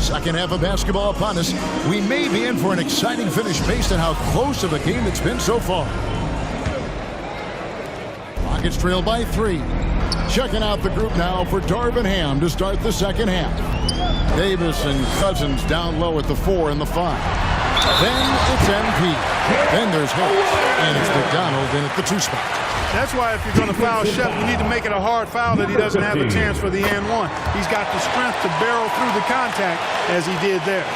Second half of basketball upon us. We may be in for an exciting finish based on how close of a game it's been so far. Rockets trail by 3. Checking out the group now for Darvin Ham to start the second half. Davis and Cousins down low at the 4 and the 5. Then it's MP. Then there's Harris. And it's McDonald in at the 2 spot. That's why if you're going to foul Shep, you need to make it a hard foul that he doesn't have a chance for the and one. He's got the strength to barrel through the contact as he did there.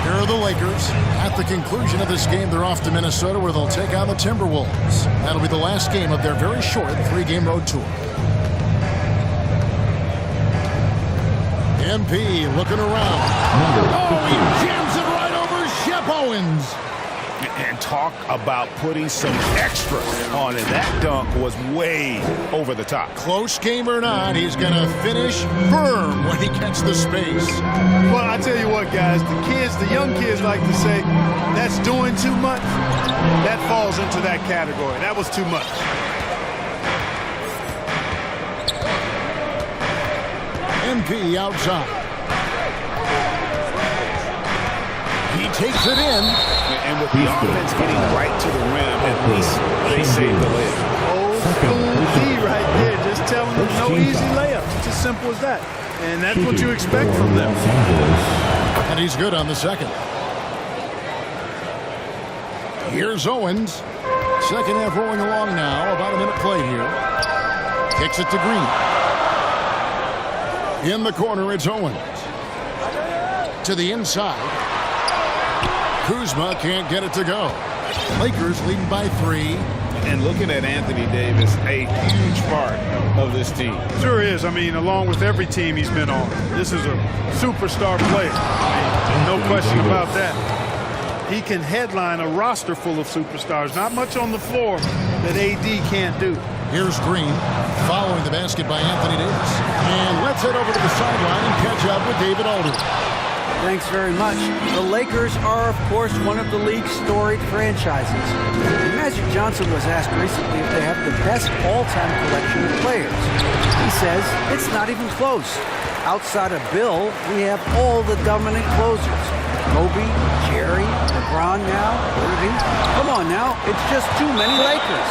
Here are the Lakers. At the conclusion of this game, they're off to Minnesota where they'll take on the Timberwolves. That'll be the last game of their very short 3-game road tour. MP looking around. Oh, he jams it right over Shep Owens. And talk about putting some extra on it. That dunk was way over the top. Close game or not, he's going to finish firm when he gets the space. Well, I tell you what, guys, the young kids like to say, that's doing too much. That falls into that category. That was too much. MP outside. He takes it in. And with the offense getting right to the rim, at least they saved the layup. Old school D right there, just telling them no easy layups. It's as simple as that. And that's what you expect from them. And he's good on the second. Here's Owens. Second half rolling along now. About a minute play here. Kicks it to Green. In the corner, it's Owens. To the inside. Kuzma can't get it to go. Lakers leading by 3. And looking at Anthony Davis, a huge part of this team. Sure is. I mean, along with every team he's been on. This is a superstar player. No question about that. He can headline a roster full of superstars. Not much on the floor that AD can't do. Here's Green following the basket by Anthony Davis. And let's head over to the sideline and catch up with David Aldridge. Thanks very much. The Lakers are, of course, one of the league's storied franchises. Magic Johnson was asked recently if they have the best all-time collection of players. He says it's not even close. Outside of Bill, we have all the dominant closers. Kobe, Jerry, LeBron now, Irving. Come on now, it's just too many Lakers.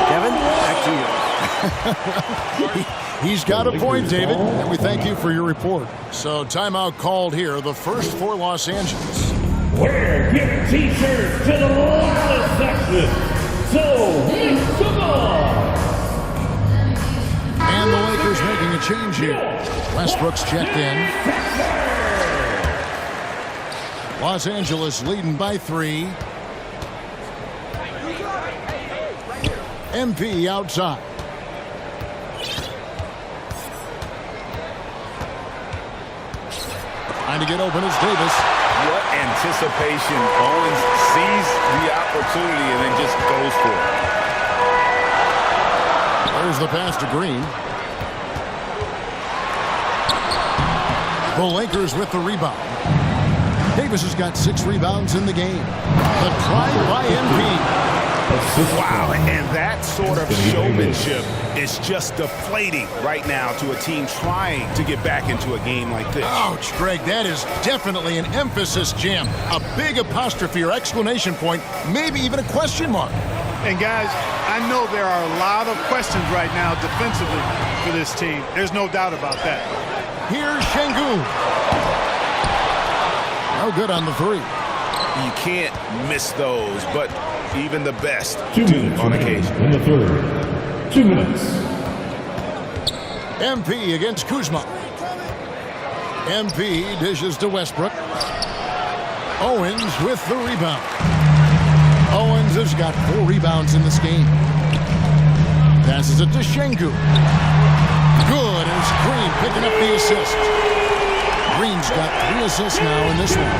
Kevin, back to you. He's got a point, David, and we thank you for your report. So timeout called here, the first for Los Angeles. We're giving t-shirts to the lossless section. So here's the ball. And the Lakers making a change here. Westbrook's checked in. Los Angeles leading by 3. MP outside. Trying to get open is Davis. What anticipation. Owens sees the opportunity and then just goes for it. There's the pass to Green. The Lakers with the rebound. Davis has got 6 rebounds in the game. The drive by MP. Wow, and that sort of showmanship is just deflating right now to a team trying to get back into a game like this. Ouch, Greg, that is definitely an emphasis jam. A big apostrophe or exclamation point, maybe even a question mark. And guys, I know there are a lot of questions right now defensively for this team. There's no doubt about that. Here's Şengün. No good on the 3. You can't miss those, but even the best 2 do minutes on occasion. In the third. 2 minutes. MP against Kuzma. MP dishes to Westbrook. Owens with the rebound. Owens has got 4 rebounds in this game. Passes it to Şengün. Good, and it's Green picking up the assist. Green's got 3 assists now in this one.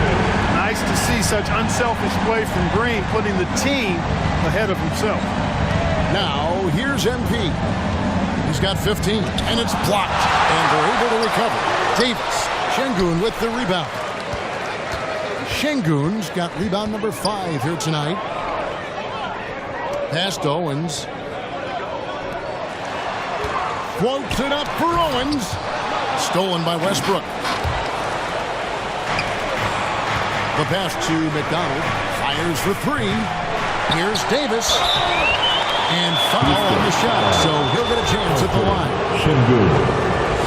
Nice to see such unselfish play from Green, putting the team ahead of himself. Now, here's MP. He's got 15, and it's blocked, and they're able to recover. Davis, Şengün with the rebound. Şengün's got rebound number 5 here tonight. Pass to Owens. Floats it up for Owens. Stolen by Westbrook. The pass to McDonald. Fires for 3. Here's Davis. And foul on the shot, so he'll get a chance at the line.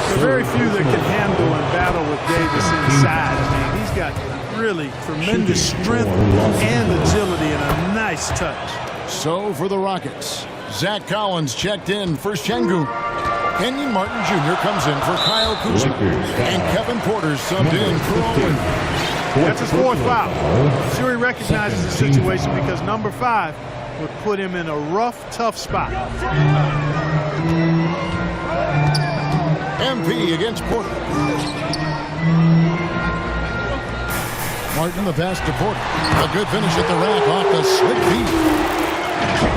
There are very few that can handle and battle with Davis inside. I mean, he's got really tremendous strength and agility and a nice touch. So for the Rockets, Zach Collins checked in for Şengün. Kenyon Martin Jr. comes in for Kyle Kuzma. And Kevin Porter subbed in for Owen. That's his 4th foul. I'm sure he recognizes the situation because number 5 would put him in a rough, tough spot. MP against Porter. Martin the pass to Porter. A good finish at the rack off the slick feed.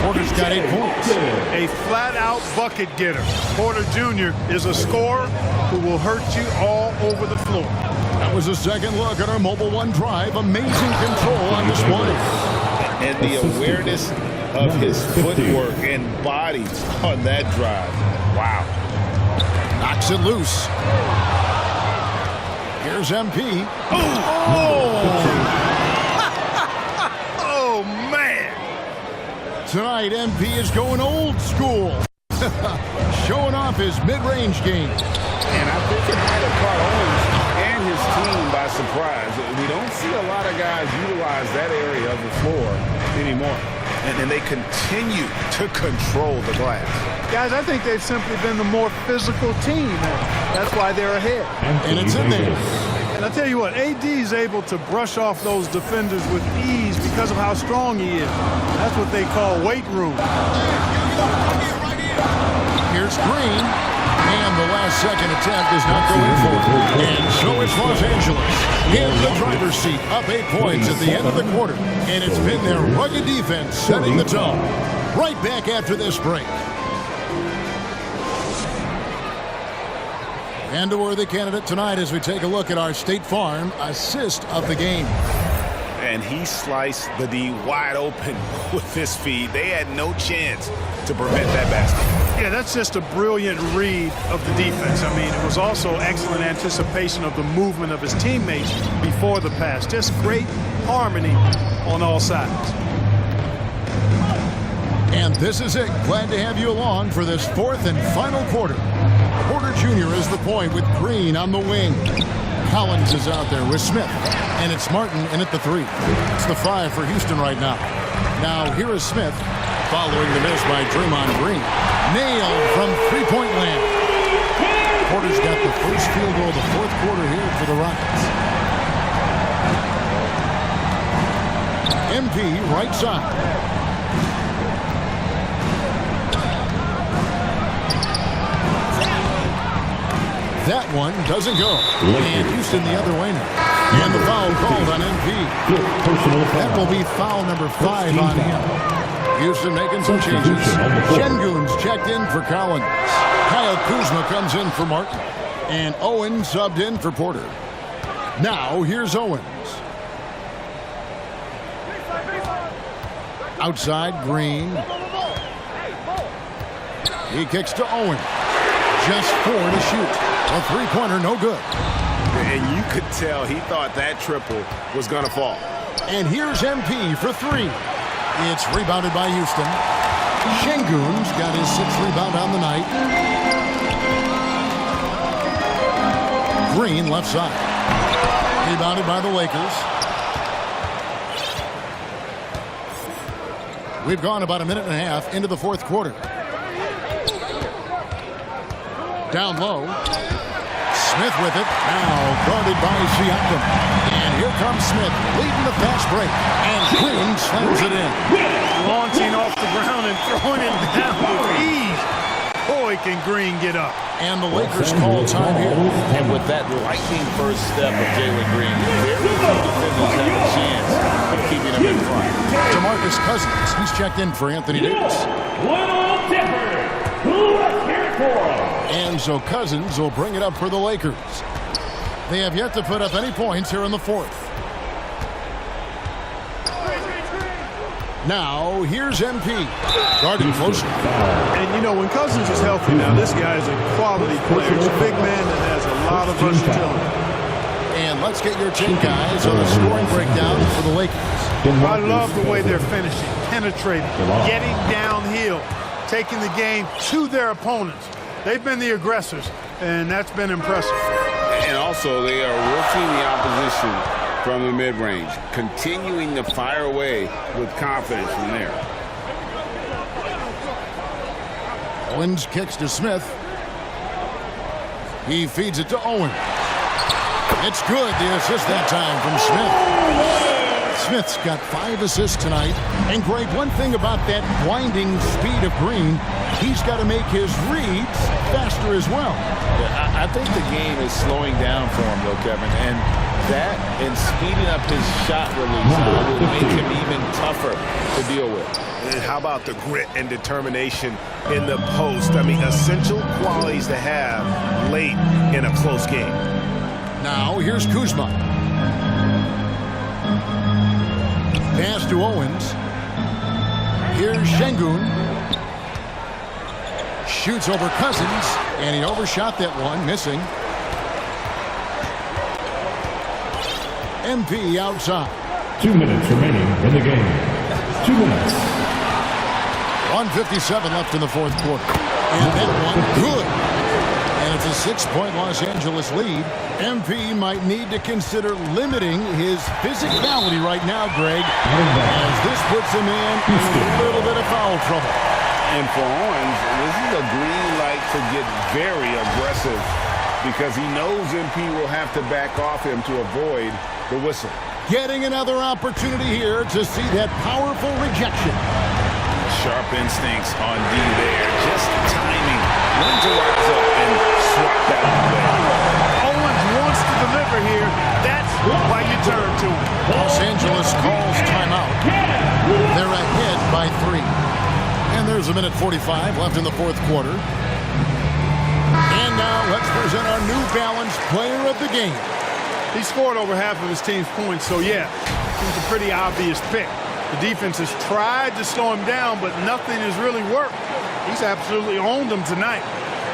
Porter's got 8 points. A flat-out bucket getter. Porter Jr. is a scorer who will hurt you all over the floor. That was a second look at our Mobile One drive. Amazing control on this one. And the awareness of his footwork and body on that drive. Wow. Knocks it loose. Here's MP. Oh! Oh, man. Tonight, MP is going old school. Showing off his mid-range game. And I think it might have caught Owens and his team by surprise. We don't see a lot of guys utilize that area of the floor anymore. And they continue to control the glass. Guys, I think they've simply been the more physical team. That's why they're ahead. And it's in there. And I'll tell you what, AD is able to brush off those defenders with ease because of how strong he is. That's what they call weight room. Here's Green. And the last second attempt is not going for. And so it's Los Angeles in the driver's seat, up 8 points at the end of the quarter. And it's been their rugged defense setting the tone. Right back after this break. And a worthy candidate tonight as we take a look at our State Farm assist of the game. And he sliced the D wide open with this feed. They had no chance to prevent that basket. Yeah, that's just a brilliant read of the defense. I mean, it was also excellent anticipation of the movement of his teammates before the pass. Just great harmony on all sides. And this is it. Glad to have you along for this 4th and final quarter. Porter Jr. is the point with Green on the wing. Collins is out there with Smith. And it's Martin in at the 3. It's the 5 for Houston right now. Now here is Smith following the miss by Draymond Green. Nailed from three-point land. Porter's got the first field goal of the 4th quarter here for the Rockets. MP right side. That one doesn't go. And Houston the other way now. And the foul called on MP. That will be foul number 5 on him. Houston making some changes. Şengün's checked in for Collins. Kyle Kuzma comes in for Martin. And Owen subbed in for Porter. Now here's Owens. Outside, Green. He kicks to Owen. Just 4 to shoot. A three-pointer, no good. And you could tell he thought that triple was going to fall. And here's MP for 3. It's rebounded by Houston. Şengün's got his 6th rebound on the night. Green left side. Rebounded by the Lakers. We've gone about a minute and a half into the 4th quarter. Down low. Smith with it. Now guarded by Siakam. And here comes Smith leading the fast break. And Green slams it in. Launching off the ground and throwing it down with ease. Boy, can Green get up. And the Lakers call time here. And with that lightning first step of Jalen Green, very few defenders have a chance of keeping him in front. DeMarcus Cousins, he's checked in for Anthony Davis. And so Cousins will bring it up for the Lakers. They have yet to put up any points here in the 4th. Now, here's MP. Guarding closer. And, you know, when Cousins is healthy now, this guy is a quality player. He's a big man that has a lot of versatility. And let's get your take, guys, on the scoring breakdown for the Lakers. I love the way they're finishing, penetrating, getting downhill, taking the game to their opponents. They've been the aggressors, and that's been impressive. And also, they are working the opposition from the mid-range, continuing to fire away with confidence from there. Owens kicks to Smith. He feeds it to Owen. It's good, the assist that time from Smith. Smith's got 5 assists tonight. And Greg, one thing about that blinding speed of Green, he's got to make his reads faster as well. Yeah, I think the game is slowing down for him, though, Kevin. And that and speeding up his shot release will make him even tougher to deal with. And how about the grit and determination in the post? I mean, essential qualities to have late in a close game. Now, here's Kuzma. Pass to Owens. Here's Şengün. Shoots over Cousins, and he overshot that one, missing. MP outside. 2 minutes remaining in the game. 2 minutes. 1:57 left in the 4th quarter. And that one, good. And it's a 6-point Los Angeles lead. MP might need to consider limiting his physicality right now, Greg, as this puts him in a little bit of foul trouble. And for Owens, this is a green light to get very aggressive because he knows MP will have to back off him to avoid the whistle. Getting another opportunity here to see that powerful rejection. Sharp instincts on D there. Just timing when to rise up and swat that away. Owens wants to deliver here. That's why you turn to him. Los Angeles calls timeout. They're ahead by 3. And there's a minute 45 left in the 4th quarter. And now let's present our New Balance player of the game. He scored over half of his team's points, so yeah, he's a pretty obvious pick. The defense has tried to slow him down, but nothing has really worked. He's absolutely owned them tonight.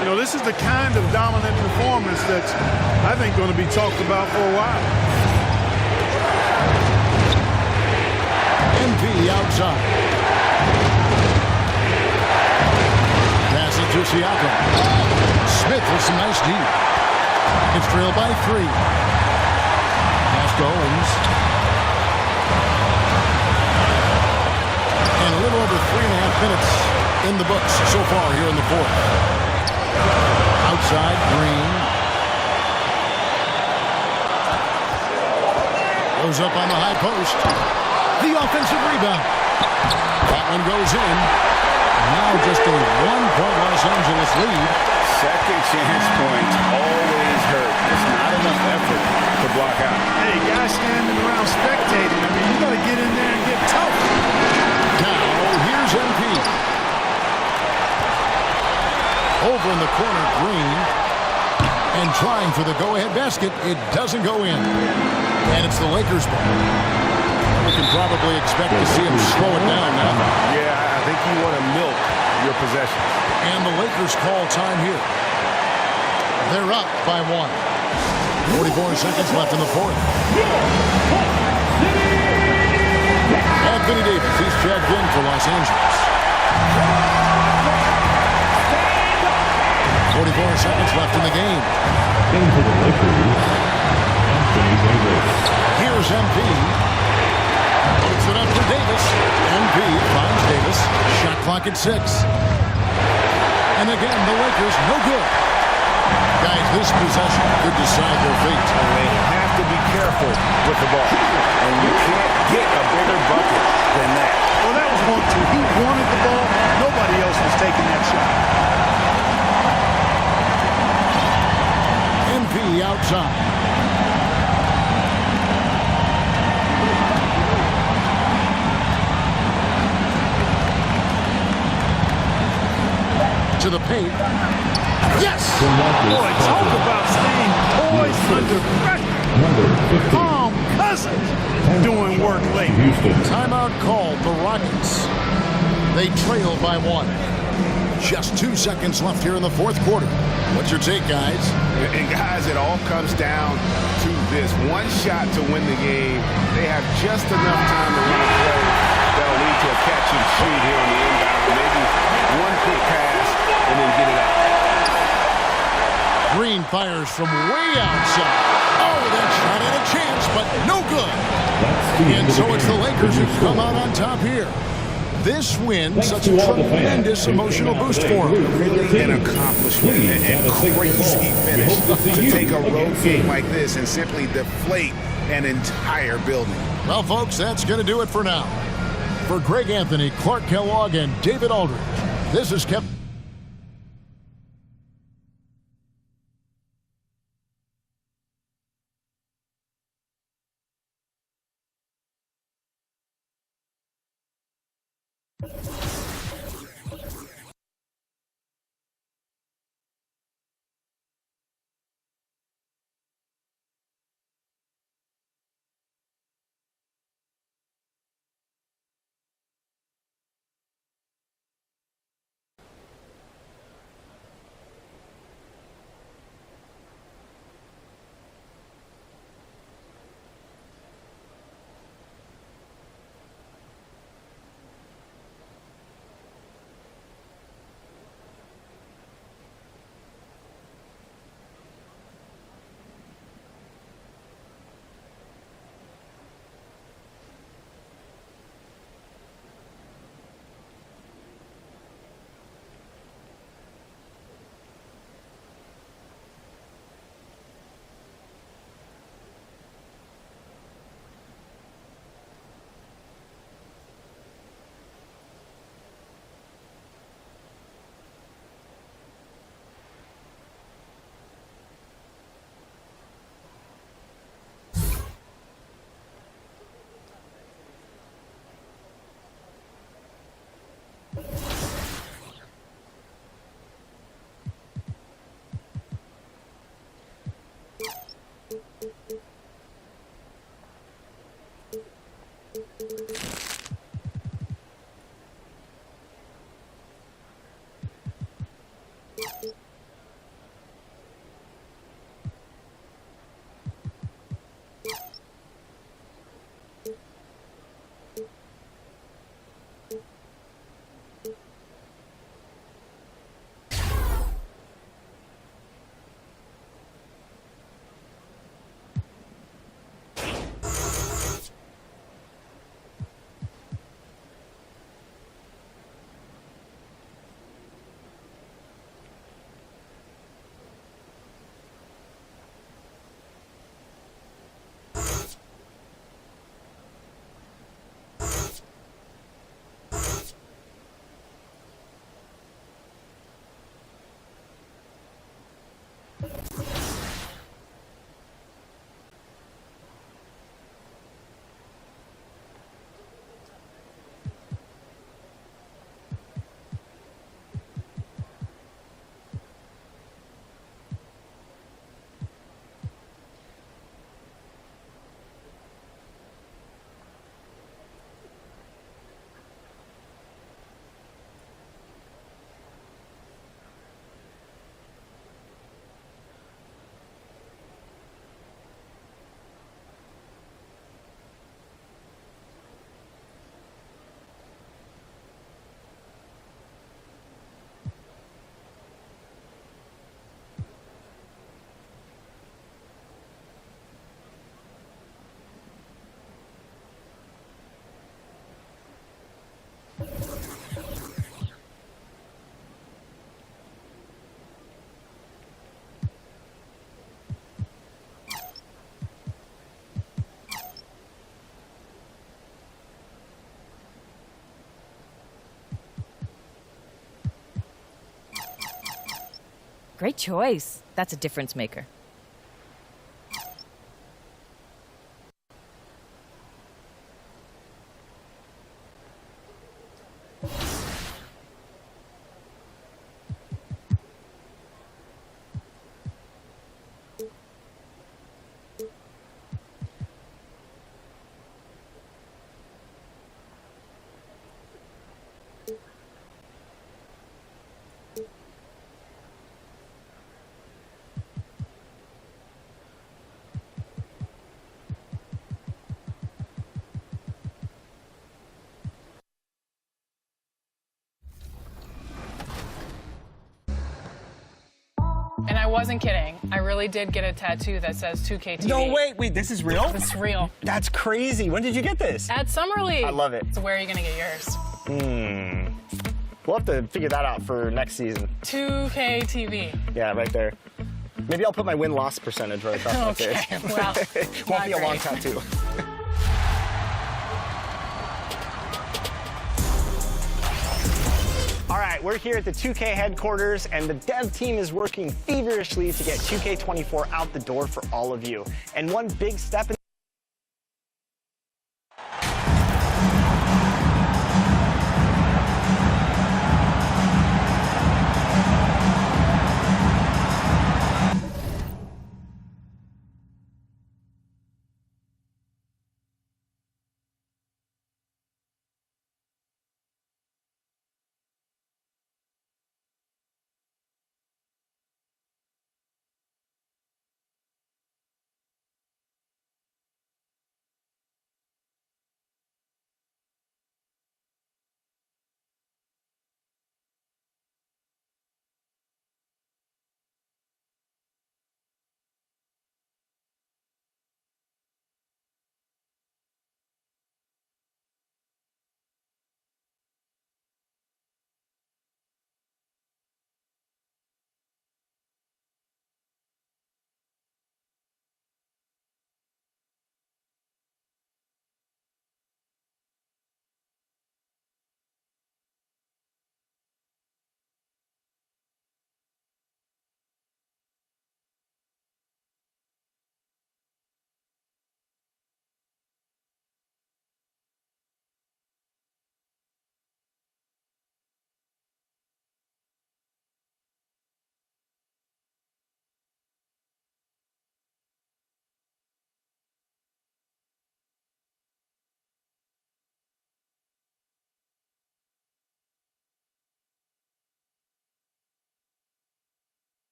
You know, this is the kind of dominant performance that's, I think, going to be talked about for a while. MP outside. Pass it to Siakam. Smith with some nice deep. It's trailed by 3. Pass to Owens. And a little over 3.5 minutes in the books so far here in the 4th. Outside, Green. Goes up on the high post. The offensive rebound. That one goes in. Now just a 1-point Los Angeles lead. Second chance points always hurt. Just not enough effort to block out. Hey, guys standing around spectating. I mean, you got to get in there and get tough. Now, here's MP. Over in the corner, Green. And trying for the go-ahead basket. It doesn't go in. And it's the Lakers' ball. We can probably expect to see him slow it down now. Yeah, I think you want to milk your possessions. And the Lakers call time here. They're up by 1. 44 seconds left in the fourth. Anthony Davis, he's checked in for Los Angeles. 44 seconds left in the game. Into the Lakers, Anthony Davis. Here's MP. Puts it up for Davis. MP finds Davis. Shot clock at 6. And again, the Lakers no good. Guys, this possession could decide their fate. They have to be careful with the ball. And you can't get a bigger bucket than that. Well, that was 1-2. He wanted the ball. Nobody else was taking that shot. MP outside. To the paint. Yes! Boy, talk about staying poised under pressure. Calm Cousins doing work late. Timeout called the Rockets. They trail by 1. Just 2 seconds left here in the fourth quarter. What's your take, guys? And guys, it all comes down to this. One shot to win the game. They have just enough time to run a play that'll lead to a catch and shoot here on the inbound. Maybe one quick pass and then get it out. Green fires from way outside. Oh, that shot had a chance, but no good. And so it's the Lakers who come out on top here. This win, such a tremendous emotional boost for them. Really an accomplishment and crazy finish to take a road game like this and simply deflate an entire building. Well, folks, that's going to do it for now. For Greg Anthony, Clark Kellogg, and David Aldridge, this is Kevin. Great choice. That's a difference maker. And I wasn't kidding. I really did get a tattoo that says 2K TV. No, wait, this is real? It's real. That's crazy. When did you get this? At Summer League. I love it. So where are you going to get yours? We'll have to figure that out for next season. 2K TV. Yeah, right there. Maybe I'll put my win-loss percentage right across my face. Okay, well, Won't be a long tattoo. All right, we're here at the 2K headquarters, and the dev team is working feverishly to get 2K24 out the door for all of you. And one big step in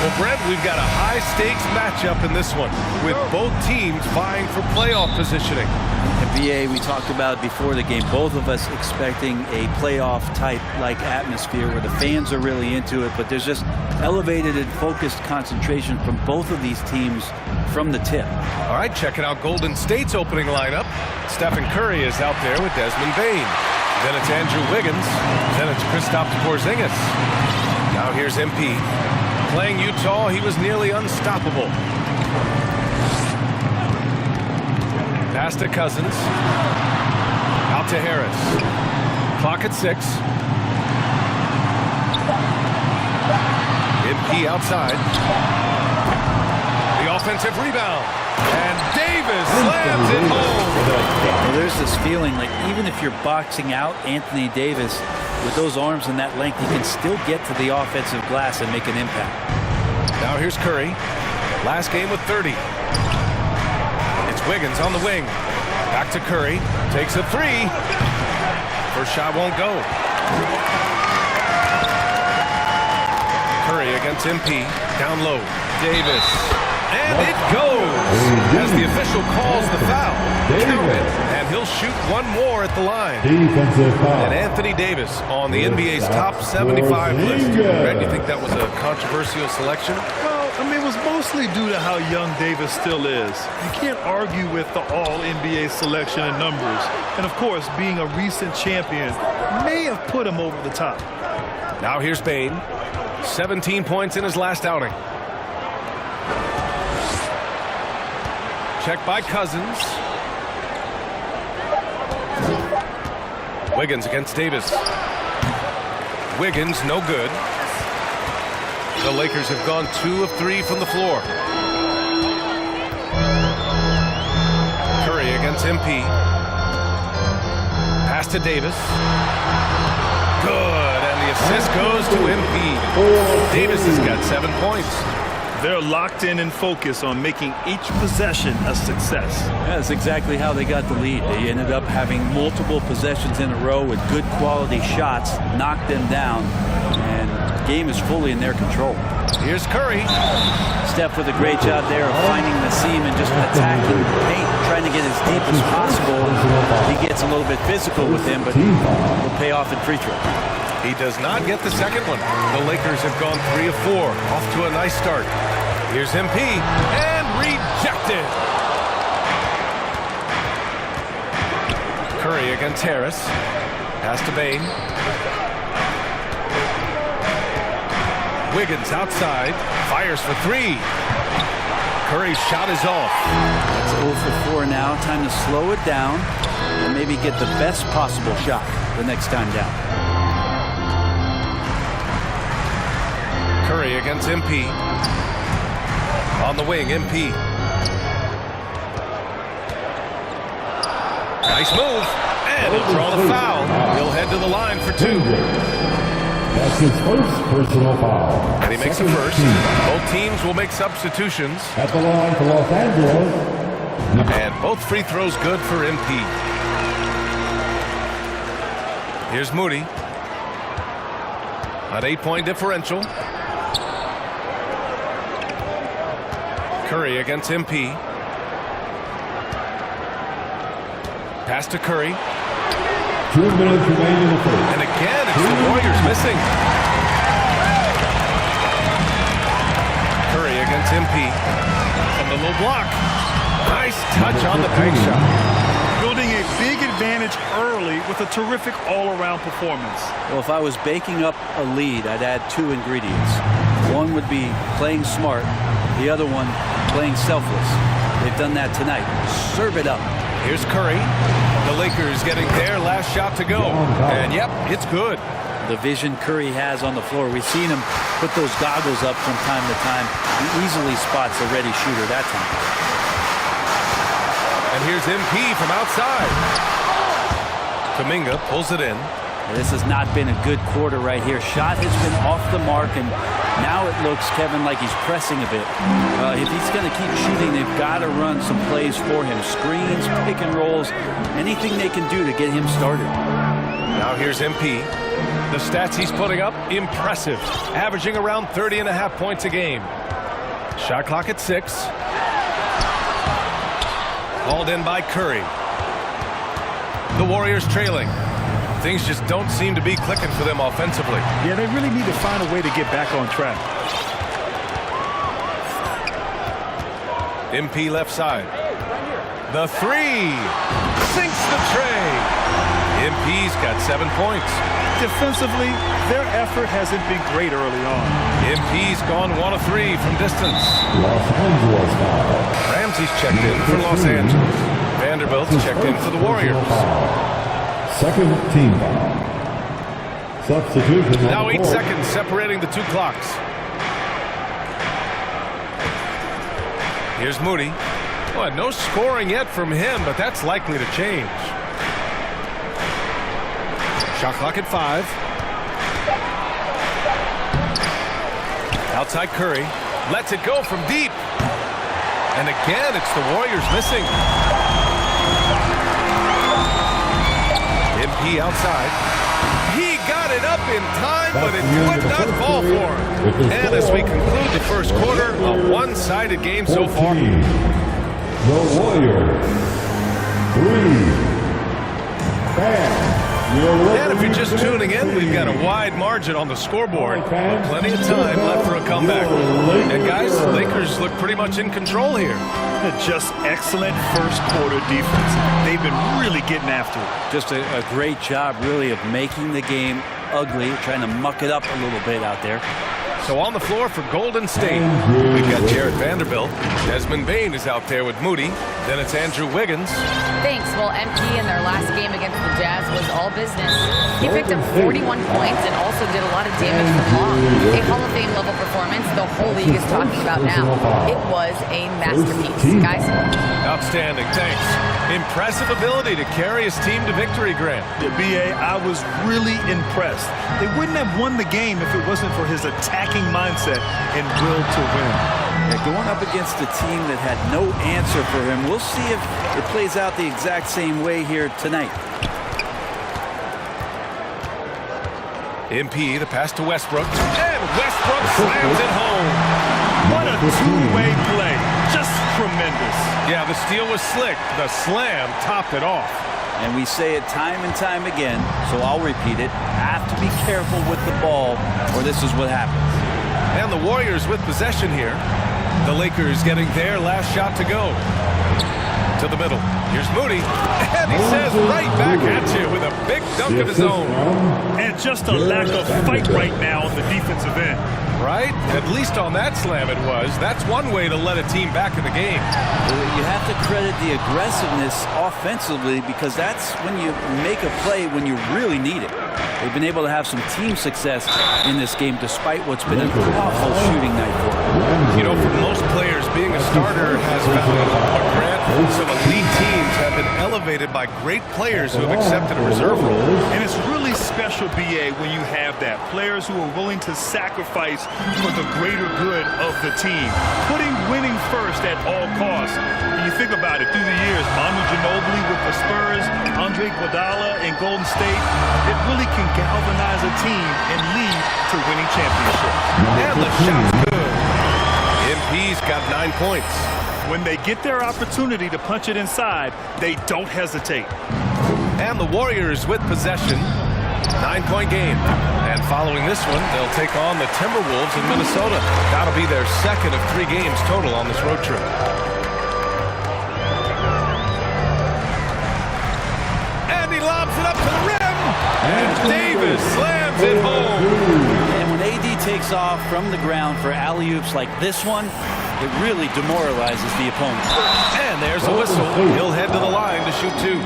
Well, Brent, we've got a high-stakes matchup in this one, with both teams vying for playoff positioning. And BA, we talked about before the game, both of us expecting a playoff-type-like atmosphere where the fans are really into it, but there's just elevated and focused concentration from both of these teams from the tip. All right, checking out Golden State's opening lineup. Stephen Curry is out there with Desmond Bane. Then it's Andrew Wiggins. Then it's Kristaps Porzingis. Now here's MP. Playing Utah, he was nearly unstoppable. Pass to Cousins. Out to Harris. Clock at 6. MP outside. The offensive rebound. And Davis slams it home. Well, there's this feeling like even if you're boxing out Anthony Davis with those arms and that length, he can still get to the offensive glass and make an impact. Now here's Curry. Last game with 30. It's Wiggins on the wing. Back to Curry. Takes a 3. First shot won't go. Curry against MP. Down low. Davis. And it goes as the official calls the foul. Count it. And he'll shoot one more at the line. Defensive foul. And Anthony Davis on the NBA's top 75 list. Red, do you think that was a controversial selection? Well, I mean, it was mostly due to how young Davis still is. You can't argue with the all-NBA selection and numbers. And, of course, being a recent champion may have put him over the top. Now here's Bane. 17 points in his last outing. Check by Cousins. Wiggins against Davis. Wiggins, no good. The Lakers have gone 2 of 3 from the floor. Curry against MP. Pass to Davis. Good, and the assist goes to MP. Davis has got 7 points. They're locked in and focused on making each possession a success. That's exactly how they got the lead. They ended up having multiple possessions in a row with good quality shots, knocked them down, and the game is fully in their control. Here's Curry. Steph with a great job there of finding the seam and just attacking the paint, trying to get as deep as possible. He gets a little bit physical with him, but will pay off in free throw. He does not get the second one. The Lakers have gone 3 of 4. Off to a nice start. Here's MP and rejected. Curry against Harris. Pass to Bane. Wiggins outside. Fires for 3. Curry's shot is off. That's 0 for 4 now. Time to slow it down and maybe get the best possible shot the next time down. Curry against MP. On the wing, MP. Nice move. And he'll draw the foul. He'll head to the line for 2. That's his first personal foul. And he makes a first. Both teams will make substitutions. At the line for Los Angeles. And both free throws good for MP. Here's Moody. An 8-point differential. Curry against MP. Pass to Curry. 2 minutes remaining in the first. And again, it's the Warriors missing. Curry against MP. From the low block. Nice touch on the bank shot. Building a big advantage early with a terrific all-around performance. Well, if I was baking up a lead, I'd add 2 ingredients. One would be playing smart. The other one, playing selfless. They've done that tonight. Serve it up. Here's Curry. The Lakers getting their last shot to go. And yep, it's good. The vision Curry has on the floor. We've seen him put those goggles up from time to time. He easily spots a ready shooter that time. And here's MP from outside. Kuminga pulls it in. This has not been a good quarter right here. Shot has been off the mark, and now it looks, Kevin, like he's pressing a bit. If he's going to keep shooting, they've got to run some plays for him. Screens, pick and rolls, anything they can do to get him started. Now here's MP. The stats he's putting up, impressive. Averaging around 30.5 points a game. Shot clock at 6. Called in by Curry. The Warriors trailing. Things just don't seem to be clicking for them offensively. Yeah, they really need to find a way to get back on track. MP left side. The 3. Sinks the tray. MP's got 7 points. Defensively, their effort hasn't been great early on. MP's gone 1 of 3 from distance. Los Angeles foul. Ramsey's checked in for Los Angeles. Vanderbilt's checked in for the Warriors. Second team foul. Substitution. Now 8 seconds separating the two clocks. Here's Moody. Well, no scoring yet from him, but that's likely to change. Shot clock at 5. Outside Curry. Lets it go from deep. And again, it's the Warriors missing. MP outside. He got it up in time, but it would not fall for him. And as we conclude the first quarter, a one-sided game so far. The Warriors 3. And if you're just tuning in, we've got a wide margin on the scoreboard. But plenty of time left for a comeback. And guys, the Lakers look pretty much in control here. Just excellent first quarter defense. They've been really getting after it. Just a great job, really, of making the game ugly, trying to muck it up a little bit out there. So on the floor for Golden State, we've got Jared Vanderbilt. Desmond Bane is out there with Moody. Then it's Andrew Wiggins. Thanks. Well, MP in their last game against the Jazz was all business. He picked up 41 points and also did a lot of damage from long. A Hall of Fame level performance the whole league is talking about now. It was a masterpiece. Guys? Outstanding. Thanks. Impressive ability to carry his team to victory, Grant. Yeah, B.A., I was really impressed. They wouldn't have won the game if it wasn't for his attacking mindset and will to win. Yeah, going up against a team that had no answer for him. We'll see if it plays out the exact same way here tonight. MP, the pass to Westbrook. And Westbrook slams it home. What a two-way play. Just tremendous. Yeah, the steal was slick. The slam topped it off. And we say it time and time again, so I'll repeat it. Have to be careful with the ball, or this is what happens. And the Warriors with possession here. The Lakers getting their last shot to go. To the middle. Here's Moody. And he says right back at you with a big dunk of his own. And just a lack of fight right now on the defensive end. Right? At least on that slam it was. That's one way to let a team back in the game. You have to credit the aggressiveness offensively because that's when you make a play when you really need it. They've been able to have some team success in this game despite what's been an awful shooting night for them. You know, for most players, being a starter has found a grant. Some elite teams have been elevated by great players who have accepted a reserve role. And it's really special, B.A., when you have that. Players who are willing to sacrifice for the greater good of the team. Putting winning first at all costs. When you think about it, through the years, Manu Ginobili with the Spurs, Andre Iguodala in Golden State, it really can galvanize a team and lead to winning championships. And the shot's good. MP's got 9 points. When they get their opportunity to punch it inside, they don't hesitate. And the Warriors with possession. 9-point game. And following this one, they'll take on the Timberwolves in Minnesota. That'll be their second of 3 games total on this road trip. And he lobs it up to the rim. And Davis slams it home. And when AD takes off from the ground for alley-oops like this one, it really demoralizes the opponent. And there's a whistle. He'll head to the line to shoot 2.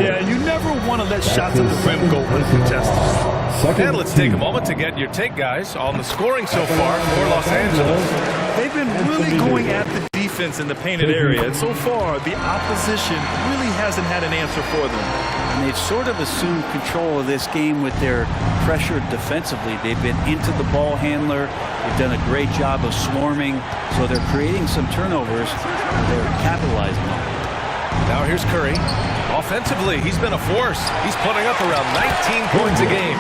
Yeah, you never want to let shots at the rim go uncontested. And let's take a moment to get your take, guys, on the scoring so far for Los Angeles. They've been really going at the defense in the painted area, and so far, the opposition really hasn't had an answer for them. And they've sort of assumed control of this game with their pressure defensively. They've been into the ball handler. They've done a great job of swarming, so they're creating some turnovers. They're capitalizing on it. Now here's Curry. Offensively, he's been a force. He's putting up around 19 points a game.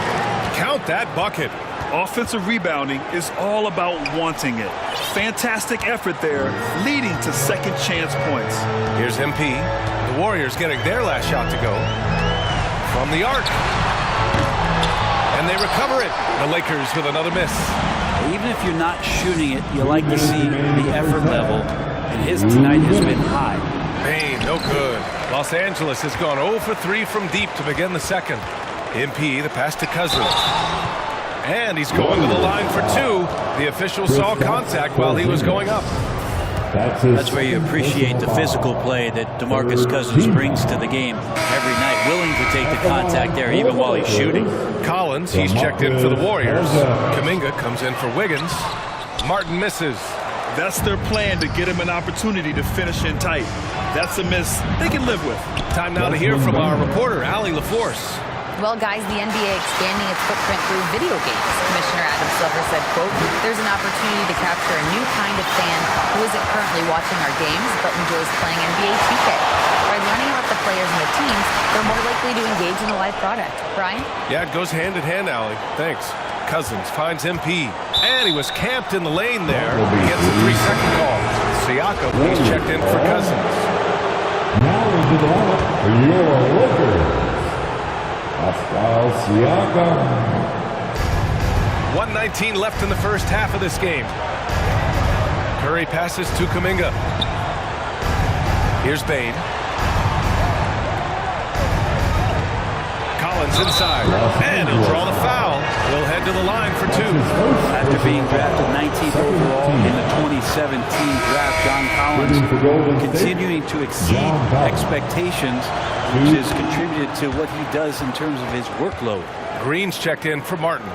Count that bucket. Offensive rebounding is all about wanting it. Fantastic effort there, leading to second chance points. Here's MP. The Warriors getting their last shot to go. From the arc. And they recover it. The Lakers with another miss. Even if you're not shooting it, you like to see the effort level. And his tonight has been high. Bain, no good. Los Angeles has gone 0 for 3 from deep to begin the second. MP, the pass to Cousins. And he's going to the line for 2. The official saw contact while he was going up. That's where you appreciate the physical play that DeMarcus Cousins brings to the game every night, willing to take the contact there even while he's shooting. Collins, he's checked in for the Warriors. Kuminga comes in for Wiggins. Martin misses. That's their plan, to get him an opportunity to finish in tight. That's a miss they can live with. Time now to hear from our reporter, Allie LaForce. Well, guys, the NBA expanding its footprint through video games. Commissioner Adam Silver said, quote, "There's an opportunity to capture a new kind of fan who isn't currently watching our games but enjoys playing NBA 2K. By learning about the players and the teams, they're more likely to engage in the live product." Brian? Yeah, it goes hand in hand, Allie. Thanks. Cousins finds MP. And he was camped in the lane there. He gets a 3-second call. Siakam, he's checked in for Cousins. Now into the lineup for your Lakers. Pascal Siakam. 1:19 left in the first half of this game. Curry passes to Kuminga. Here's Bain. Collins inside. And he'll draw the foul. He'll head to the line for 2. After being drafted 19th overall in the 2017 draft, John Collins continuing to exceed expectations, which has contributed to what he does in terms of his workload. Green's checked in for Martin.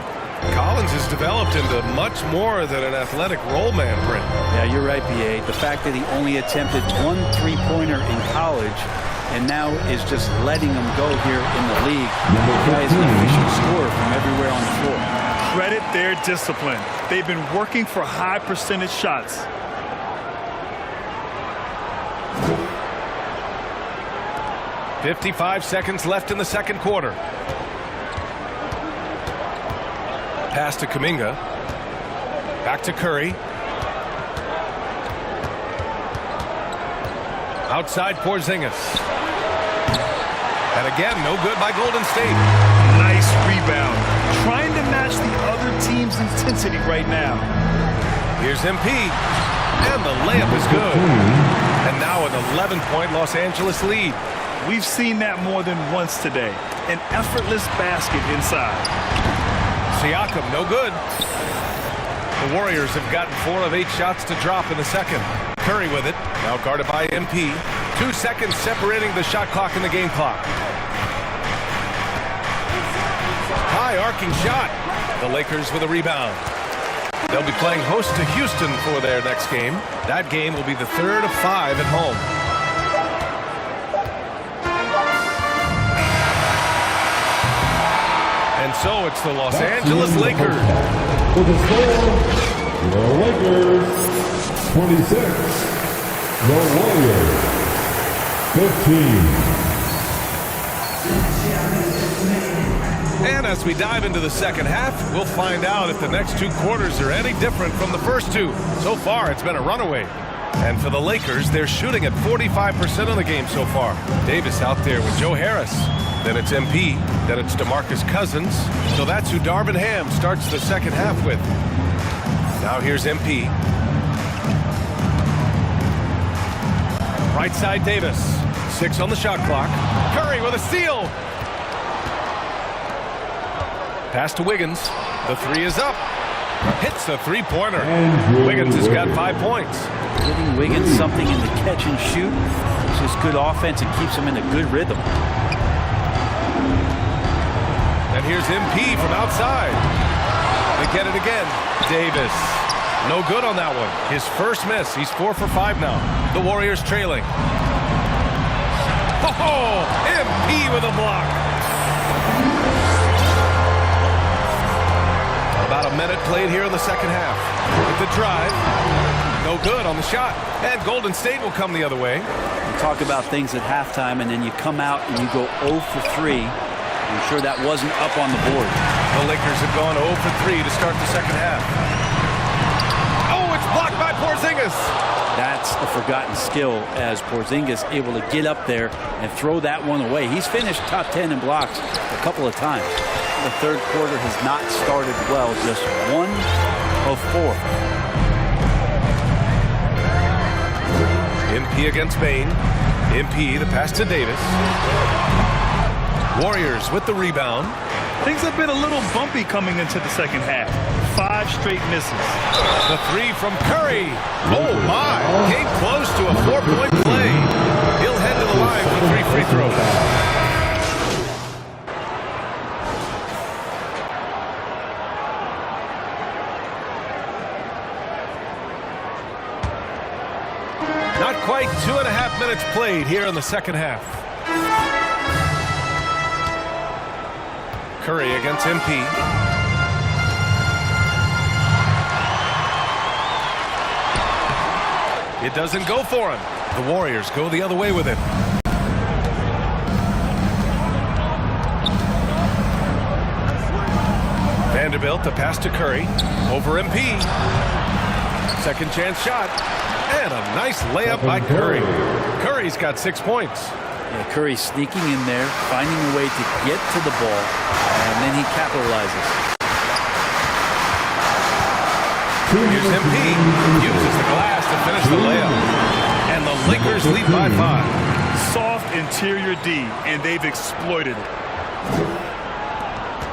Collins has developed into much more than an athletic roll man, Brent. Yeah, you're right, B.A. The fact that he only attempted 1 3-pointer in college and now is just letting them go here in the league. The guy is an efficient scorer from everywhere on the floor. Credit their discipline. They've been working for high percentage shots. .55 seconds left in the second quarter. Pass to Kuminga. Back to Curry. Outside Porzingis. And again, no good by Golden State. Nice rebound. Trying to match the other team's intensity right now. Here's MP. And the layup is good. And now an 11-point Los Angeles lead. We've seen that more than once today. An effortless basket inside. Siakam, no good. The Warriors have gotten 4 of 8 shots to drop in the second. Curry with it, now guarded by MP. 2 seconds separating the shot clock and the game clock. High arcing shot. The Lakers with a rebound. They'll be playing host to Houston for their next game. That game will be the 3rd of 5 at home. And so it's the Los Angeles Lakers. For the score, the Lakers 26, the Warriors 15. And as we dive into the second half, we'll find out if the next 2 quarters are any different from the first 2. So far, it's been a runaway. And for the Lakers, they're shooting at 45% of the game so far. Davis out there with Joe Harris. Then it's MP. Then it's DeMarcus Cousins. So that's who Darvin Ham starts the second half with. Now here's MP. Right side Davis. 6 on the shot clock. Curry with a steal. Pass to Wiggins. The 3 is up. Hits the 3-pointer. Wiggins has got 5 points. Giving Wiggins something in the catch and shoot. It's just good offense and keeps him in a good rhythm. And here's MP from outside. They get it again. Davis. No good on that one. His first miss. He's 4 for 5 now. The Warriors trailing. Oh, MP with a block. About a minute played here in the second half. With the drive. No good on the shot. And Golden State will come the other way. You talk about things at halftime, and then you come out and you go 0 for 3. I'm sure that wasn't up on the board. The Lakers have gone 0 for 3 to start the second half. Oh, it's blocked by Porzingis. That's the forgotten skill, as Porzingis able to get up there and throw that one away. He's finished top 10 in blocks a couple of times. The third quarter has not started well, just 1 of 4. MP against Bain. MP, the pass to Davis. Warriors with the rebound. Things have been a little bumpy coming into the second half. 5 straight misses. The 3 from Curry. Oh, my. Came close to a 4-point play. He'll head to the line for 3 free throws. Not quite 2.5 minutes played here in the second half. Curry against MP. It doesn't go for him. The Warriors go the other way with it. Vanderbilt, the pass to Curry. Over MP. Second chance shot. And a nice layup by Curry. Curry's got 6 points. Yeah, Curry sneaking in there, finding a way to get to the ball, and then he capitalizes. Here's MP. Uses the glass to finish the layup. And the Lakers lead by 5. Soft interior D, and they've exploited it.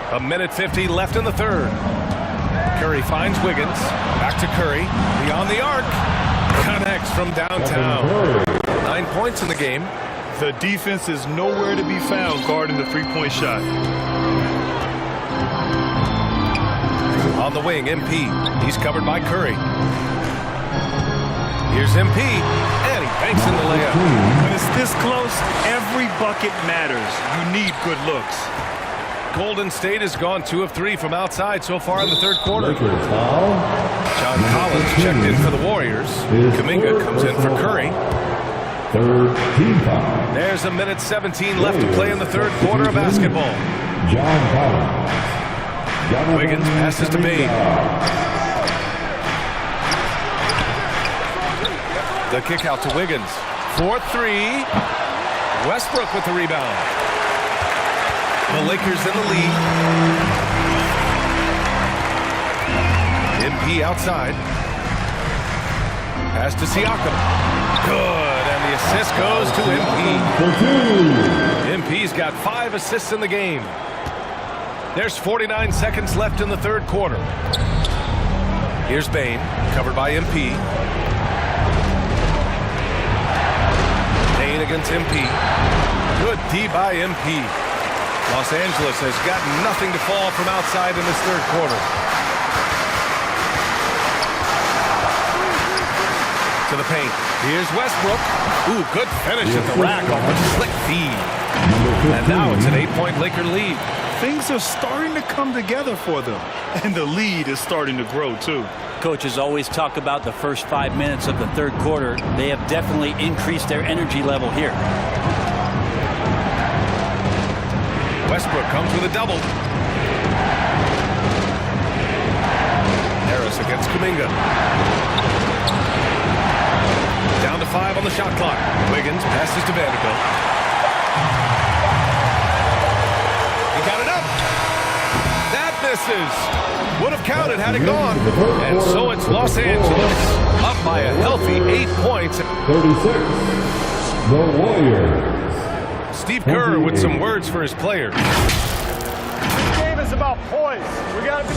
1:50 left in the third. Curry finds Wiggins. Back to Curry. Beyond the arc. Connects from downtown. 9 points in the game. The defense is nowhere to be found guarding the three-point shot. On the wing, MP. He's covered by Curry. Here's MP, and he banks in the layup. When it's this close, every bucket matters. You need good looks. Golden State has gone 2 of 3 from outside so far in the third quarter. John Collins checked in for the Warriors. Kuminga comes in for Curry. Third team foul. There's 1:17 left to play in the third quarter of basketball. John Collins. Wiggins passes to Bain. The kick out to Wiggins. 4-3. Westbrook with the rebound. The Lakers in the lead. MP outside. Pass to Siakam. Good, and the assist goes to MP. MP's got 5 assists in the game. There's 49 seconds left in the third quarter. Here's Bain, covered by MP. Bain against MP. Good D by MP. Los Angeles has got nothing to fall from outside in this third quarter. To the paint. Here's Westbrook. Ooh, good finish at the rack off a slick feed. And now it's an 8-point Laker lead. Things are starting to come together for them. And the lead is starting to grow, too. Coaches always talk about the first 5 minutes of the third quarter. They have definitely increased their energy level here. Westbrook comes with a double. Harris against Kuminga. Down to 5 on the shot clock. Wiggins passes to Vanderbilt. He got it up. That misses. Would have counted had it gone. And so it's Los Angeles up by a healthy 8 points. 36. The Warriors. Steve Kerr with some words for his players. This game is about poise. We got to be.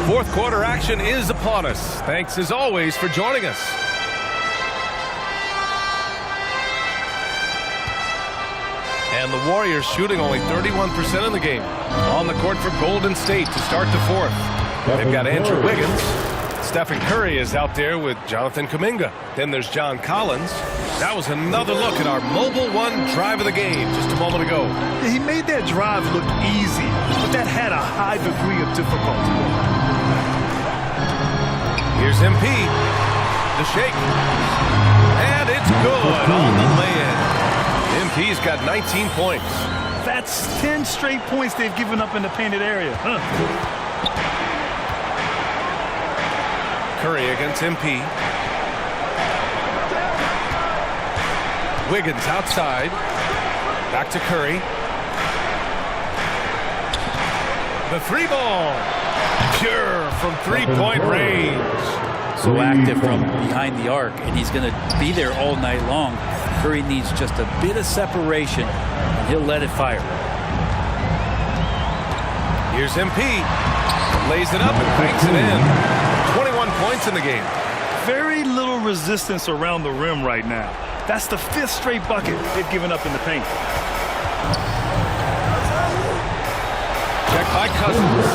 Fourth quarter action is upon us. Thanks as always for joining us. And the Warriors shooting only 31% in the game. On the court for Golden State to start the fourth. They've got Andrew Wiggins. Stephen Curry is out there with Jonathan Kuminga. Then there's John Collins. That was another look at our Mobile One drive of the game just a moment ago. He made that drive look easy, but that had a high degree of difficulty. Here's MP. The shake. And it's good on the lay-in. MP's got 19 points. That's 10 straight points they've given up in the painted area. Curry against MP. Wiggins outside. Back to Curry. The 3 ball. Pure from 3-point range. so active from behind the arc, and he's going to be there all night long. Curry needs just a bit of separation, and he'll let it fire. Here's MP. Lays it up and banks it in. 21 points in the game. Very little resistance around the rim right now. That's the 5th straight bucket they've given up in the paint. Check by Cousins.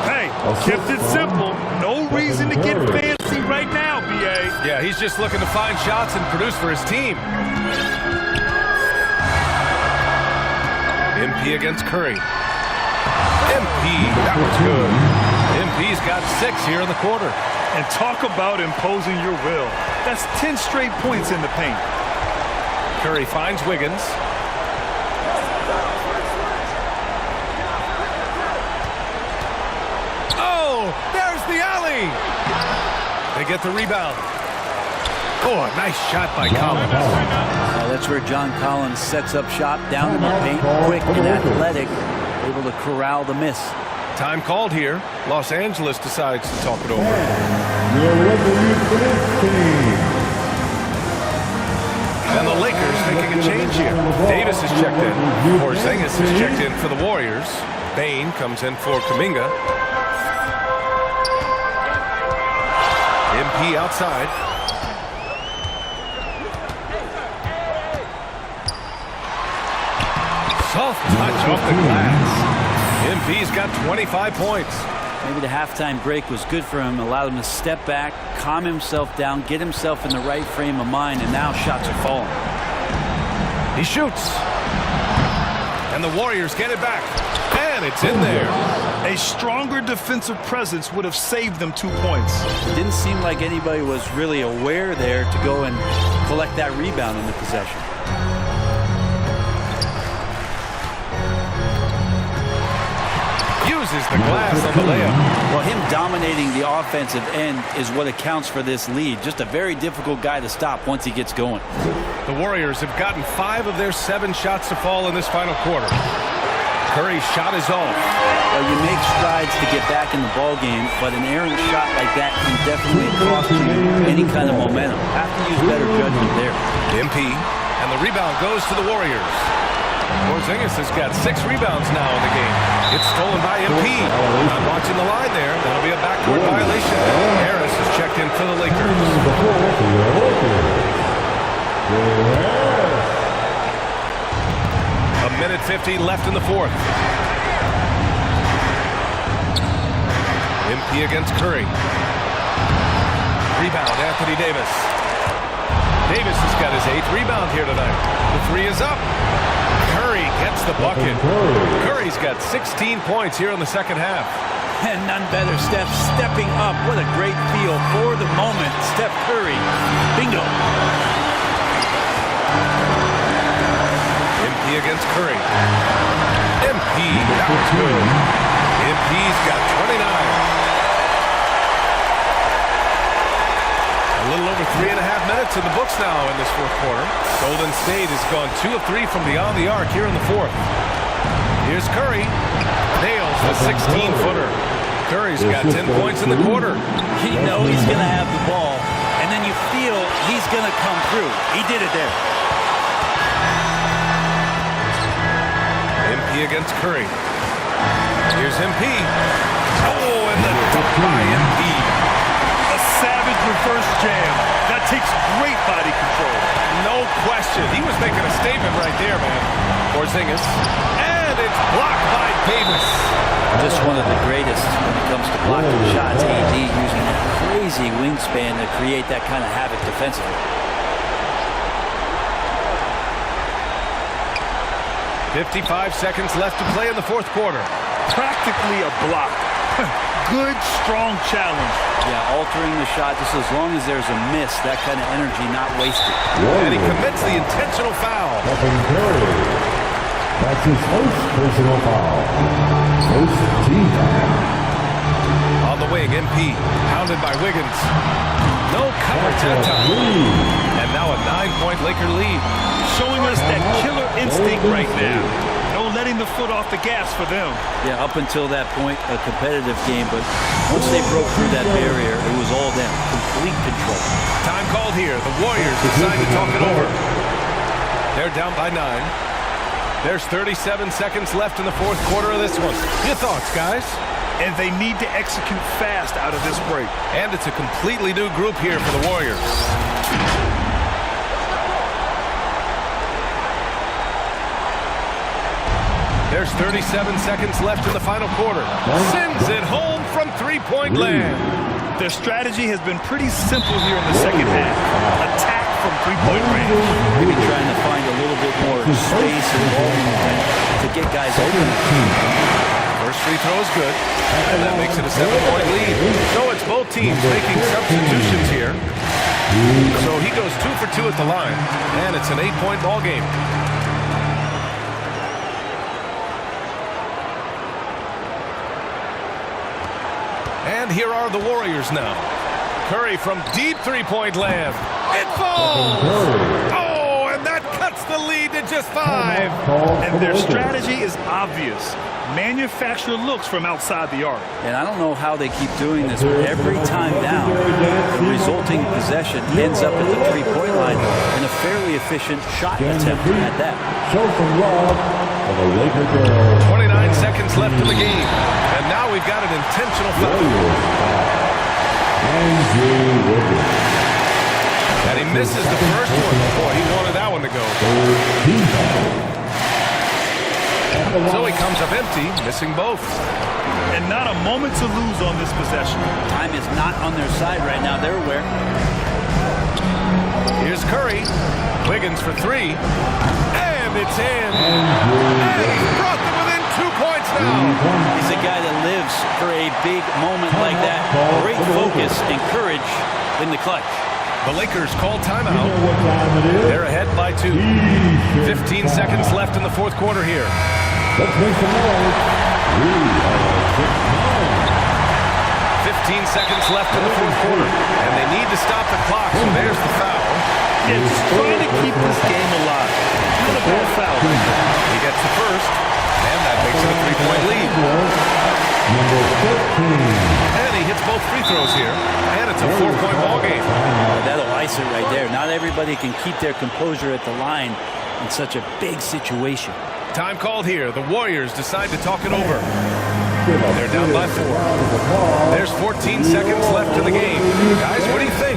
Hey, kept it simple. No reason to get fancy right now, B.A. Yeah, he's just looking to find shots and produce for his team. MP against Curry. MP, that was good. MP's got 6 here in the quarter. And talk about imposing your will. That's 10 straight points in the paint. Curry finds Wiggins. Oh, there's the alley. They get the rebound. Oh, a nice shot by Collins. That's where John Collins sets up shop down in the paint, quick and athletic, able to corral the miss. Time called here. Los Angeles decides to talk it over. And the Lakers making a change here. Davis is checked in. Porzingis is checked in for the Warriors. Bain comes in for Kuminga. MP outside. Soft touch off the glass. MP's got 25 points. Maybe the halftime break was good for him, allowed him to step back, calm himself down, get himself in the right frame of mind, and now shots are falling. He shoots. And the Warriors get it back. And it's in there. A stronger defensive presence would have saved them 2 points. It didn't seem like anybody was really aware there to go and collect that rebound in the possession. Uses the glass on the layup. Well, him dominating the offensive end is what accounts for this lead. Just a very difficult guy to stop once he gets going. The Warriors have gotten 5 of their 7 shots to fall in this final quarter. Curry's shot is off. Well, you make strides to get back in the ball game, but an errant shot like that can definitely cost you any kind of momentum. Have to use better judgment there. MP, and the rebound goes to the Warriors. Porzingis has got 6 rebounds now in the game. It's stolen by MP. Not watching the line there. That'll be a backcourt violation. Harris is checked in for the Lakers. A minute 50 left in the 4th. MP against Curry. Rebound, Anthony Davis. Davis has got his 8th rebound here tonight. The 3 is up. Curry gets the bucket. Curry's got 16 points here in the second half. And none better, Steph stepping up. What a great feel for the moment. Steph Curry. Bingo. MP against Curry. MP, that was good. MP's got 29. A little over 3.5 minutes in the books now in this 4th quarter. Golden State has gone 2 of 3 from beyond the arc here in the 4th. Here's Curry. Nails the 16-footer. Curry's got 10 points in the quarter. You know he's going to have the ball, and then you feel he's going to come through. He did it there. MP against Curry. Here's MP. Oh, and the dunk by MP. Savage reverse jam. That takes great body control. No question. He was making a statement right there, man. Porzingis. And it's blocked by Davis. Just one of the greatest when it comes to blocking shots. AD using a crazy wingspan to create that kind of havoc defensively. 55 seconds left to play in the 4th quarter. Practically a block. Good, strong challenge. Yeah, altering the shot just as long as there's a miss, that kind of energy not wasted. And he commits the intentional foul. That's his first personal foul. First team foul. On the wing, MP, pounded by Wiggins. No cover to the top. And now a 9-point Laker lead. Showing us that killer instinct right now. No letting taking the foot off the gas for them. Yeah, up until that point, a competitive game, but once they broke through that barrier, it was all them. Complete control. Time called here. The Warriors decide to talk it over. They're down by 9. There's 37 seconds left in the fourth quarter of this one. Your thoughts, guys? And they need to execute fast out of this break. And it's a completely new group here for the Warriors. There's 37 seconds left in the final quarter. Sends it home from three-point land. Their strategy has been pretty simple here in the second half. Attack from three-point range. Maybe trying to find a little bit more space and volume to get guys open. First free throw is good, and that makes it a 7-point lead. So it's both teams making substitutions here. So he goes 2 for 2 at the line, and it's an 8-point ball game. And here are the Warriors now. Curry from deep three-point land. It falls! Oh, and that cuts the lead to just 5. And their strategy is obvious. Manufacture looks from outside the arc. And I don't know how they keep doing this, but every time down, the resulting possession ends up at the three-point line in a fairly efficient shot attempt at that. Show some love for the Laker girls. 29 seconds left in the game. And now we've got an intentional foul. And he misses the first one. Boy, he wanted that one to go. So he comes up empty, missing both. And not a moment to lose on this possession. Time is not on their side right now. They're aware. Here's Curry. Wiggins for 3. And it's in. And he's brought them within 2 points now. He's a guy that lives for a big moment like that. Great focus and courage in the clutch. The Lakers call timeout. They're ahead by 2. 15 seconds left in the fourth quarter here. Let's make some noise. 15 seconds left in the fourth quarter. And they need to stop the clock, so there's the foul. It's trying to keep this game alive. Not a bad foul. He gets the first, and that makes it a 3-point lead. Number 15. And he hits both free throws here, and it's a 4-point ball game. That'll ice it right there. Not everybody can keep their composure at the line in such a big situation. Time called here. The Warriors decide to talk it over. They're down by 4. There's 14 seconds left in the game. Guys, what do you think?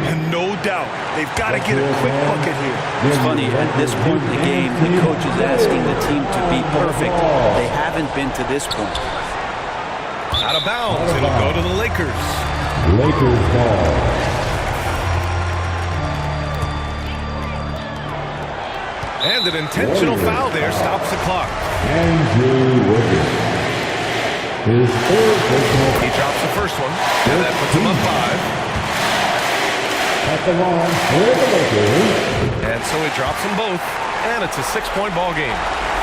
And no doubt, they've got to get a quick bucket here. It's funny, at this point in the game, the coach is asking the team to be perfect. They haven't been to this point. Out of bounds. It'll go to the Lakers. Lakers ball. And an intentional foul there stops the clock. Andrew Wiggins. His third personal. He drops the first one, and that puts him up 5. At the line for the Lakers. And so he drops them both, and it's a 6-point ball game.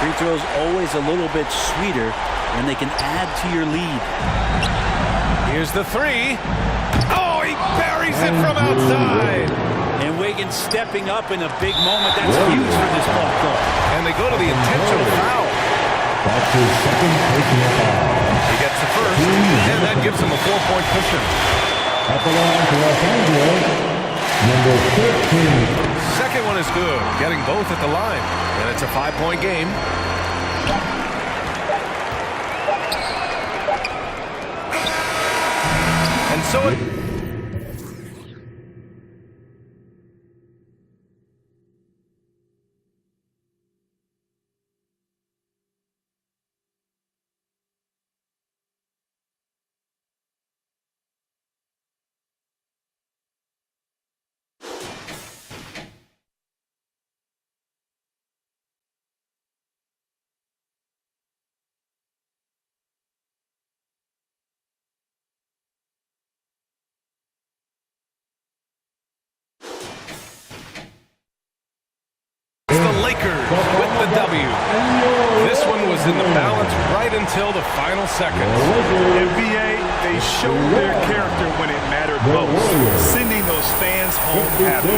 Free throws always a little bit sweeter when they can add to your lead. Here's the 3. Oh, he buries it from outside. And Wiggins stepping up in a big moment. That's huge for this ball club. And they go to the intentional foul. That's his second personal foul. He gets the first, and that gives him a 4-point cushion. At the line for Los Angeles, number 15. Second one is good, getting both at the line. And it's a 5-point game. And so it... the Lakers with the W. This one was in the balance right until the final seconds. NBA, they showed their character when it mattered most, sending those fans home happy.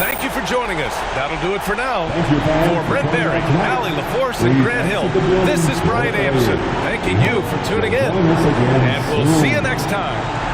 Thank you for joining us. That'll do it for now. For Brent Berry, Allie LaForce, and Grant Hill, this is Brian Anderson thanking you for tuning in. And we'll see you next time.